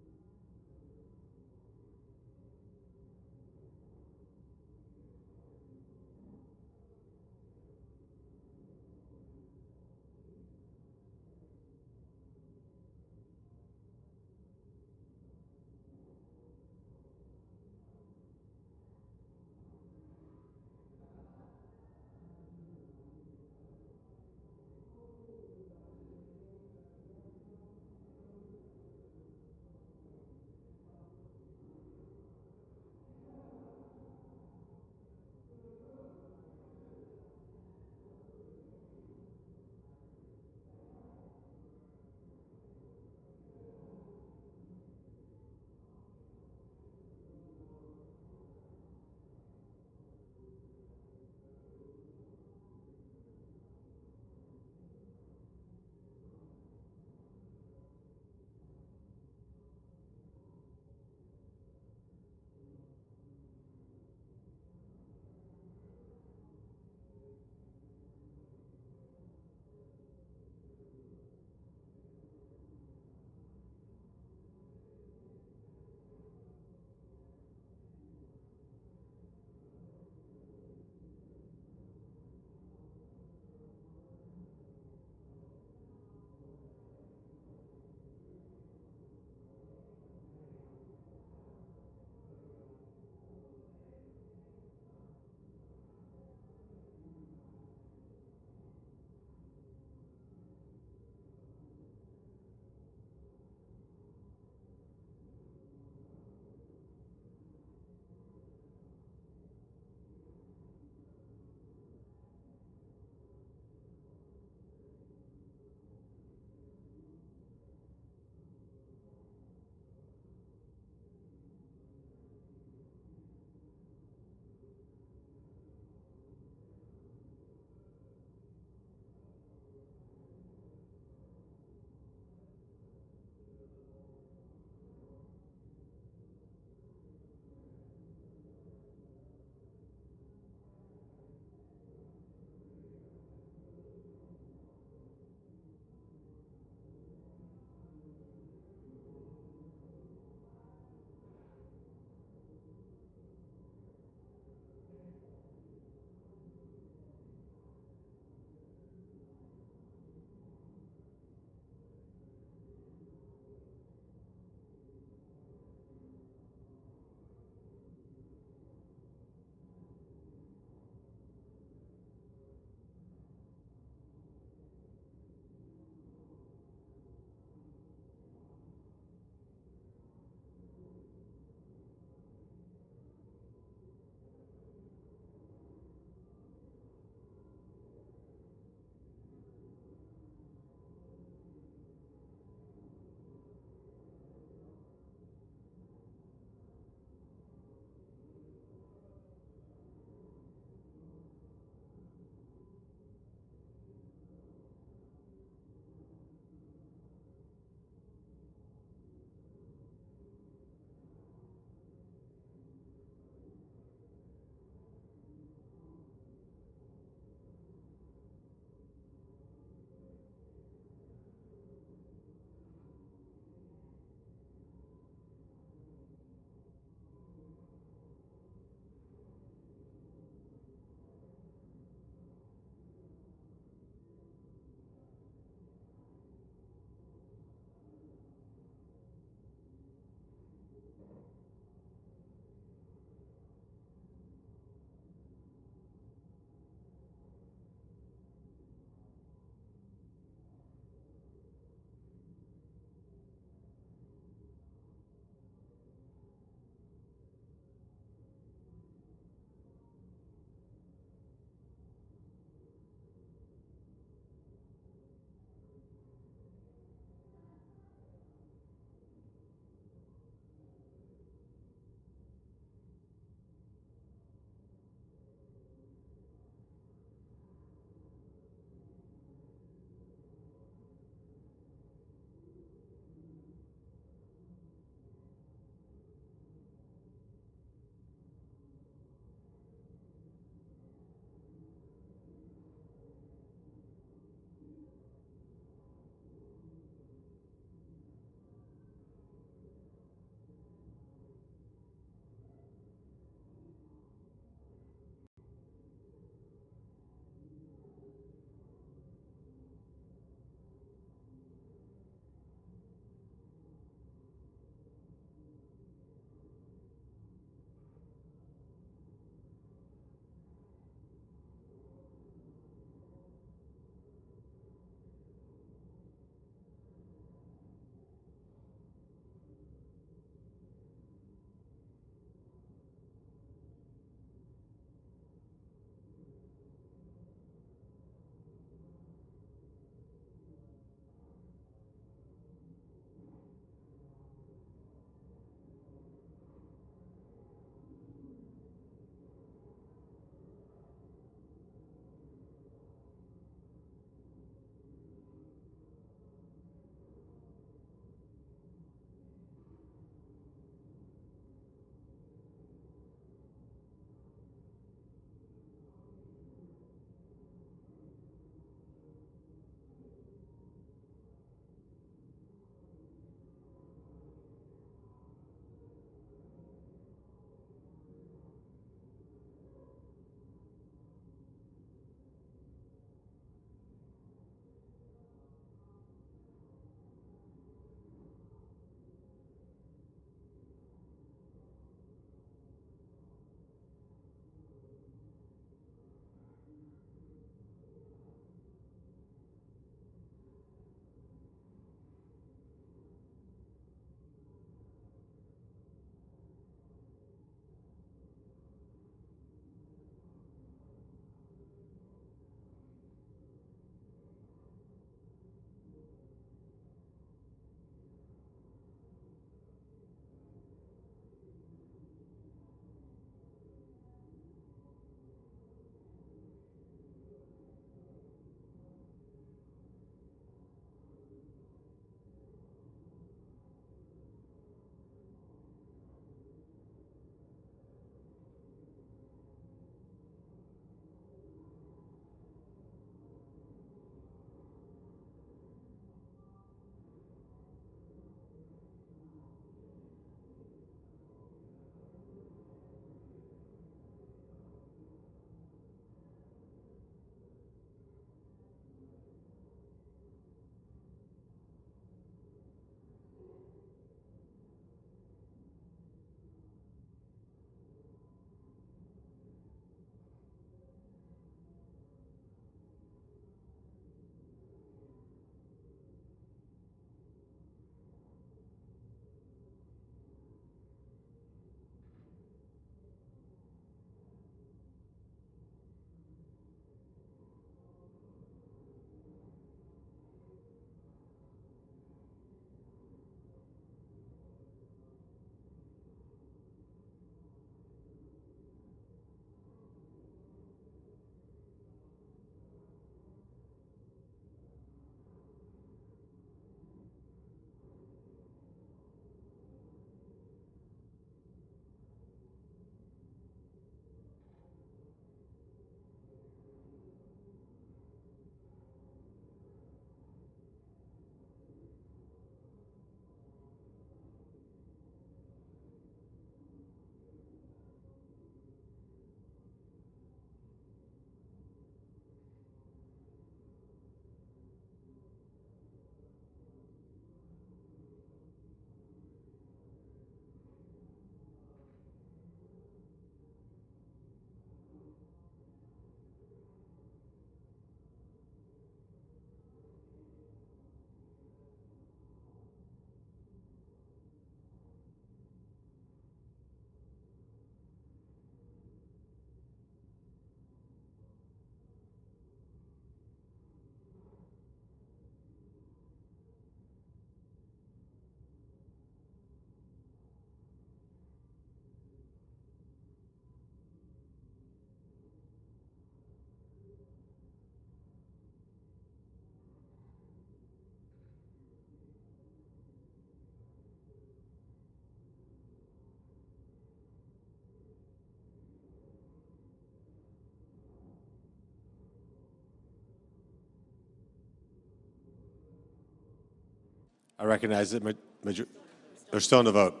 I recognize that they're still in the vote.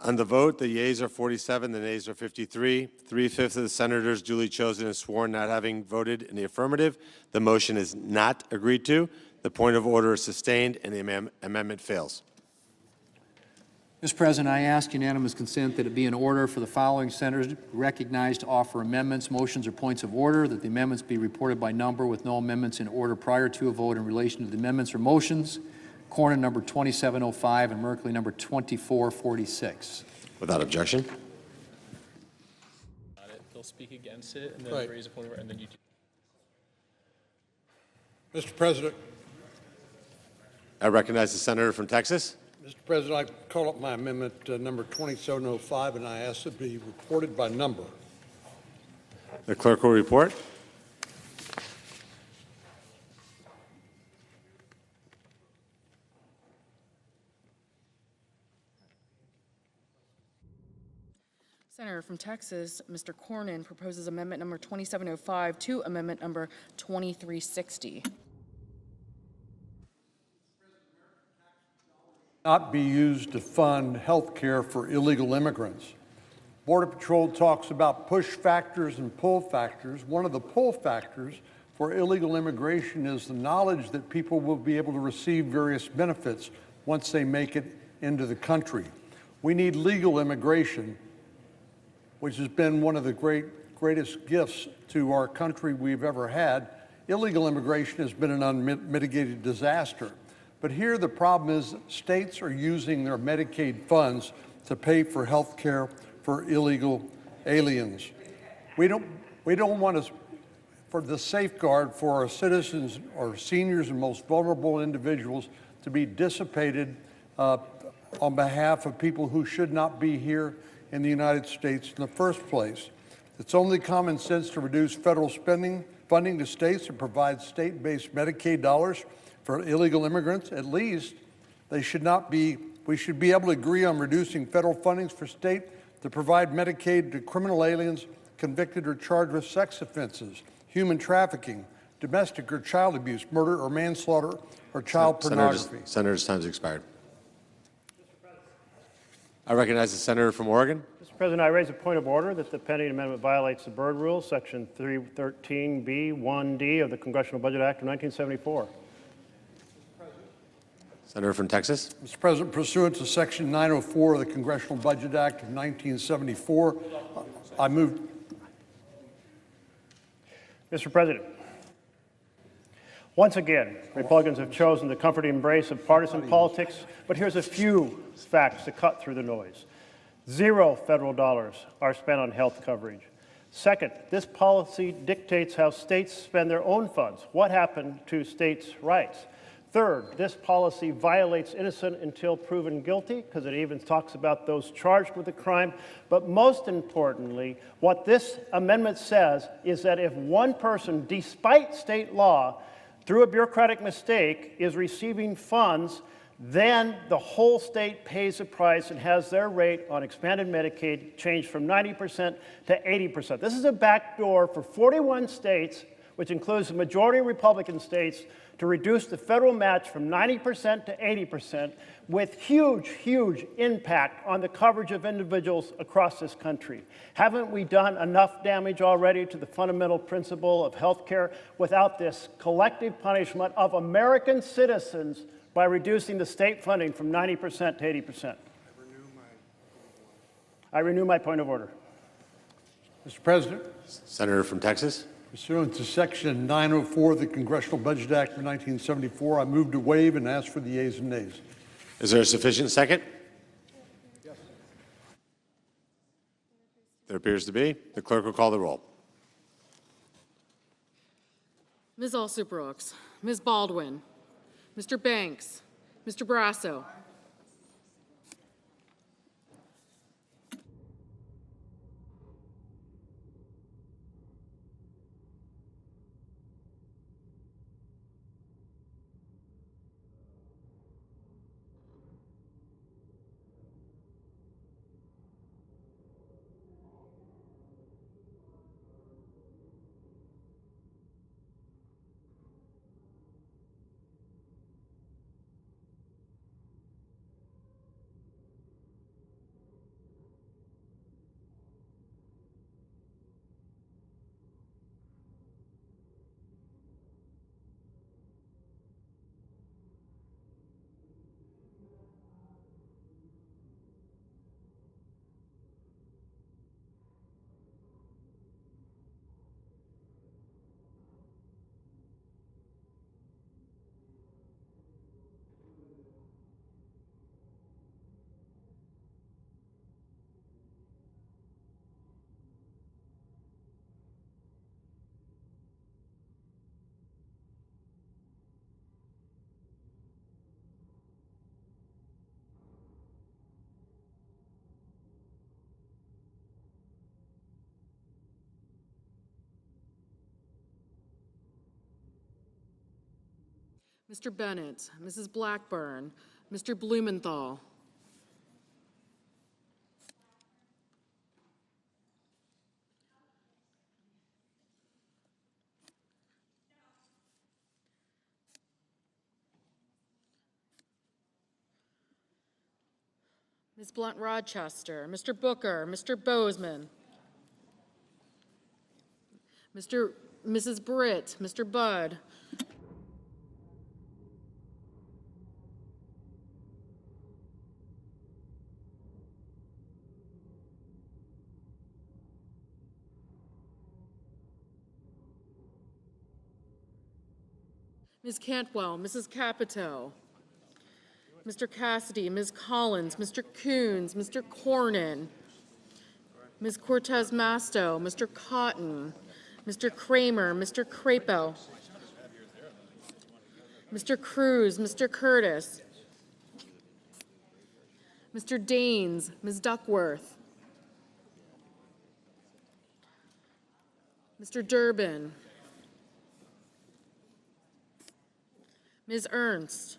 On the vote, the yeas are 47, the nays are 53. 3/5 of the senators duly chosen and sworn not having voted in the affirmative. The motion is not agreed to. The point of order is sustained and the amendment fails. Mr. President, I ask unanimous consent that it be in order for the following senators recognized to offer amendments, motions, or points of order, that the amendments be reported by number with no amendments in order prior to a vote in relation to the amendments or motions. Cornyn number 2705 and Merkley number 2446. Without objection. They'll speak against it and then Right. raise a point of order, and then you do. Mr. President, I recognize the senator from Texas. Mr. President, I call up my amendment number 2705, and I ask it be reported by number. The clerk will report. Senator from Texas, Mr. Cornyn proposes amendment number 2705 to amendment number 2360. Not be used to fund health care for illegal immigrants. Border Patrol talks about push factors and pull factors. One of the pull factors for illegal immigration is the knowledge that people will be able to receive various benefits once they make it into the country. We need legal immigration, which has been one of the greatest gifts to our country we've ever had. Illegal immigration has been an unmitigated disaster. But here the problem is states are using their Medicaid funds to pay for health care for illegal aliens. We don't want to, for the safeguard for our citizens, our seniors and most vulnerable individuals to be dissipated on behalf of people who should not be here in the United States in the first place. It's only common sense to reduce federal funding to states and provide state-based Medicaid dollars for illegal immigrants. At least we should be able to agree on reducing federal funding for state to provide Medicaid to criminal aliens convicted or charged with sex offenses, human trafficking, domestic or child abuse, murder or manslaughter, or child pornography. Senator's time's expired. I recognize the senator from Oregon. Mr. President, I raise a point of order that the pending amendment violates the Byrd Rule, Section 313B1D of the Congressional Budget Act of 1974. Senator from Texas. Mr. President, pursuant to Section 904 of the Congressional Budget Act of 1974, I move. Mr. President, once again, Republicans have chosen the comforting embrace of partisan politics, but here's a few facts to cut through the noise. 0 federal dollars are spent on health coverage. Second, this policy dictates how states spend their own funds. What happened to states' rights? Third, this policy violates innocent until proven guilty, because it even talks about those charged with a crime. But most importantly, what this amendment says is that if one person, despite state law, through a bureaucratic mistake, is receiving funds, then the whole state pays the price and has their rate on expanded Medicaid changed from 90% to 80%. This is a backdoor for 41 states, which includes the majority Republican states, to reduce the federal match from 90% to 80%, with huge, huge impact on the coverage of individuals across this country. Haven't we done enough damage already to the fundamental principle of health care without this collective punishment of American citizens by reducing the state funding from 90% to 80%? I renew my point of order. Mr. President. Senator from Texas. Pursuant to Section 904 of the Congressional Budget Act of 1974, I move to waive and ask for the yeas and nays. Is there a sufficient second? Yes. There appears to be. The clerk will call the roll. Ms. Alsubrooks, Ms. Baldwin, Mr. Banks, Mr. Brasso, Mr. Bennett, Mrs. Blackburn, Mr. Blumenthal, Ms. Blunt-Rochester, Mr. Booker, Mr. Bozeman, Mrs. Britt, Mr. Budd, Ms. Cantwell, Mrs. Capito, Mr. Cassidy, Ms. Collins, Mr. Coons, Mr. Cornyn, Ms. Cortez Masto, Mr. Cotton, Mr. Kramer, Mr. Crapo, Mr. Cruz, Mr. Curtis, Mr. Daines, Ms. Duckworth, Mr. Durbin, Ms. Ernst,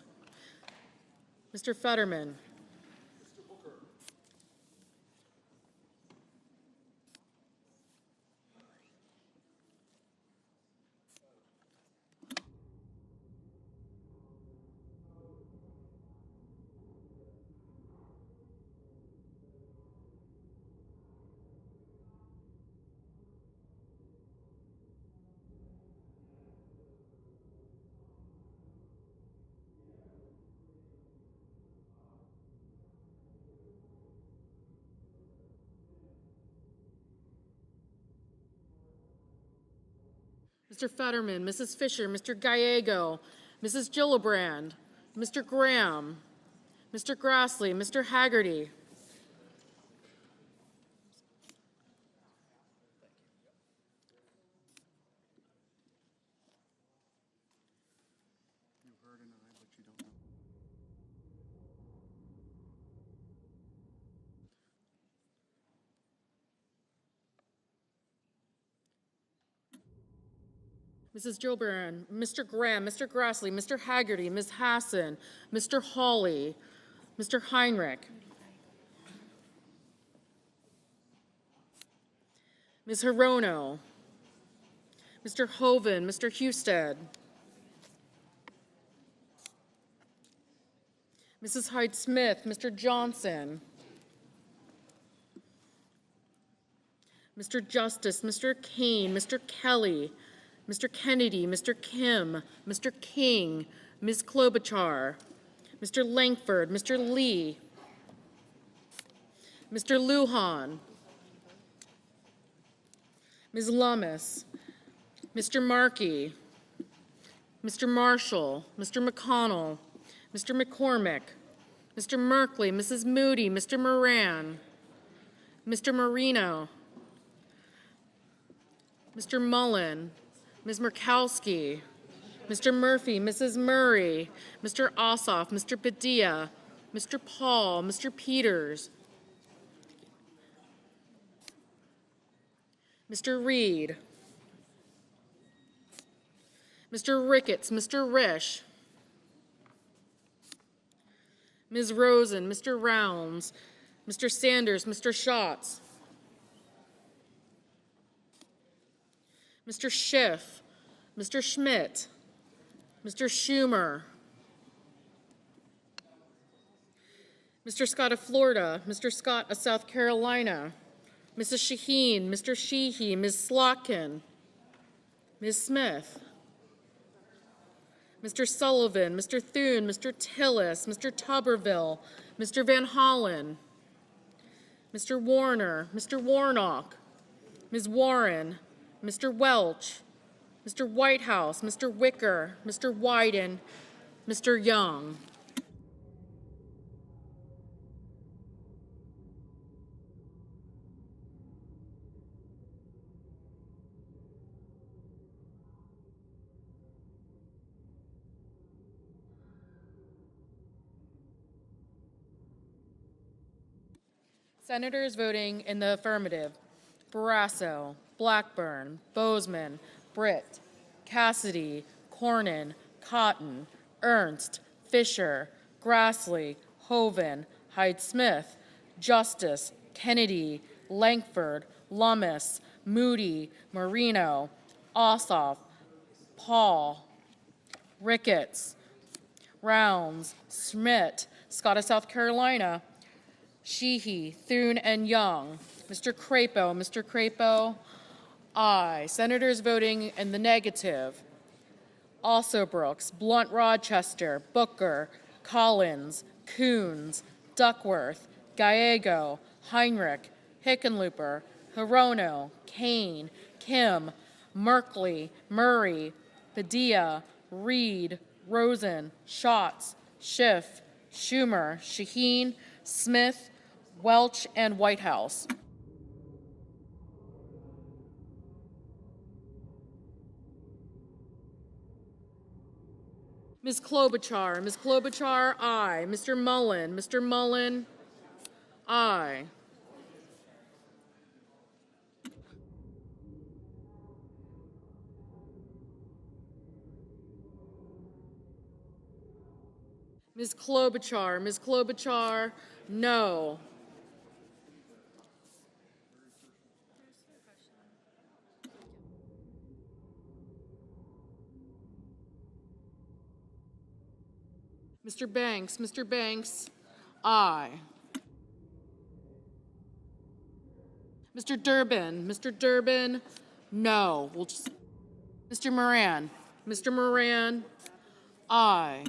Mr. Fetterman, Mr. Fetterman, Mrs. Fisher, Mr. Gallego, Mrs. Gillibrand, Mr. Graham, Mr. Grassley, Mr. Haggerty, Mrs. Gillibrand, Mr. Graham, Mr. Grassley, Mr. Haggerty, Ms. Hassan, Mr. Hawley, Mr. Heinrich, Ms. Hirono, Mr. Hoven, Mr. Husted, Mrs. Hyde-Smith, Mr. Johnson, Mr. Justice, Mr. Kane, Mr. Kelly, Mr. Kennedy, Mr. Kim, Mr. King, Ms. Klobuchar, Mr. Langford, Mr. Lee, Mr. Lujan, Ms. Lummis, Mr. Markey, Mr. Marshall, Mr. McConnell, Mr. McCormick, Mr. Merkley, Mrs. Moody, Mr. Moran, Mr. Marino, Mr. Mullen, Ms. Murkowski, Mr. Murphy, Mrs. Murray, Mr. Ossoff, Mr. Padilla, Mr. Paul, Mr. Peters, Mr. Reed, Mr. Ricketts, Mr. Risch, Ms. Rosen, Mr. Rounds, Mr. Sanders, Mr. Schatz, Mr. Schiff, Mr. Schmidt, Mr. Schumer, Mr. Scott of Florida, Mr. Scott of South Carolina, Mrs. Shaheen, Mr. Sheehy, Ms. Slotkin, Ms. Smith, Mr. Sullivan, Mr. Thune, Mr. Tillis, Mr. Tuberville, Mr. Van Hollen, Mr. Warner, Mr. Warnock, Ms. Warren, Mr. Welch, Mr. Whitehouse, Mr. Wicker, Mr. Wyden, Mr. Young. Senators voting in the affirmative: Barrasso, Blackburn, Bozeman, Britt, Cassidy, Cornyn, Cotton, Ernst, Fisher, Grassley, Hoven, Hyde-Smith, Justice, Kennedy, Langford, Lummis, Moody, Marino, Ossoff, Paul, Ricketts, Rounds, Schmidt, Scott of South Carolina, Sheehy, Thune, and Young. Mr. Crapo, aye. Senators voting in the negative. Also Brooks, Blunt Rochester, Booker, Collins, Coons, Duckworth, Gallego, Heinrich, Hickenlooper, Hirono, Kane, Kim, Merkley, Murray, Padilla, Reed, Rosen, Schatz, Schiff, Schumer, Shaheen, Smith, Welch, and Whitehouse. Ms. Klobuchar, aye. Mr. Mullen, aye. Ms. Klobuchar, no. Mr. Banks, aye. Mr. Durbin, no. Mr. Moran, aye.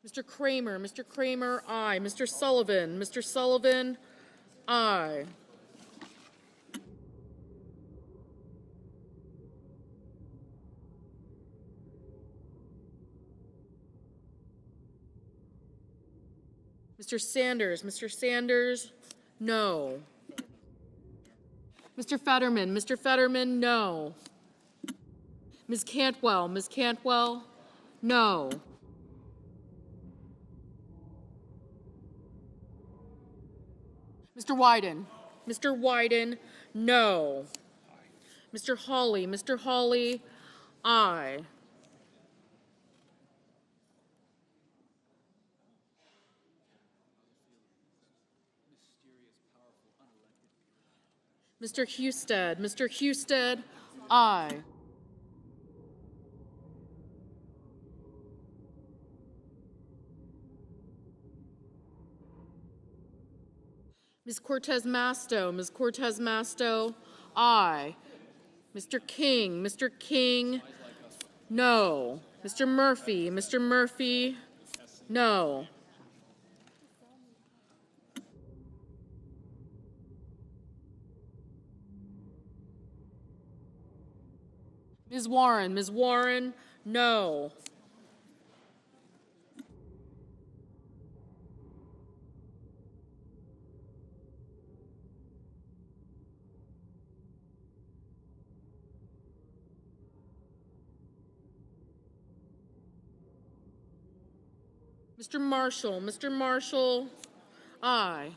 Mr. Kramer, aye. Mr. Sullivan, aye. Mr. Sanders, no. Mr. Fetterman, no. Ms. Cantwell, no. Mr. Wyden, no. Mr. Hawley, aye. Mr. Husted, aye. Ms. Cortez Masto, aye. Mr. King, no. Mr. Murphy, no. Ms. Warren, no. Mr. Marshall, aye.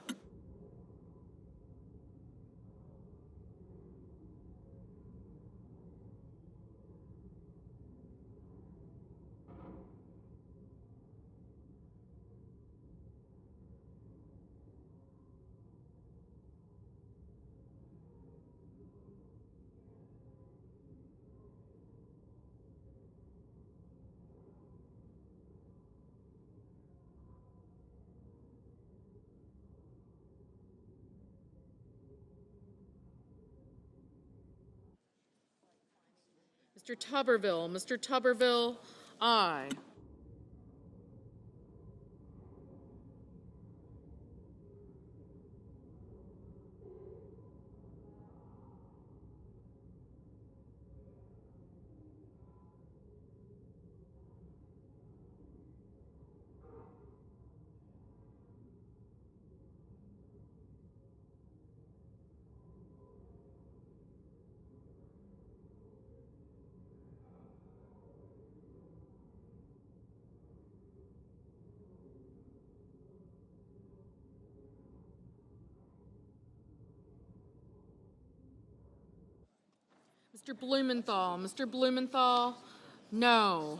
Mr. Tuberville, aye. Mr. Blumenthal, Mr. Blumenthal, no.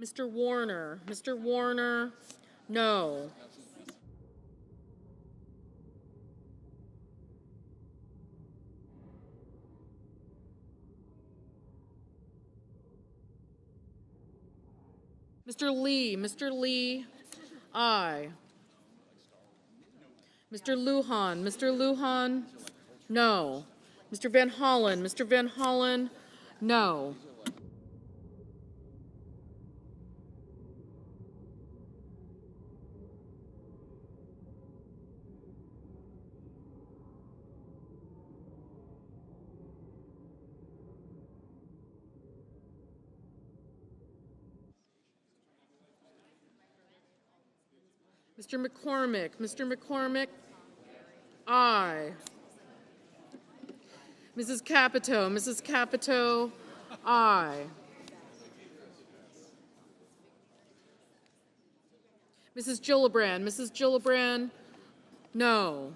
Mr. Warner, no. Mr. Lee, aye. Mr. Lujan, no. Mr. Van Hollen, no. Mr. McCormick, aye. Mrs. Capito, aye. Mrs. Gillibrand, no.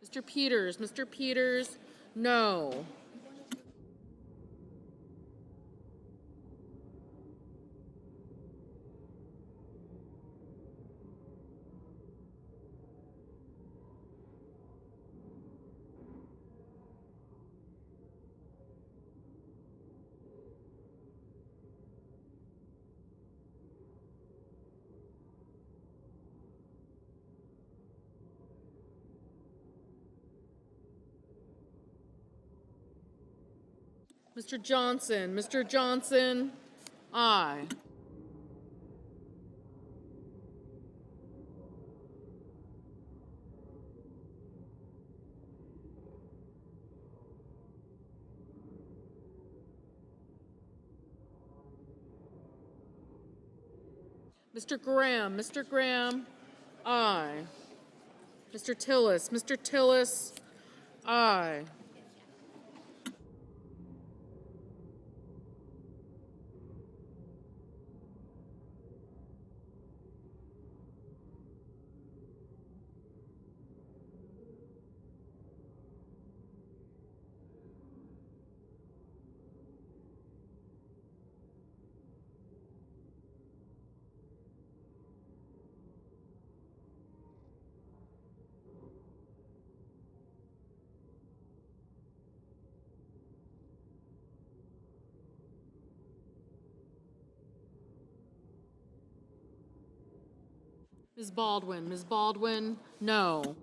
Mr. Peters, no. Mr. Johnson, aye. Mr. Graham, aye. Mr. Tillis, aye. Ms. Baldwin, no.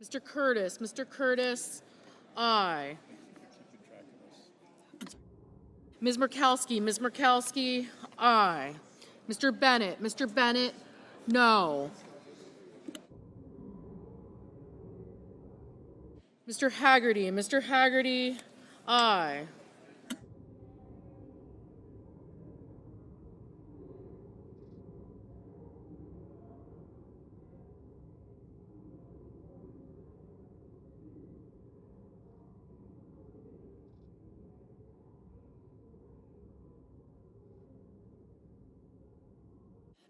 Mr. Curtis, aye. Ms. Murkowski, aye. Mr. Bennett, no. Mr. Haggerty, aye.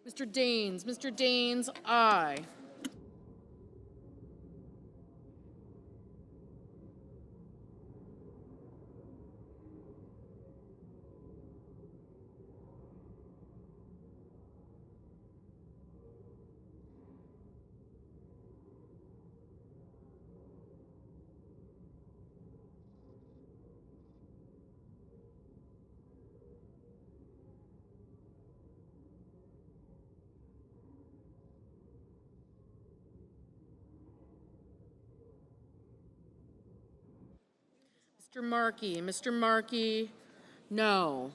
Mr. Daines. Mr. Daines, aye. Mr. Markey. Mr. Markey, no.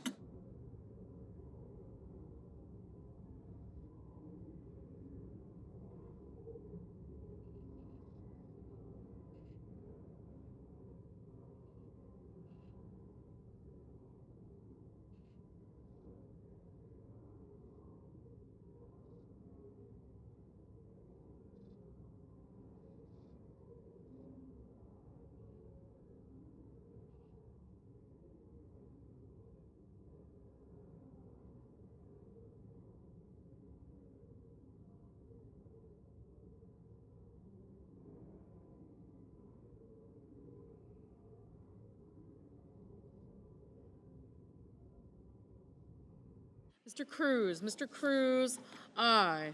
Mr. Cruz. Mr. Cruz, aye.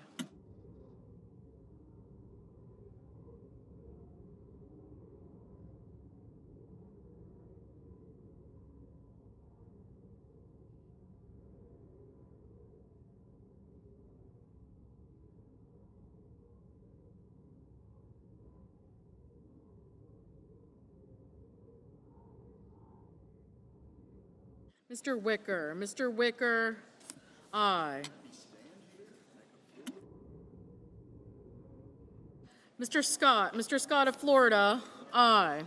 Mr. Wicker. Mr. Wicker, aye. Mr. Scott. Mr. Scott of Florida, aye.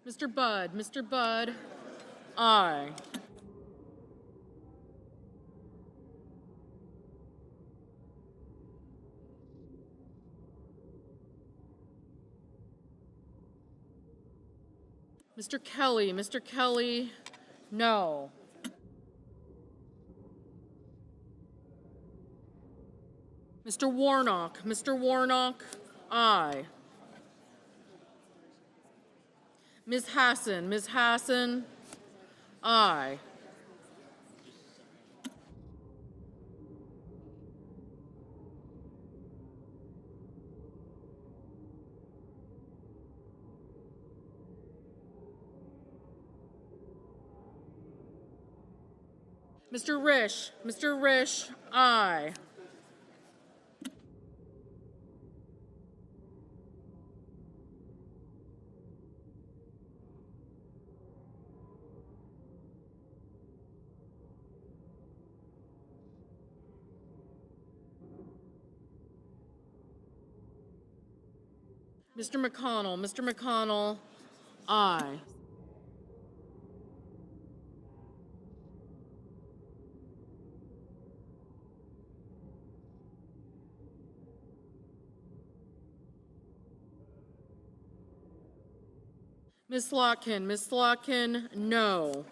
Mr. Budd. Mr. Budd, aye. Mr. Kelly. Mr. Kelly, no. Mr. Warnock. Mr. Warnock, aye. Ms. Hassan. Ms. Hassan, aye. Mr. Risch. Mr. Risch, aye. Mr. McConnell. Mr. McConnell, aye. Ms. Slotkin. Ms. Slotkin, no.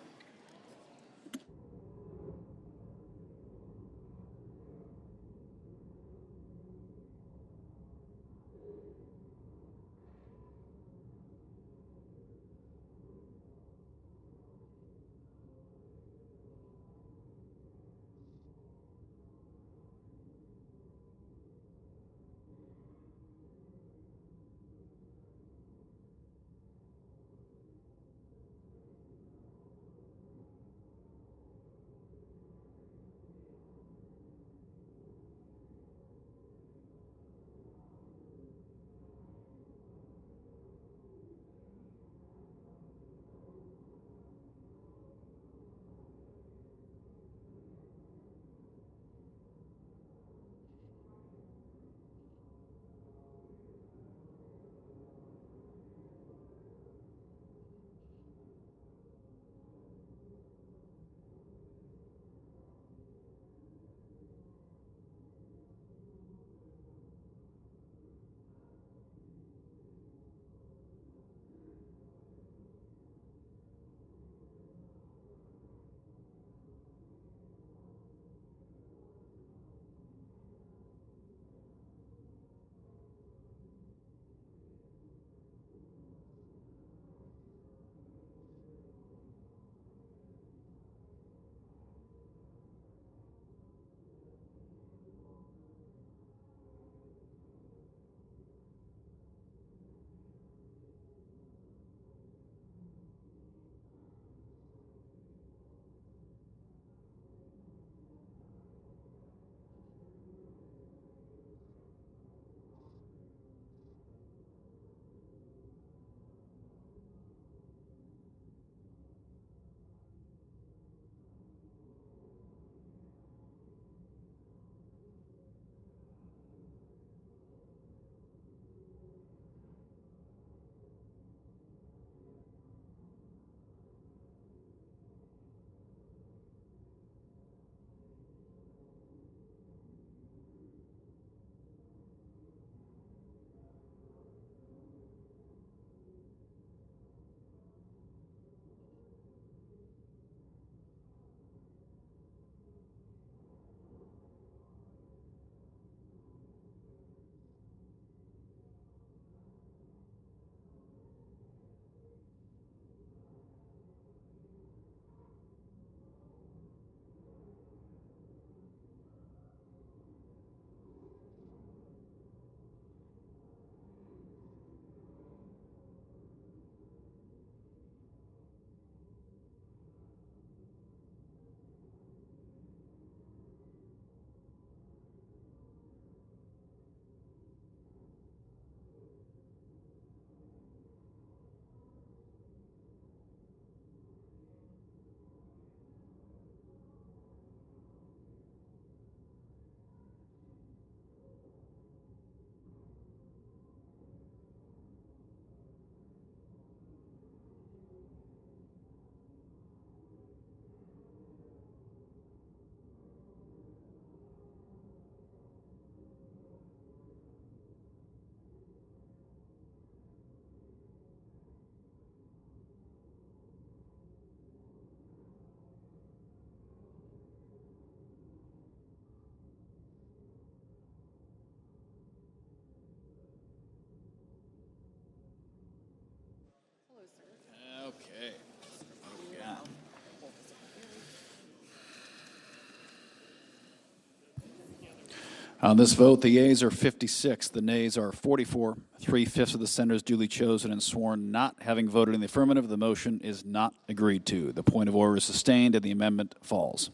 On this vote, the yeas are 56, the nays are 44. 3/5 of the senators duly chosen and sworn not having voted in the affirmative. The motion is not agreed to. The point of order is sustained and the amendment falls.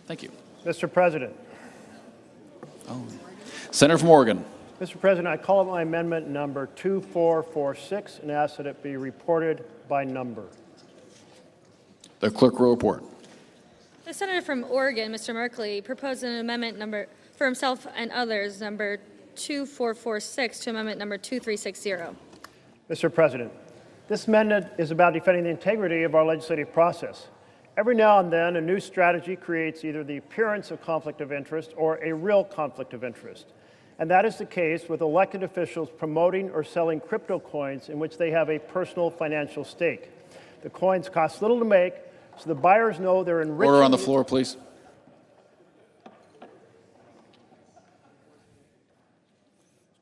Thank you. Mr. President. Senator from Oregon. Mr. President, I call up my amendment number 2446 and ask that it be reported by number. The clerk will report. The senator from Oregon, Mr. Merkley, proposed an amendment number for himself and others, number 2446 to amendment number 2360. Mr. President, this amendment is about defending the integrity of our legislative process. Every now and then, a new strategy creates either the appearance of conflict of interest or a real conflict of interest. And that is the case with elected officials promoting or selling crypto coins in which they have a personal financial stake. The coins cost little to make, so the buyers know they're enriching. Order on the floor, please.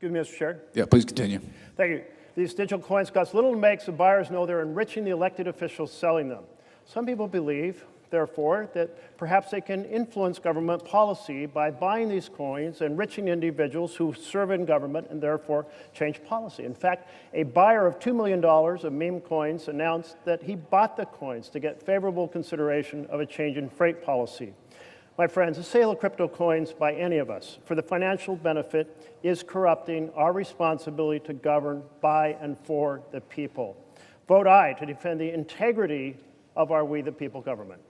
Excuse me, Mr. Chair. Yeah, please continue. Thank you. These digital coins cost little to make, so buyers know they're enriching the elected officials selling them. Some people believe, therefore, that perhaps they can influence government policy by buying these coins, enriching individuals who serve in government and therefore change policy. In fact, a buyer of $2 million of meme coins announced that he bought the coins to get favorable consideration of a change in freight policy. My friends, the sale of crypto coins by any of us for the financial benefit is corrupting our responsibility to govern by and for the people. Vote aye to defend the integrity of our We the People government.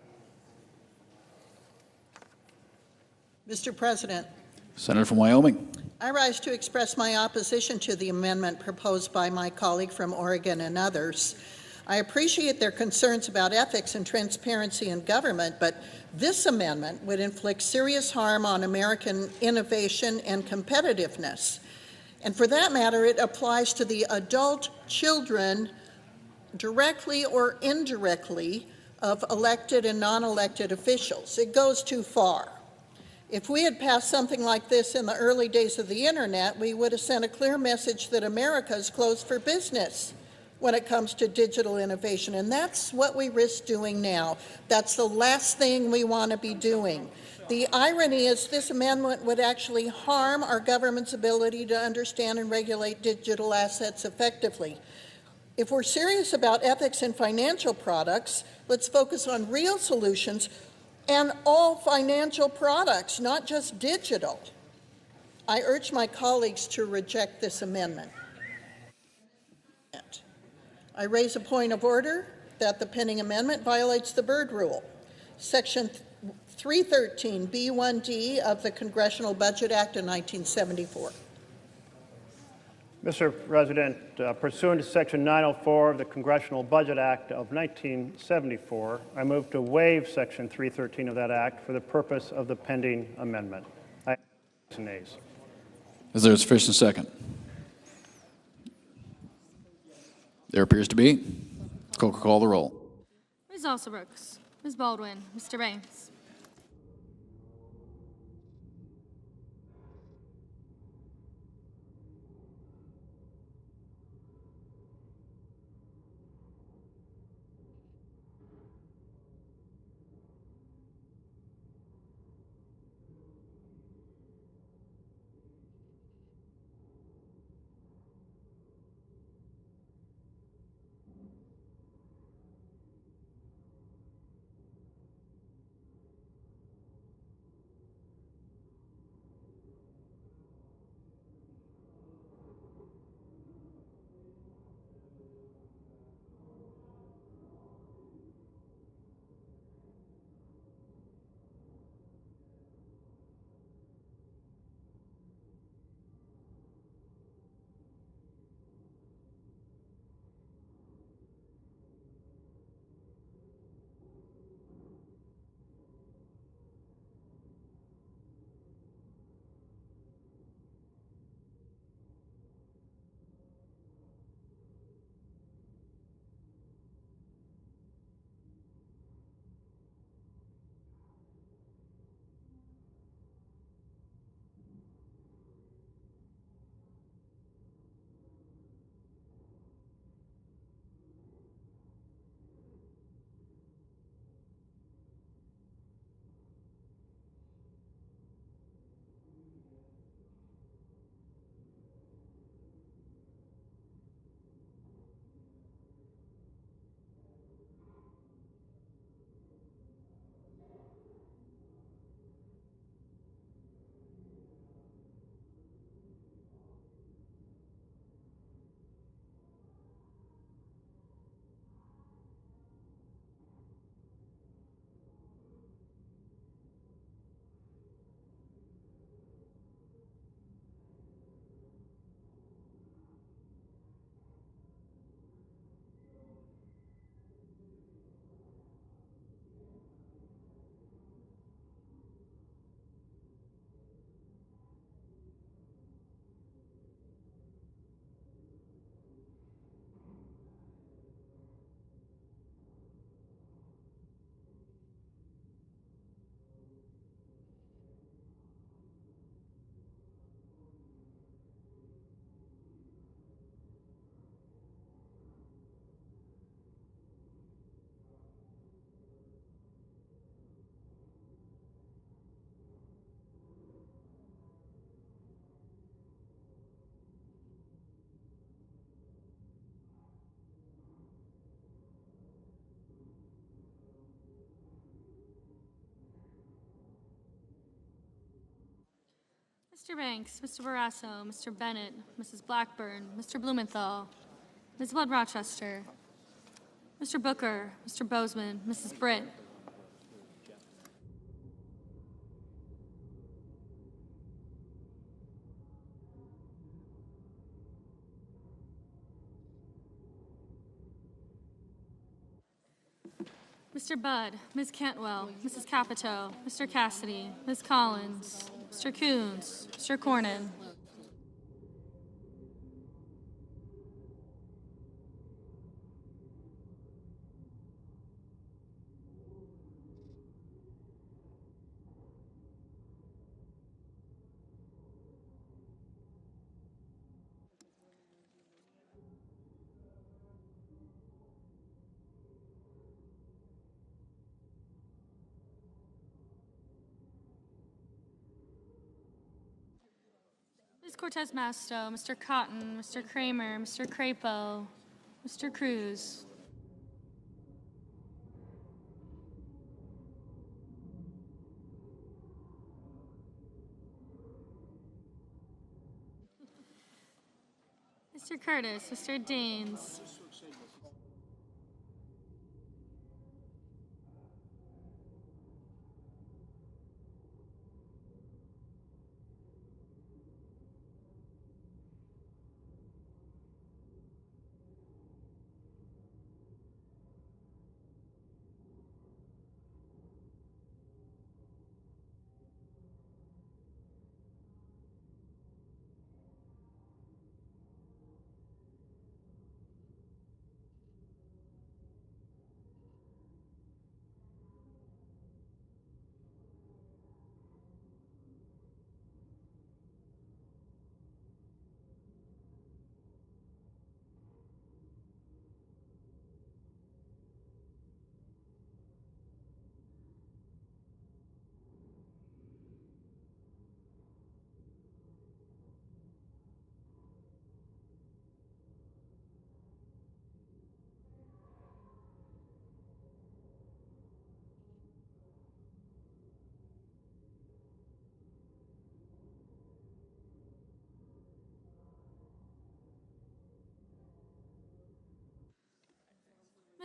Mr. President, Senator from Wyoming. I rise to express my opposition to the amendment proposed by my colleague from Oregon and others. I appreciate their concerns about ethics and transparency in government, but this amendment would inflict serious harm on American innovation and competitiveness. And for that matter, it applies to the adult children directly or indirectly of elected and non-elected officials. It goes too far. If we had passed something like this in the early days of the internet, we would have sent a clear message that America is closed for business when it comes to digital innovation, and that's what we risk doing now. That's the last thing we want to be doing. The irony is this amendment would actually harm our government's ability to understand and regulate digital assets effectively. If we're serious about ethics in financial products, let's focus on real solutions and all financial products, not just digital. I urge my colleagues to reject this amendment. I raise a point of order that the pending amendment violates the Byrd Rule. Section 313B1D of the Congressional Budget Act of 1974. Mr. President, pursuant to Section 904 of the Congressional Budget Act of 1974, I move to waive Section 313 of that act for the purpose of the pending amendment. I nays. Is there a sufficient second? There appears to be. Clerk will call the roll. Ms. Alsobrooks, Ms. Baldwin, Mr. Banks. Mr. Banks, Mr. Barrasso, Mr. Bennett, Mrs. Blackburn, Mr. Blumenthal, Ms. Blood Rochester, Mr. Booker, Mr. Bozeman, Mrs. Britt, Mr. Budd, Ms. Cantwell, Mrs. Capito, Mr. Cassidy, Ms. Collins, Mr. Coons, Mr. Cornyn. Ms. Cortez Masto, Mr. Cotton, Mr. Kramer, Mr. Crapo, Mr. Cruz. Mr. Curtis, Mr. Daines.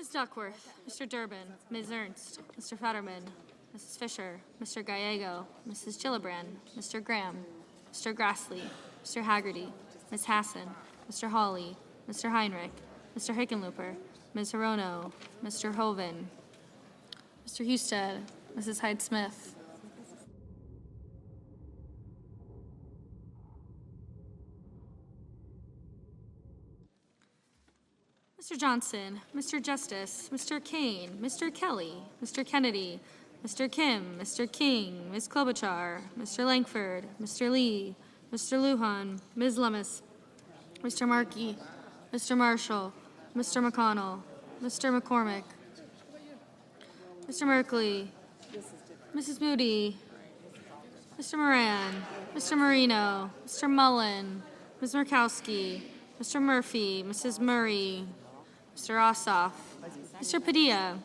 Ms. Duckworth, Mr. Durbin, Ms. Ernst, Mr. Fetterman, Mrs. Fisher, Mr. Gallego, Mrs. Gillibrand, Mr. Graham, Mr. Grassley, Mr. Haggerty, Ms. Hassan, Mr. Hawley, Mr. Heinrich, Mr. Hickenlooper, Ms. Hirono, Mr. Hoven, Mr. Husted, Mrs. Hyde-Smith, Mr. Johnson, Mr. Justice, Mr. Kane, Mr. Kelly, Mr. Kennedy, Mr. Kim, Mr. King, Ms. Klobuchar, Mr. Langford, Mr. Lee, Mr. Lujan, Ms. Lummis, Mr. Markey, Mr. Marshall, Mr. McConnell, Mr. McCormick, Mr. Merkley, Mrs. Moody, Mr. Moran, Mr. Marino, Mr. Mullen, Ms. Murkowski, Mr. Murphy, Mrs. Murray, Mr. Ossoff, Mr. Padilla,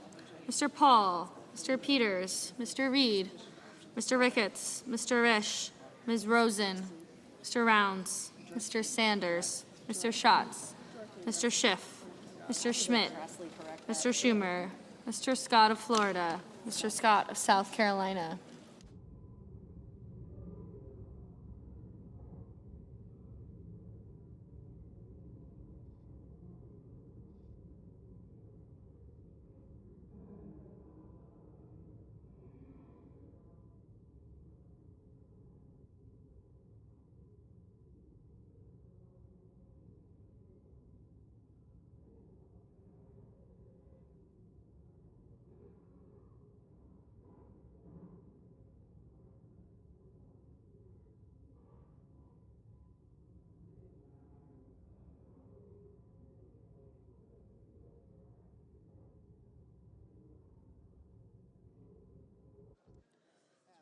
Mr. Paul, Mr. Peters, Mr. Reed, Mr. Ricketts, Mr. Risch, Ms. Rosen, Mr. Rounds, Mr. Sanders, Mr. Schatz, Mr. Schiff, Mr. Schmidt, Mr. Schumer, Mr. Scott of Florida, Mr. Scott of South Carolina.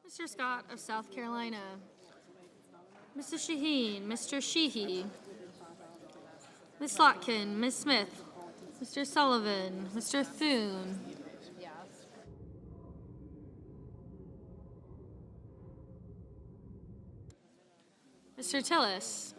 Mr. Scott of South Carolina, Mrs. Shaheen, Mr. Sheehy, Ms. Slotkin, Ms. Smith, Mr. Sullivan, Mr. Thune, Mr. Tillis.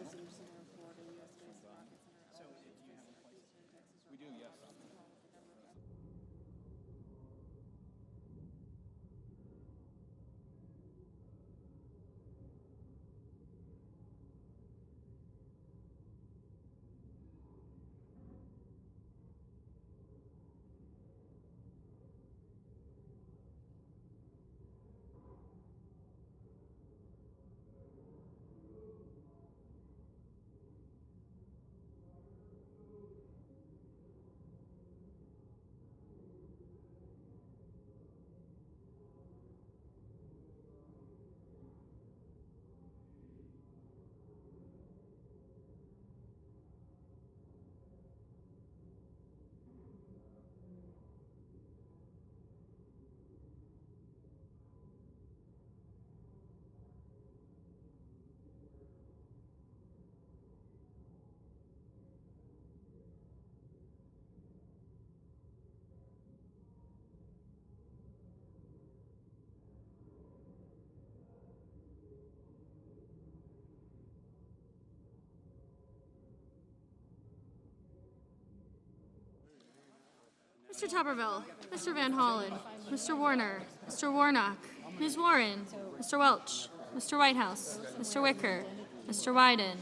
Mr. Tuberville, Mr. Van Hollen, Mr. Warner, Mr. Warnock, Ms. Warren, Mr. Welch, Mr. Whitehouse, Mr. Wicker, Mr. Wyden,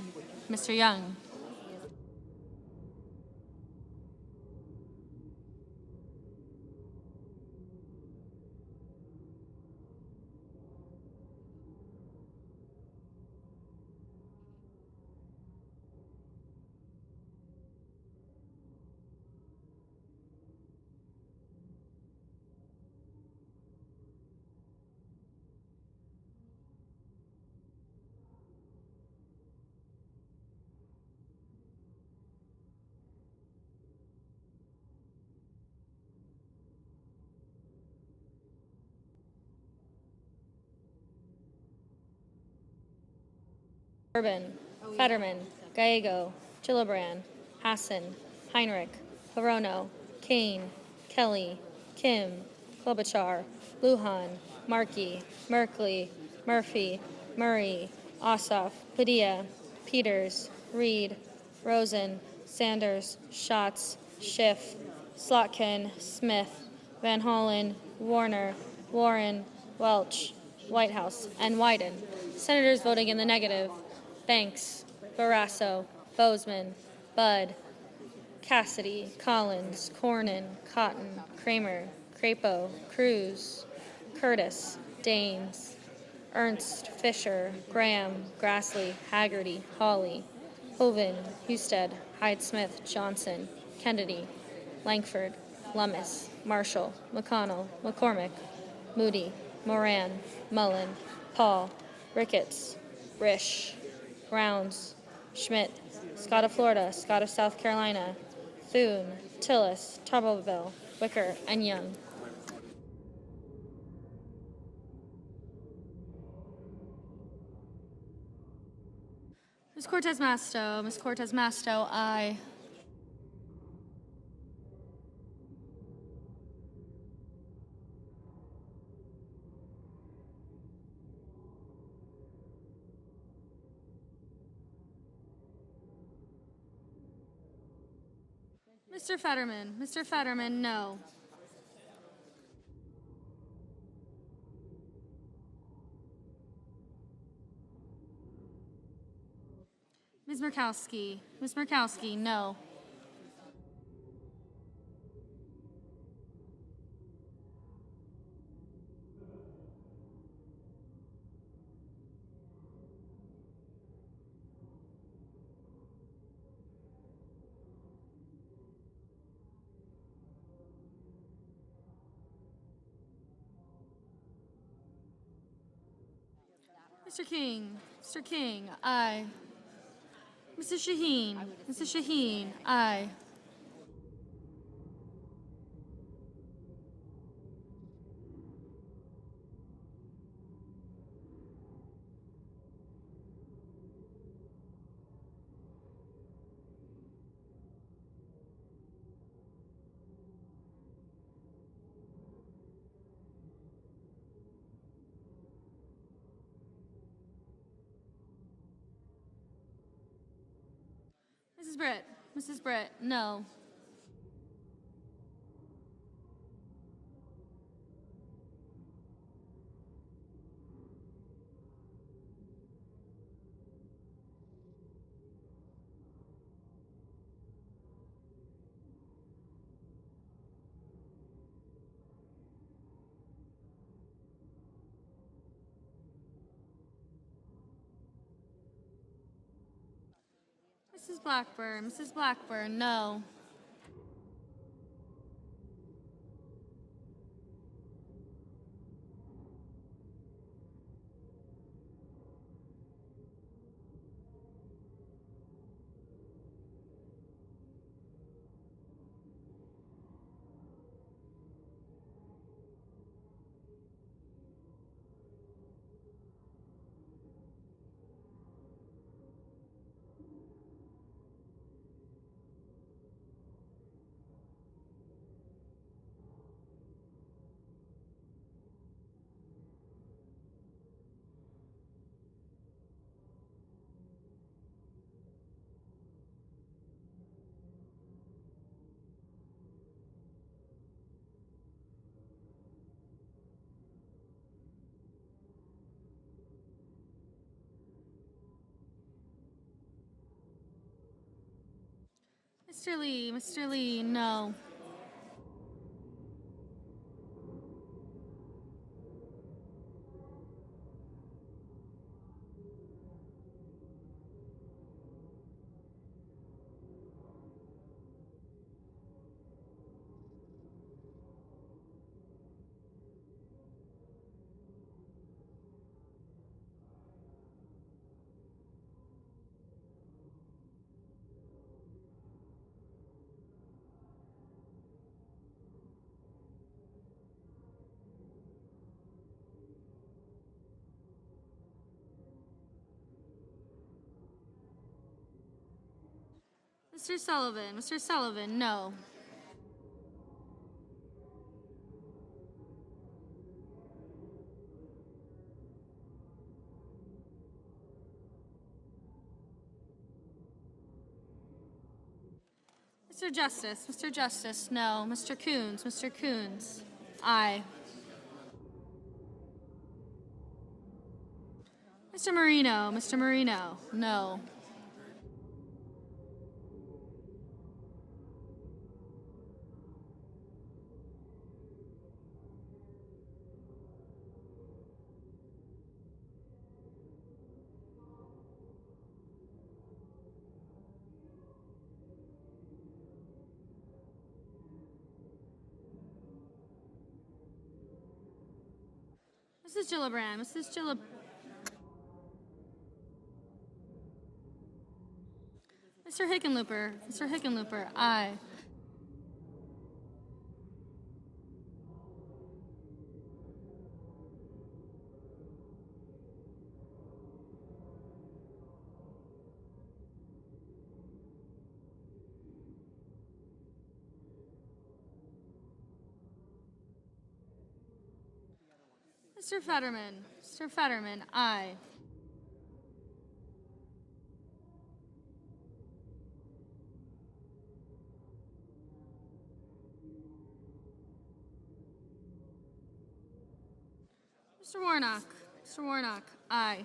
Mr. Young. Urban, Fetterman, Gallego, Gillibrand, Hassan, Heinrich, Hirono, Kane, Kelly, Kim, Klobuchar, Lujan, Markey, Merkley, Murphy, Murray, Ossoff, Padilla, Peters, Reed, Rosen, Sanders, Schatz, Schiff, Slotkin, Smith, Van Hollen, Warner, Warren, Welch, Whitehouse, and Wyden. Senators voting in the negative: Banks, Barrasso, Bozeman, Budd, Cassidy, Collins, Cornyn, Cotton, Kramer, Crapo, Cruz, Curtis, Daines, Ernst, Fisher, Graham, Grassley, Haggerty, Hawley, Hovind, Husted, Hyde-Smith, Johnson, Kennedy, Langford, Lummis, Marshall, McConnell, McCormick, Moody, Moran, Mullen, Paul, Ricketts, Risch, Rounds, Schmidt, Scott of Florida, Scott of South Carolina, Thune, Tillis, Tuberville, Wicker, and Young. Ms. Cortez Masto, Ms. Cortez Masto, aye. Mr. Fetterman, no. Ms. Murkowski, no. Mr. King, aye. Mrs. Shaheen, aye. Britt. Mrs. Britt, no. Mrs. Blackburn, no. Mr. Lee, no. Mr. Sullivan, no. Mr. Justice, no. Mr. Coons, aye. Mr. Marino, no. Mrs. Gillibrand, Mr. Hickenlooper, aye. Mr. Fetterman, aye. Mr. Warnock, aye.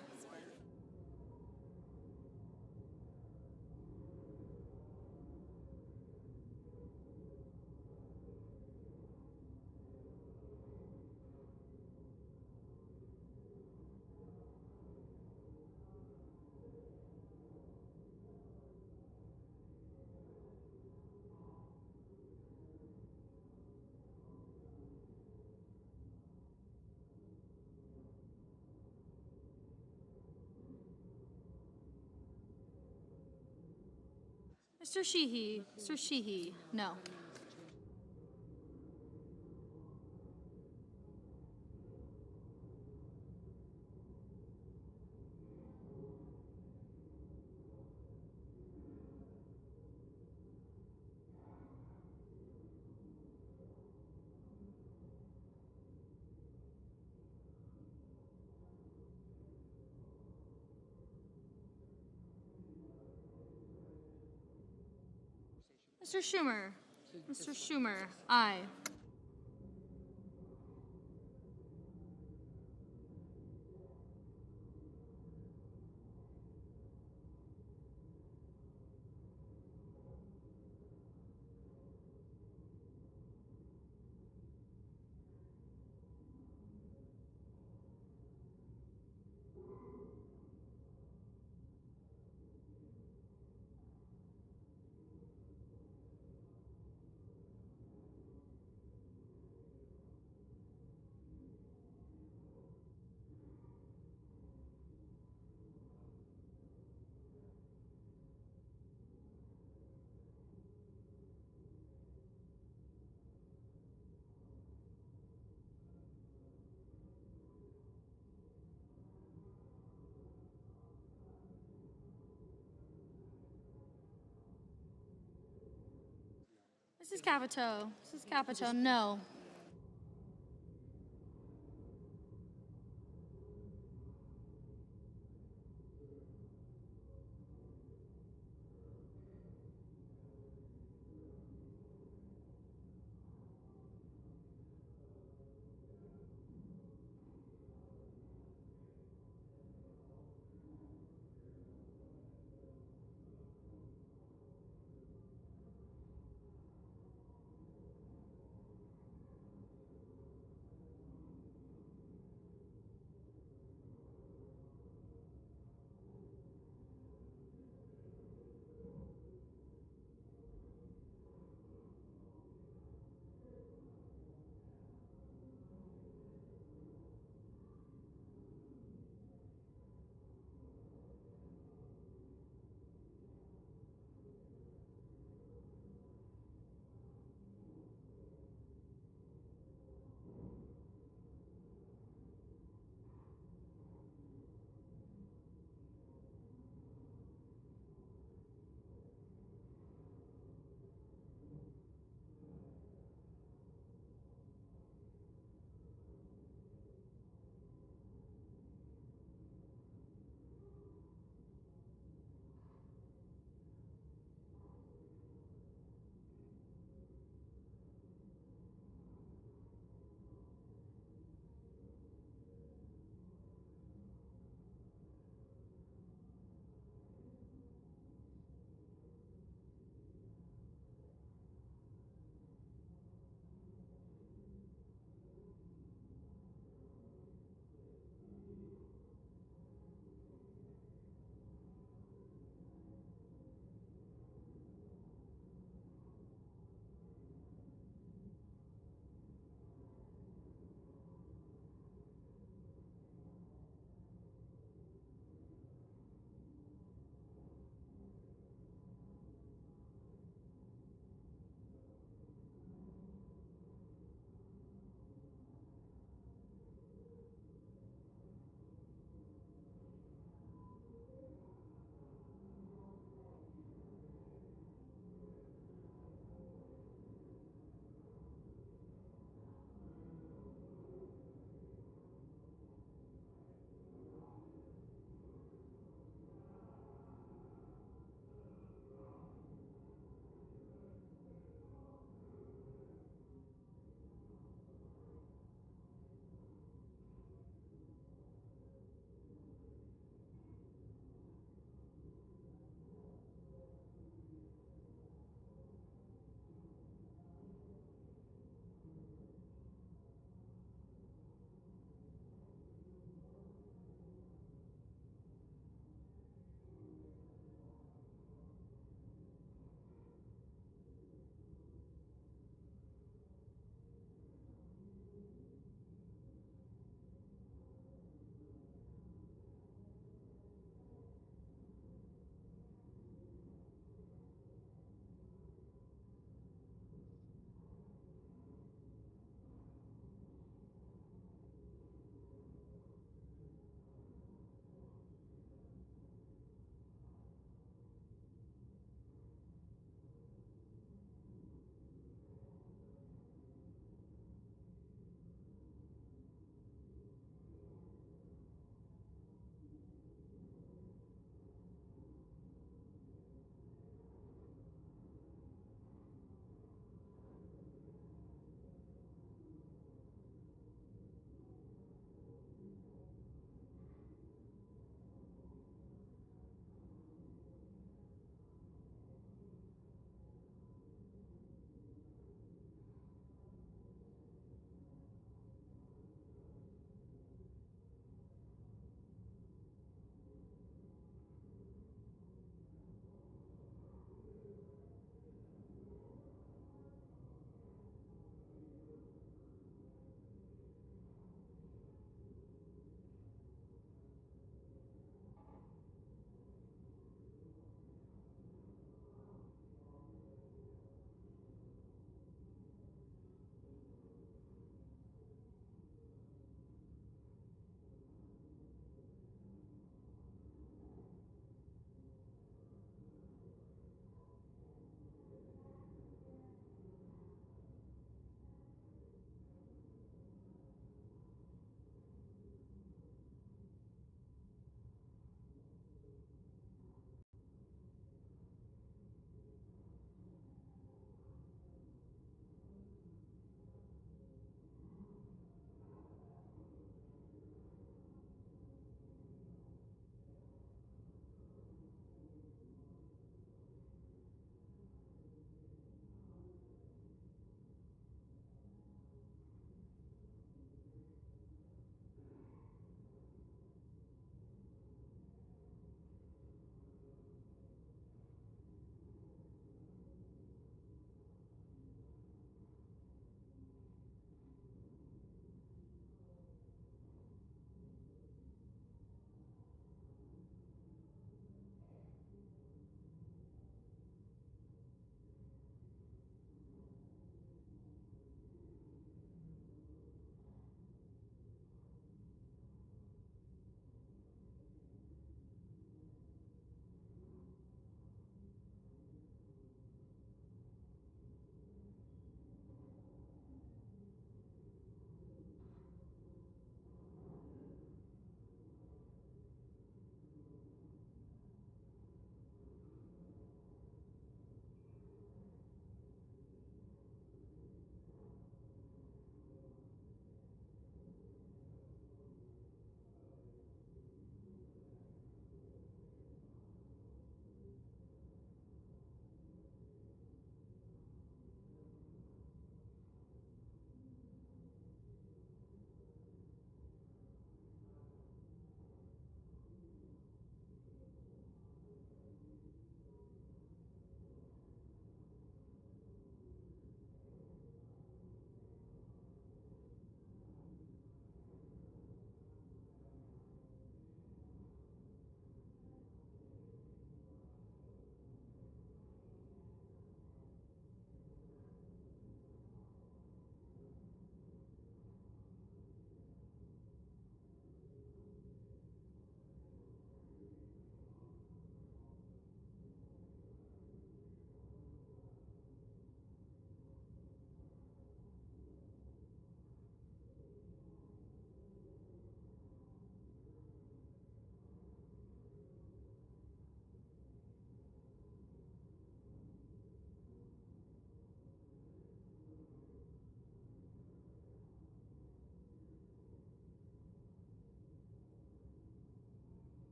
Mr. Sheehy, no. Mr. Schumer. Mr. Schumer, aye. Mrs. Capito. Mrs. Capito, no.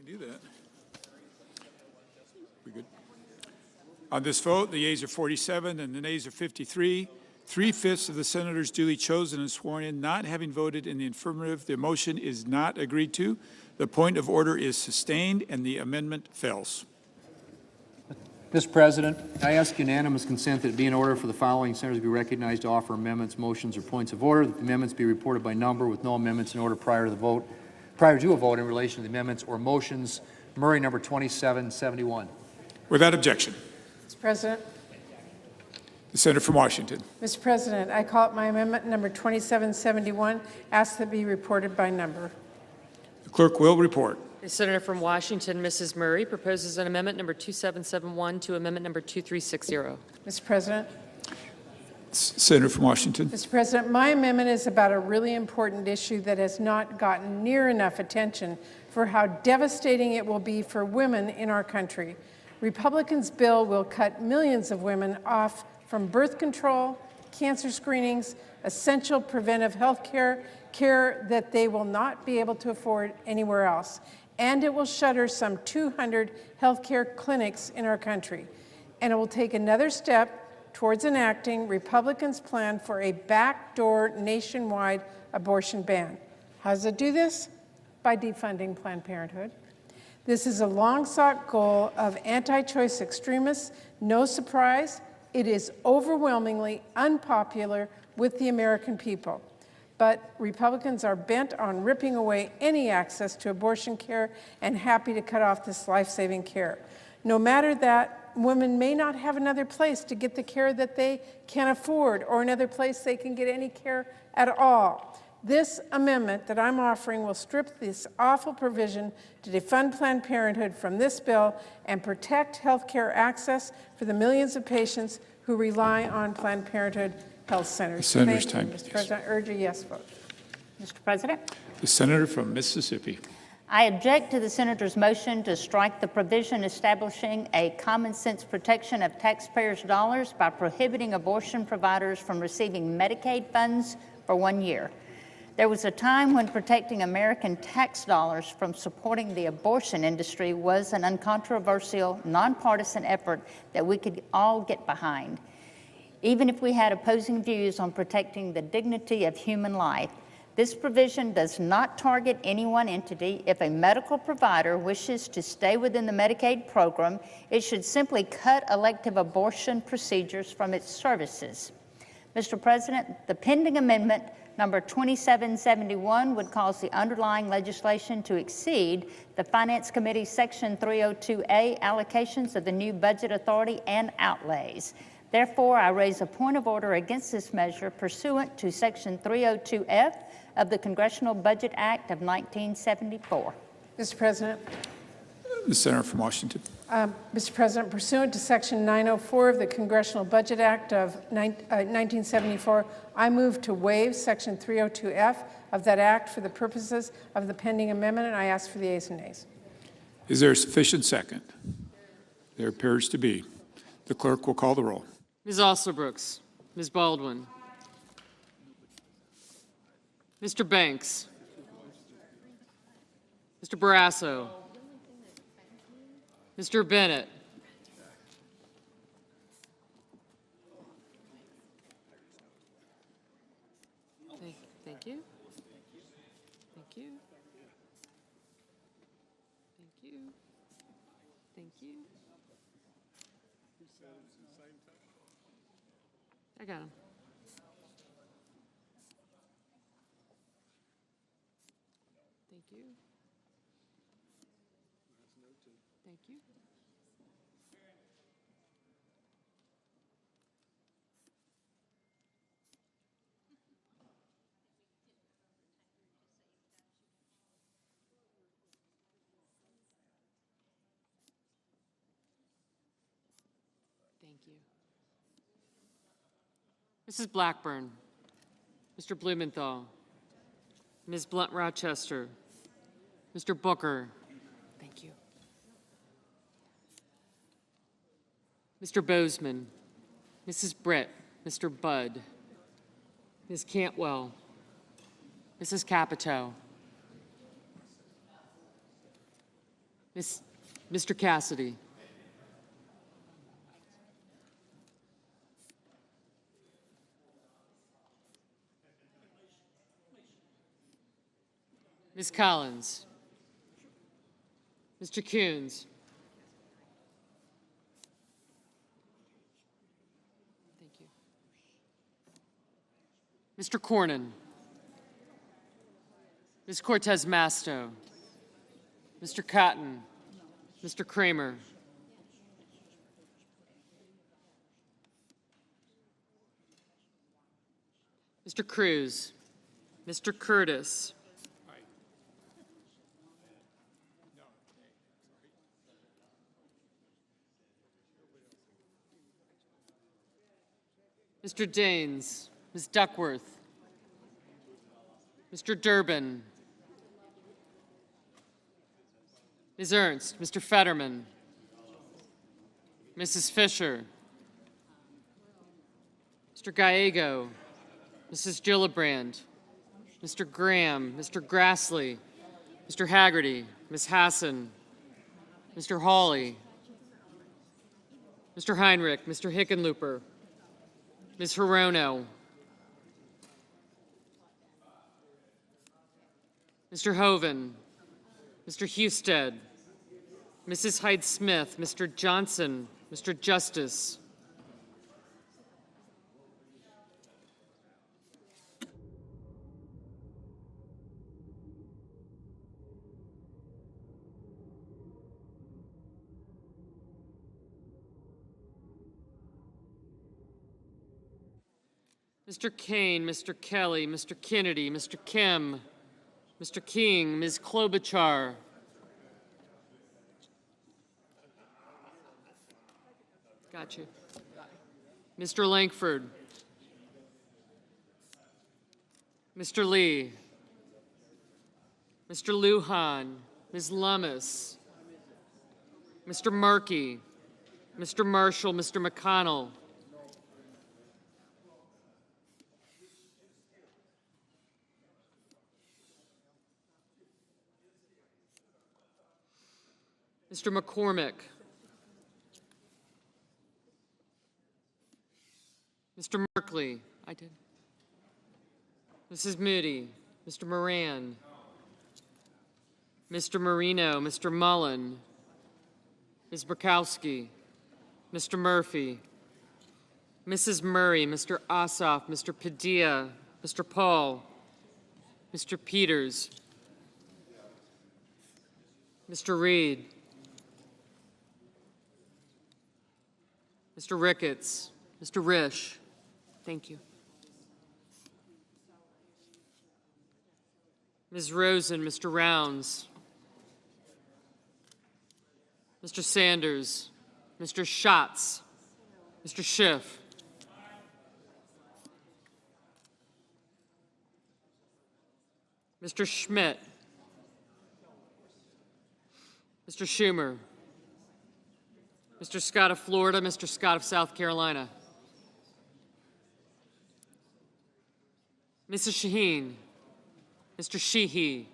can do that. We good? On this vote, the yeas are 47 and the nays are 53. 3/5 of the senators duly chosen and sworn in not having voted in the affirmative, the motion is not agreed to. The point of order is sustained and the amendment fails. Mr. President, I ask unanimous consent that it be in order for the following senators to be recognized to offer amendments, motions, or points of order, that the amendments be reported by number with no amendments in order prior to a vote in relation to the amendments or motions. Murray, number 2771. Without objection, Mr. President. the senator from Washington. Mr. President, I call it my amendment number 2771, ask that it be reported by number. The clerk will report. The senator from Washington, Mrs. Murray, proposes an amendment number 2771 to amendment number 2360. Mr. President. Senator from Washington. Mr. President, my amendment is about a really important issue that has not gotten near enough attention for how devastating it will be for women in our country. Republicans' bill will cut millions of women off from birth control, cancer screenings, essential preventive health care that they will not be able to afford anywhere else. And it will shutter some 200 healthcare clinics in our country. And it will take another step towards enacting Republicans' plan for a backdoor nationwide abortion ban. How does it do this? By defunding Planned Parenthood. This is a long-sought goal of anti-choice extremists. No surprise, it is overwhelmingly unpopular with the American people. But Republicans are bent on ripping away any access to abortion care and happy to cut off this life-saving care. No matter that, women may not have another place to get the care that they can afford or another place they can get any care at all. This amendment that I'm offering will strip this awful provision to defund Planned Parenthood from this bill and protect health care access for the millions of patients who rely on Planned Parenthood health centers. The senator's Thank you, time. Mr. President. I urge a yes vote. Mr. President, The senator from Mississippi. I object to the senator's motion to strike the provision establishing a common sense protection of taxpayers' dollars by prohibiting abortion providers from receiving Medicaid funds for 1 year. There was a time when protecting American tax dollars from supporting the abortion industry was an uncontroversial, nonpartisan effort that we could all get behind, even if we had opposing views on protecting the dignity of human life. This provision does not target any one entity. If a medical provider wishes to stay within the Medicaid program, it should simply cut elective abortion procedures from its services. Mr. President, the pending amendment number 2771 would cause the underlying legislation to exceed the Finance Committee's Section 302A allocations of the new budget authority and outlays. Therefore, I raise a point of order against this measure pursuant to Section 302F of the Congressional Budget Act of 1974. Mr. President. The senator from Washington. Mr. President, pursuant to Section 904 of the Congressional Budget Act of 1974, I move to waive Section 302F of that act for the purposes of the pending amendment, and I ask for the ayes and nays. Is there a sufficient second? There appears to be. The clerk will call the roll. Ms. Alsobrooks, Ms. Baldwin, Mr. Banks, Mr. Barrasso, Mr. Bennett, thank you, thank you, thank you, thank you. I got him. Thank you. Thank you. Thank you. Mrs. Blackburn, Mr. Blumenthal, Ms. Blunt-Rochester, Mr. Booker, thank you. Mr. Bozeman, Mrs. Britt, Mr. Budd, Ms. Cantwell, Mrs. Capito, Mr. Cassidy. Ms. Collins. Mr. Coons. Thank you. Mr. Cornyn. Ms. Cortez Masto. Mr. Cotton. Mr. Kramer. Mr. Cruz. Mr. Curtis. Mr. Daines, Ms. Duckworth, Mr. Durbin, Ms. Ernst, Mr. Fetterman, Mrs. Fisher, Mr. Gallego, Mrs. Gillibrand, Mr. Graham, Mr. Grassley, Mr. Haggerty, Ms. Hassan, Mr. Hawley, Mr. Heinrich, Mr. Hickenlooper, Ms. Hirono, Mr. Hoven, Mr. Husted, Mrs. Hyde-Smith, Mr. Johnson, Mr. Justice, Mr. Kane, Mr. Kelly, Mr. Kennedy, Mr. Kim, Mr. King, Ms. Klobuchar, got you, Mr. Langford, Mr. Lee, Mr. Lujan, Ms. Lummis, Mr. Markey, Mr. Marshall, Mr. McConnell, Mr. McCormick, Mr. Markley, I did, Mrs. Moody, Mr. Moran, Mr. Marino, Mr. Mullen, Ms. Burkowski, Mr. Murphy, Mrs. Murray, Mr. Ossoff, Mr. Padilla, Mr. Paul, Mr. Peters, Mr. Reed, Mr. Ricketts, Mr. Risch, thank you. Ms. Rosen, Mr. Rounds, Mr. Sanders, Mr. Schatz, Mr. Schiff, Mr. Schmidt, Mr. Schumer, Mr. Scott of Florida, Mr. Scott of South Carolina, Mrs. Shaheen, Mr. Sheehy,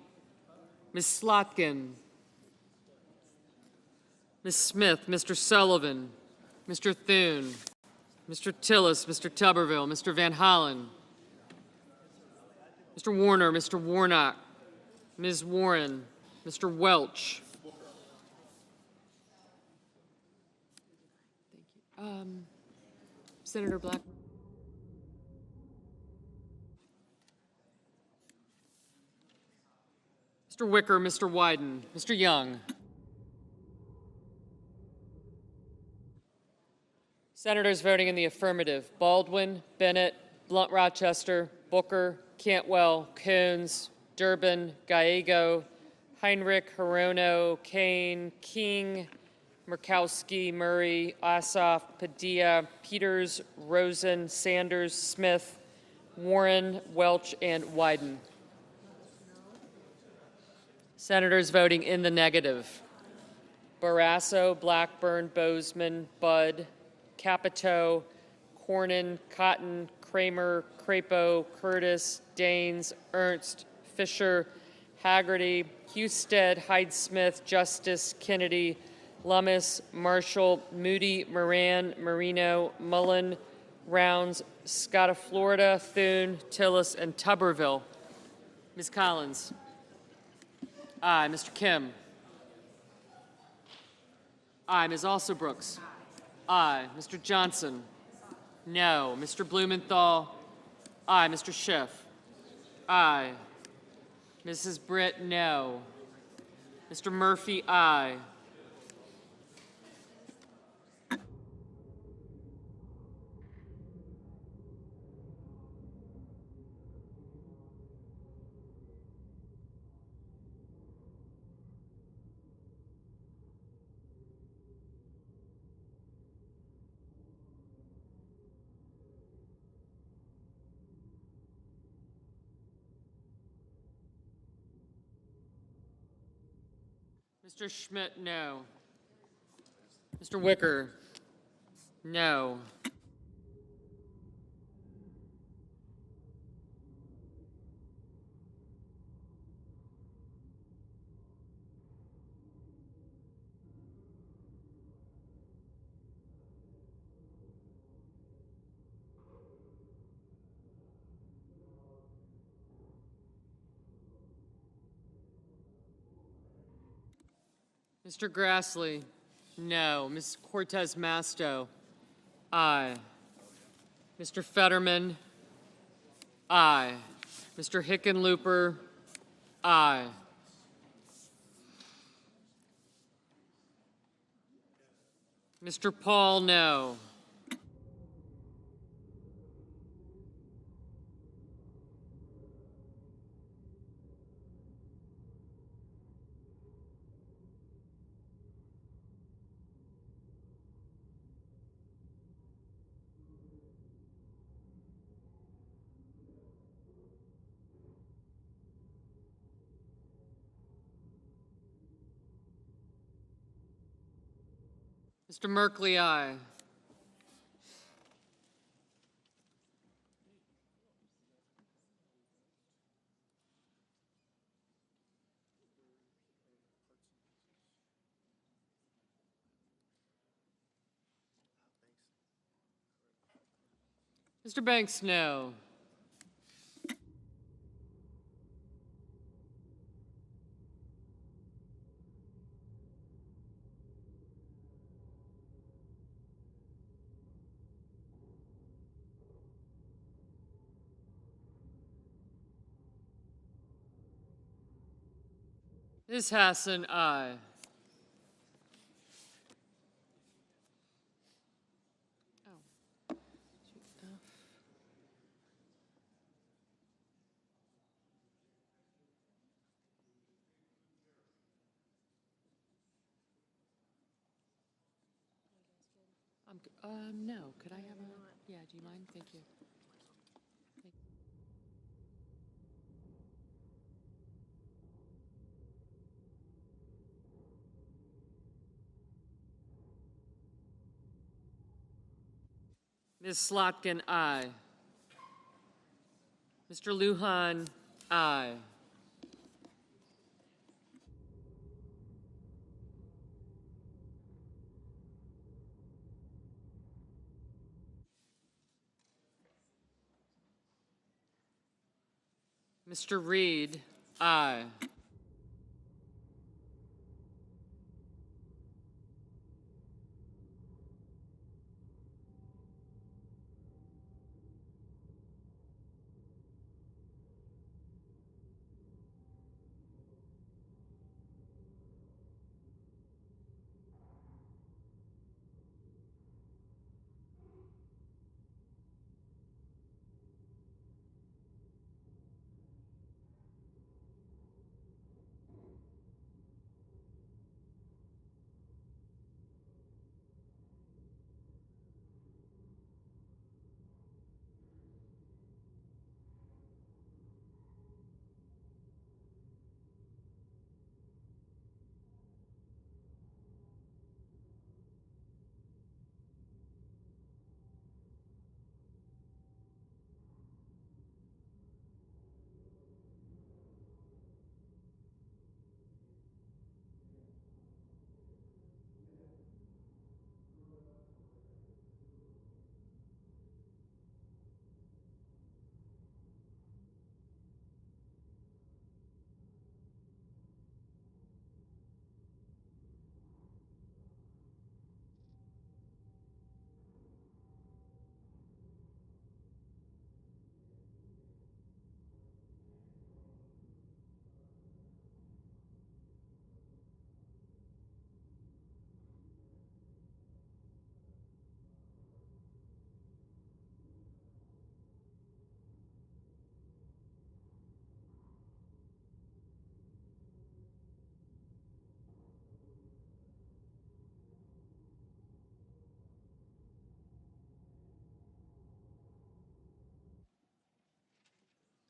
Ms. Slotkin, Ms. Smith, Mr. Sullivan, Mr. Thune, Mr. Tillis, Mr. Tuberville, Mr. Van Hollen, Mr. Warner, Mr. Warnock, Ms. Warren, Mr. Welch, Senator Blackburn. Mr. Wicker, Mr. Wyden, Mr. Young. Senators voting in the affirmative: Baldwin, Bennett, Blunt Rochester, Booker, Cantwell, Coons, Durbin, Gallego, Heinrich, Hirono, Kane, King, Murkowski, Murray, Ossoff, Padilla, Peters, Rosen, Sanders, Smith, Warren, Welch, and Wyden. Senators voting in the negative: Barrasso, Blackburn, Bozeman, Budd, Capito, Cornyn, Cotton, Kramer, Crapo, Curtis, Daines, Ernst, Fisher, Haggerty, Husted, Hyde-Smith, Justice, Kennedy, Lummis, Marshall, Moody, Moran, Marino, Mullen, Rounds, Scott of Florida, Thune, Tillis, and Tuberville. Ms. Collins. Aye. Mr. Kim. Aye. Ms. Alsobrooks. Aye. Mr. Johnson. No. Mr. Blumenthal. Aye. Mr. Schiff. Aye. Mrs. Britt, no. Mr. Murphy, aye. Mr. Schmidt, no. Mr. Wicker, no. Mr. Grassley, no. Ms. Cortez Masto, aye. Mr. Fetterman, aye. Mr. Hickenlooper, aye. Mr. Paul, no. Mr. Merkley, aye. Mr. Banks, no. Ms. Hassan, aye. No. Could I have a? Yeah. Do you mind? Thank you. Ms. Slotkin, aye. Mr. Lujan, aye. Mr. Reed, aye.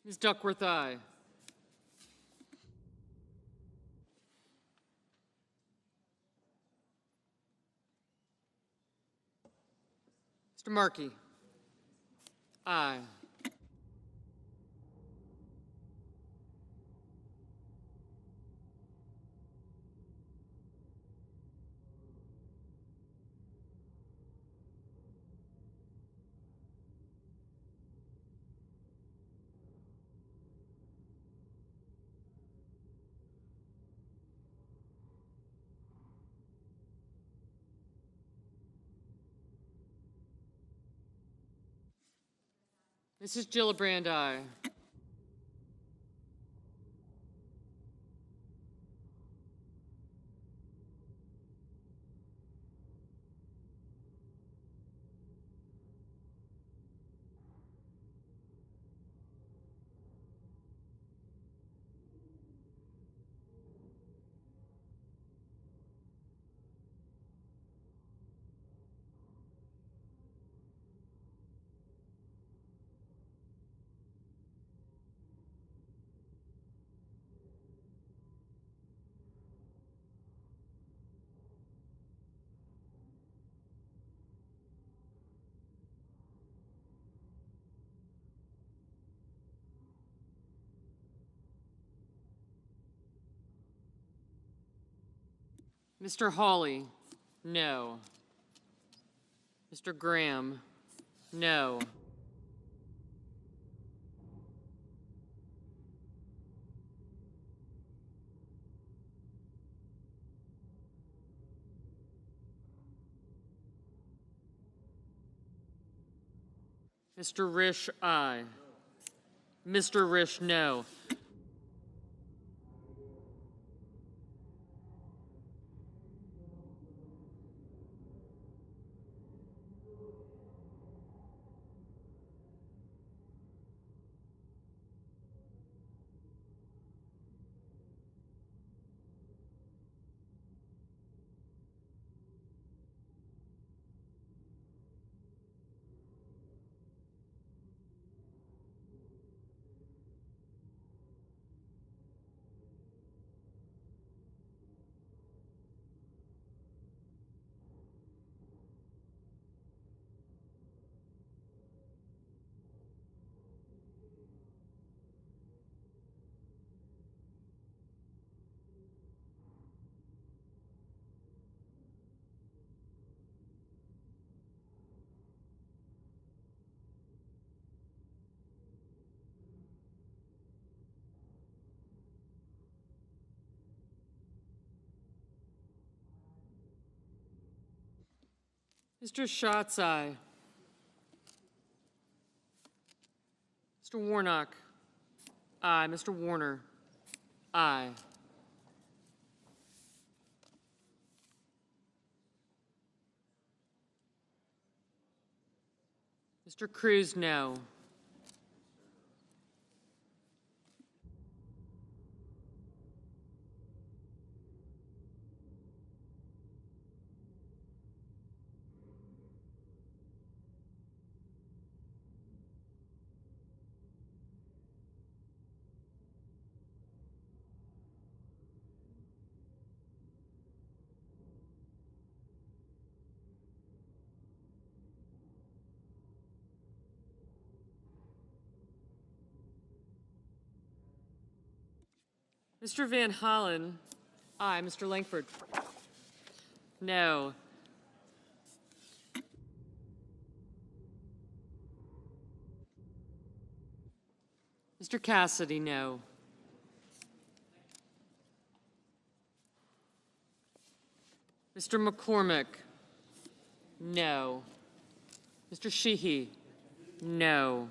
Ms. Duckworth, aye. Mr. Markey? Aye. Mrs. Gillibrand, aye. Mr. Hawley? No. Mr. Graham? No. Mr. Risch, aye. Mr. Risch, no. Mr. Schatz, aye. Mr. Warnock? Aye. Mr. Warner? Aye. Mr. Cruz, no. Mr. Van Hollen? Aye. Mr. Langford? No. Mr. Cassidy, no. Mr. McCormick? No. Mr. Sheehy? No.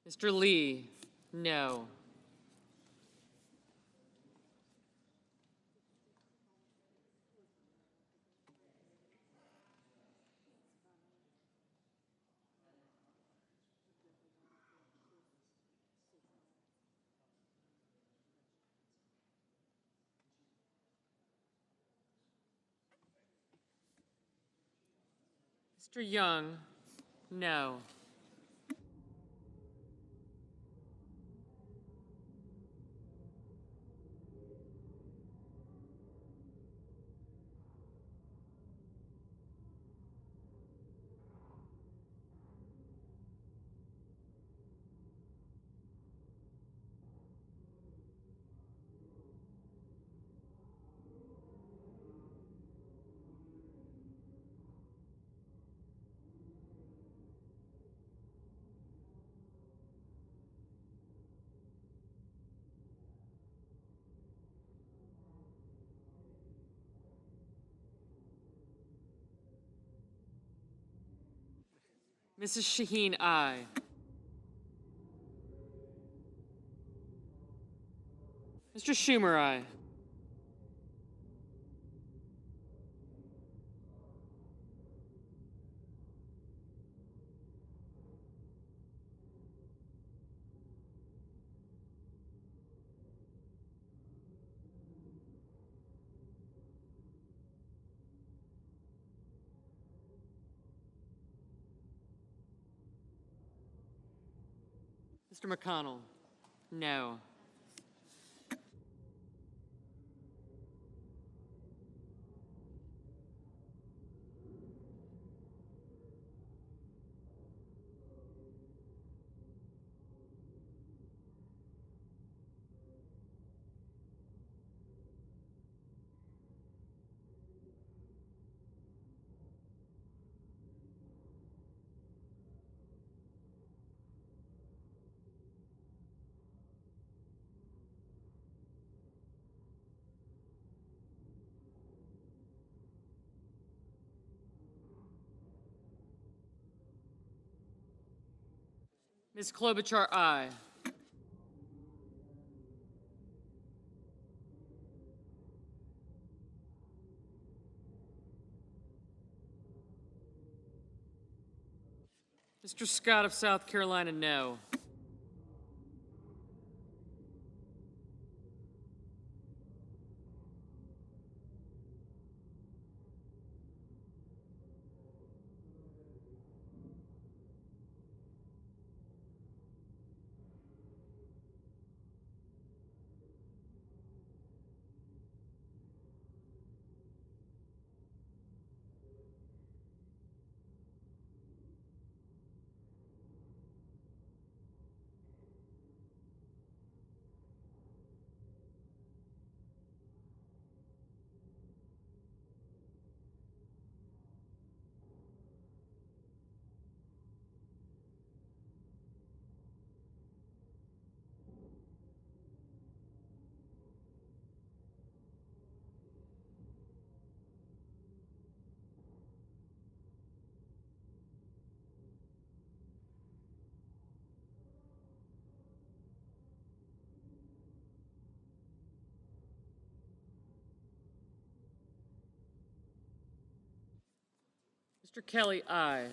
Mr. Lee? No. Mr. Young, no. Mrs. Shaheen, aye. Mr. Schumer, aye. Mr. McConnell, no. Ms. Klobuchar, aye. Mr. Scott of South Carolina, no. Mr. Kelly, aye.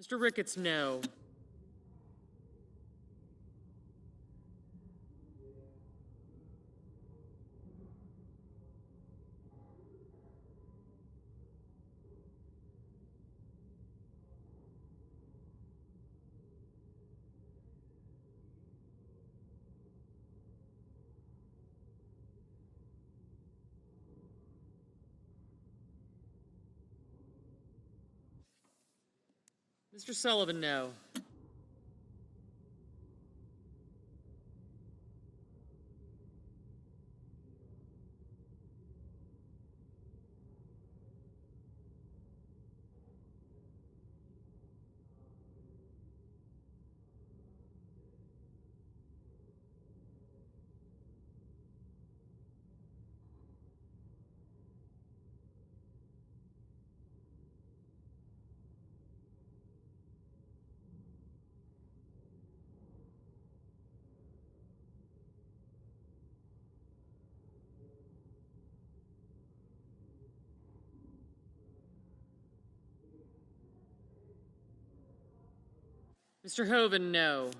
Mr. Ricketts, no. Mr. Sullivan, no. Mr. Hoven, no.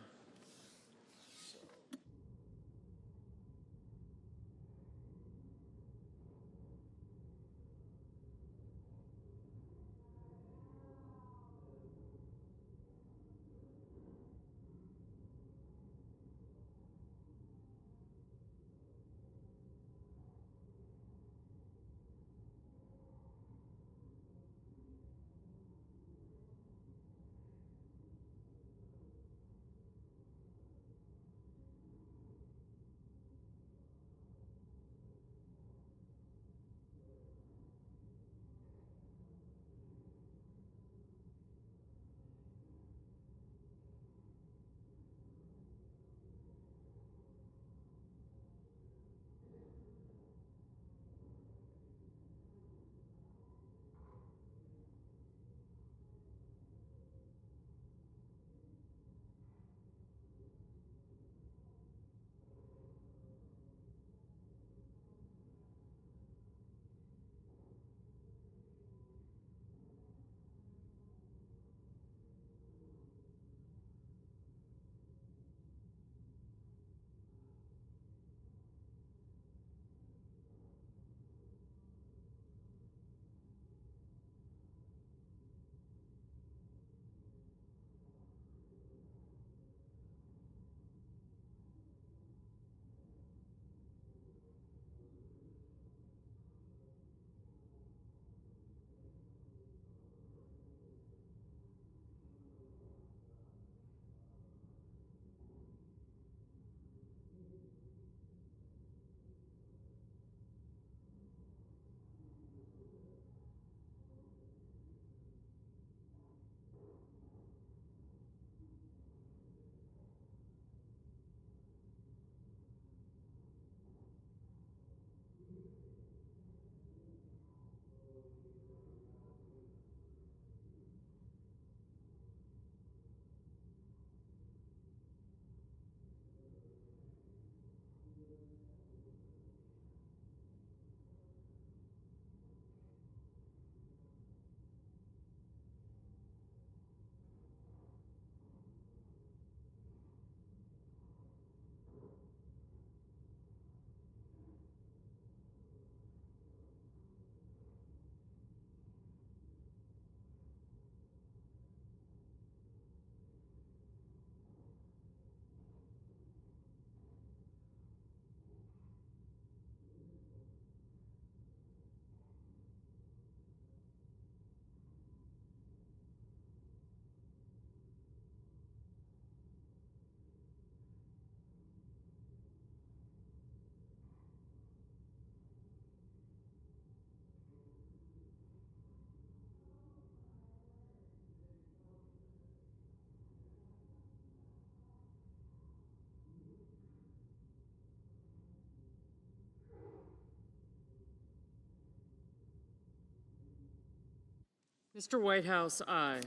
Mr. Whitehouse, aye.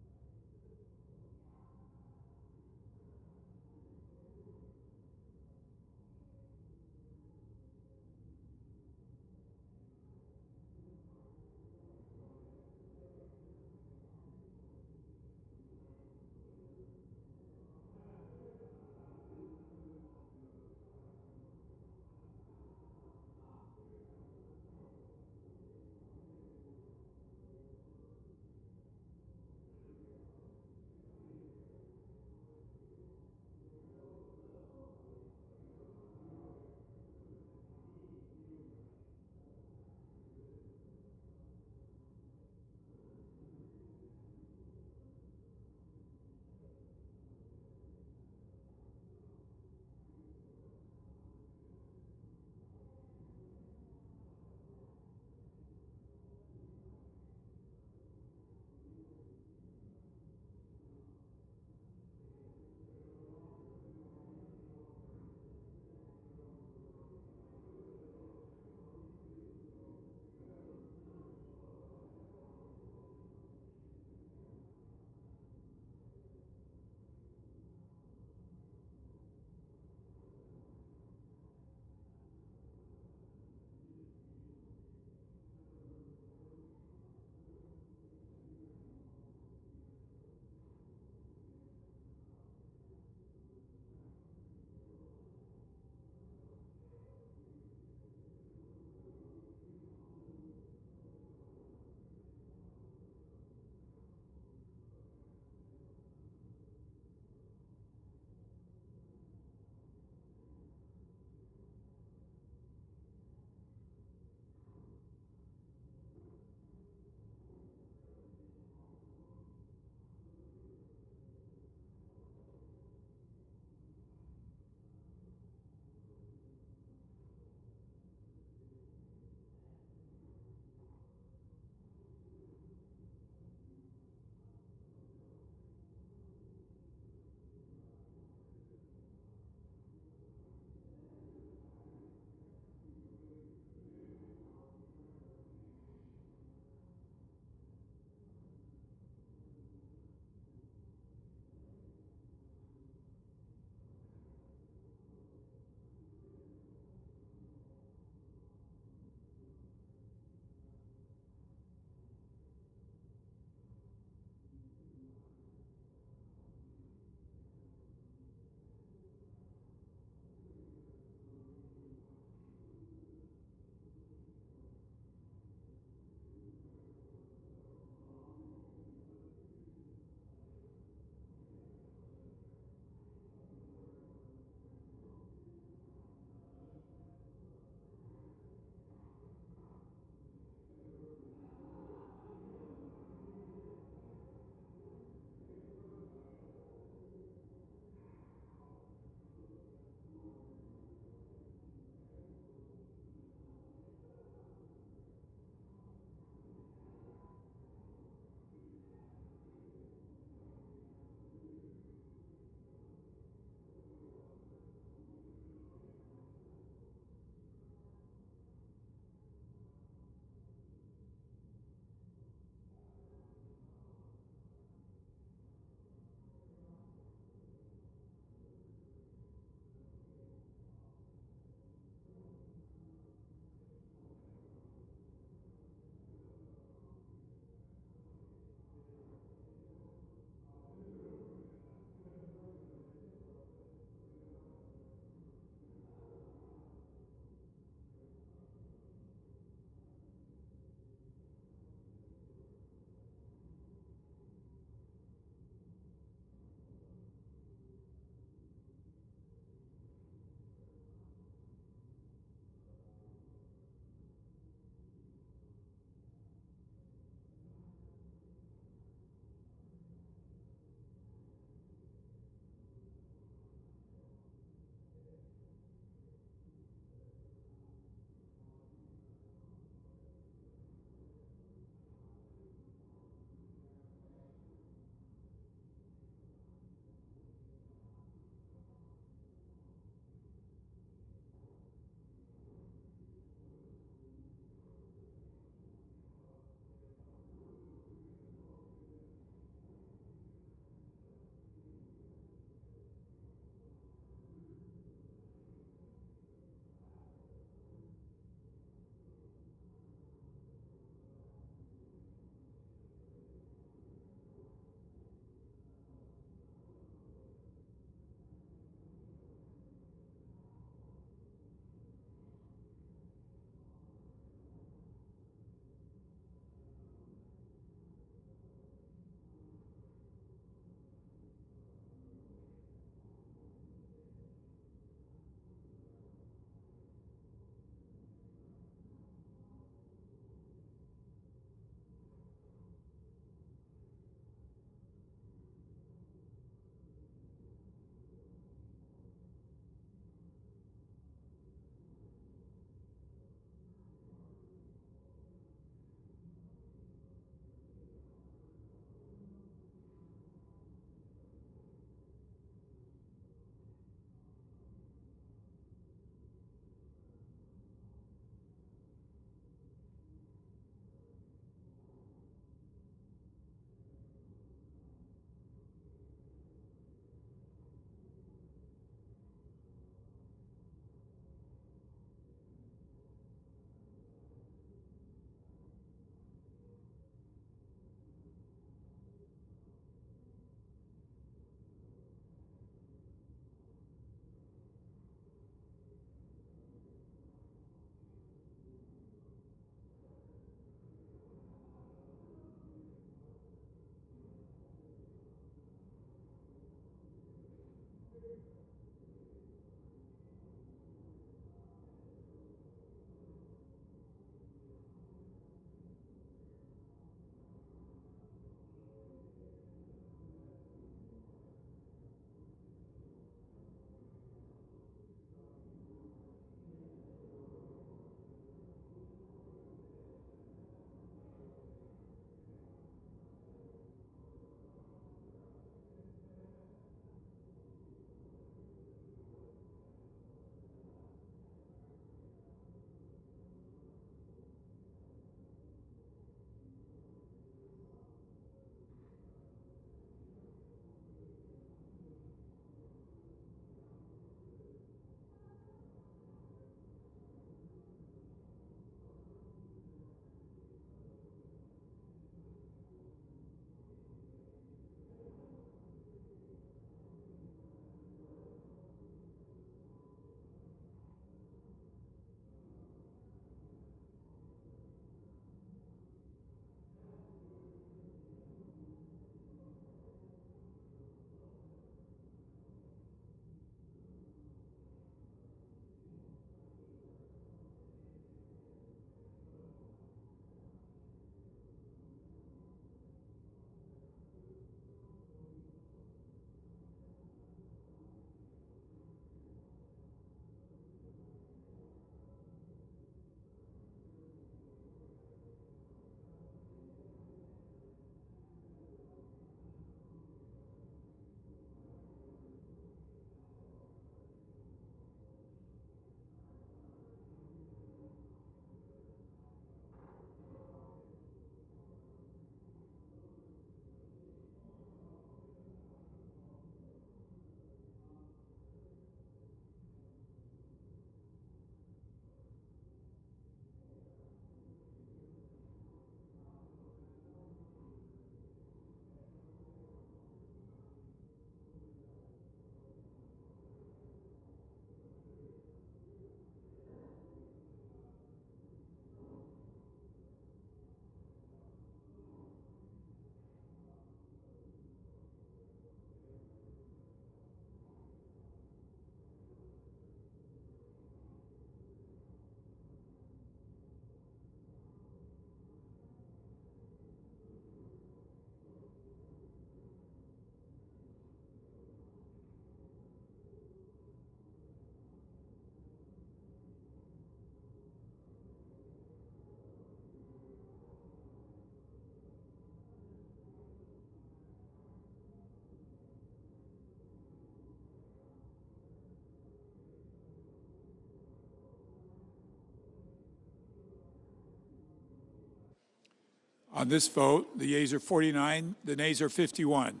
On this vote, the yeas are 49, the nays are 51.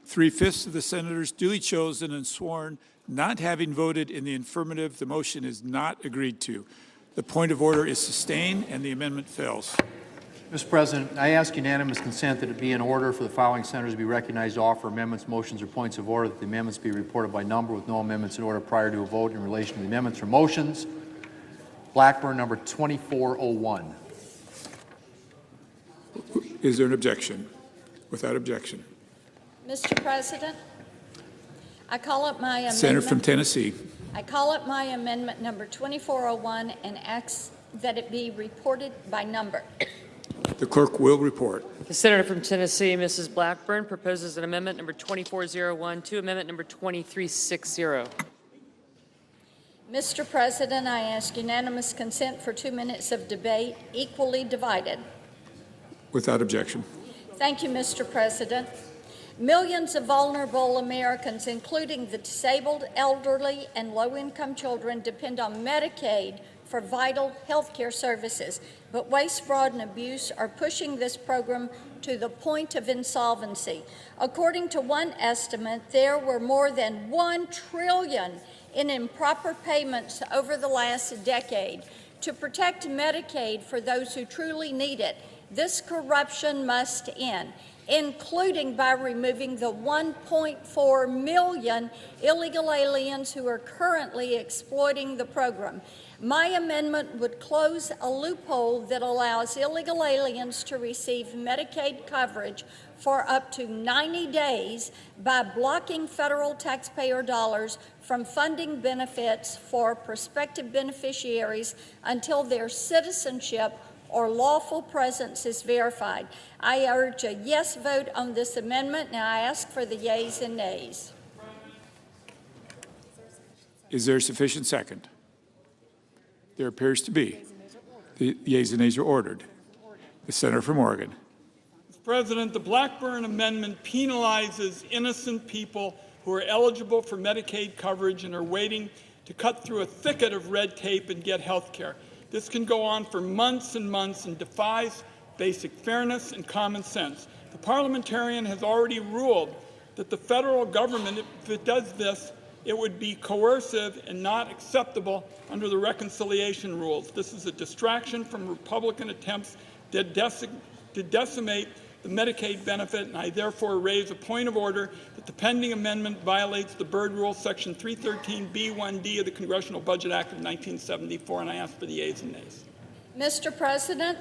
3/5 of the senators duly chosen and sworn not having voted in the affirmative, the motion is not agreed to. The point of order is sustained and the amendment fails. Mr. President, I ask unanimous consent that it be in order for the following senators to be recognized to offer amendments, motions, or points of order, that the amendments be reported by number with no amendments in order prior to a vote in relation to the amendments or motions. Blackburn, number 2401. Is there an objection? Without objection. Mr. President, I call up my amendment. Senator from Tennessee. I call up my amendment number 2401 and ask that it be reported by number. The clerk will report. The senator from Tennessee, Mrs. Blackburn, proposes an amendment number 2401 to amendment number 2360. Mr. President, I ask unanimous consent for 2 minutes of debate, equally divided. Without objection. Thank you, Mr. President. Millions of vulnerable Americans, including the disabled, elderly, and low-income children, depend on Medicaid for vital health care services, but waste, fraud, and abuse are pushing this program to the point of insolvency. According to one estimate, there were more than $1 trillion in improper payments over the last decade. To protect Medicaid for those who truly need it, this corruption must end, including by removing the 1.4 million illegal aliens who are currently exploiting the program. My amendment would close a loophole that allows illegal aliens to receive Medicaid coverage for up to 90 days by blocking federal taxpayer dollars from funding benefits for prospective beneficiaries until their citizenship or lawful presence is verified. I urge a yes vote on this amendment, and I ask for the yeas and nays. Is there a sufficient second? There appears to be. The yeas and nays are ordered. The senator from Oregon. Mr. President, the Blackburn Amendment penalizes innocent people who are eligible for Medicaid coverage and are waiting to cut through a thicket of red tape and get health care. This can go on for months and months and defies basic fairness and common sense. The parliamentarian has already ruled that the federal government, if it does this, it would be coercive and not acceptable under the reconciliation rules. This is a distraction from Republican attempts to decimate the Medicaid benefit, and I therefore raise a point of order that the pending amendment violates the Byrd Rule, Section 313B1D of the Congressional Budget Act of 1974, and I ask for the yeas and nays. Mr. President,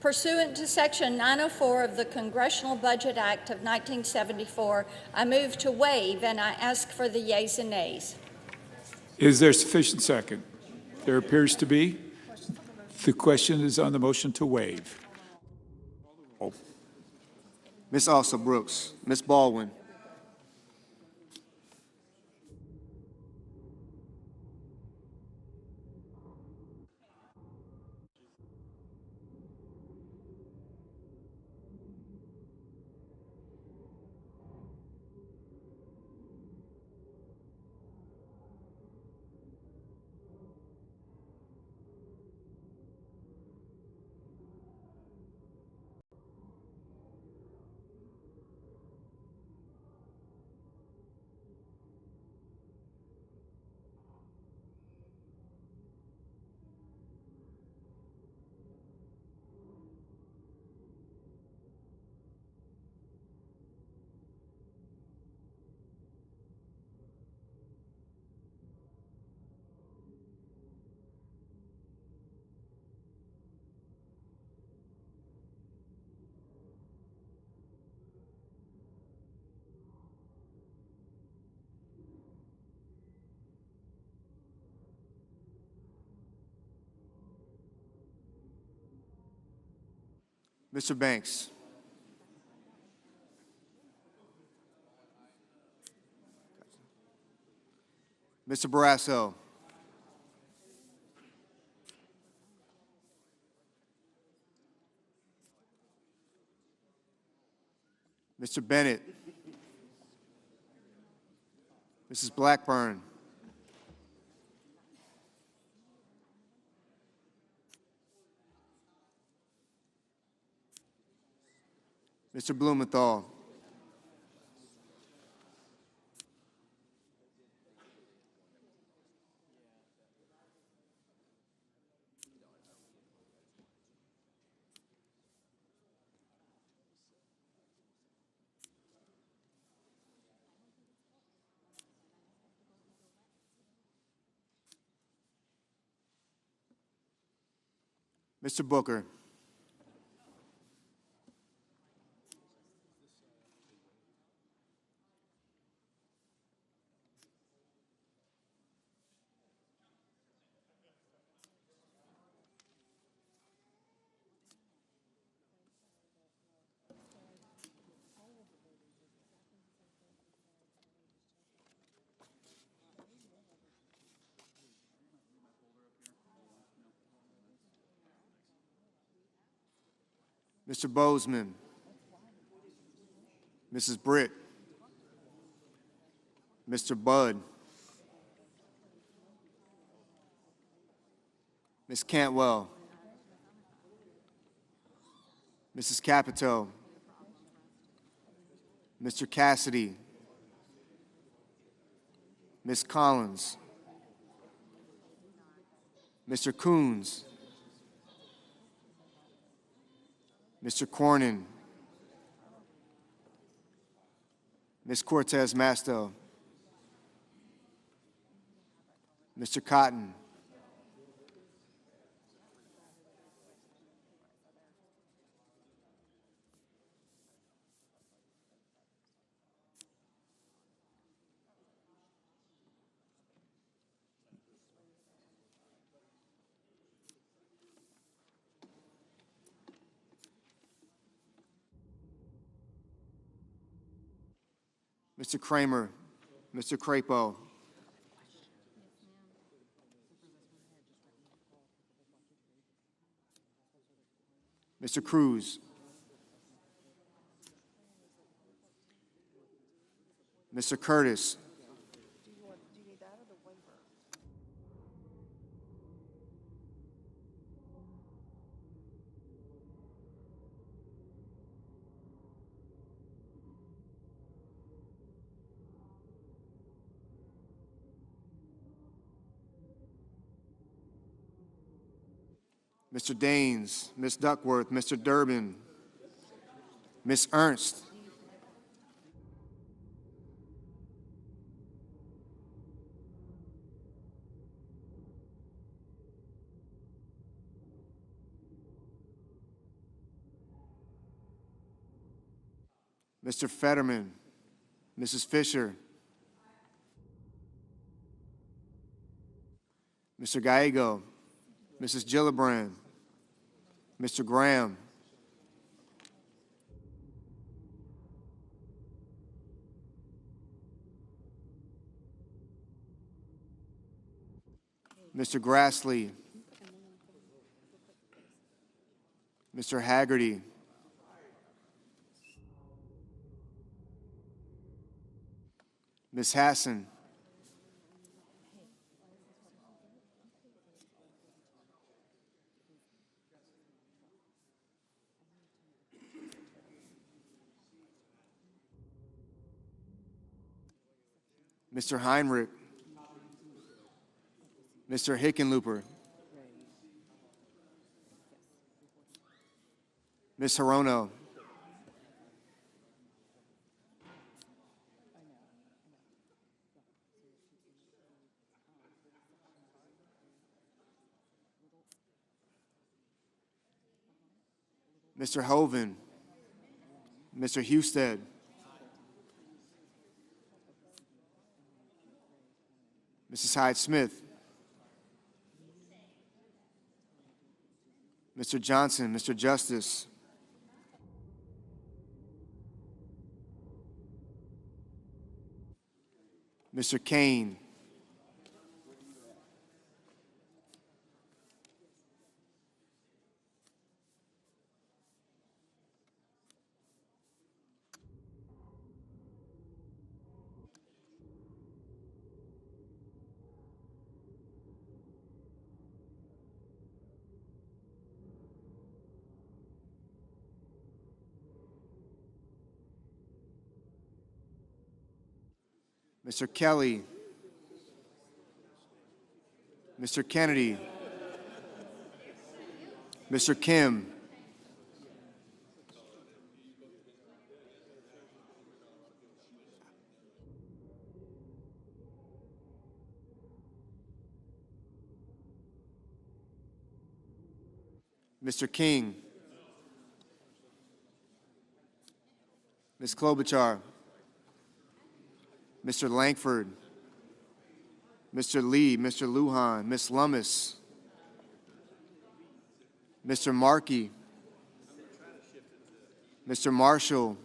pursuant to Section 904 of the Congressional Budget Act of 1974, I move to waive, and I ask for the yeas and nays. Is there sufficient second? There appears to be. The question is on the motion to waive. Ms. Alsa Brooks. Ms. Baldwin. Mr. Banks. Mr. Barrasso. Mr. Bennett. Mrs. Blackburn. Mr. Blumenthal. Mr. Booker. Mr. Bozeman. Mrs. Britt. Mr. Budd. Ms. Cantwell. Mrs. Capito. Mr. Cassidy. Ms. Collins. Mr. Coons. Mr. Cornyn. Ms. Cortez Masto. Mr. Cotton. Mr. Kramer. Mr. Crapo. Mr. Cruz. Mr. Curtis. Mr. Daines, Ms. Duckworth, Mr. Durbin, Ms. Ernst, Mr. Fetterman, Mrs. Fisher, Mr. Gallego, Mrs. Gillibrand, Mr. Graham, Mr. Grassley, Mr. Haggerty, Ms. Hassan, Mr. Heinrich, Mr. Hickenlooper, Ms. Hirono, Mr. Hoven, Mr. Husted, Mrs. Hyde-Smith, Mr. Johnson, Mr. Justice, Mr. Kane, Mr. Kelly, Mr. Kennedy, Mr. Kim, Mr. King, Ms. Klobuchar, Mr. Langford, Mr. Lee, Mr. Lujan, Ms. Lummis, Mr. Markey, Mr. Marshall,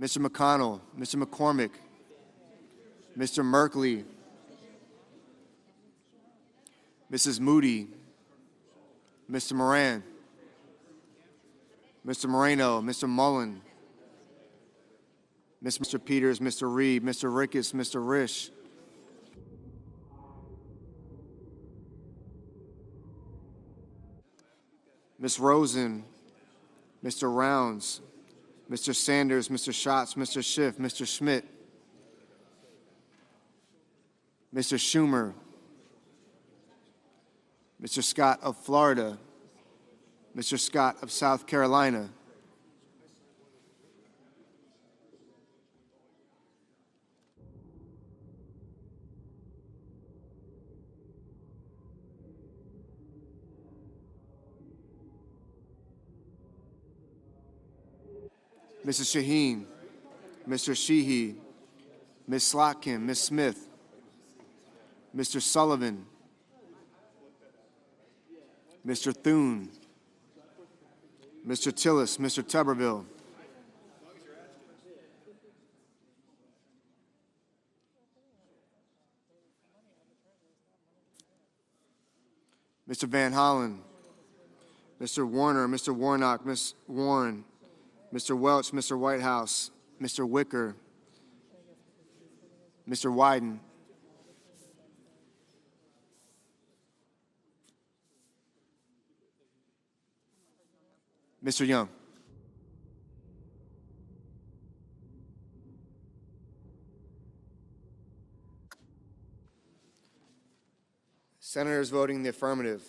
Mr. McConnell, Mr. McCormick, Mr. Merkley, Mrs. Moody, Mr. Moran, Mr. Moreno, Mr. Mullen, Mr. Peters, Mr. Reed, Mr. Ricketts, Mr. Risch, Ms. Rosen, Mr. Rounds, Mr. Sanders, Mr. Schatz, Mr. Schiff, Mr. Schmidt, Mr. Schumer, Mr. Scott of Florida, Mr. Scott of South Carolina, Mrs. Shaheen, Mr. Sheehy, Ms. Slotkin, Ms. Smith, Mr. Sullivan, Mr. Thune, Mr. Tillis, Mr. Tuberville, Mr. Van Hollen, Mr. Warner, Mr. Warnock, Ms. Warren, Mr. Welch, Mr. Whitehouse, Mr. Wicker, Mr. Wyden, Mr. Young. Senators voting in the affirmative: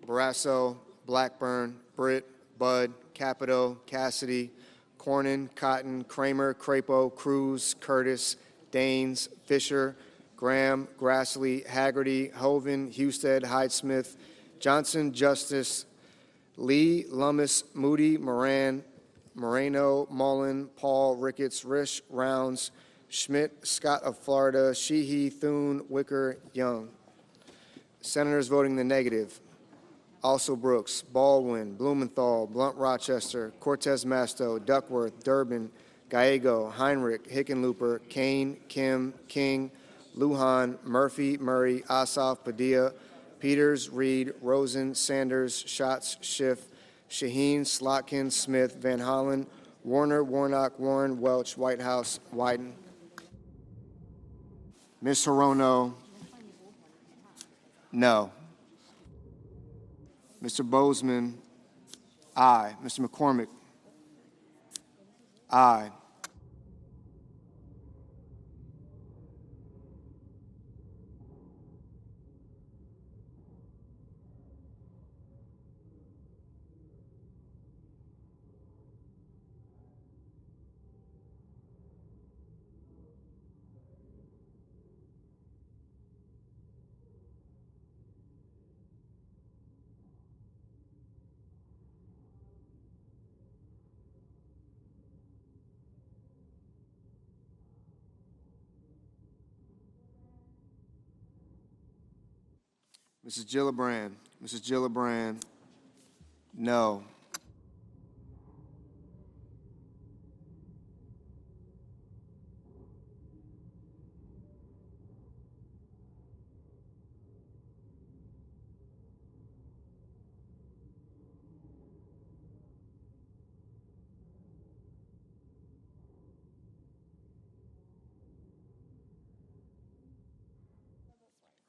Barrasso, Blackburn, Britt, Budd, Capito, Cassidy, Cornyn, Cotton, Kramer, Crapo, Cruz, Curtis, Daines, Fisher, Graham, Grassley, Haggerty, Hoven, Husted, Hyde-Smith, Johnson, Justice, Lee, Lummis, Moody, Moran, Moreno, Mullen, Paul, Ricketts, Risch, Rounds, Schmidt, Scott of Florida, Sheehy, Thune, Wicker, Young. Senators voting the negative: Also Brooks, Baldwin, Blumenthal, Blunt Rochester, Cortez Masto, Duckworth, Durbin, Gallego, Heinrich, Hickenlooper, Kane, Kim, King, Lujan, Murphy, Murray, Ossoff, Padilla, Peters, Reed, Rosen, Sanders, Schatz, Schiff, Shaheen, Slotkin, Smith, Van Hollen, Warner, Warnock, Warren, Welch, Whitehouse, Wyden. Ms. Hirono, no. Mr. Bozeman, aye. Mr. McCormick, aye. Mrs. Gillibrand, Mrs. Gillibrand, no.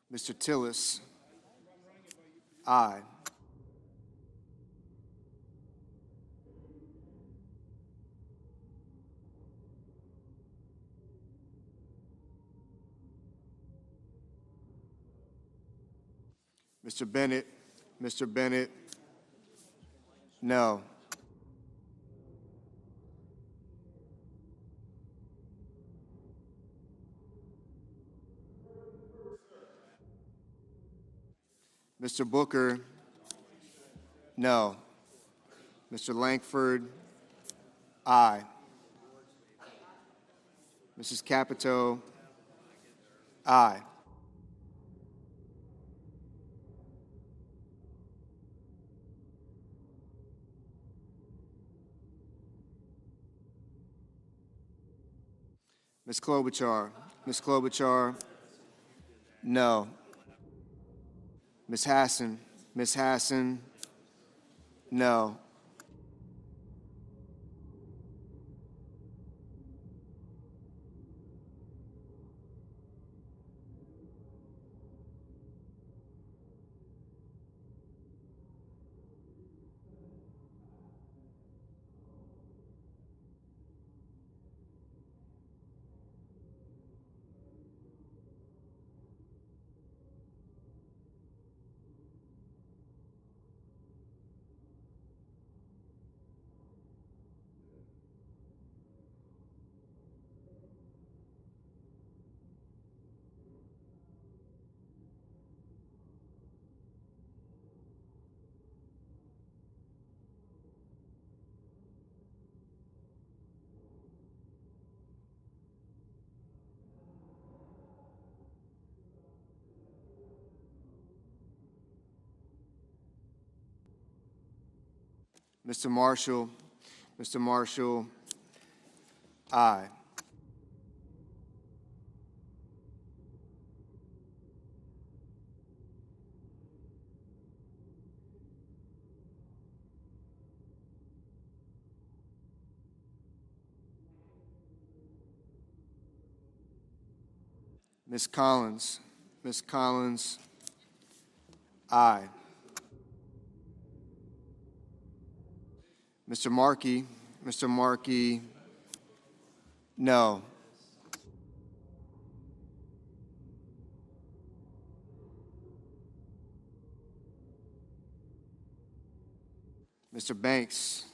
Mr. Tillis, aye. Mr. Bennett, Mr. Bennett, no. Mr. Booker, no. Mr. Langford, aye. Mrs. Capito, aye. Ms. Klobuchar, no. Ms. Hassan, no. Mr. Marshall, aye. Ms. Collins, aye. Mr. Markey, no. Mr. Banks,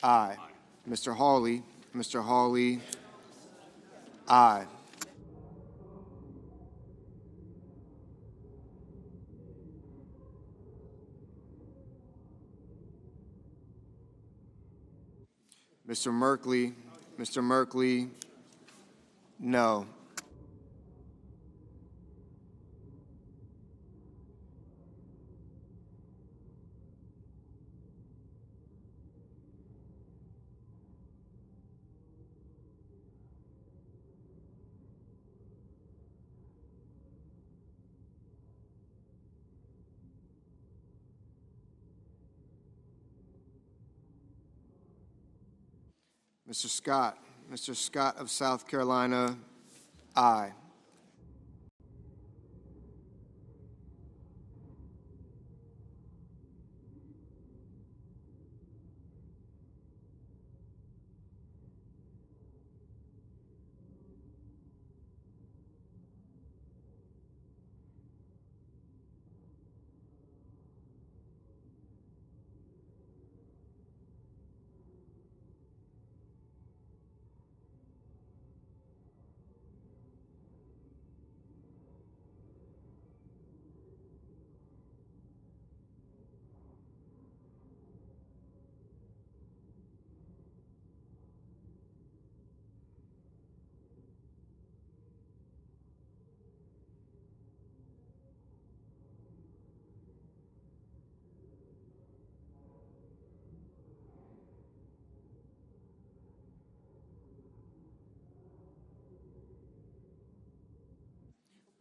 aye. Mr. Hawley, aye. Mr. Merkley, no. Mr. Scott of South Carolina, aye.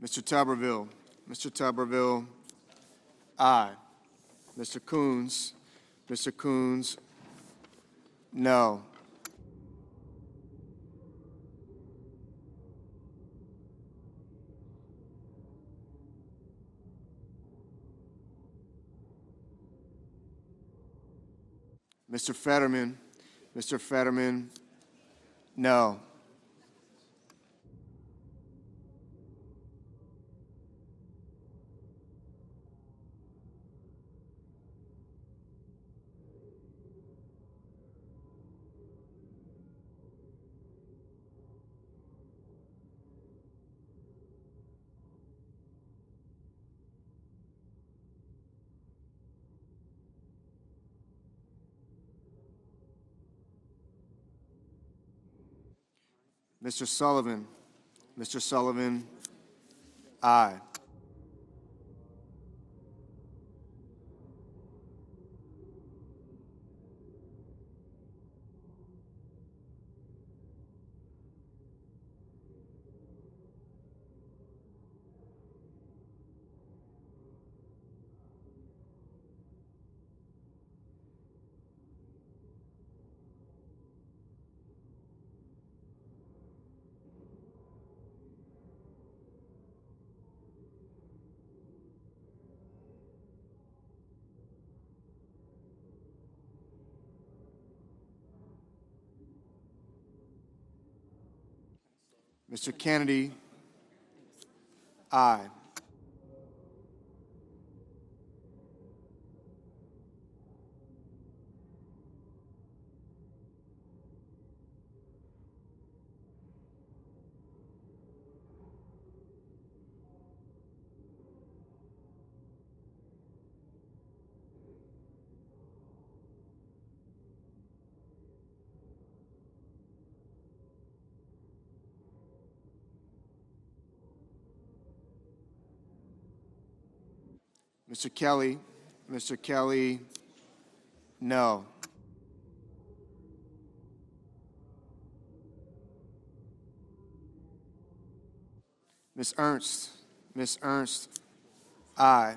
Mr. Tuberville, aye. Mr. Coons, no. Mr. Fetterman, no. Mr. Sullivan. Mr. Sullivan, aye. Mr. Kennedy, aye. Mr. Kelly, no. Ms. Ernst, aye.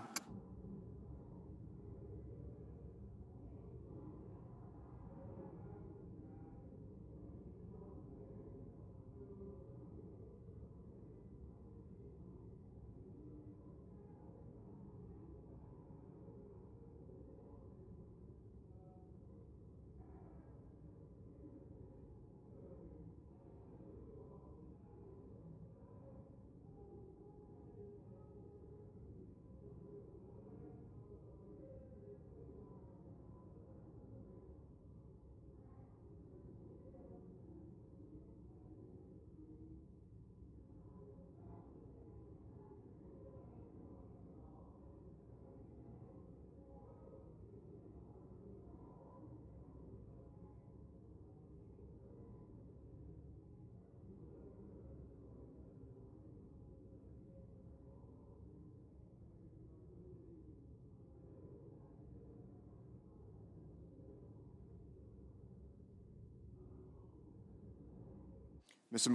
Mr.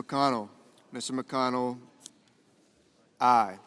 McConnell, aye.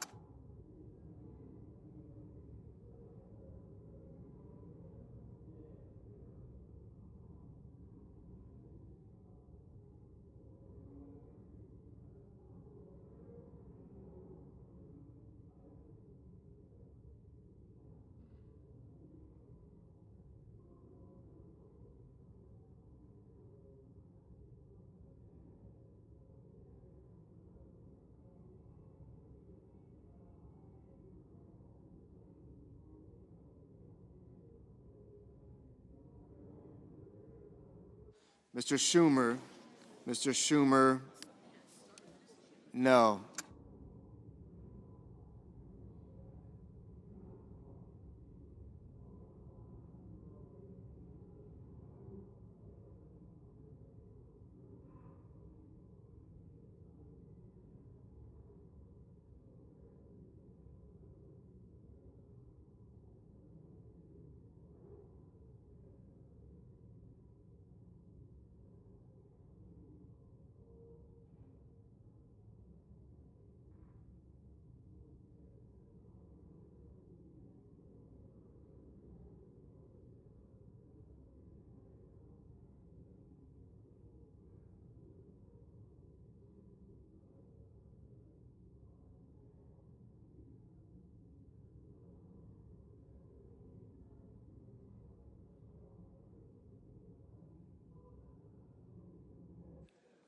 Mr. Schumer, no.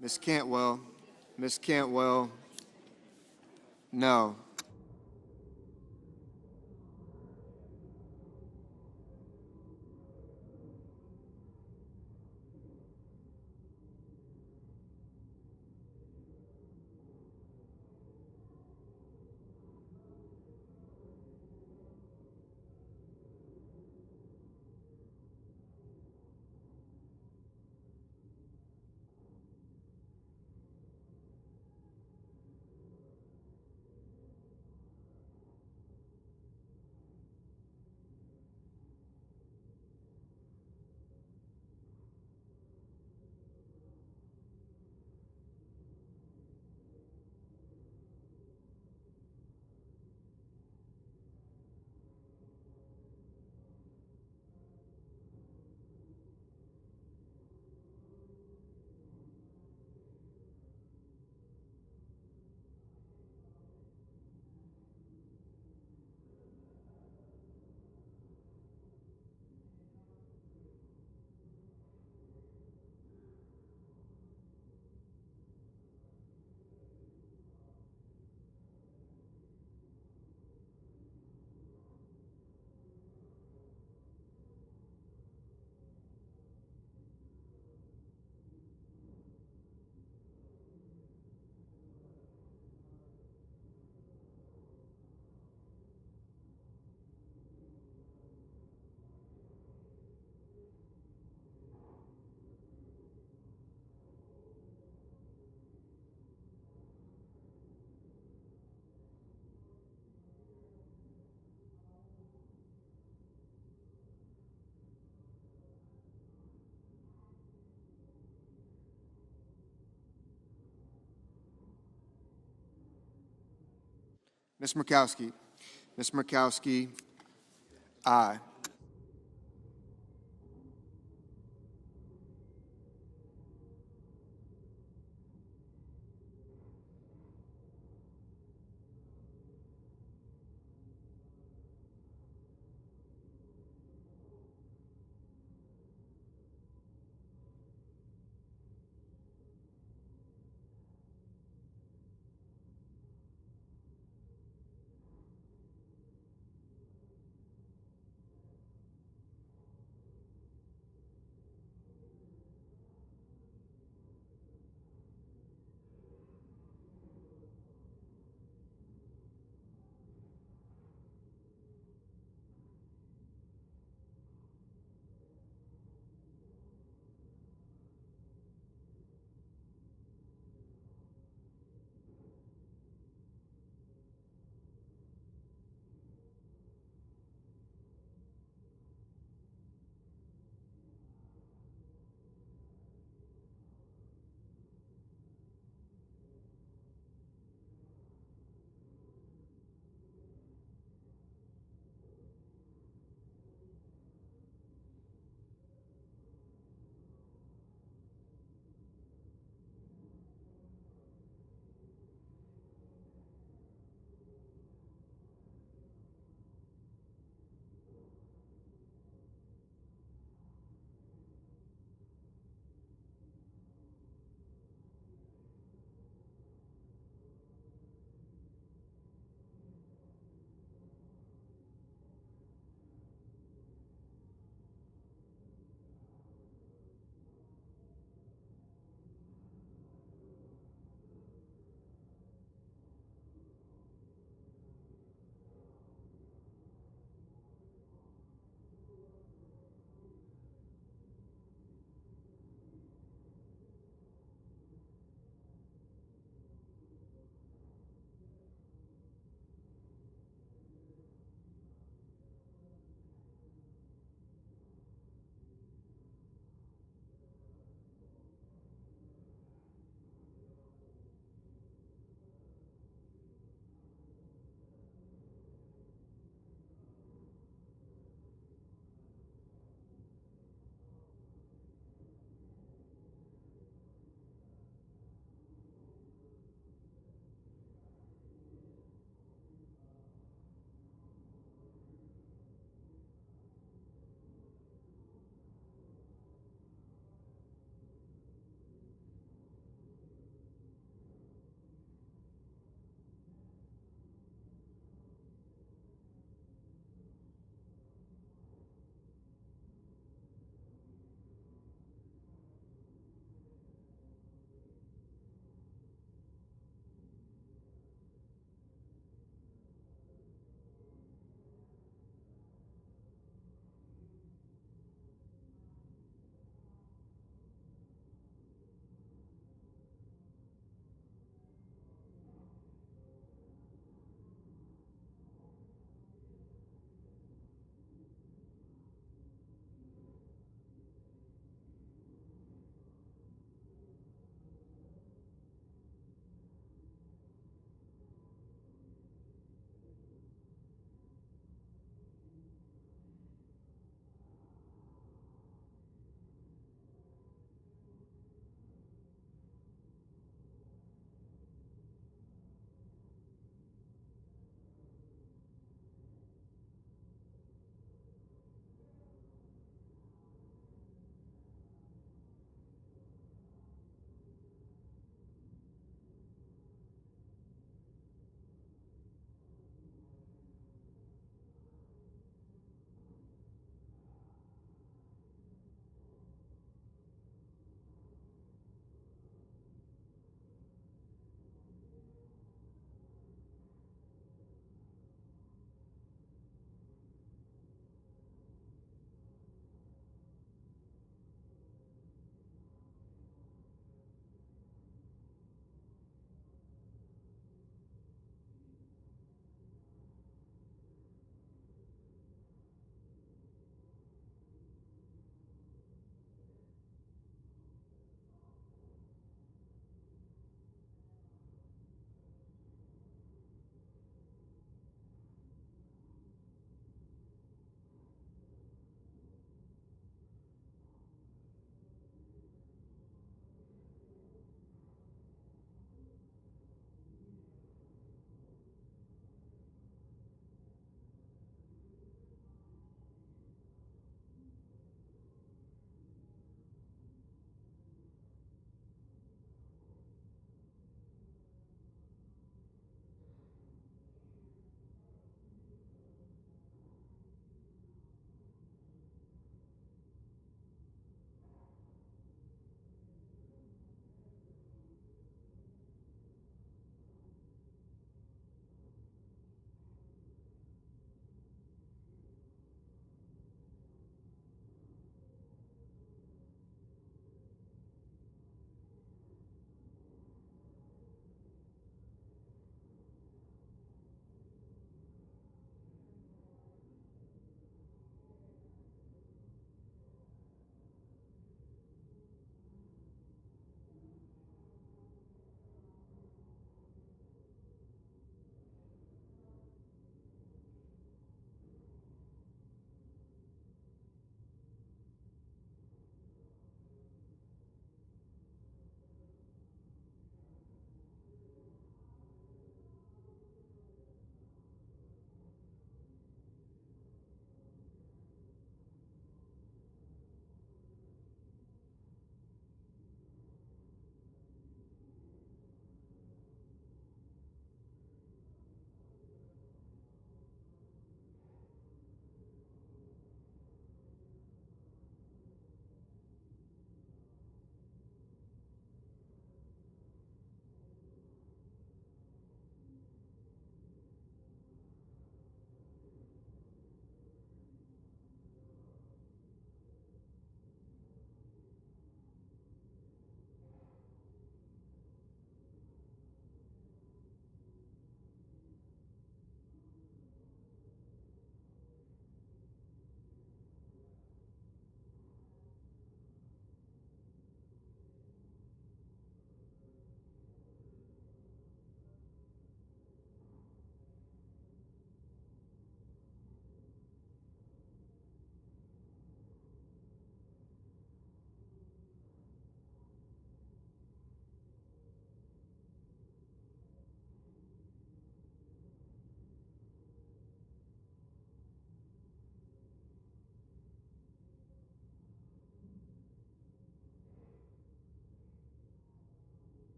Ms. Cantwell, no. Ms. Murkowski. Ms. Murkowski, aye.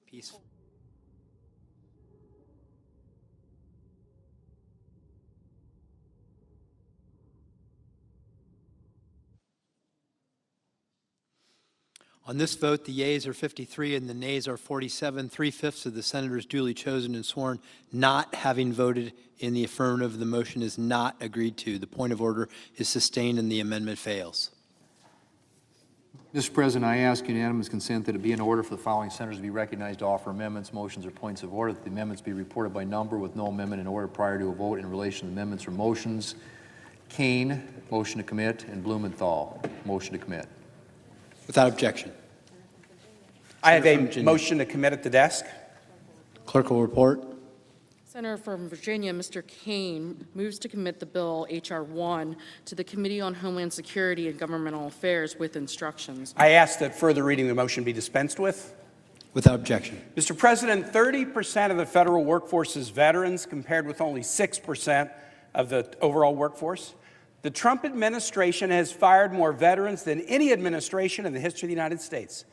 peaceful. On this vote, the yeas are 53 and the nays are 47. 3/5 of the senators duly chosen and sworn not having voted in the affirmative, the motion is not agreed to. The point of order is sustained and the amendment fails. Mr. President, I ask unanimous consent that it be in order for the following senators to be recognized to offer amendments, motions, or points of order, that the amendments be reported by number with no amendment in order prior to a vote in relation to amendments or motions. Kane, motion to commit, and Blumenthal, motion to commit. Without objection. I have a motion to commit at the desk. Clerk will report. Senator from Virginia, Mr. Kane, moves to commit the bill, H.R. 1, to the Committee on Homeland Security and Governmental Affairs with instructions. I ask that further reading of the motion be dispensed with. Without objection. Mr. President, 30% of the federal workforce is veterans, compared with only 6% of the overall workforce. The Trump administration has fired more veterans than any administration in the history of the United States.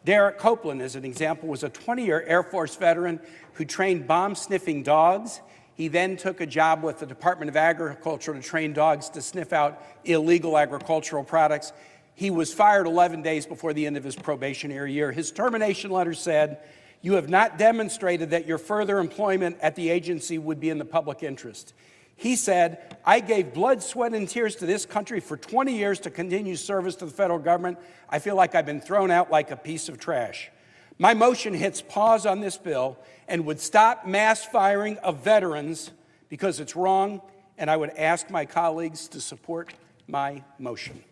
Derek Copeland, as an example, was a 20-year Air Force veteran who trained bomb-sniffing dogs. He then took a job with the Department of Agriculture to train dogs to sniff out illegal agricultural products. He was fired 11 days before the end of his probationary year. His termination letter said, "You have not demonstrated that your further employment at the agency would be in the public interest." He said, "I gave blood, sweat, and tears to this country for 20 years to continue service to the federal government. I feel like I've been thrown out like a piece of trash." My motion hits pause on this bill and would stop mass firing of veterans because it's wrong, and I would ask my colleagues to support my motion.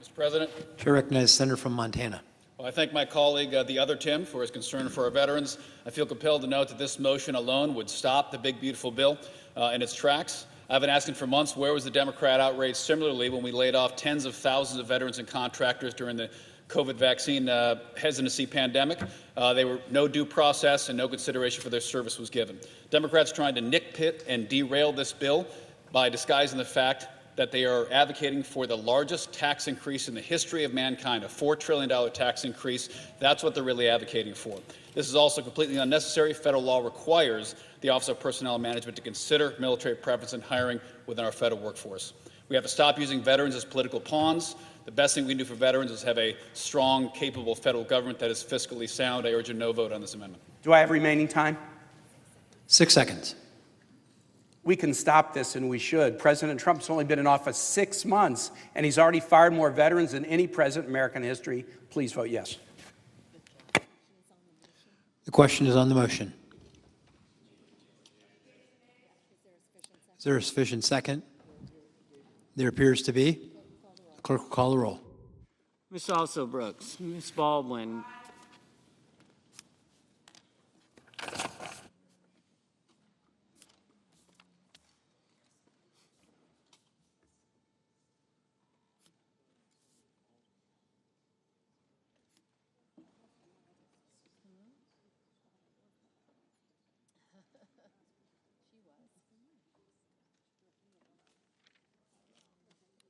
Mr. President, Chair recognizes Senator from Montana. well, I thank my colleague, the other Tim, for his concern for our veterans. I feel compelled to note that this motion alone would stop the big, beautiful bill in its tracks. I've been asking for months, where was the Democrat outrage similarly when we laid off tens of thousands of veterans and contractors during the COVID vaccine hesitancy pandemic? There were no due process and no consideration for their service was given. Democrats trying to nitpick and derail this bill by disguising the fact that they are advocating for the largest tax increase in the history of mankind, a $4 trillion tax increase. That's what they're really advocating for. This is also completely unnecessary. Federal law requires the Office of Personnel Management to consider military preference in hiring within our federal workforce. We have to stop using veterans as political pawns. The best thing we can do for veterans is have a strong, capable federal government that is fiscally sound. I urge a no vote on this amendment. Do I have remaining time? 6 seconds. We can stop this, and we should. President Trump's only been in office 6 months, and he's already fired more veterans than any president in American history. Please vote yes. The question is on the motion. Is there a sufficient second? There appears to be. The clerk will call the roll. Ms. Also Brooks, Ms. Baldwin,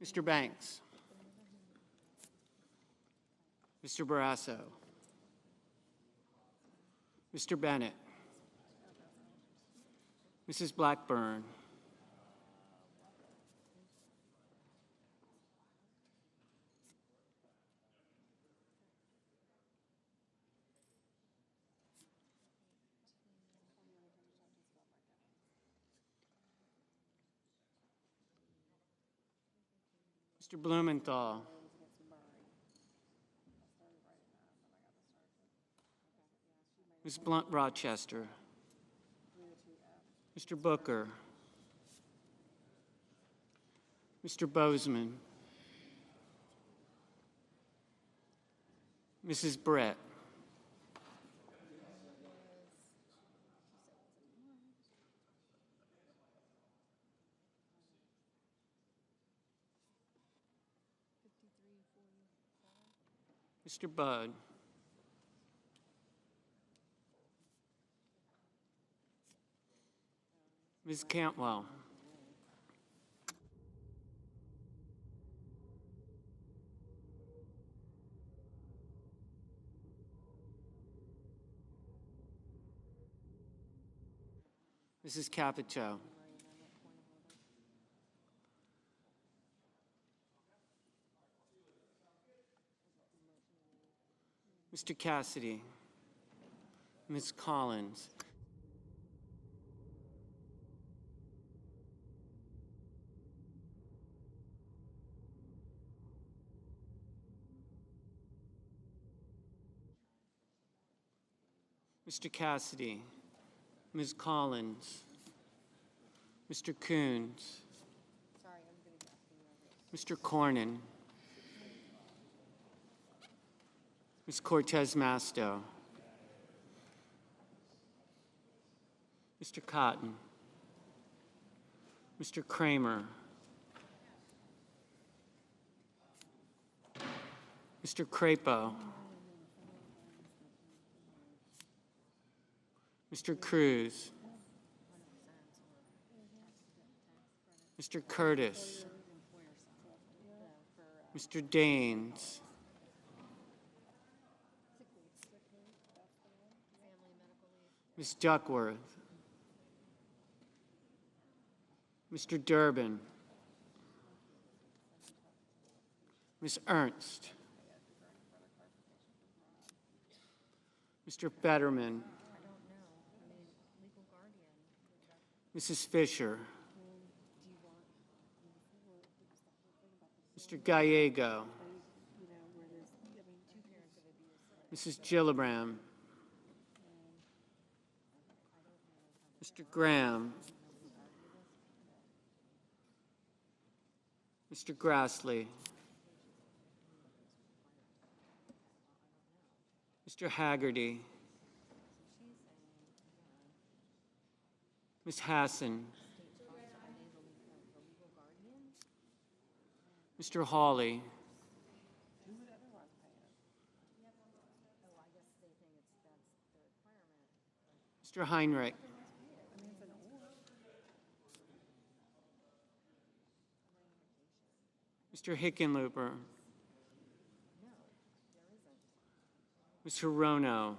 Mr. Banks, Mr. Barrasso, Mr. Bennett, Mrs. Blackburn, Mr. Blumenthal, Ms. Blunt Rochester, Mr. Booker, Mr. Bozeman, Mrs. Brett, Mr. Budd, Ms. Cantwell, Mrs. Capito. Mr. Cassidy. Ms. Collins. Mr. Cassidy, Ms. Collins, Mr. Coons, Mr. Cornyn, Ms. Cortez Masto, Mr. Cotton, Mr. Kramer, Mr. Crapo, Mr. Cruz, Mr. Curtis, Mr. Daines, Ms. Duckworth, Mr. Durbin, Ms. Ernst, Mr. Fetterman, Mrs. Fisher, Mr. Gallego, Mrs. Gillibrand, Mr. Graham, Mr. Grassley, Mr. Haggerty, Ms. Hassan, Mr. Hawley, Mr. Heinrich, Mr. Hickenlooper, Ms. Hirono,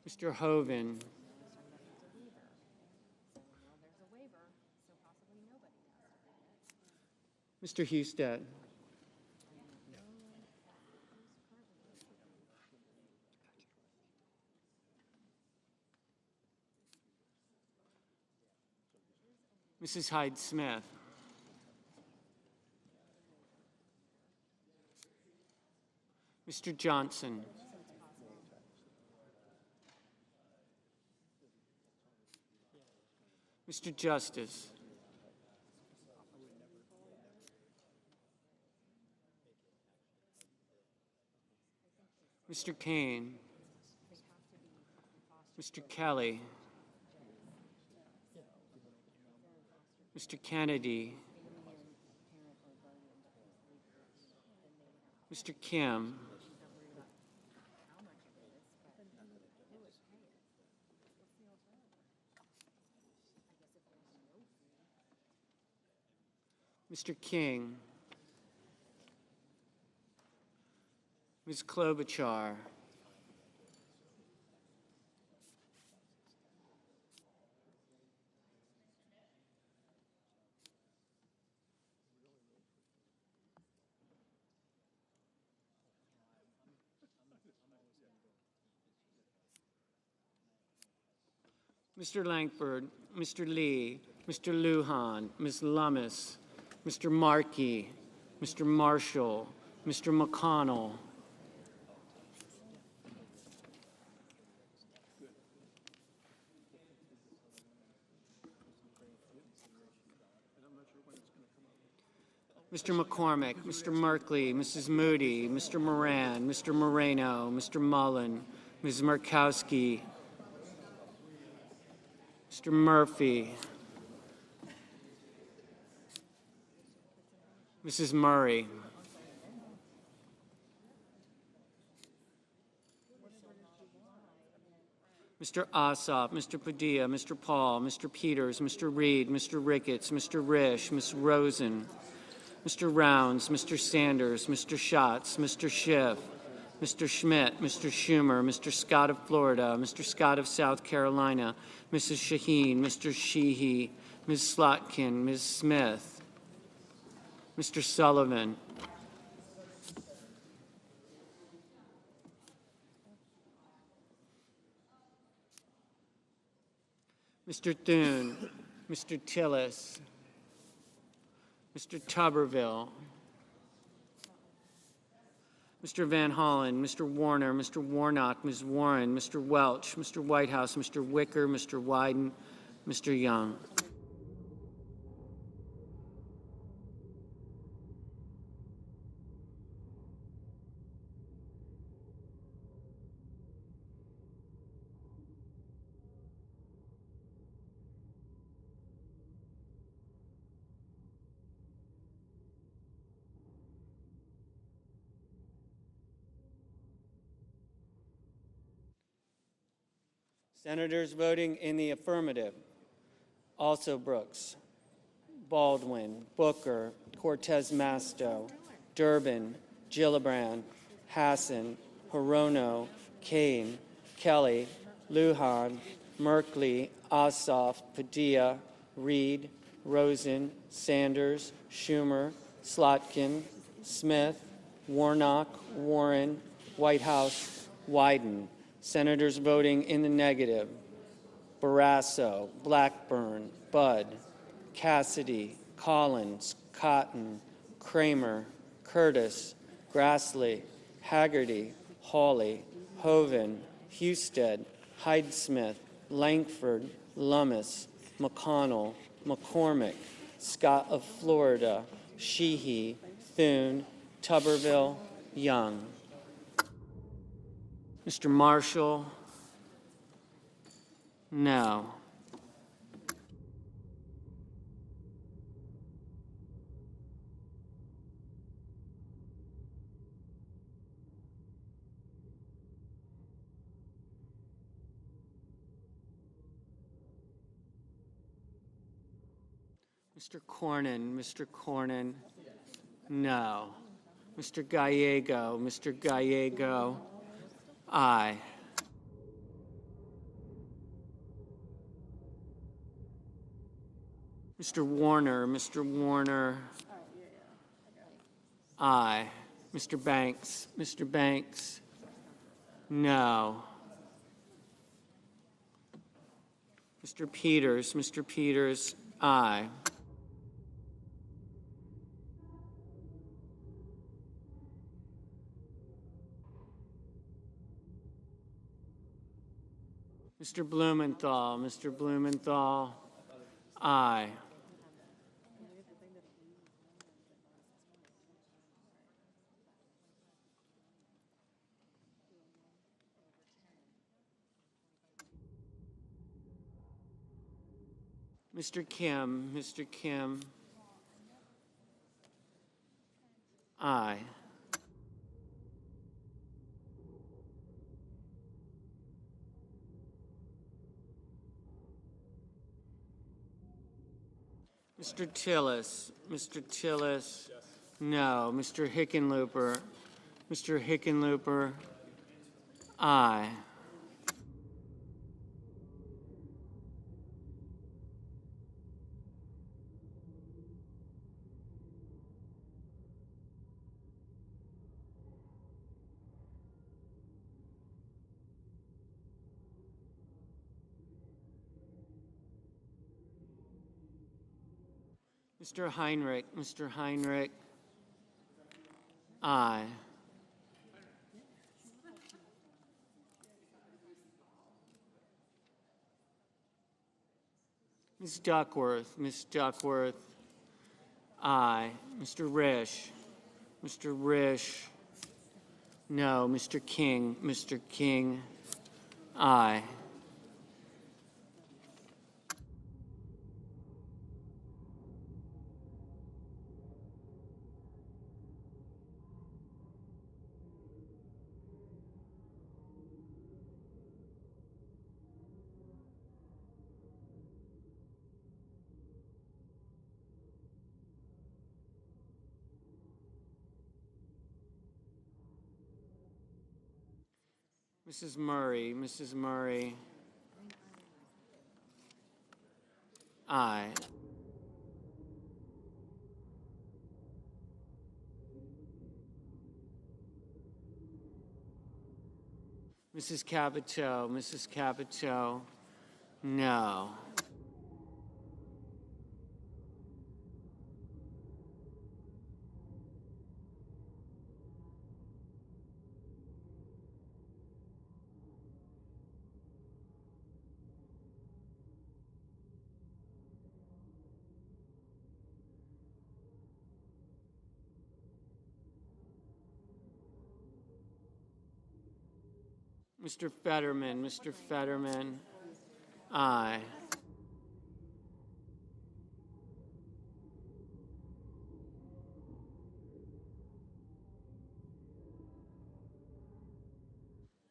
Mr. Hoven, Mr. Husted, Mrs. Hyde-Smith, Mr. Johnson, Mr. Justice, Mr. Kane, Mr. Kelly, Mr. Kennedy, Mr. Kim, Mr. King, Ms. Klobuchar, Mr. Langford, Mr. Lee, Mr. Lujan, Ms. Lummis, Mr. Markey, Mr. Marshall, Mr. McConnell, Mr. McCormick, Mr. Merkley, Mrs. Moody, Mr. Moran, Mr. Moreno, Mr. Mullen, Ms. Murkowski, Mr. Murphy, Mrs. Murray, Mr. Ossoff, Mr. Padilla, Mr. Paul, Mr. Peters, Mr. Reed, Mr. Ricketts, Mr. Risch, Ms. Rosen, Mr. Rounds, Mr. Sanders, Mr. Schatz, Mr. Schiff, Mr. Schmidt, Mr. Schumer, Mr. Scott of Florida, Mr. Scott of South Carolina, Mrs. Shaheen, Mr. Sheehy, Ms. Slotkin, Ms. Smith, Mr. Sullivan, Mr. Thune, Mr. Tillis, Mr. Tuberville, Mr. Van Hollen, Mr. Warner, Mr. Warnock, Ms. Warren, Mr. Welch, Mr. Whitehouse, Mr. Wicker, Mr. Wyden, Mr. Young. Senators voting in the affirmative: also Brooks, Baldwin, Booker, Cortez Masto, Durbin, Gillibrand, Hassan, Hirono, Kane, Kelly, Lujan, Merkley, Ossoff, Padilla, Reed, Rosen, Sanders, Schumer, Slotkin, Smith, Warnock, Warren, Whitehouse, Wyden. Senators voting in the negative: Barrasso, Blackburn, Budd, Cassidy, Collins, Cotton, Kramer, Curtis, Grassley, Haggerty, Hawley, Hoven, Husted, Hyde-Smith, Langford, Lummis, McConnell, McCormick, Scott of Florida, Sheehy, Thune, Tuberville, Young. Mr. Marshall? No. Mr. Cornyn, no. Mr. Gallego, aye. Mr. Warner, aye. Mr. Banks, no. Mr. Peters, aye. Mr. Blumenthal, aye. Mr. Kim, aye. Mr. Tillis, no. Mr. Hickenlooper, aye. Mr. Heinrich, aye. Ms. Duckworth, aye. Mr. Risch, no. Mr. King, aye. Mrs. Murray, Mrs. Murray. Aye. Mrs. Capito, Mrs. Capito. No. Mr. Fetterman, Mr. Fetterman. Aye.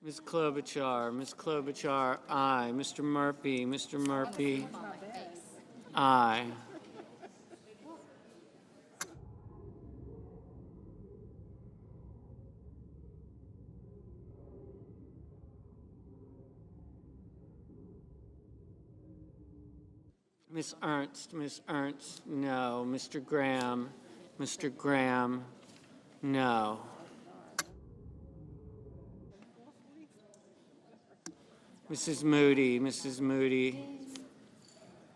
Ms. Klobuchar, Ms. Klobuchar, aye. Mr. Murphy, Mr. Murphy, aye. Ms. Ernst, no. Mr. Graham, no. Mrs. Moody,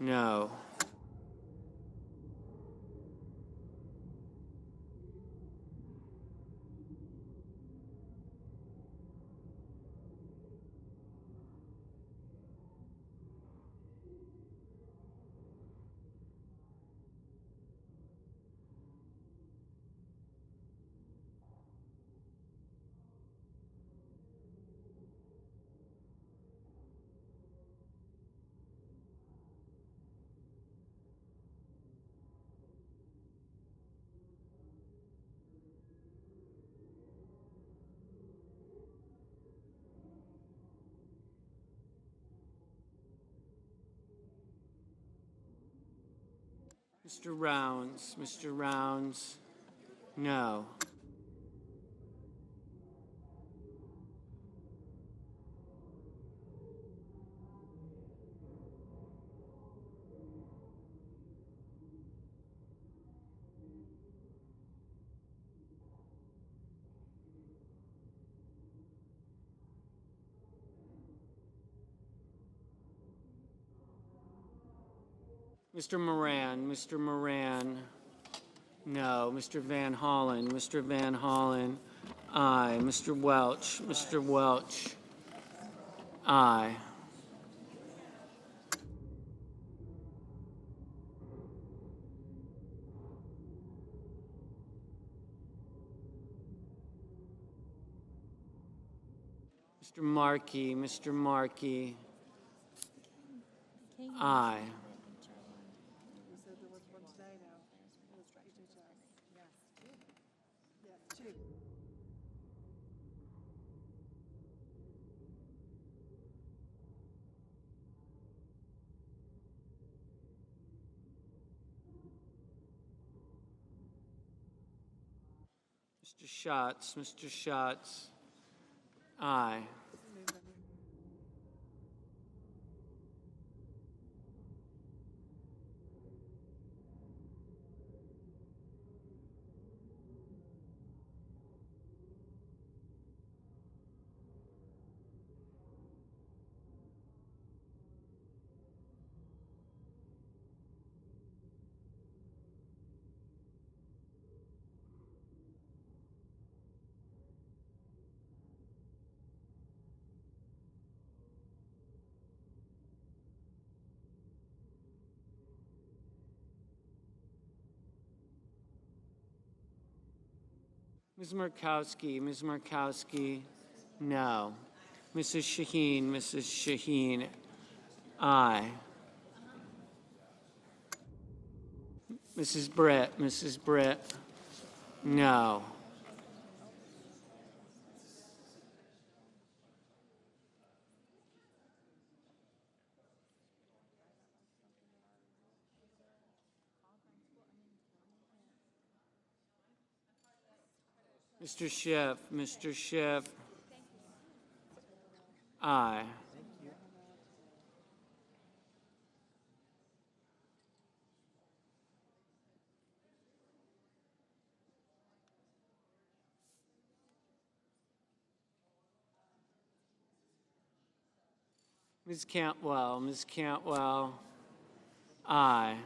no. Mr. Rounds, no. Mr. Moran, no. Mr. Van Hollen, aye. Mr. Welch, aye. Mr. Markey, aye. Mr. Schatz, aye. Ms. Markowski, no. Mrs. Shaheen, aye. Mrs. Britt, no. Mr. Schiff, Aye. Ms. Cantwell, aye.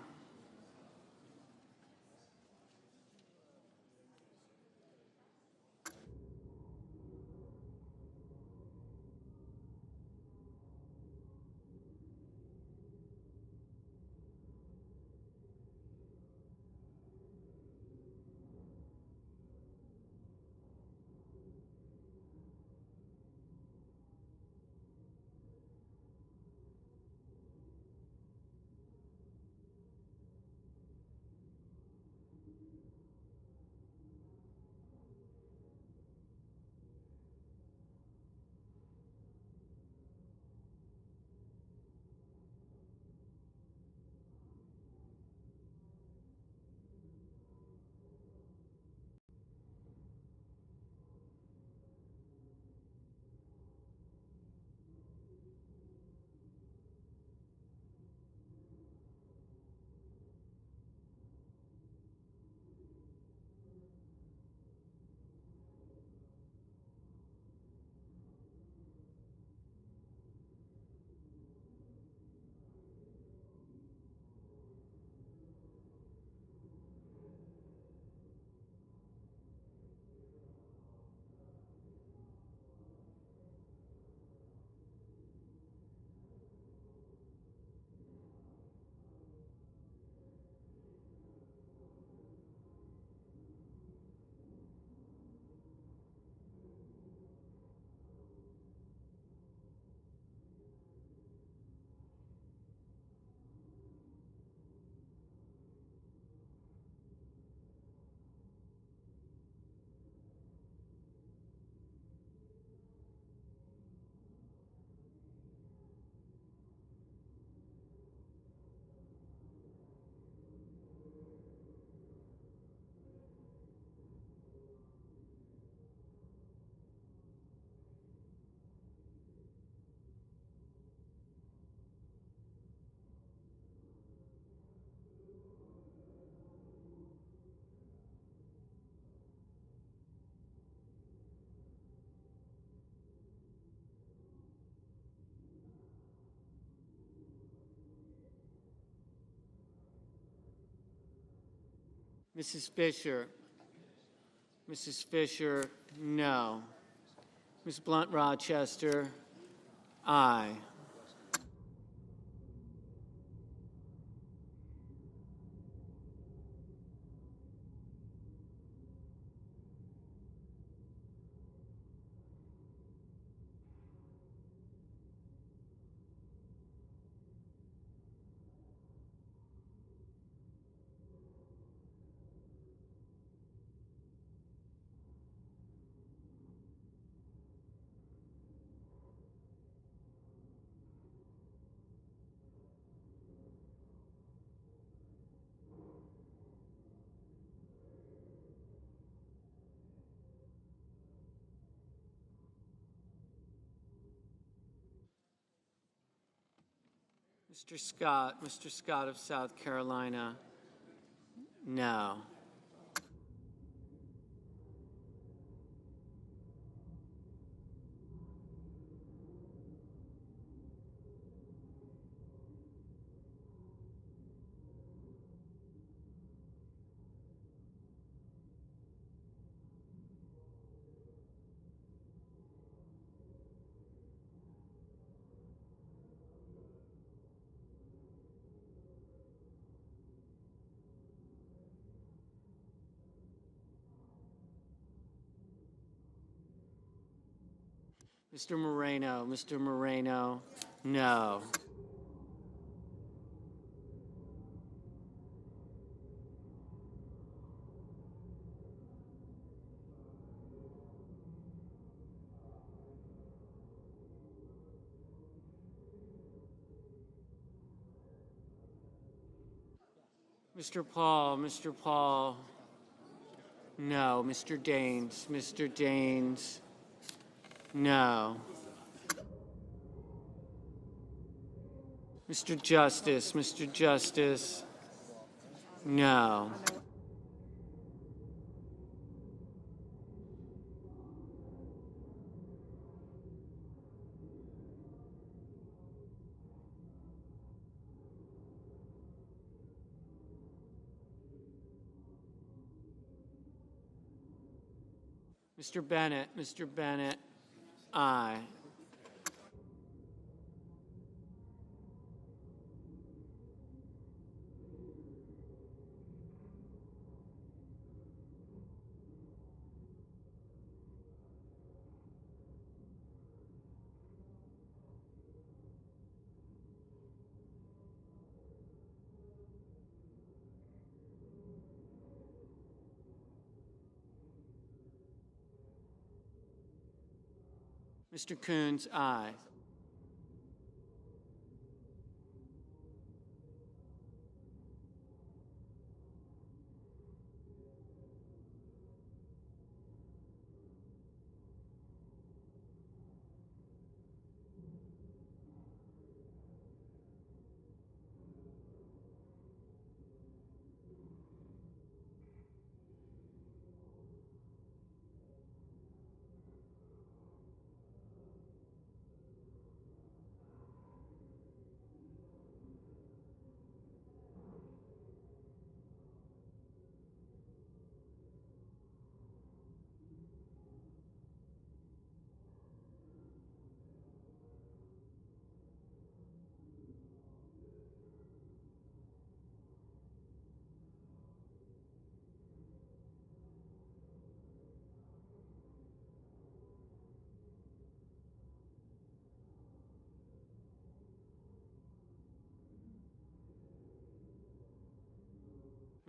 Mrs. Fisher, no. Ms. Blunt Rochester, aye. Mr. Scott of South Carolina, no. Mr. Moreno, no. Mr. Paul, no. Mr. Daines, no. Mr. Justice, Mr. Justice. No. Mr. Bennett, aye. Mr. Coons, aye.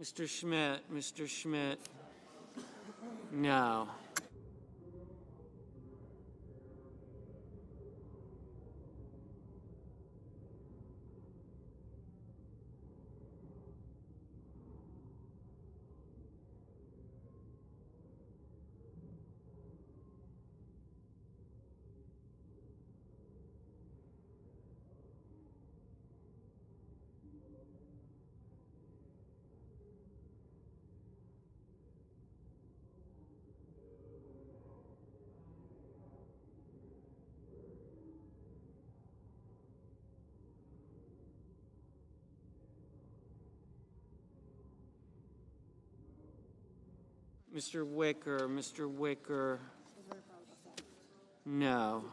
Mr. Schmidt, no. Mr. Wicker, no.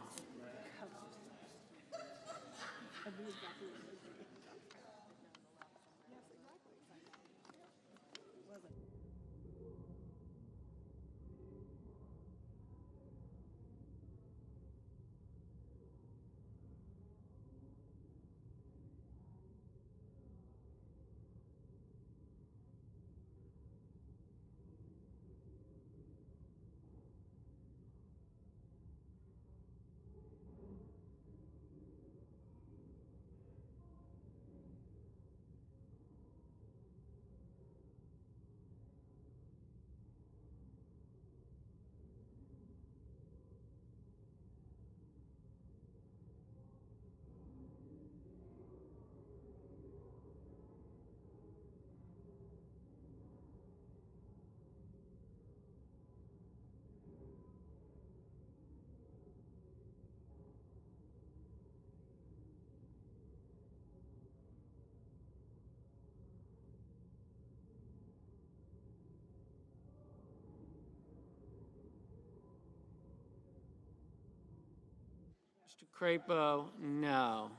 Mr. Crapo, no.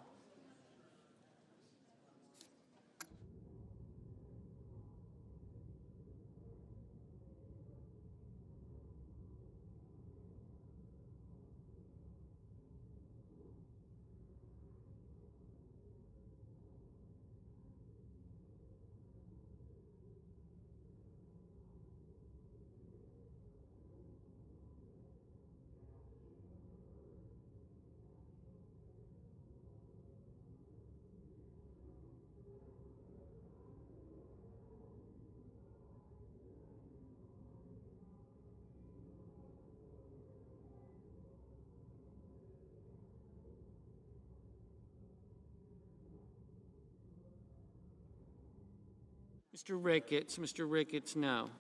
Mr. Ricketts, no.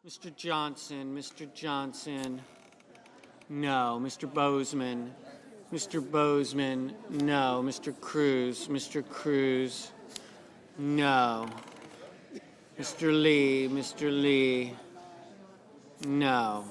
Mr. Johnson, No. Mr. Bozeman. Mr. Bozeman. No. Mr. Cruz. Mr. Cruz. No. Mr. Lee. Mr. Lee. No.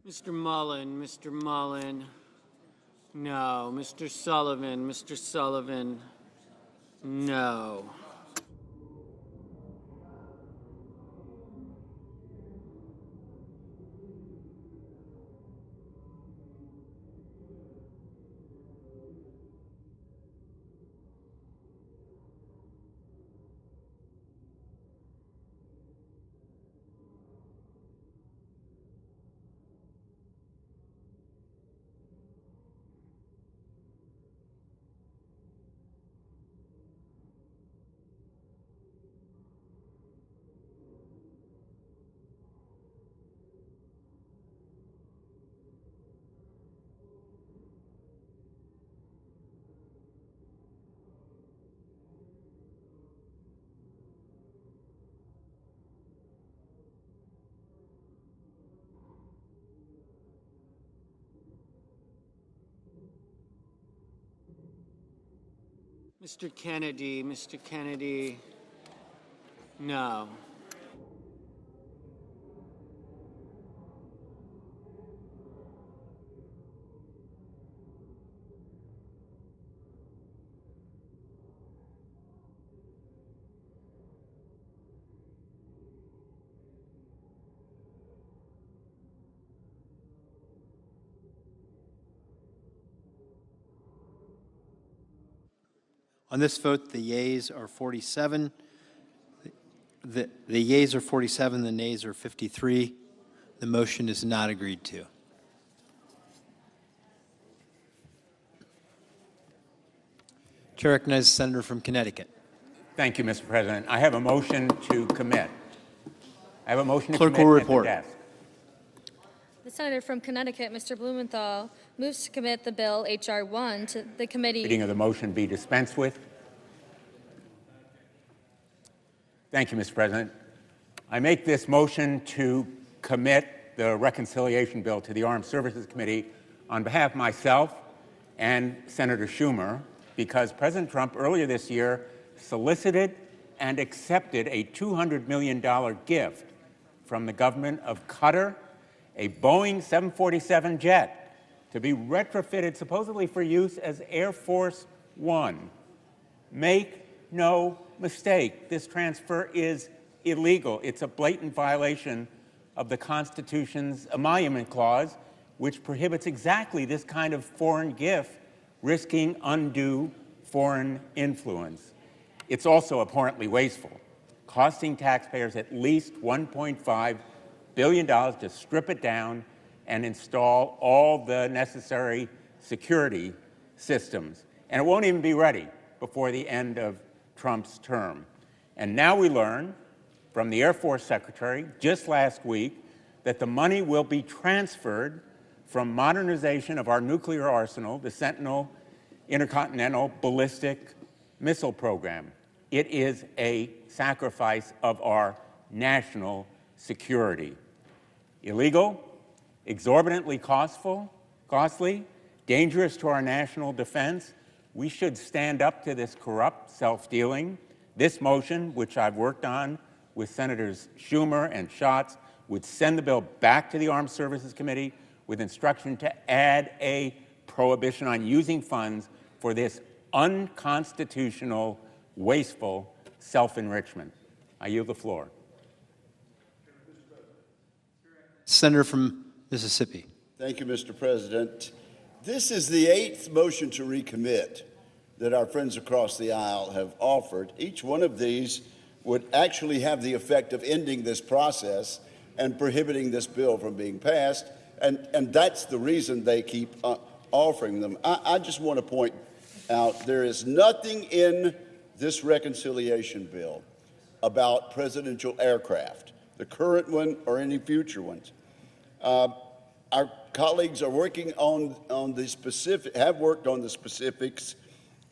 Mr. Mullen, Mr. Mullen. No. Mr. Sullivan, Mr. Sullivan. No. Mr. Kennedy, Mr. Kennedy. No. On this vote, the yeas are 47. The yeas are 47, the nays are 53. The motion is not agreed to. Chair recognizes the senator from Connecticut. Thank you, Mr. President. I have a motion to commit. I have a motion to Clerk commit will at the report. desk. The senator from Connecticut, Mr. Blumenthal, moves to commit the bill H.R. 1 to the committee. Reading of the motion be dispensed with. Thank you, Mr. President. I make this motion to commit the reconciliation bill to the Armed Services Committee on behalf of myself and Senator Schumer, because President Trump earlier this year solicited and accepted a $200 million gift from the government of Qatar, a Boeing 747 jet, to be retrofitted supposedly for use as Air Force One. Make no mistake, this transfer is illegal. It's a blatant violation of the Constitution's emolument clause, which prohibits exactly this kind of foreign gift, risking undue foreign influence. It's also abhorrently wasteful, costing taxpayers at least $1.5 billion to strip it down and install all the necessary security systems. And it won't even be ready before the end of Trump's term. And now we learn from the Air Force Secretary just last week that the money will be transferred from modernization of our nuclear arsenal, the Sentinel Intercontinental Ballistic Missile Program. It is a sacrifice of our national security. Illegal, exorbitantly costly, dangerous to our national defense. We should stand up to this corrupt self-dealing. This motion, which I've worked on with Senators Schumer and Schatz, would send the bill back to the Armed Services Committee with instruction to add a prohibition on using funds for this unconstitutional, wasteful self-enrichment. I yield the floor. Senator from Mississippi. Thank you, Mr. President. This is the 8th motion to recommit that our friends across the aisle have offered. Each one of these would actually have the effect of ending this process and prohibiting this bill from being passed, and that's the reason they keep offering them. I just want to point out there is nothing in this reconciliation bill about presidential aircraft, the current one or any future ones. Our colleagues are working on the specific, have worked on the specifics,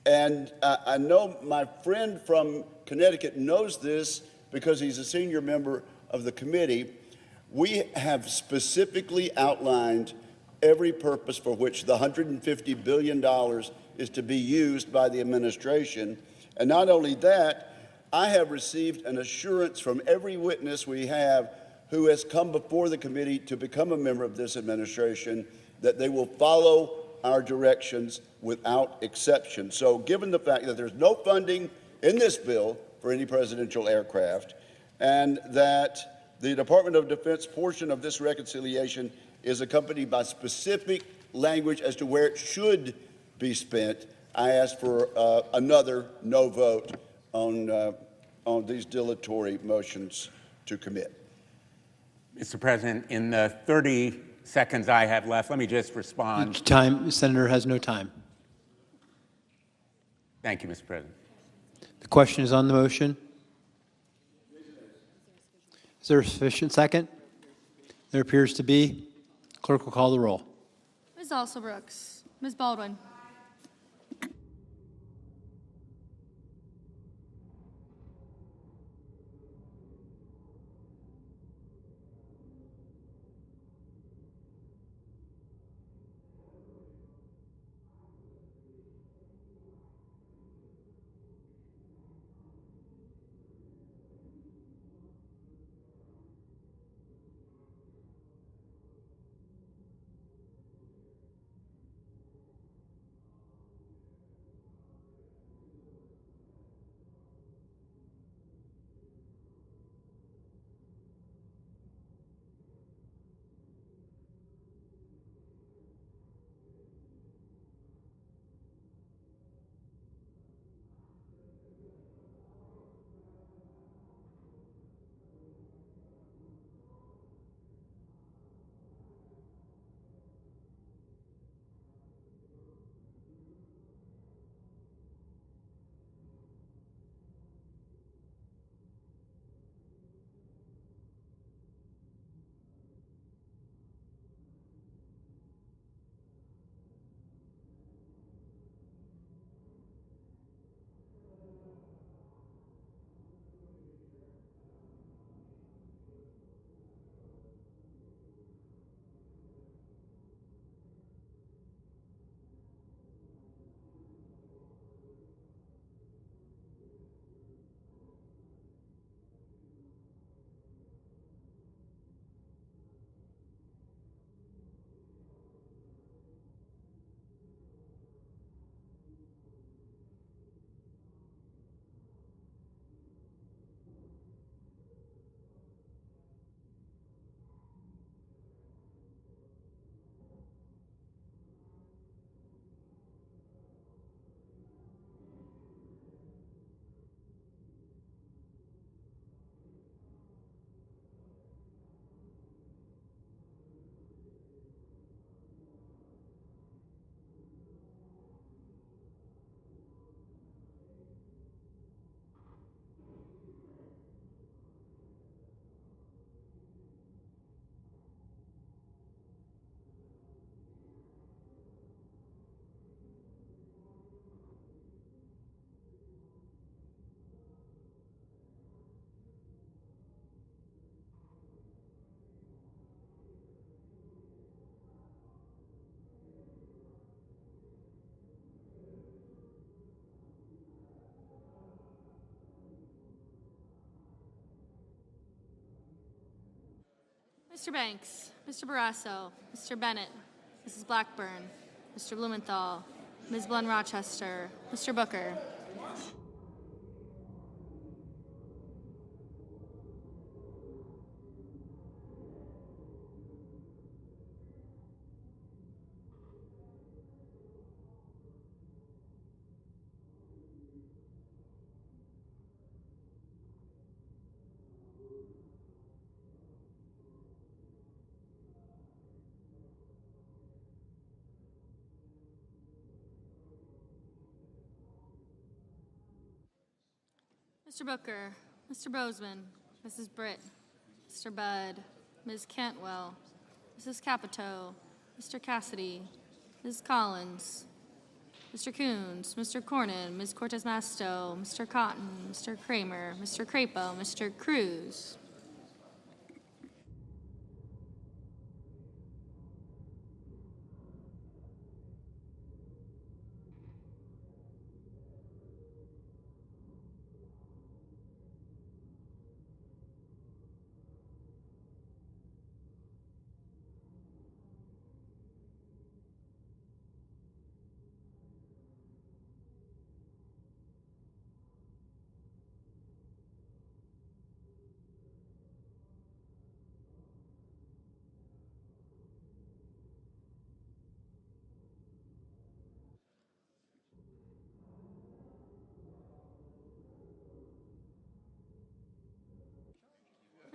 and I know my friend from Connecticut knows this because he's a senior member of the committee. We have specifically outlined every purpose for which the $150 billion is to be used by the administration. And not only that, I have received an assurance from every witness we have who has come before the committee to become a member of this administration that they will follow our directions without exception. So given the fact that there's no funding in this bill for any presidential aircraft, and that the Department of Defense portion of this reconciliation is accompanied by specific language as to where it should be spent, I ask for another no vote on these dilatory motions to commit. Mr. President, in the 30 seconds I have left, let me just respond. Time. Senator has no time. Thank you, Mr. President. The question is on the motion. Is there a sufficient second? There appears to be. Clerk will call the roll. Ms. Alsobrooks. Ms. Baldwin. Mr. Banks, Mr. Barrasso, Mr. Bennett, Mrs. Blackburn, Mr. Blumenthal, Ms. Blund Rochester, Mr. Booker. Mr. Booker, Mr. Bozeman, Mrs. Britt, Mr. Budd, Ms. Cantwell, Mrs. Capito, Mr. Cassidy, Ms. Collins, Mr. Coons, Mr. Cornyn, Ms. Cortez Masto, Mr. Cotton, Mr. Kramer, Mr. Crapo, Mr. Cruz.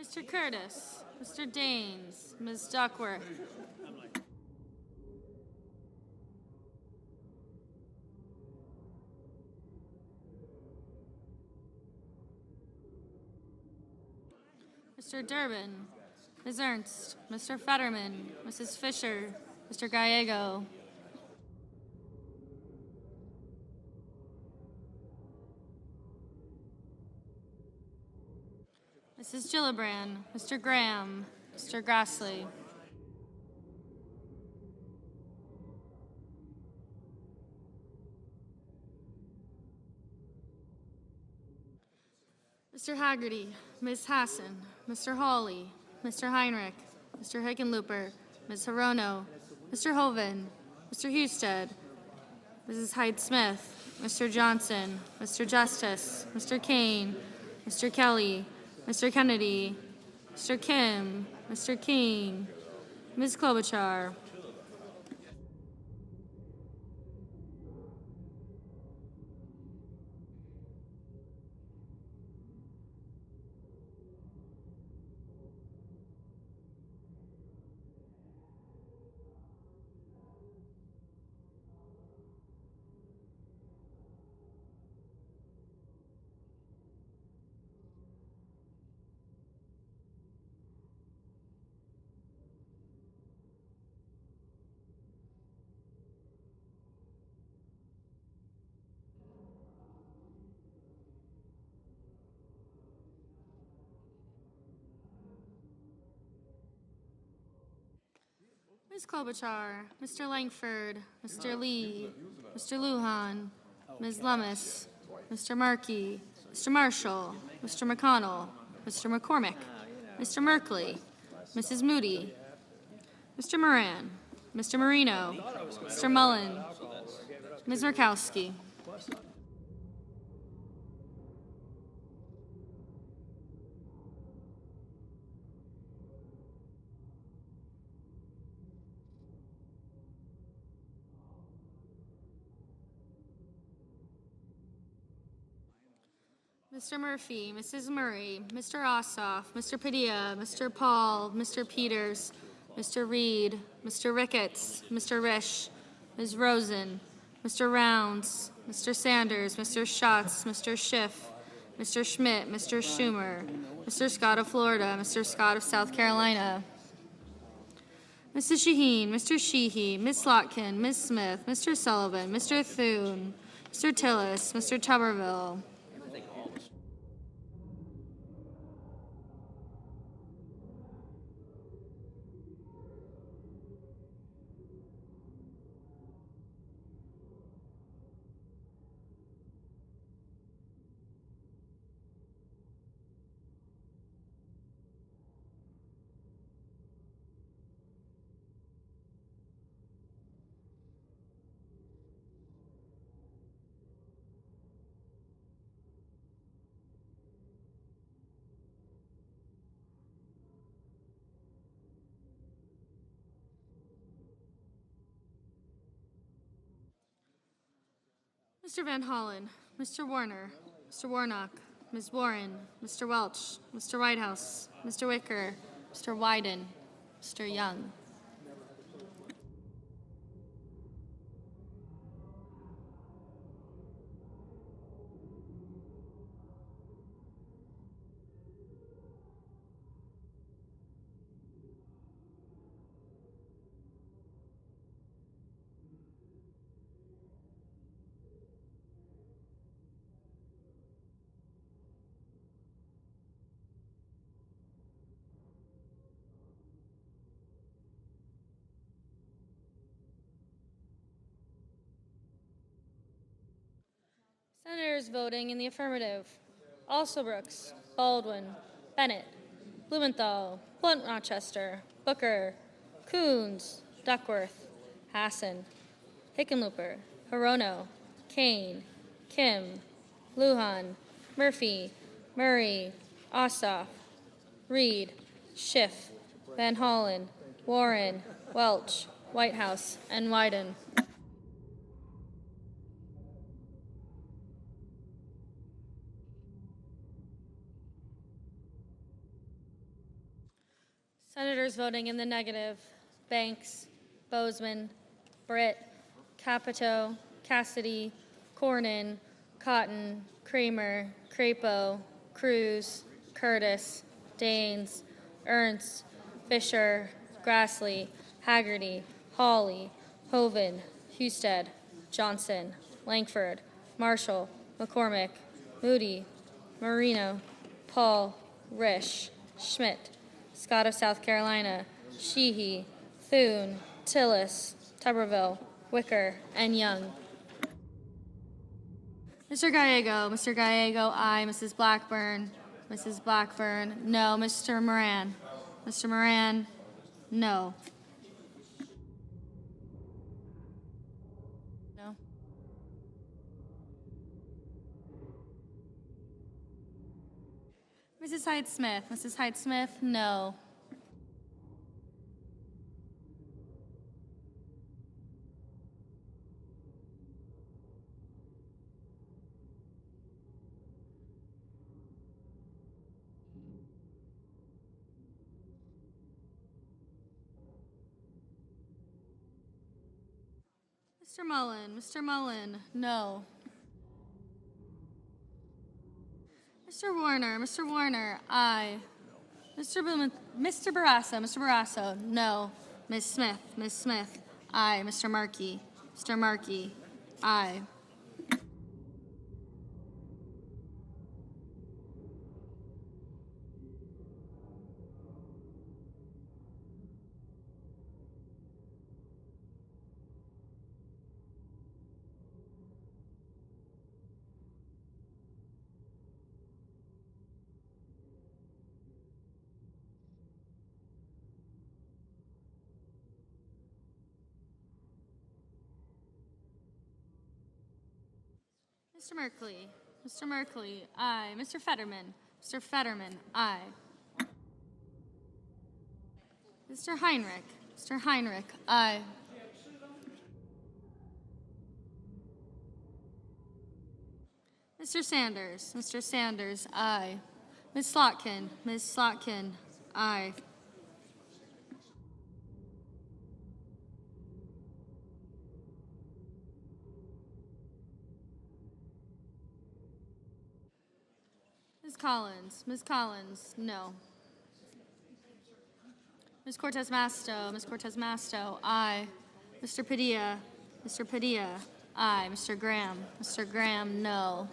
Mr. Curtis, Mr. Daines, Ms. Duckworth. Mr. Durbin, Ms. Ernst, Mr. Fetterman, Mrs. Fisher, Mr. Gallego. Mrs. Gillibrand, Mr. Graham, Mr. Grassley. Mr. Haggerty, Ms. Hassan, Mr. Hawley, Mr. Heinrich, Mr. Hickenlooper, Ms. Hirono, Mr. Hoven, Mr. Husted, Mrs. Hyde-Smith, Mr. Johnson, Mr. Justice, Mr. Kane, Mr. Kelly, Mr. Kennedy, Mr. Kim, Mr. King, Ms. Klobuchar. Ms. Klobuchar, Mr. Langford, Mr. Lee, Mr. Lujan, Ms. Lummis, Mr. Markey, Mr. Marshall, Mr. McConnell, Mr. McCormick, Mr. Merkley, Mrs. Moody, Mr. Moran, Mr. Marino, Mr. Mullen, Ms. Murkowski. Mr. Murphy, Mrs. Murray, Mr. Ossoff, Mr. Padilla, Mr. Paul, Mr. Peters, Mr. Reed, Mr. Ricketts, Mr. Risch, Ms. Rosen, Mr. Rounds, Mr. Sanders, Mr. Schatz, Mr. Schiff, Mr. Schmidt, Mr. Schumer, Mr. Scott of Florida, Mr. Scott of South Carolina, Mrs. Shaheen, Mr. Sheehy, Ms. Slotkin, Ms. Smith, Mr. Sullivan, Mr. Thune, Mr. Tillis, Mr. Tuberville. Mr. Van Hollen, Mr. Warner, Mr. Warnock, Ms. Warren, Mr. Welch, Mr. Whitehouse, Mr. Wicker, Mr. Wyden, Mr. Young. Senators voting in the affirmative: Alsobrooks, Baldwin, Bennett, Blumenthal, Blunt Rochester, Booker, Coons, Duckworth, Hassan, Hickenlooper, Hirono, Kane, Kim, Lujan, Murphy, Murray, Ossoff, Reed, Schiff, Van Hollen, Warren, Welch, Whitehouse, and Wyden. Senators voting in the negative: Banks, Bozeman, Britt, Capito, Cassidy, Cornyn, Cotton, Kramer, Crapo, Cruz, Curtis, Daines, Ernst, Fisher, Grassley, Haggerty, Hawley, Hoven, Husted, Johnson, Langford, Marshall, McCormick, Moody, Marino, Paul, Risch, Schmidt, Scott of South Carolina, Sheehy, Thune, Tillis, Tuberville, Wicker, and Young. Mr. Gallego, aye. Mrs. Blackburn, no. Mr. Moran, no. No. Mrs. Hyde-Smith, no. Mr. Mullen, no. Mr. Warner, aye. Mr. Barrasso, no. Ms. Smith, aye. Mr. Markey, aye. Mr. Merkley, aye. Mr. Fetterman, aye. Mr. Heinrich, aye. Mr. Sanders, aye. Ms. Slotkin, aye. Ms. Collins, no. Ms. Cortez Masto, aye. Mr. Padilla, aye. Mr. Graham, no.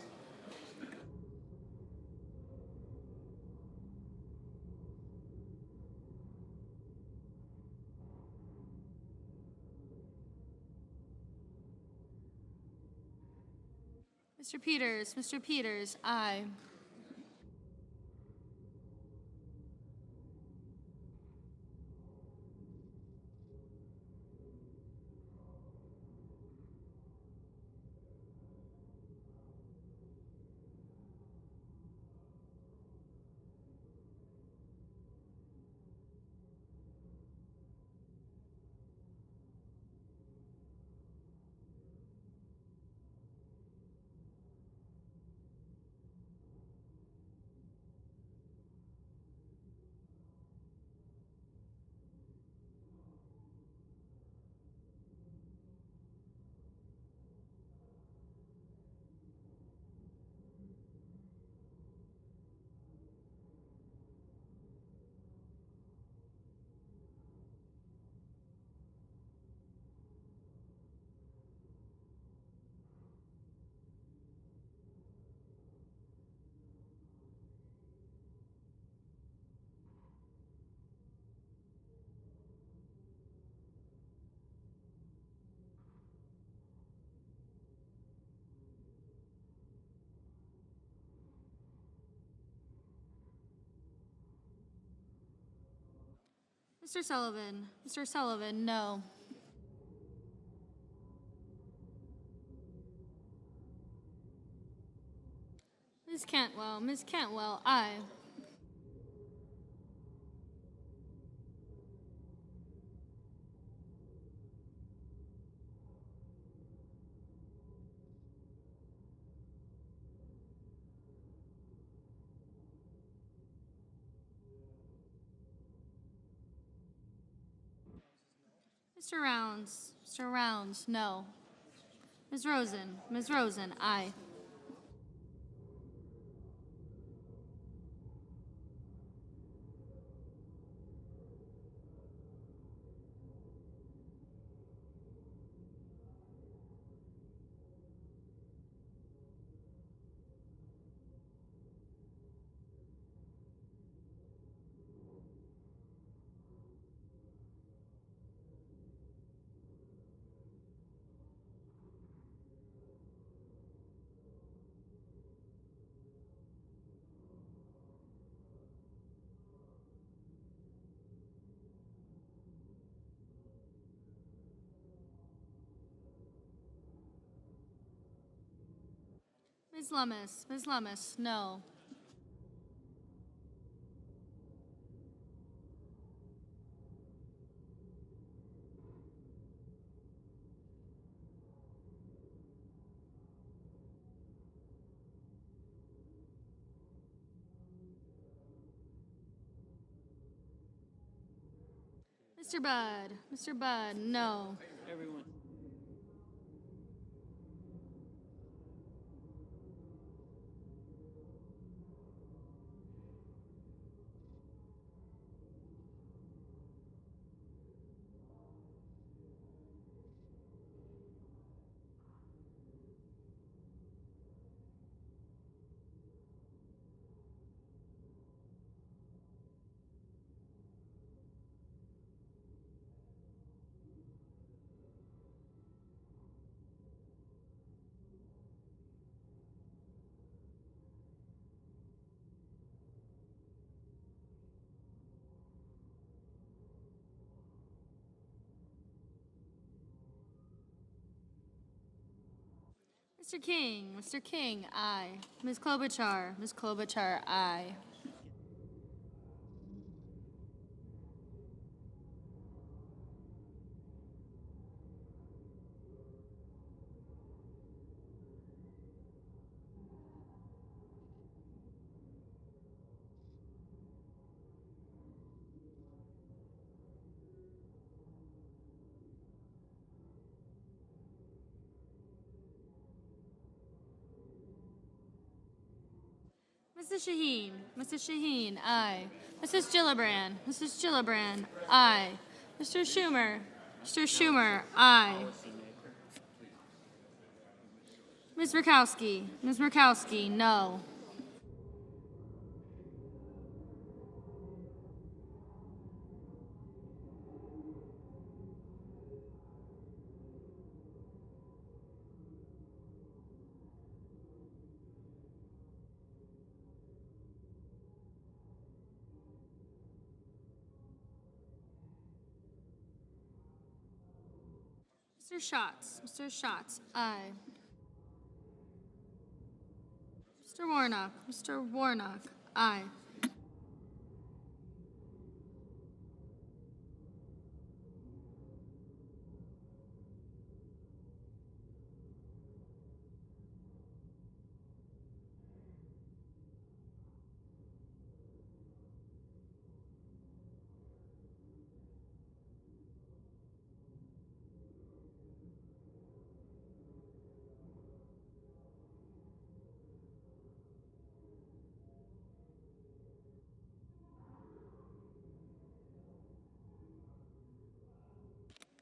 Mr. Peters, aye. Mr. Sullivan. Mr. Sullivan, no. Ms. Cantwell. Ms. Cantwell, aye. Mr. Rounds. Mr. Rounds, no. Ms. Rosen. Ms. Rosen, aye. Ms. Lummis. Ms. Lummis, no. Mr. Budd. Mr. Budd, no. Everyone. Mr. King. Mr. King, aye. Ms. Klobuchar. Ms. Klobuchar, aye. Mrs. Shaheen. Mrs. Shaheen, aye. Mrs. Gillibrand. Mrs. Gillibrand, aye. Mr. Schumer. Mr. Schumer, aye. Ms. Murkowski. Ms. Murkowski, no. Mr. Schatz. Mr. Schatz, aye. Mr. Warnock. Mr. Warnock, aye.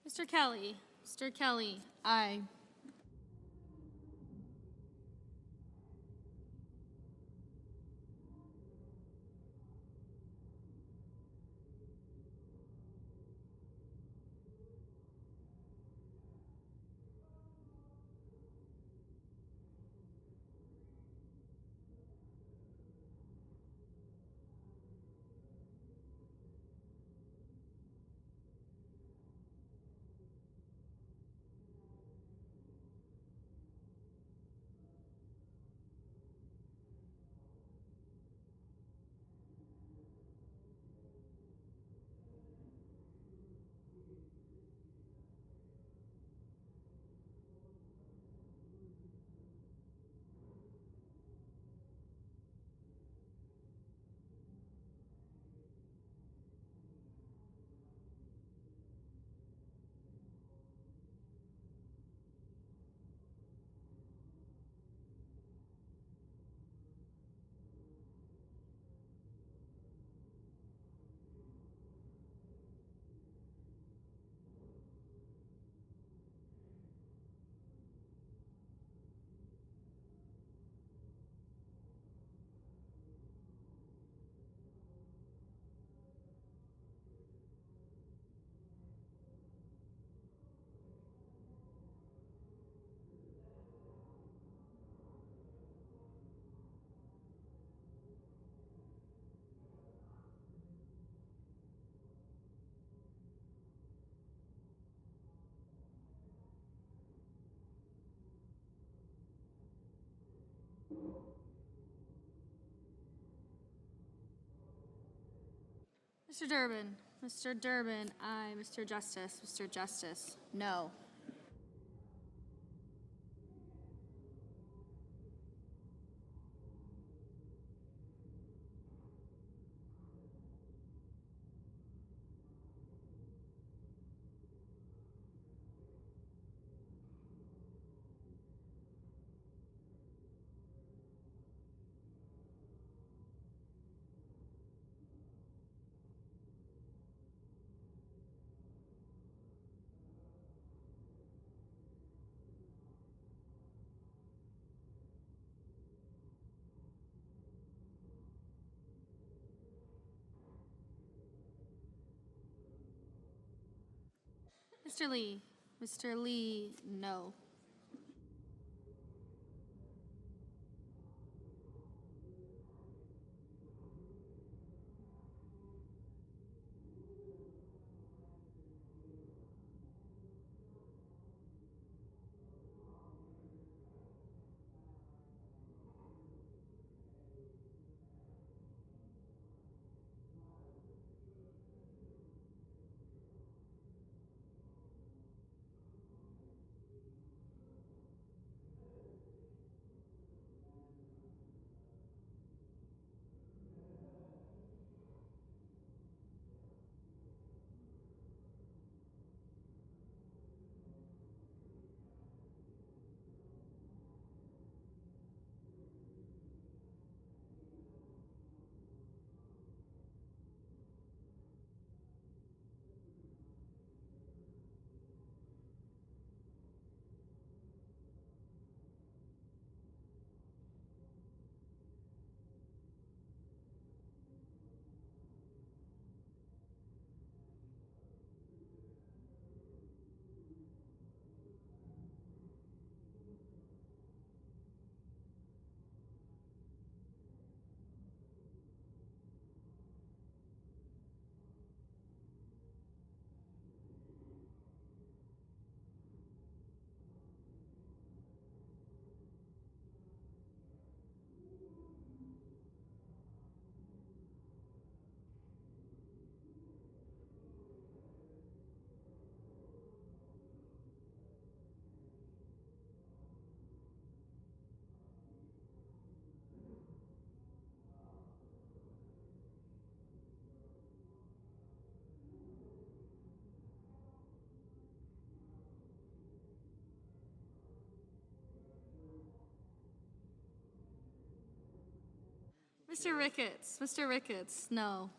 Mr. Kelly. Mr. Kelly, aye. Mr. Durbin. Mr. Durbin, aye. Mr. Justice. Mr. Justice, no. Mr. Lee. Mr. Lee, no. Mr. Ricketts. Mr. Ricketts, no.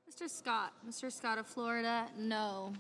Mr. Scott. Mr. Scott of Florida, no.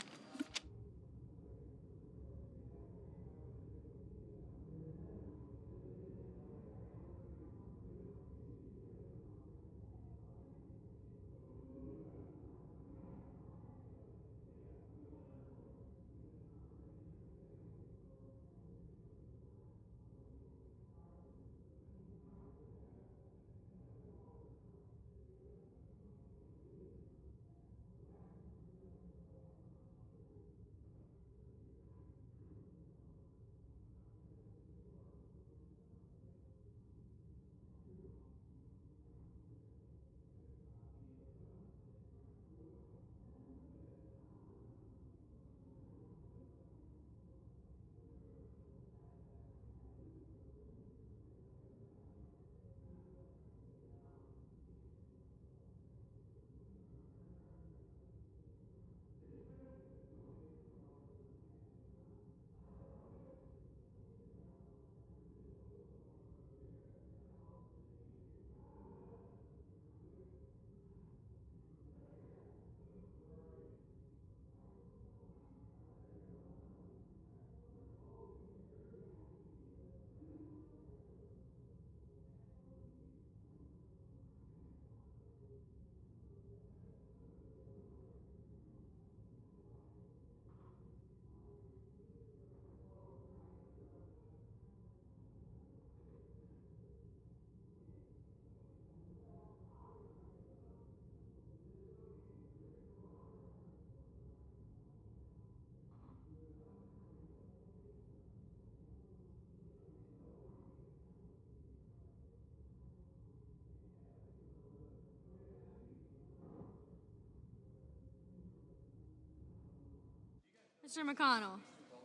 Mr. McConnell.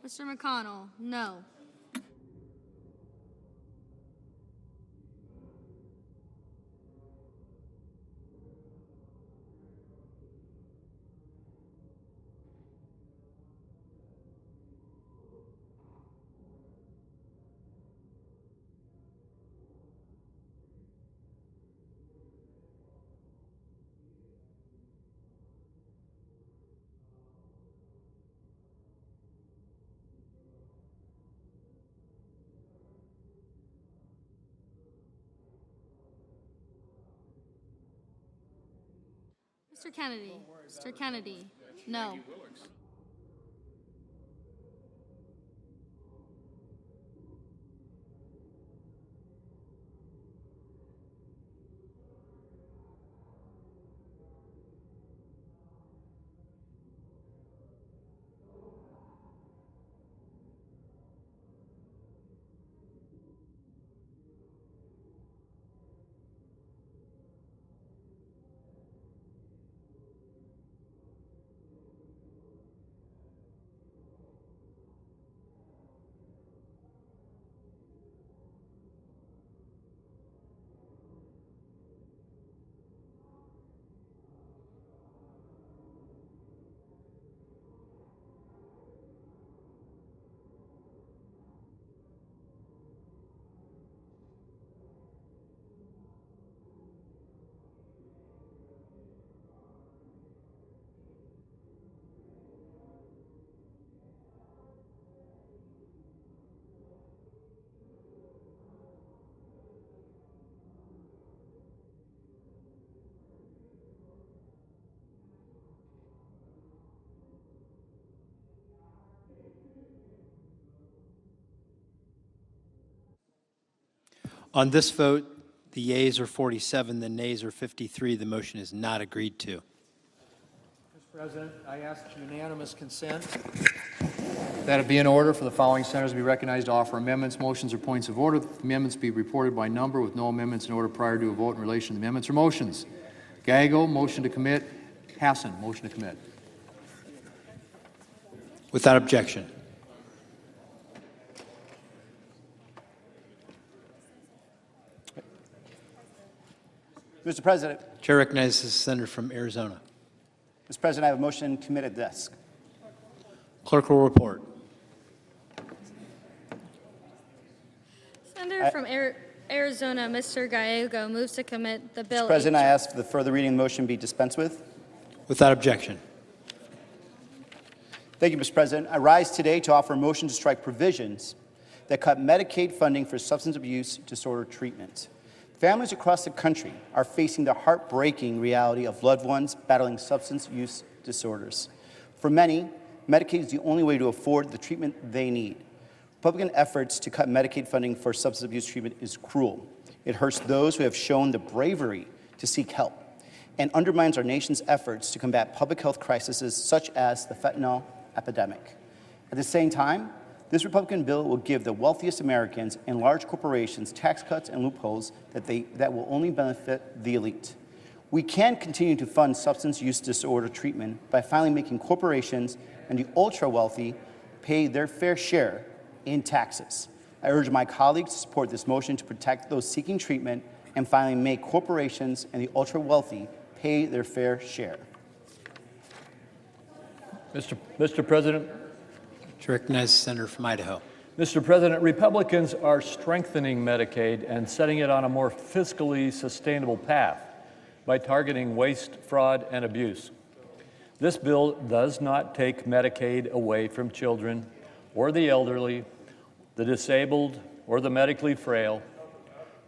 Mr. McConnell, no. Mr. Kennedy. Mr. Kennedy, no. On this vote, the yeas are 47, the nays are 53. The motion is not agreed to. Mr. President, I ask unanimous consent. That it be in order for the following senators to be recognized to offer amendments, motions, or points of order. The amendments be reported by number with no amendments in order prior to a vote in relation to the amendments or motions. Gagel, motion to commit. Hassan, motion to commit. Without objection. Mr. President. Chair recognizes the senator from Arizona. Mr. President, I have a motion to commit at desk. Clerk will report. Senator from Arizona, Mr. Gallego, moves to commit the bill. Mr. President, I ask for the further reading of the motion be dispensed with. Without objection. Thank you, Mr. President. I rise today to offer a motion to strike provisions that cut Medicaid funding for substance abuse disorder treatment. Families across the country are facing the heartbreaking reality of loved ones battling substance use disorders. For many, Medicaid is the only way to afford the treatment they need. Republican efforts to cut Medicaid funding for substance abuse treatment is cruel. It hurts those who have shown the bravery to seek help and undermines our nation's efforts to combat public health crises such as the fentanyl epidemic. At the same time, this Republican bill will give the wealthiest Americans and large corporations tax cuts and loopholes that will only benefit the elite. We can continue to fund substance use disorder treatment by finally making corporations and the ultra-wealthy pay their fair share in taxes. I urge my colleagues to support this motion to protect those seeking treatment and finally make corporations and the ultra-wealthy pay their fair share. Mr. President. To recognize the senator from Idaho. Mr. President, Republicans are strengthening Medicaid and setting it on a more fiscally sustainable path by targeting waste, fraud, and abuse. This bill does not take Medicaid away from children or the elderly, the disabled, or the medically frail,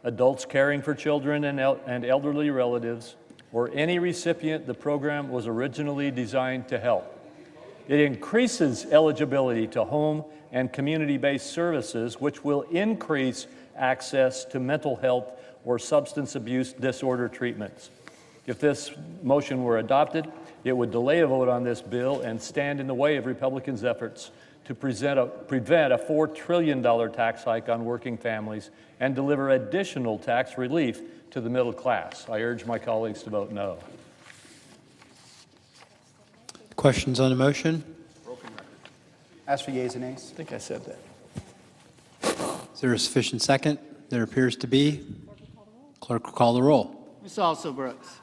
adults caring for children and elderly relatives, or any recipient the program was originally designed to help. It increases eligibility to home and community-based services, which will increase access to mental health or substance abuse disorder treatments. If this motion were adopted, it would delay a vote on this bill and stand in the way of Republicans' efforts to prevent a $4 trillion tax hike on working families and deliver additional tax relief to the middle class. I urge my colleagues to vote no. Questions on the motion? Ask for yeas and nays. I think I said that. Is there a sufficient second? There appears to be. Clerk will call the roll. Ms. Also Brooks.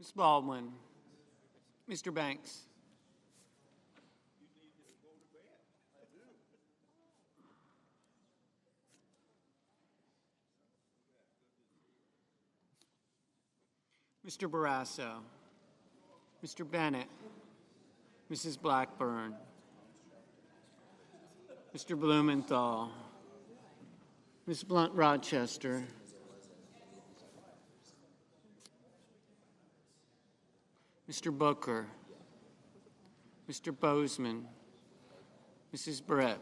Ms. Baldwin. Mr. Banks. Mr. Barrasso. Mr. Bennett. Mrs. Blackburn. Mr. Blumenthal. Ms. Blunt Rochester. Mr. Booker, Mr. Bozeman, Mrs. Brett,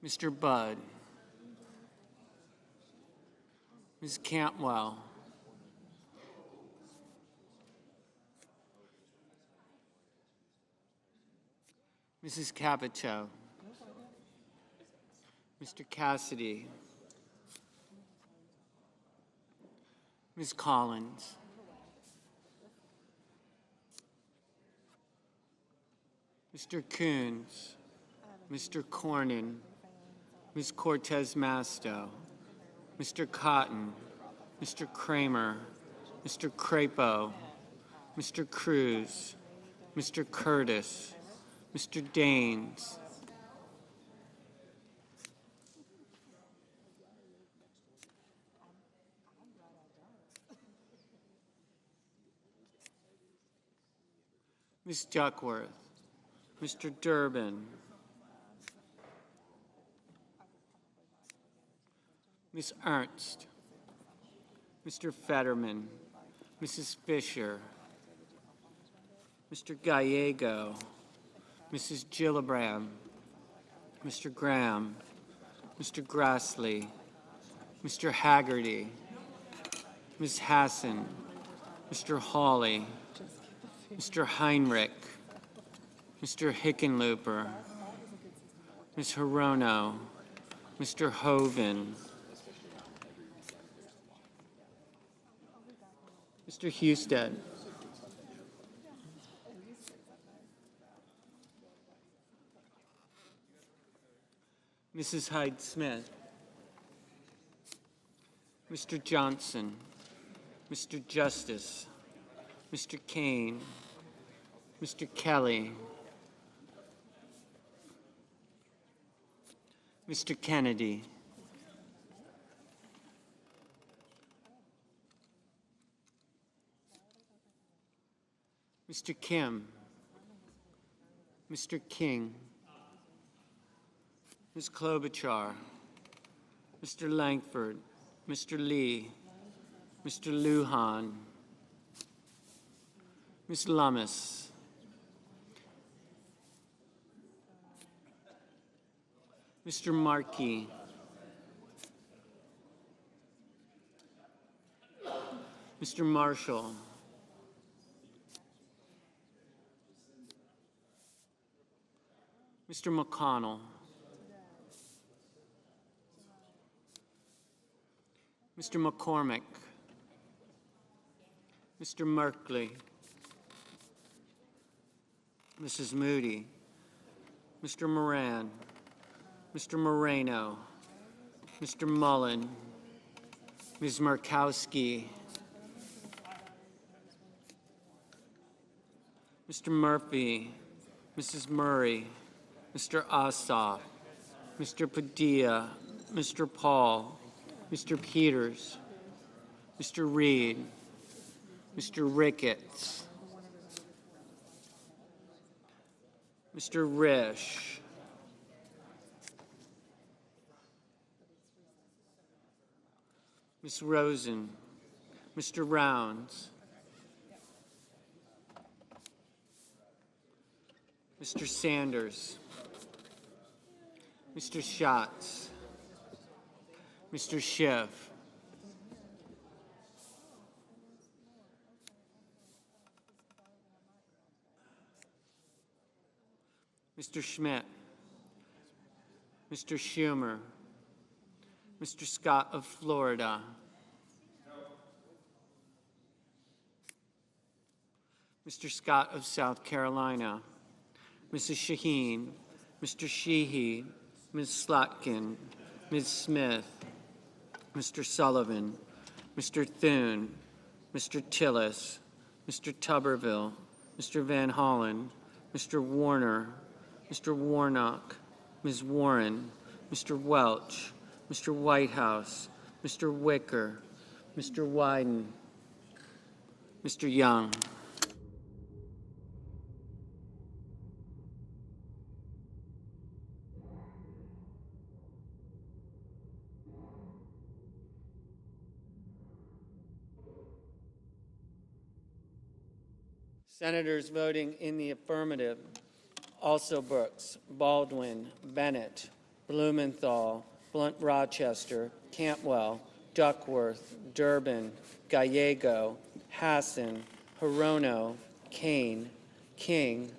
Mr. Budd, Ms. Cantwell, Mrs. Capito, Mr. Cassidy, Ms. Collins, Mr. Coons, Mr. Cornyn, Ms. Cortez Masto, Mr. Cotton, Mr. Kramer, Mr. Crapo, Mr. Cruz, Mr. Curtis, Mr. Daines, Ms. Duckworth, Mr. Durbin, Ms. Ernst, Mr. Fetterman, Mrs. Fisher, Mr. Gallego, Mrs. Gillibrand, Mr. Graham, Mr. Grassley, Mr. Haggerty, Ms. Hassan, Mr. Hawley, Mr. Heinrich, Mr. Hickenlooper, Ms. Hirono, Mr. Hoven, Mr. Husted, Mrs. Hyde-Smith, Mr. Johnson, Mr. Justice, Mr. Kane, Mr. Kelly, Mr. Kennedy, Mr. Kim, Mr. King, Ms. Klobuchar, Mr. Langford, Mr. Lee, Mr. Lujan, Ms. Lummis, Mr. Markey, Mr. Marshall, Mr. McConnell, Mr. McCormick, Mr. Merkley, Mrs. Moody, Mr. Moran, Mr. Moreno, Mr. Mullen, Ms. Markowski, Mr. Murphy, Mrs. Murray, Mr. Ossoff, Mr. Padilla, Mr. Paul, Mr. Peters, Mr. Reed, Mr. Ricketts, Mr. Risch, Ms. Rosen, Mr. Rounds, Mr. Sanders, Mr. Schatz, Mr. Schiff, Mr. Schmidt, Mr. Schumer, Mr. Scott of Florida, Mr. Scott of South Carolina, Mrs. Shaheen, Mr. Sheehy, Ms. Slotkin, Ms. Smith, Mr. Sullivan, Mr. Thune, Mr. Tillis, Mr. Tuberville, Mr. Van Hollen, Mr. Warner, Mr. Warnock, Ms. Warren, Mr. Welch, Mr. Whitehouse, Mr. Wicker, Mr. Wyden, Mr. Young. Senators voting in the affirmative: Also Brooks, Baldwin, Bennett, Blumenthal, Blunt Rochester, Cantwell, Duckworth, Durbin, Gallego, Hassan, Hirono, Kane, King,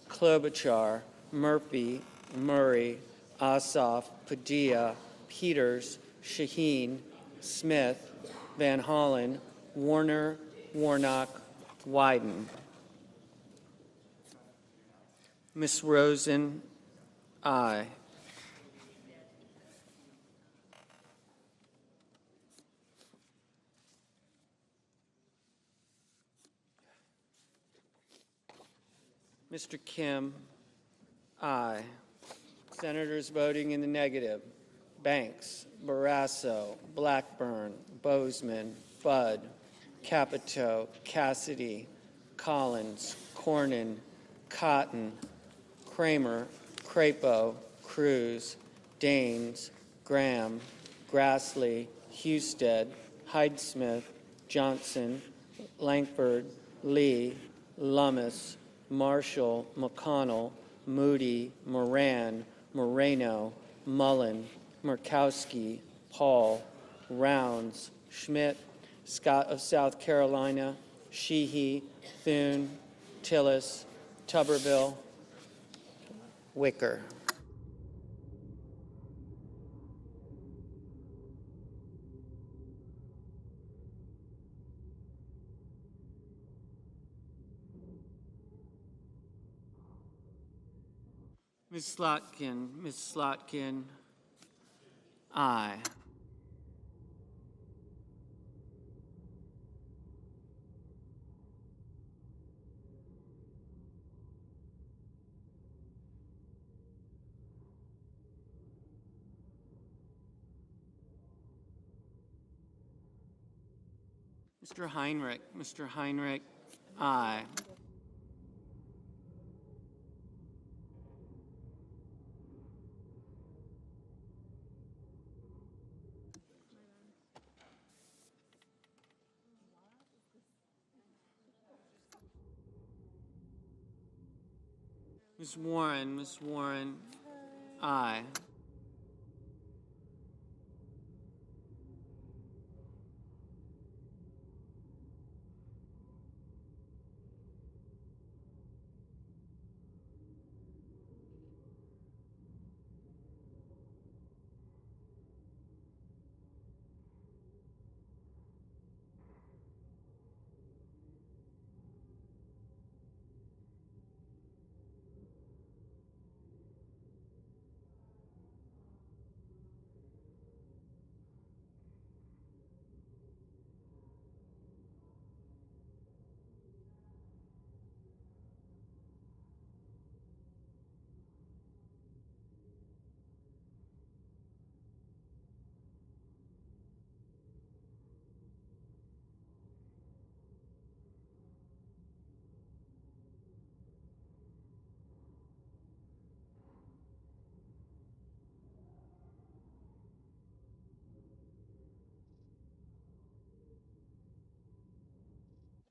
Klobuchar, Murphy, Murray, Ossoff, Padilla, Peters, Shaheen, Smith, Van Hollen, Warner, Warnock, Wyden. Ms. Rosen, aye. Mr. Kim, aye. Senators voting in the negative: Banks, Barrasso, Blackburn, Bozeman, Budd, Capito, Cassidy, Collins, Cornyn, Cotton, Kramer, Crapo, Cruz, Daines, Graham, Grassley, Husted, Hyde-Smith, Johnson, Langford, Lee, Lummis, Marshall, McConnell, Moody, Moran, Moreno, Mullen, Murkowski, Paul, Rounds, Schmidt, Scott of South Carolina, Sheehy, Thune, Tillis, Tuberville, Wicker. Ms. Slotkin, aye. Mr. Heinrich, aye. Ms. Warren, aye.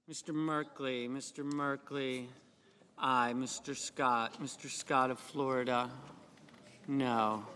Mr. Merkley, aye. Mr. Scott of Florida, no.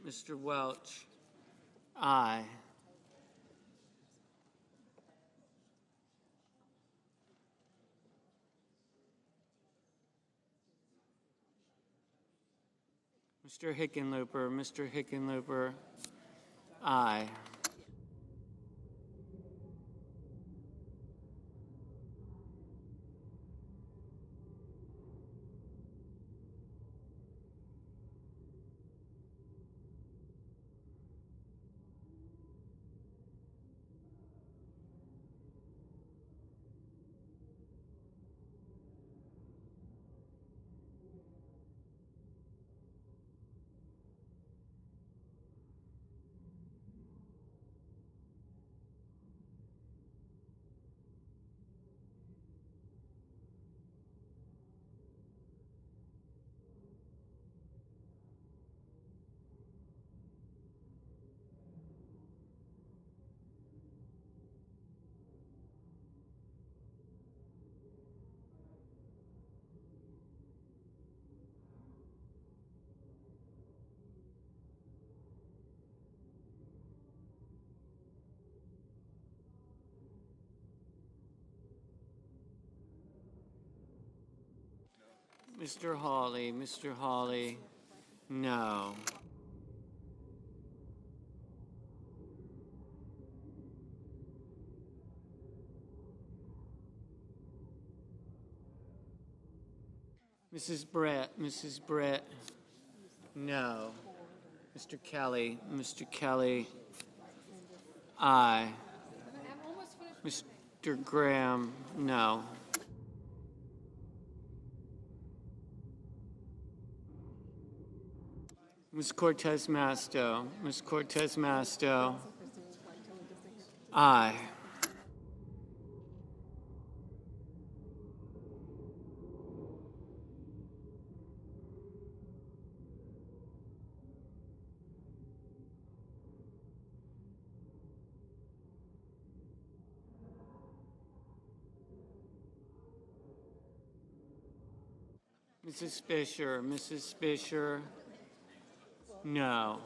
Mr. Welch, aye. Mr. Hickenlooper, aye. Mr. Hawley, no. Mrs. Brett, no. Mr. Kelly, aye. Mr. Graham, no. Ms. Cortez Masto, aye. Mrs. Fisher, no.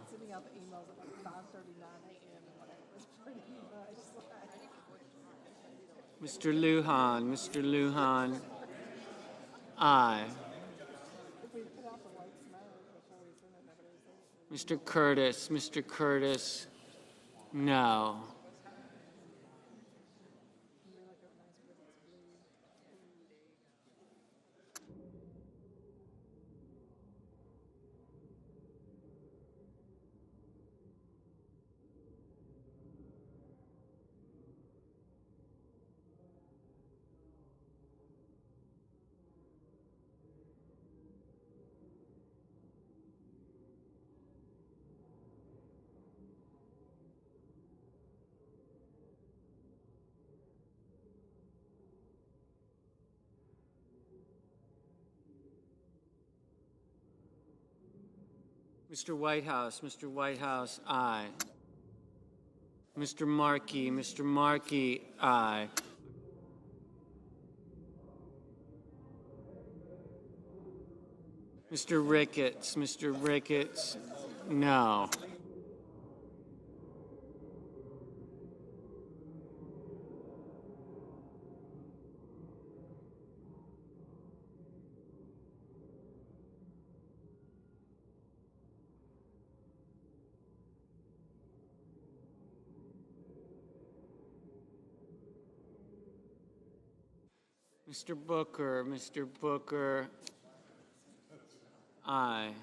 Mr. Lujan, aye. Mr. Curtis, no. Mr. Whitehouse, aye. Mr. Markey, aye. Mr. Ricketts, no. Mr. Booker, aye.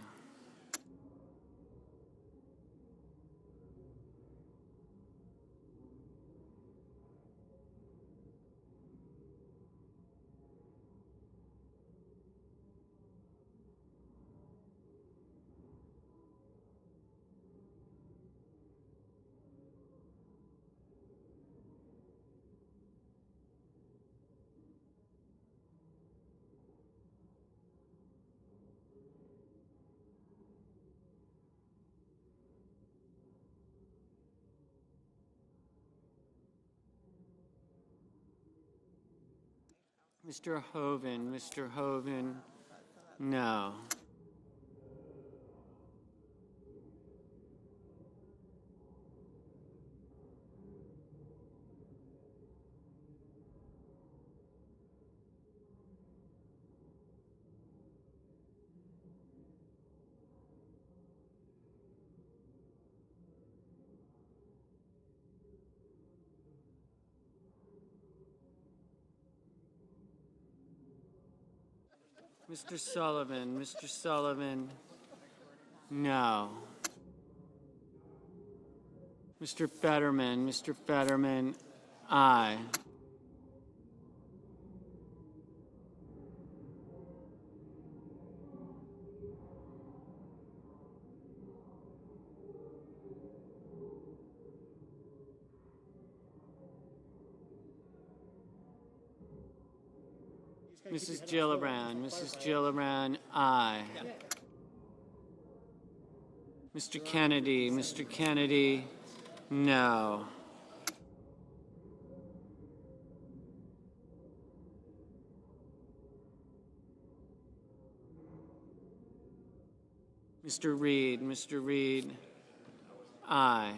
Mr. Hoven, no. Mr. Sullivan, no. Mr. Fetterman, aye. Mrs. Gillibrand, aye. Mr. Kennedy, no. Mr. Reed, aye.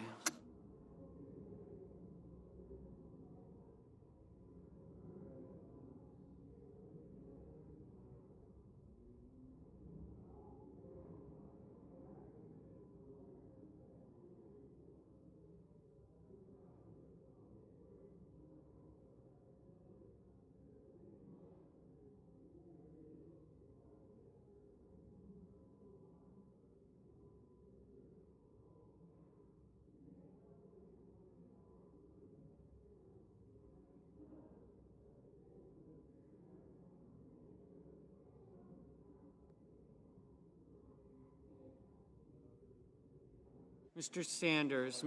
Mr. Sanders,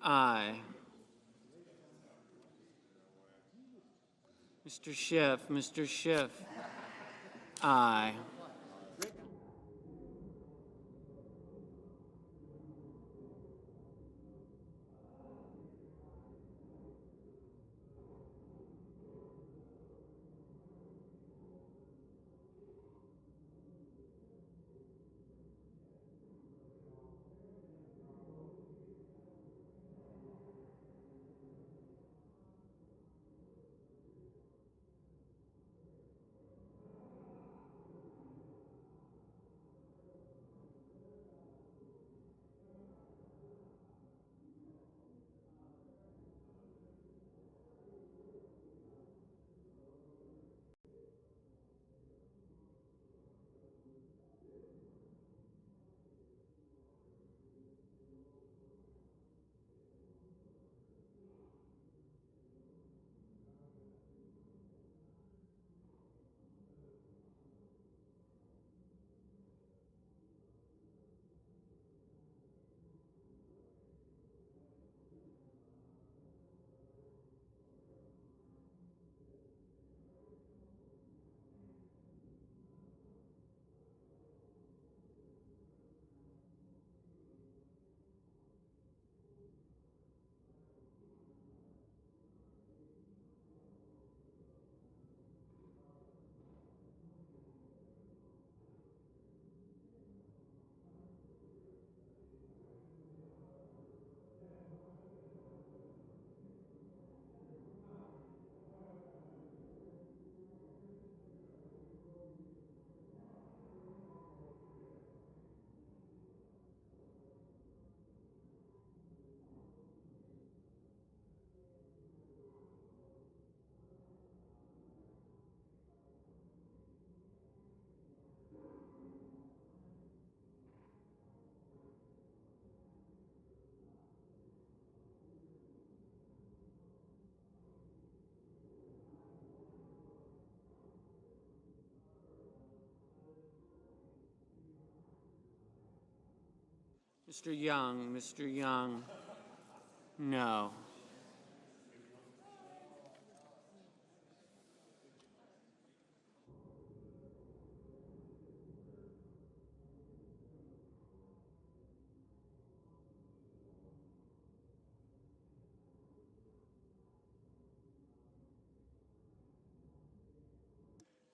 aye. Mr. Schiff, aye. Mr. Young, Mr. Young, no.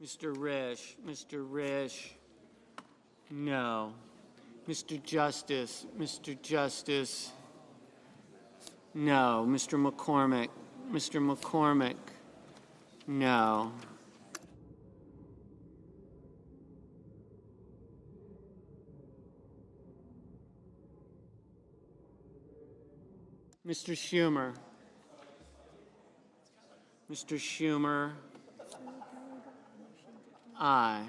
Mr. Risch, no. Mr. Justice, no. Mr. McCormick, no. Mr. Schumer, aye.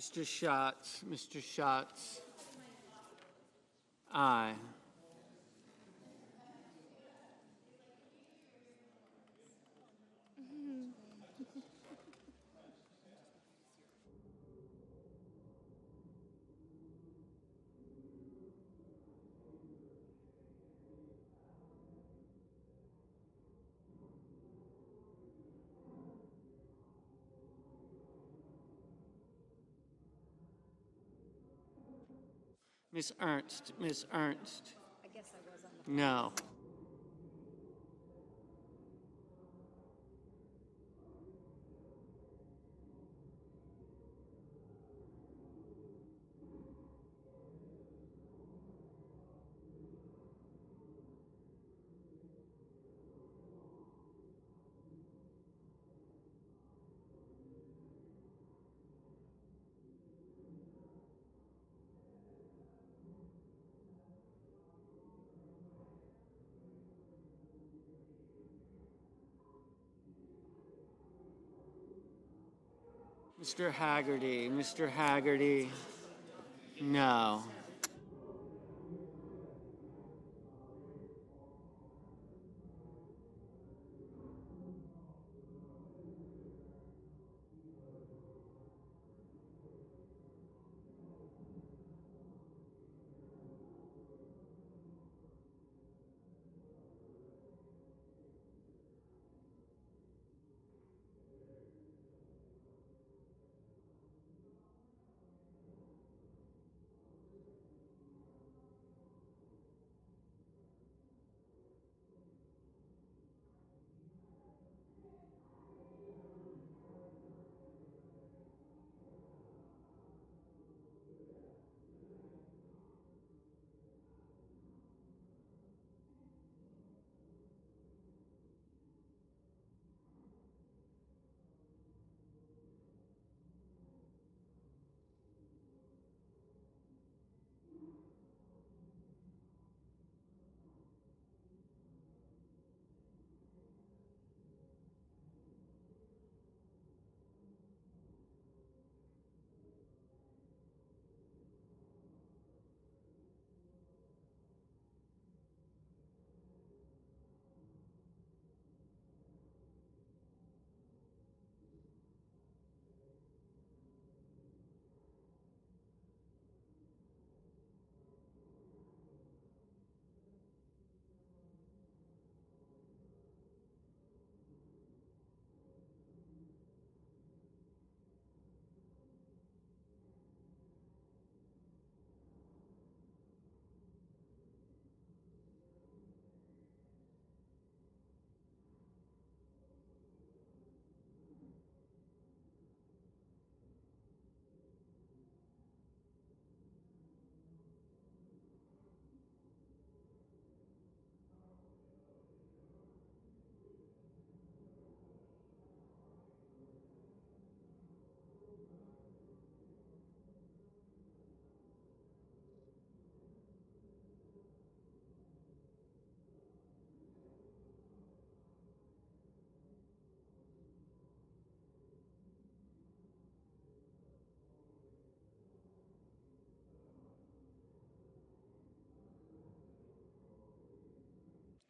Mr. Schatz, aye. Ms. Ernst, I guess I was on the. no. Mr. Haggerty, no.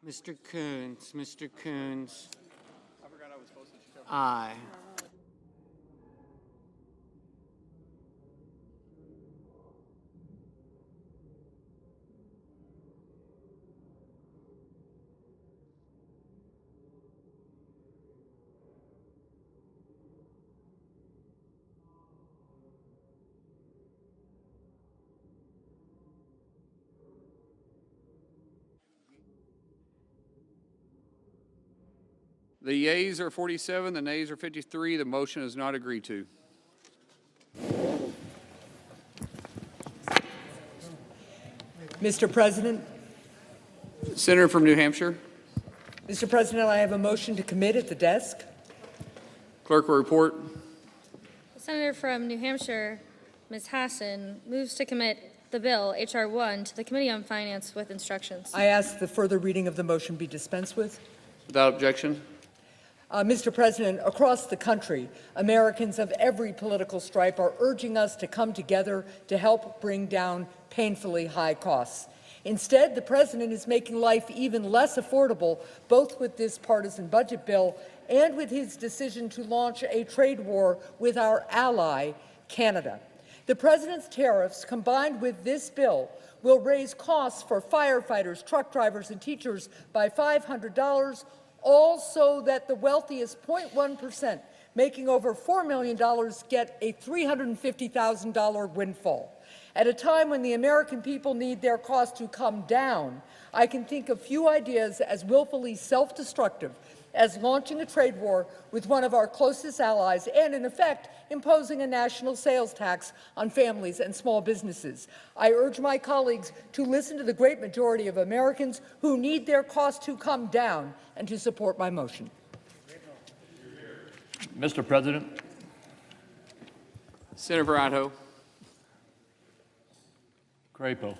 Mr. Coons. Mr. Coons. Aye. The yeas are 47, the nays are 53. The motion is not agreed to. Mr. President, Senator from New Hampshire. Mr. President, I have a motion to commit at the desk. Clerk will report. The Senator from New Hampshire, Ms. Hassan, moves to commit the bill, H.R. 1, to the Committee on Finance with instructions. I ask the further reading of the motion be dispensed with. Without objection. Mr. President, across the country, Americans of every political stripe are urging us to come together to help bring down painfully high costs. Instead, the President is making life even less affordable, both with this partisan budget bill and with his decision to launch a trade war with our ally, Canada. The President's tariffs, combined with this bill, will raise costs for firefighters, truck drivers, and teachers by $500, all so that the wealthiest 0.1%, making over $4 million, get a $350,000 windfall. At a time when the American people need their costs to come down, I can think of few ideas as willfully self-destructive as launching a trade war with one of our closest allies and, in effect, imposing a national sales tax on families and small businesses. I urge my colleagues to listen to the great majority of Americans who need their costs to come down and to support my motion. Mr. President. Senator for Idaho. Crapo.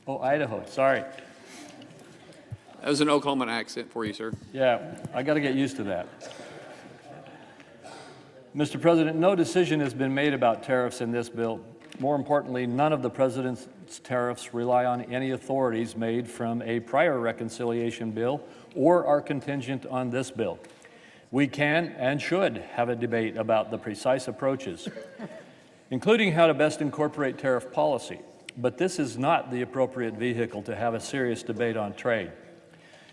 Oh, Idaho, sorry. That was an Oklahoma accent for you, sir. Yeah, I got to get used to that. Mr. President, no decision has been made about tariffs in this bill. More importantly, none of the President's tariffs rely on any authorities made from a prior reconciliation bill or are contingent on this bill. We can and should have a debate about the precise approaches, including how to best incorporate tariff policy. But this is not the appropriate vehicle to have a serious debate on trade.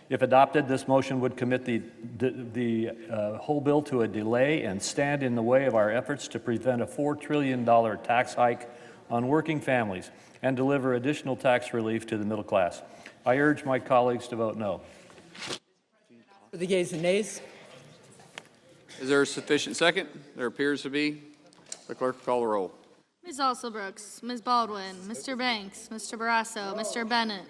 If adopted, this motion would commit the whole bill to a delay and stand in the way of our efforts to prevent a $4 trillion tax hike on working families and deliver additional tax relief to the middle class. I urge my colleagues to vote no. For the yeas and nays. Is there a sufficient second? There appears to be. The clerk will call the roll. Ms. Alsobrooks, Ms. Baldwin, Mr. Banks, Mr. Barrasso, Mr. Bennett.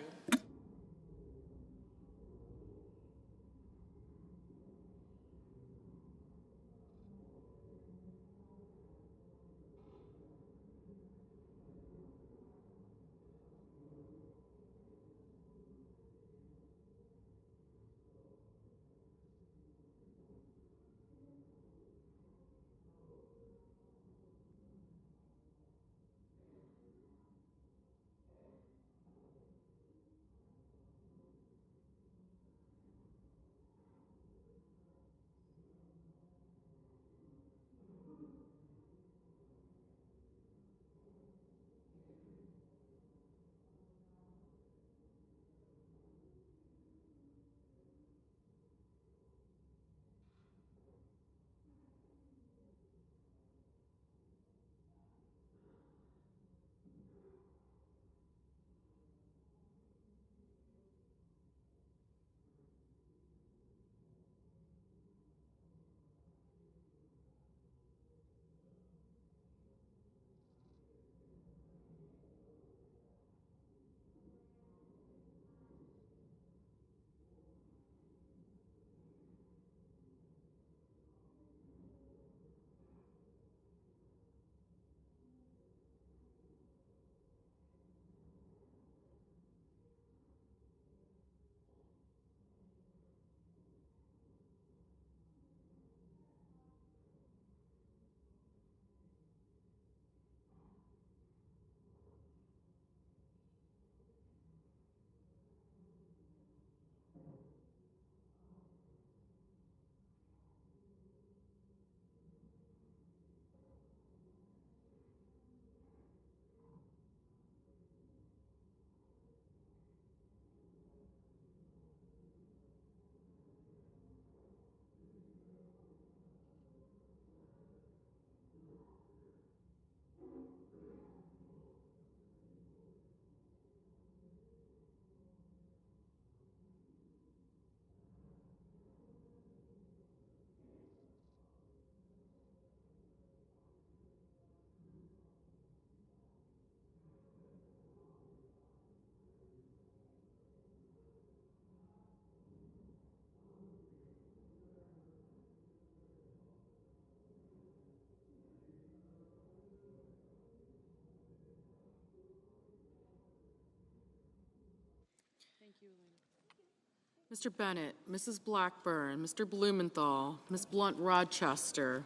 Mr. Bennett, Mrs. Blackburn, Mr. Blumenthal, Ms. Blunt Rochester,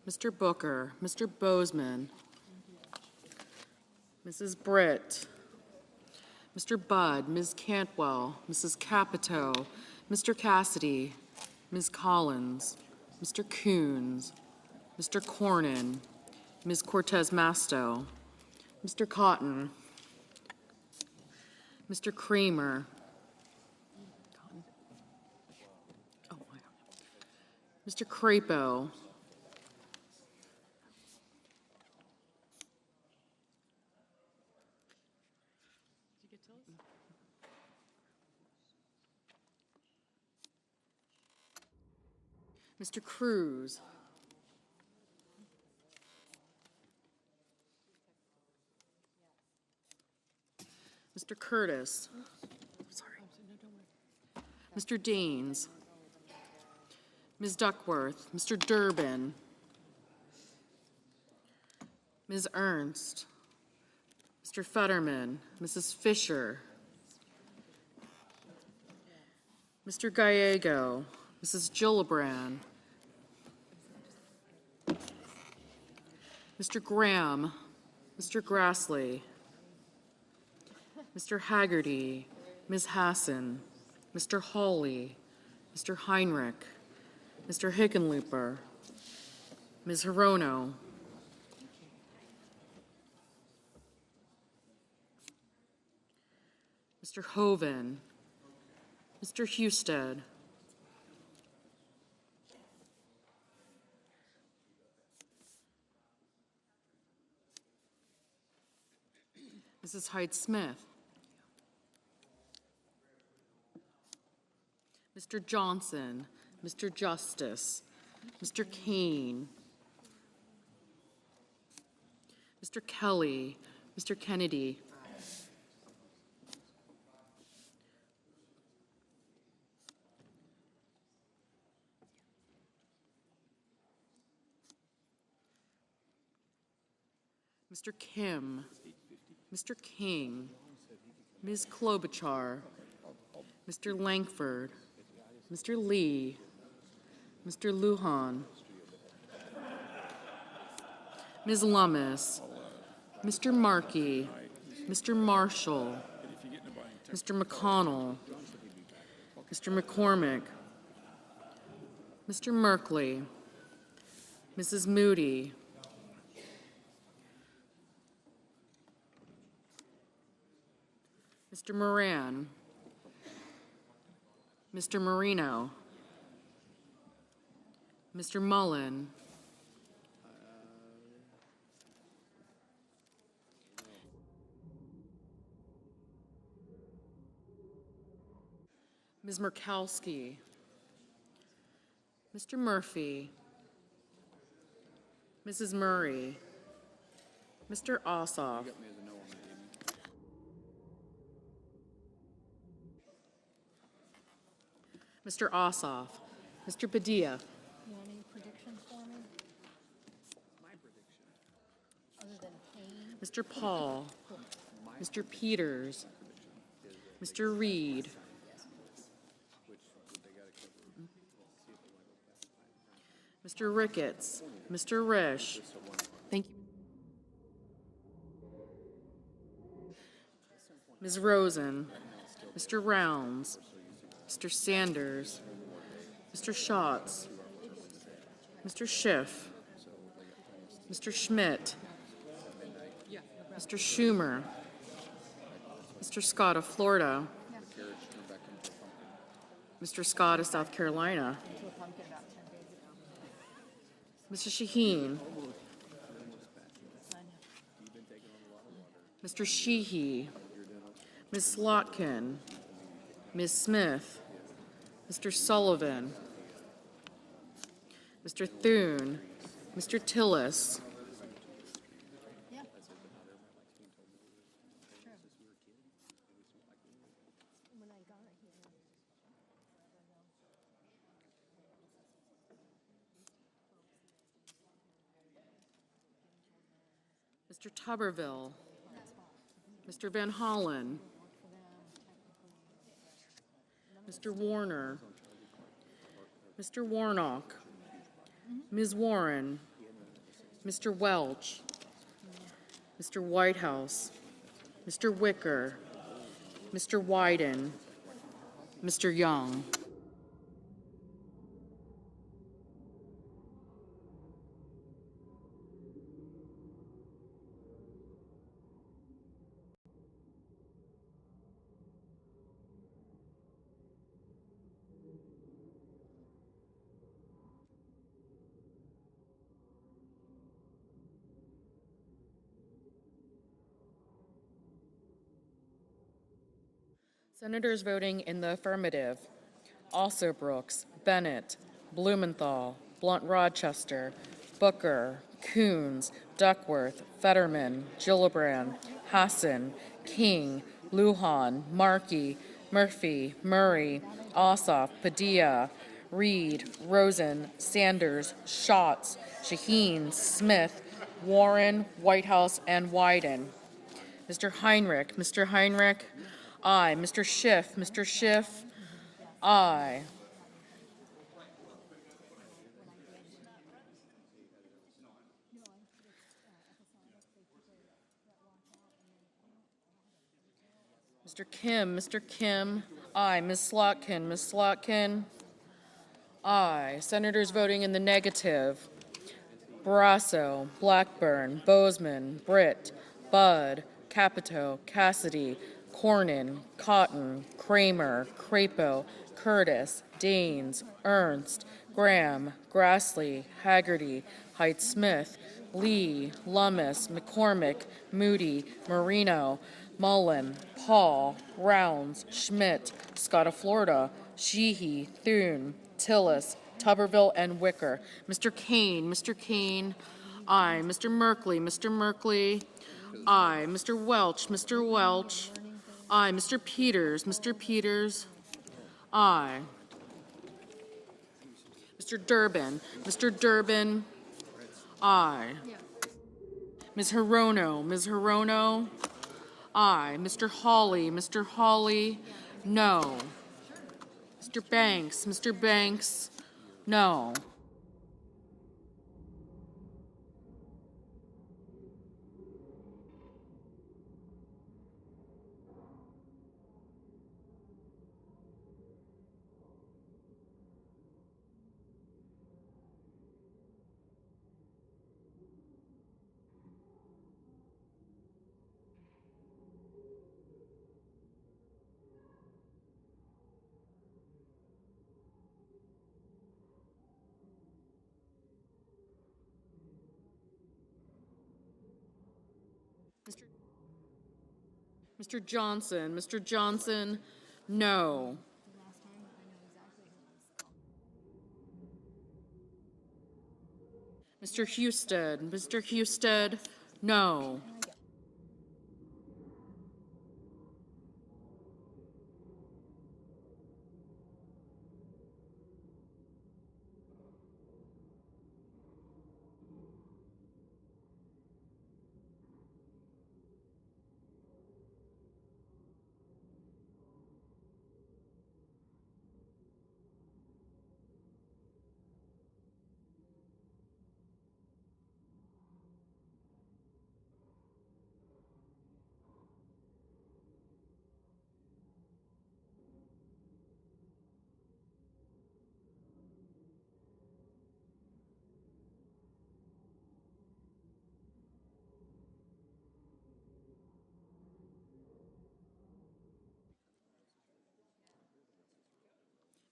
Mr. Booker, Mr. Bozeman, Mrs. Britt, Mr. Budd, Ms. Cantwell, Mrs. Capito, Mr. Cassidy, Ms. Collins, Mr. Coons, Mr. Cornyn, Ms. Cortez Masto, Mr. Cotton, Mr. Kramer, Mr. Crapo, Mr. Cruz, Mr. Curtis, Mr. Daines, Ms. Duckworth, Mr. Durbin, Ms. Ernst, Mr. Fetterman, Mrs. Fisher, Mr. Gallego, Mrs. Gillibrand, Mr. Graham, Mr. Grassley, Mr. Haggerty, Ms. Hassan, Mr. Hawley, Mr. Heinrich, Mr. Hickenlooper, Ms. Hirono, Mr. Hoven, Mr. Husted, Mrs. Hyde-Smith, Mr. Johnson, Mr. Justice, Mr. Kane, Mr. Kelly, Mr. Kennedy, Mr. Kim, Mr. King, Ms. Klobuchar, Mr. Langford, Mr. Lee, Mr. Lujan, Ms. Lummis, Mr. Markey, Mr. Marshall, Mr. McConnell, Mr. McCormick, Mr. Merkley, Mrs. Moody, Mr. Moran, Mr. Marino, Mr. Mullen, Ms. Murkowski, Mr. Murphy, Mrs. Murray, Mr. Ossoff, Mr. Ossoff, Mr. Padilla, You want any predictions for me? My prediction. Other than Kane? Mr. Paul, Mr. Peters, Mr. Reed, Mr. Ricketts, Mr. Risch. Thank you. Ms. Rosen, Mr. Rounds, Mr. Sanders, Mr. Schatz, Mr. Schiff, Mr. Schmidt, Mr. Schumer, Mr. Scott of Florida, Mr. Scott of South Carolina, Mr. Shaheen, Mr. Sheehy, Ms. Slotkin, Ms. Smith, Mr. Sullivan, Mr. Thune, Mr. Tillis, Mr. Tuberville, Mr. Van Hollen, Mr. Warner, Mr. Warnock, Ms. Warren, Mr. Welch, Mr. Whitehouse, Mr. Wicker, Mr. Wyden, Mr. Young. Senators voting in the affirmative: Alsobrooks, Bennett, Blumenthal, Blunt-Rochester, Booker, Coons, Duckworth, Fetterman, Gillibrand, Hassan, King, Lujan, Markey, Murphy, Murray, Ossoff, Padilla, Reed, Rosen, Sanders, Schatz, Shaheen, Smith, Warren, Whitehouse, and Wyden. Mr. Heinrich, aye. Mr. Schiff, aye. Mr. Kim, aye. Ms. Slotkin, aye. Senators voting in the negative: Barrasso, Blackburn, Bozeman, Britt, Budd, Capito, Cassidy, Cornyn, Cotton, Kramer, Crapo, Curtis, Daines, Ernst, Graham, Grassley, Haggerty, Height-Smith, Lee, Lummis, McCormick, Moody, Marino, Mullen, Paul, Rounds, Schmidt, Scott of Florida, Sheehy, Thune, Tillis, Tuberville, and Wicker. Mr. Kane, aye. Mr. Merkley, aye. Mr. Welch, aye. Mr. Peters, aye. Mr. Durbin, aye. Ms. Hirono, aye. Mr. Hawley, no. Mr. Banks, no. Mr. Johnson, no. Mr. Husted, no.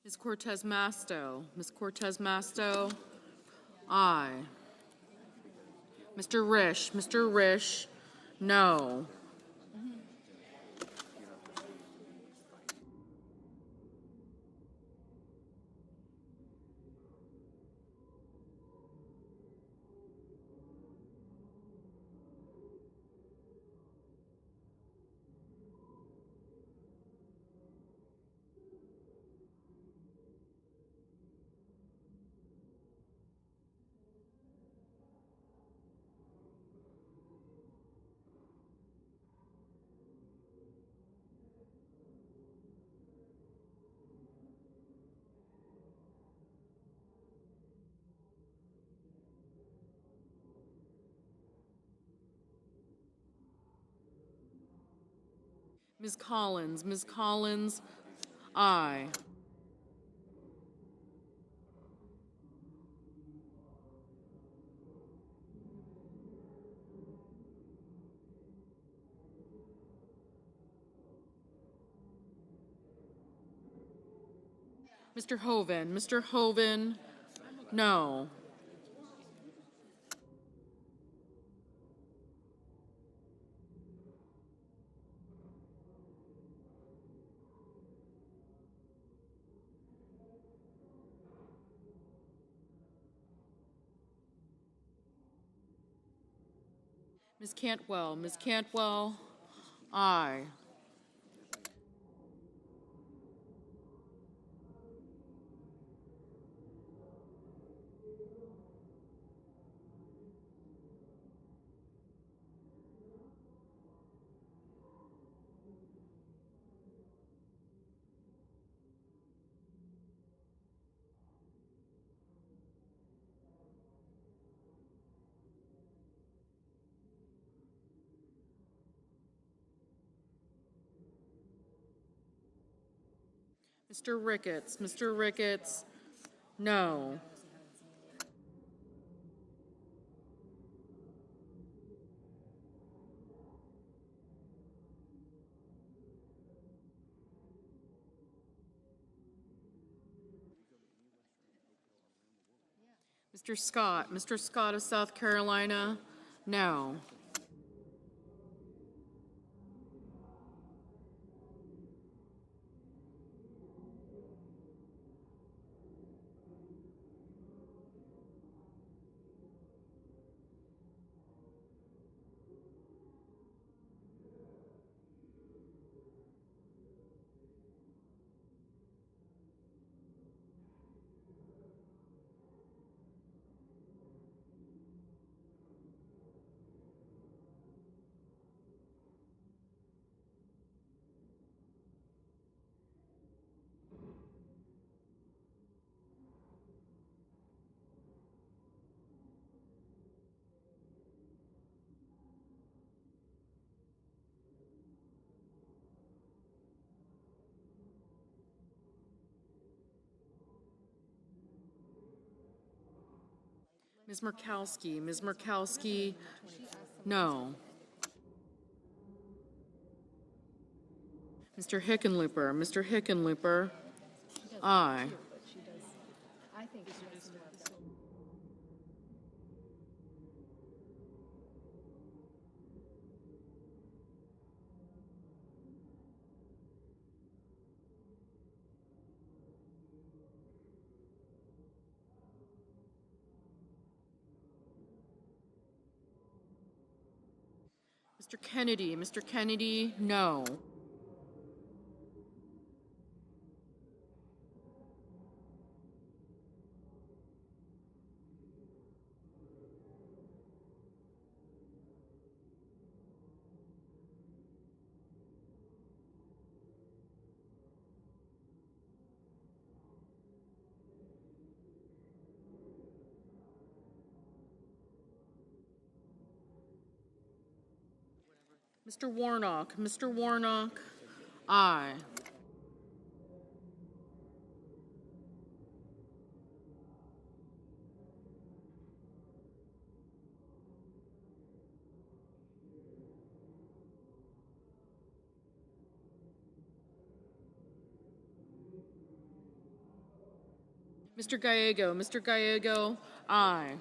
Ms. Cortez Masto, aye. Mr. Risch, no. Ms. Collins, aye. Mr. Hoven, no. Ms. Cantwell, aye. Mr. Ricketts, no. Mr. Scott of South Carolina, no. Ms. Murkowski, no. Mr. Hickenlooper, aye. Mr. Kennedy, no. Mr. Warnock, aye. Mr. Gallego, aye.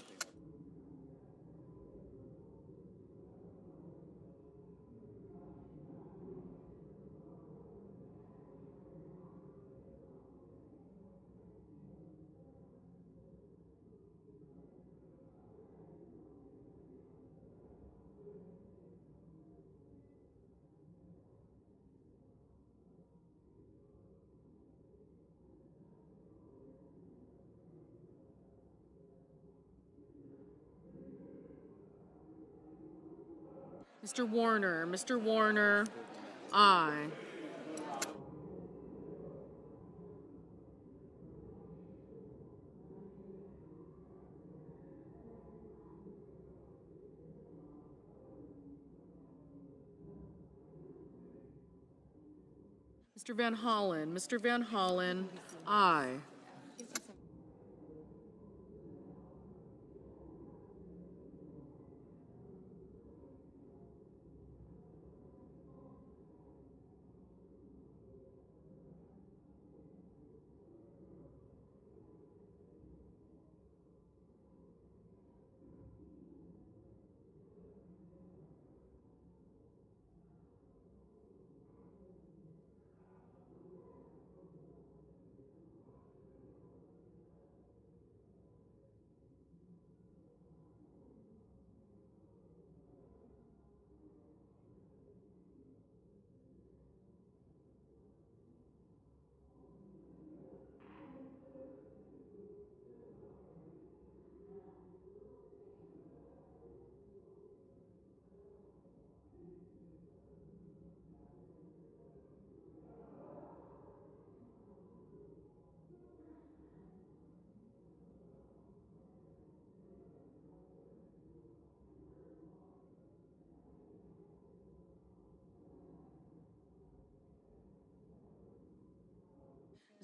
Mr. Warner, aye. Mr. Van Hollen, Mr. Van Hollen, aye.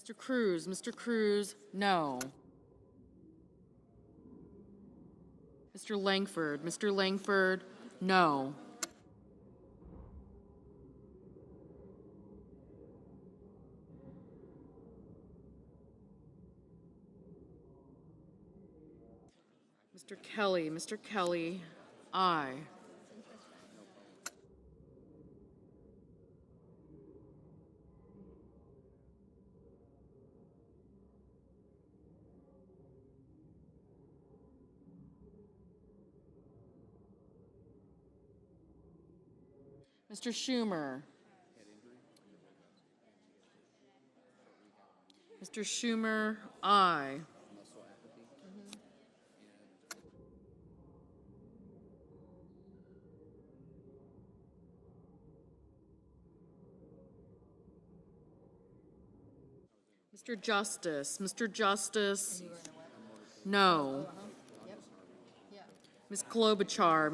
Mr. Cruz, no. Mr. Langford, no. Mr. Kelly, aye. Mr. Schumer. Mr. Schumer, aye. Mr. Justice, no. Ms. Klobuchar,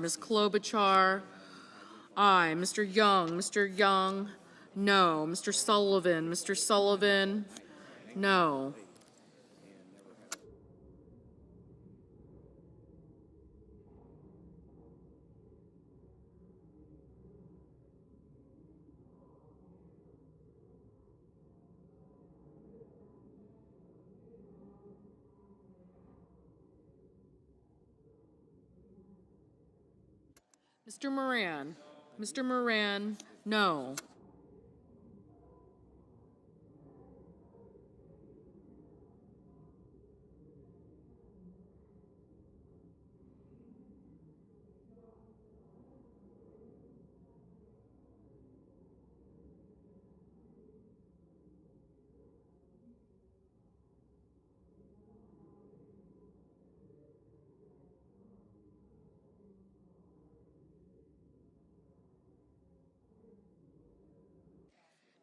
aye. Mr. Young, no. Mr. Sullivan, no. Mr. Moran, no.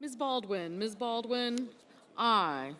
Ms. Baldwin, aye.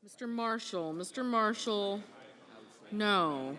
Mr. Marshall, no.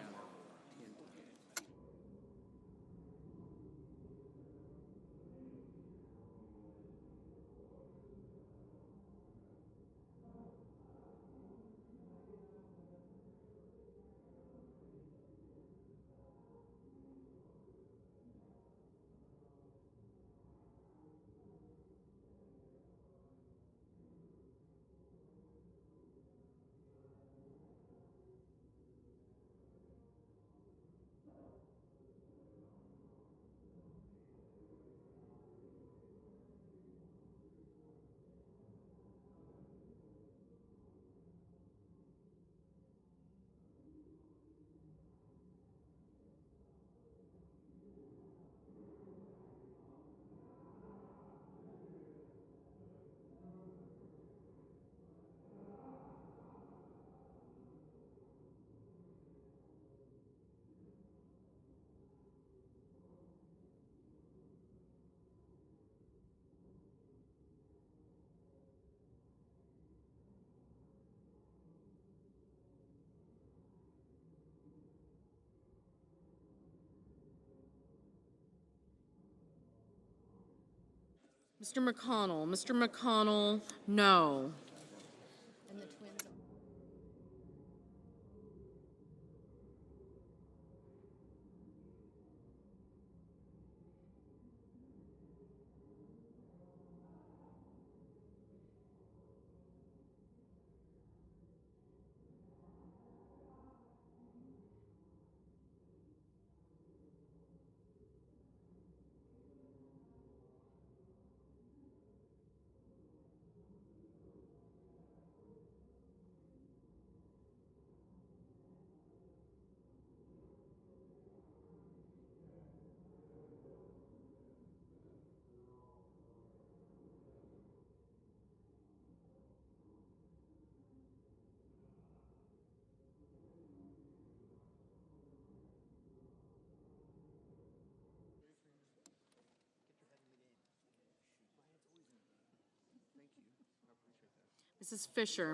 Mr. McConnell. Mr. McConnell, no.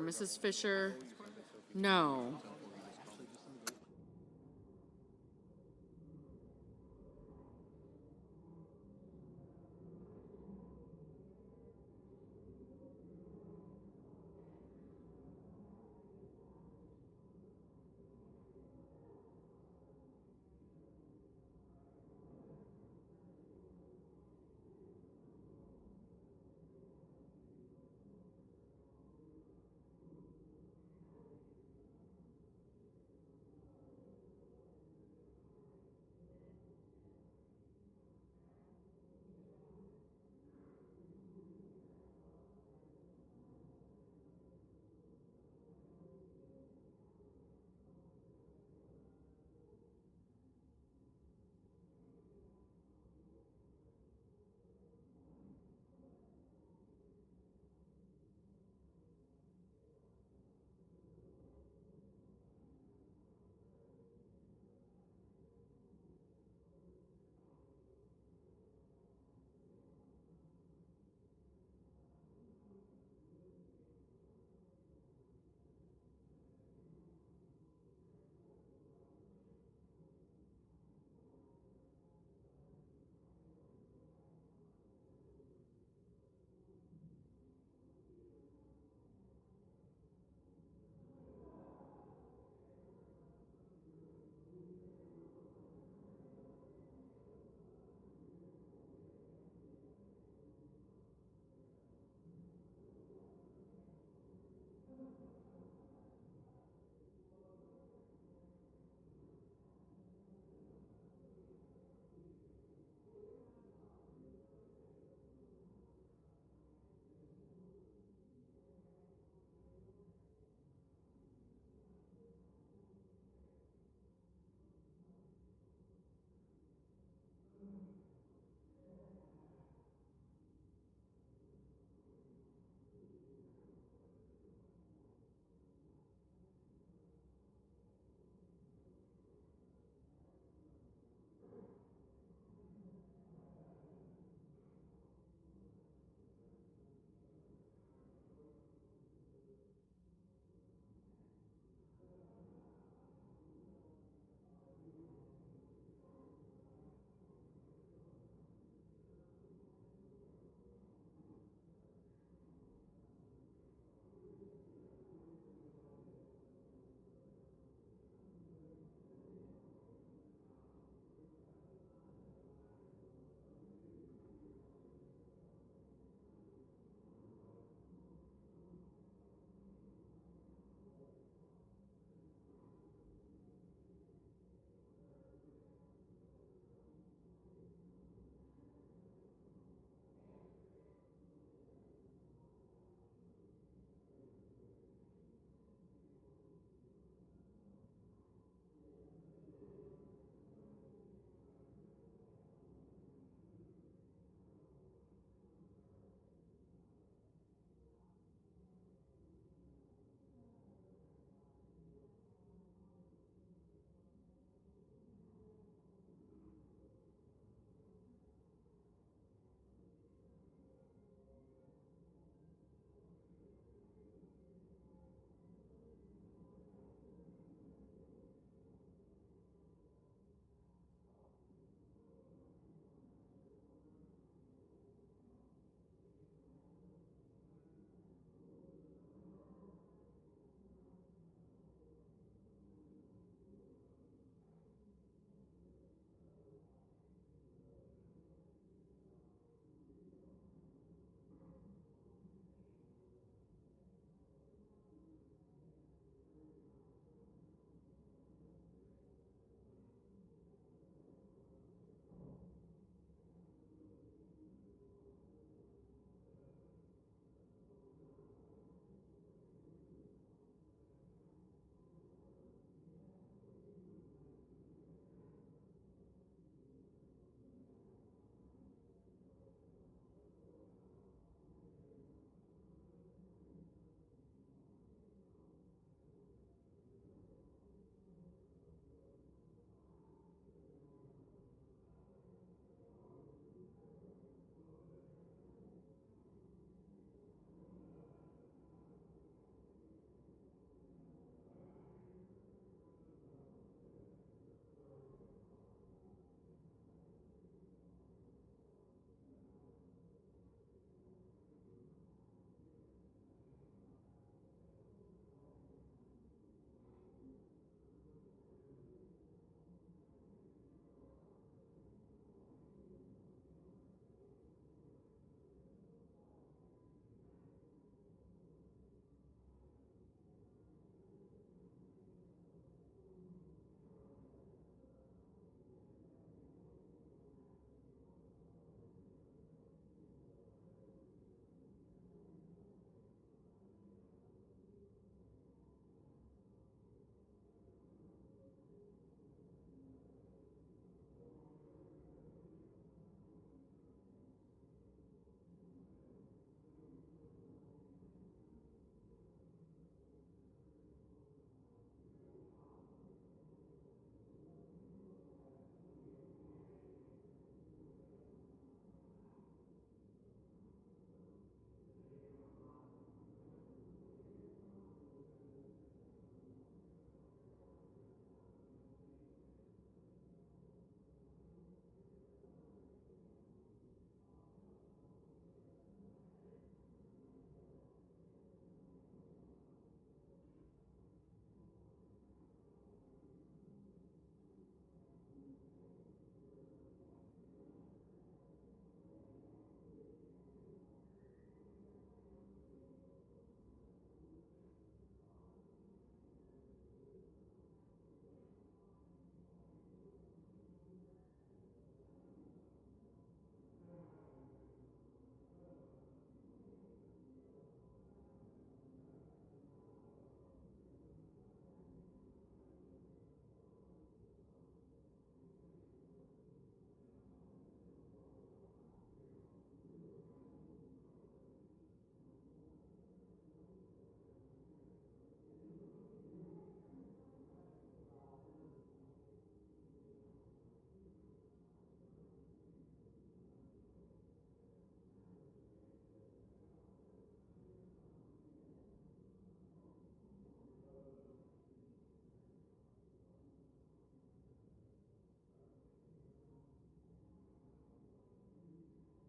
Mrs. Fisher, no.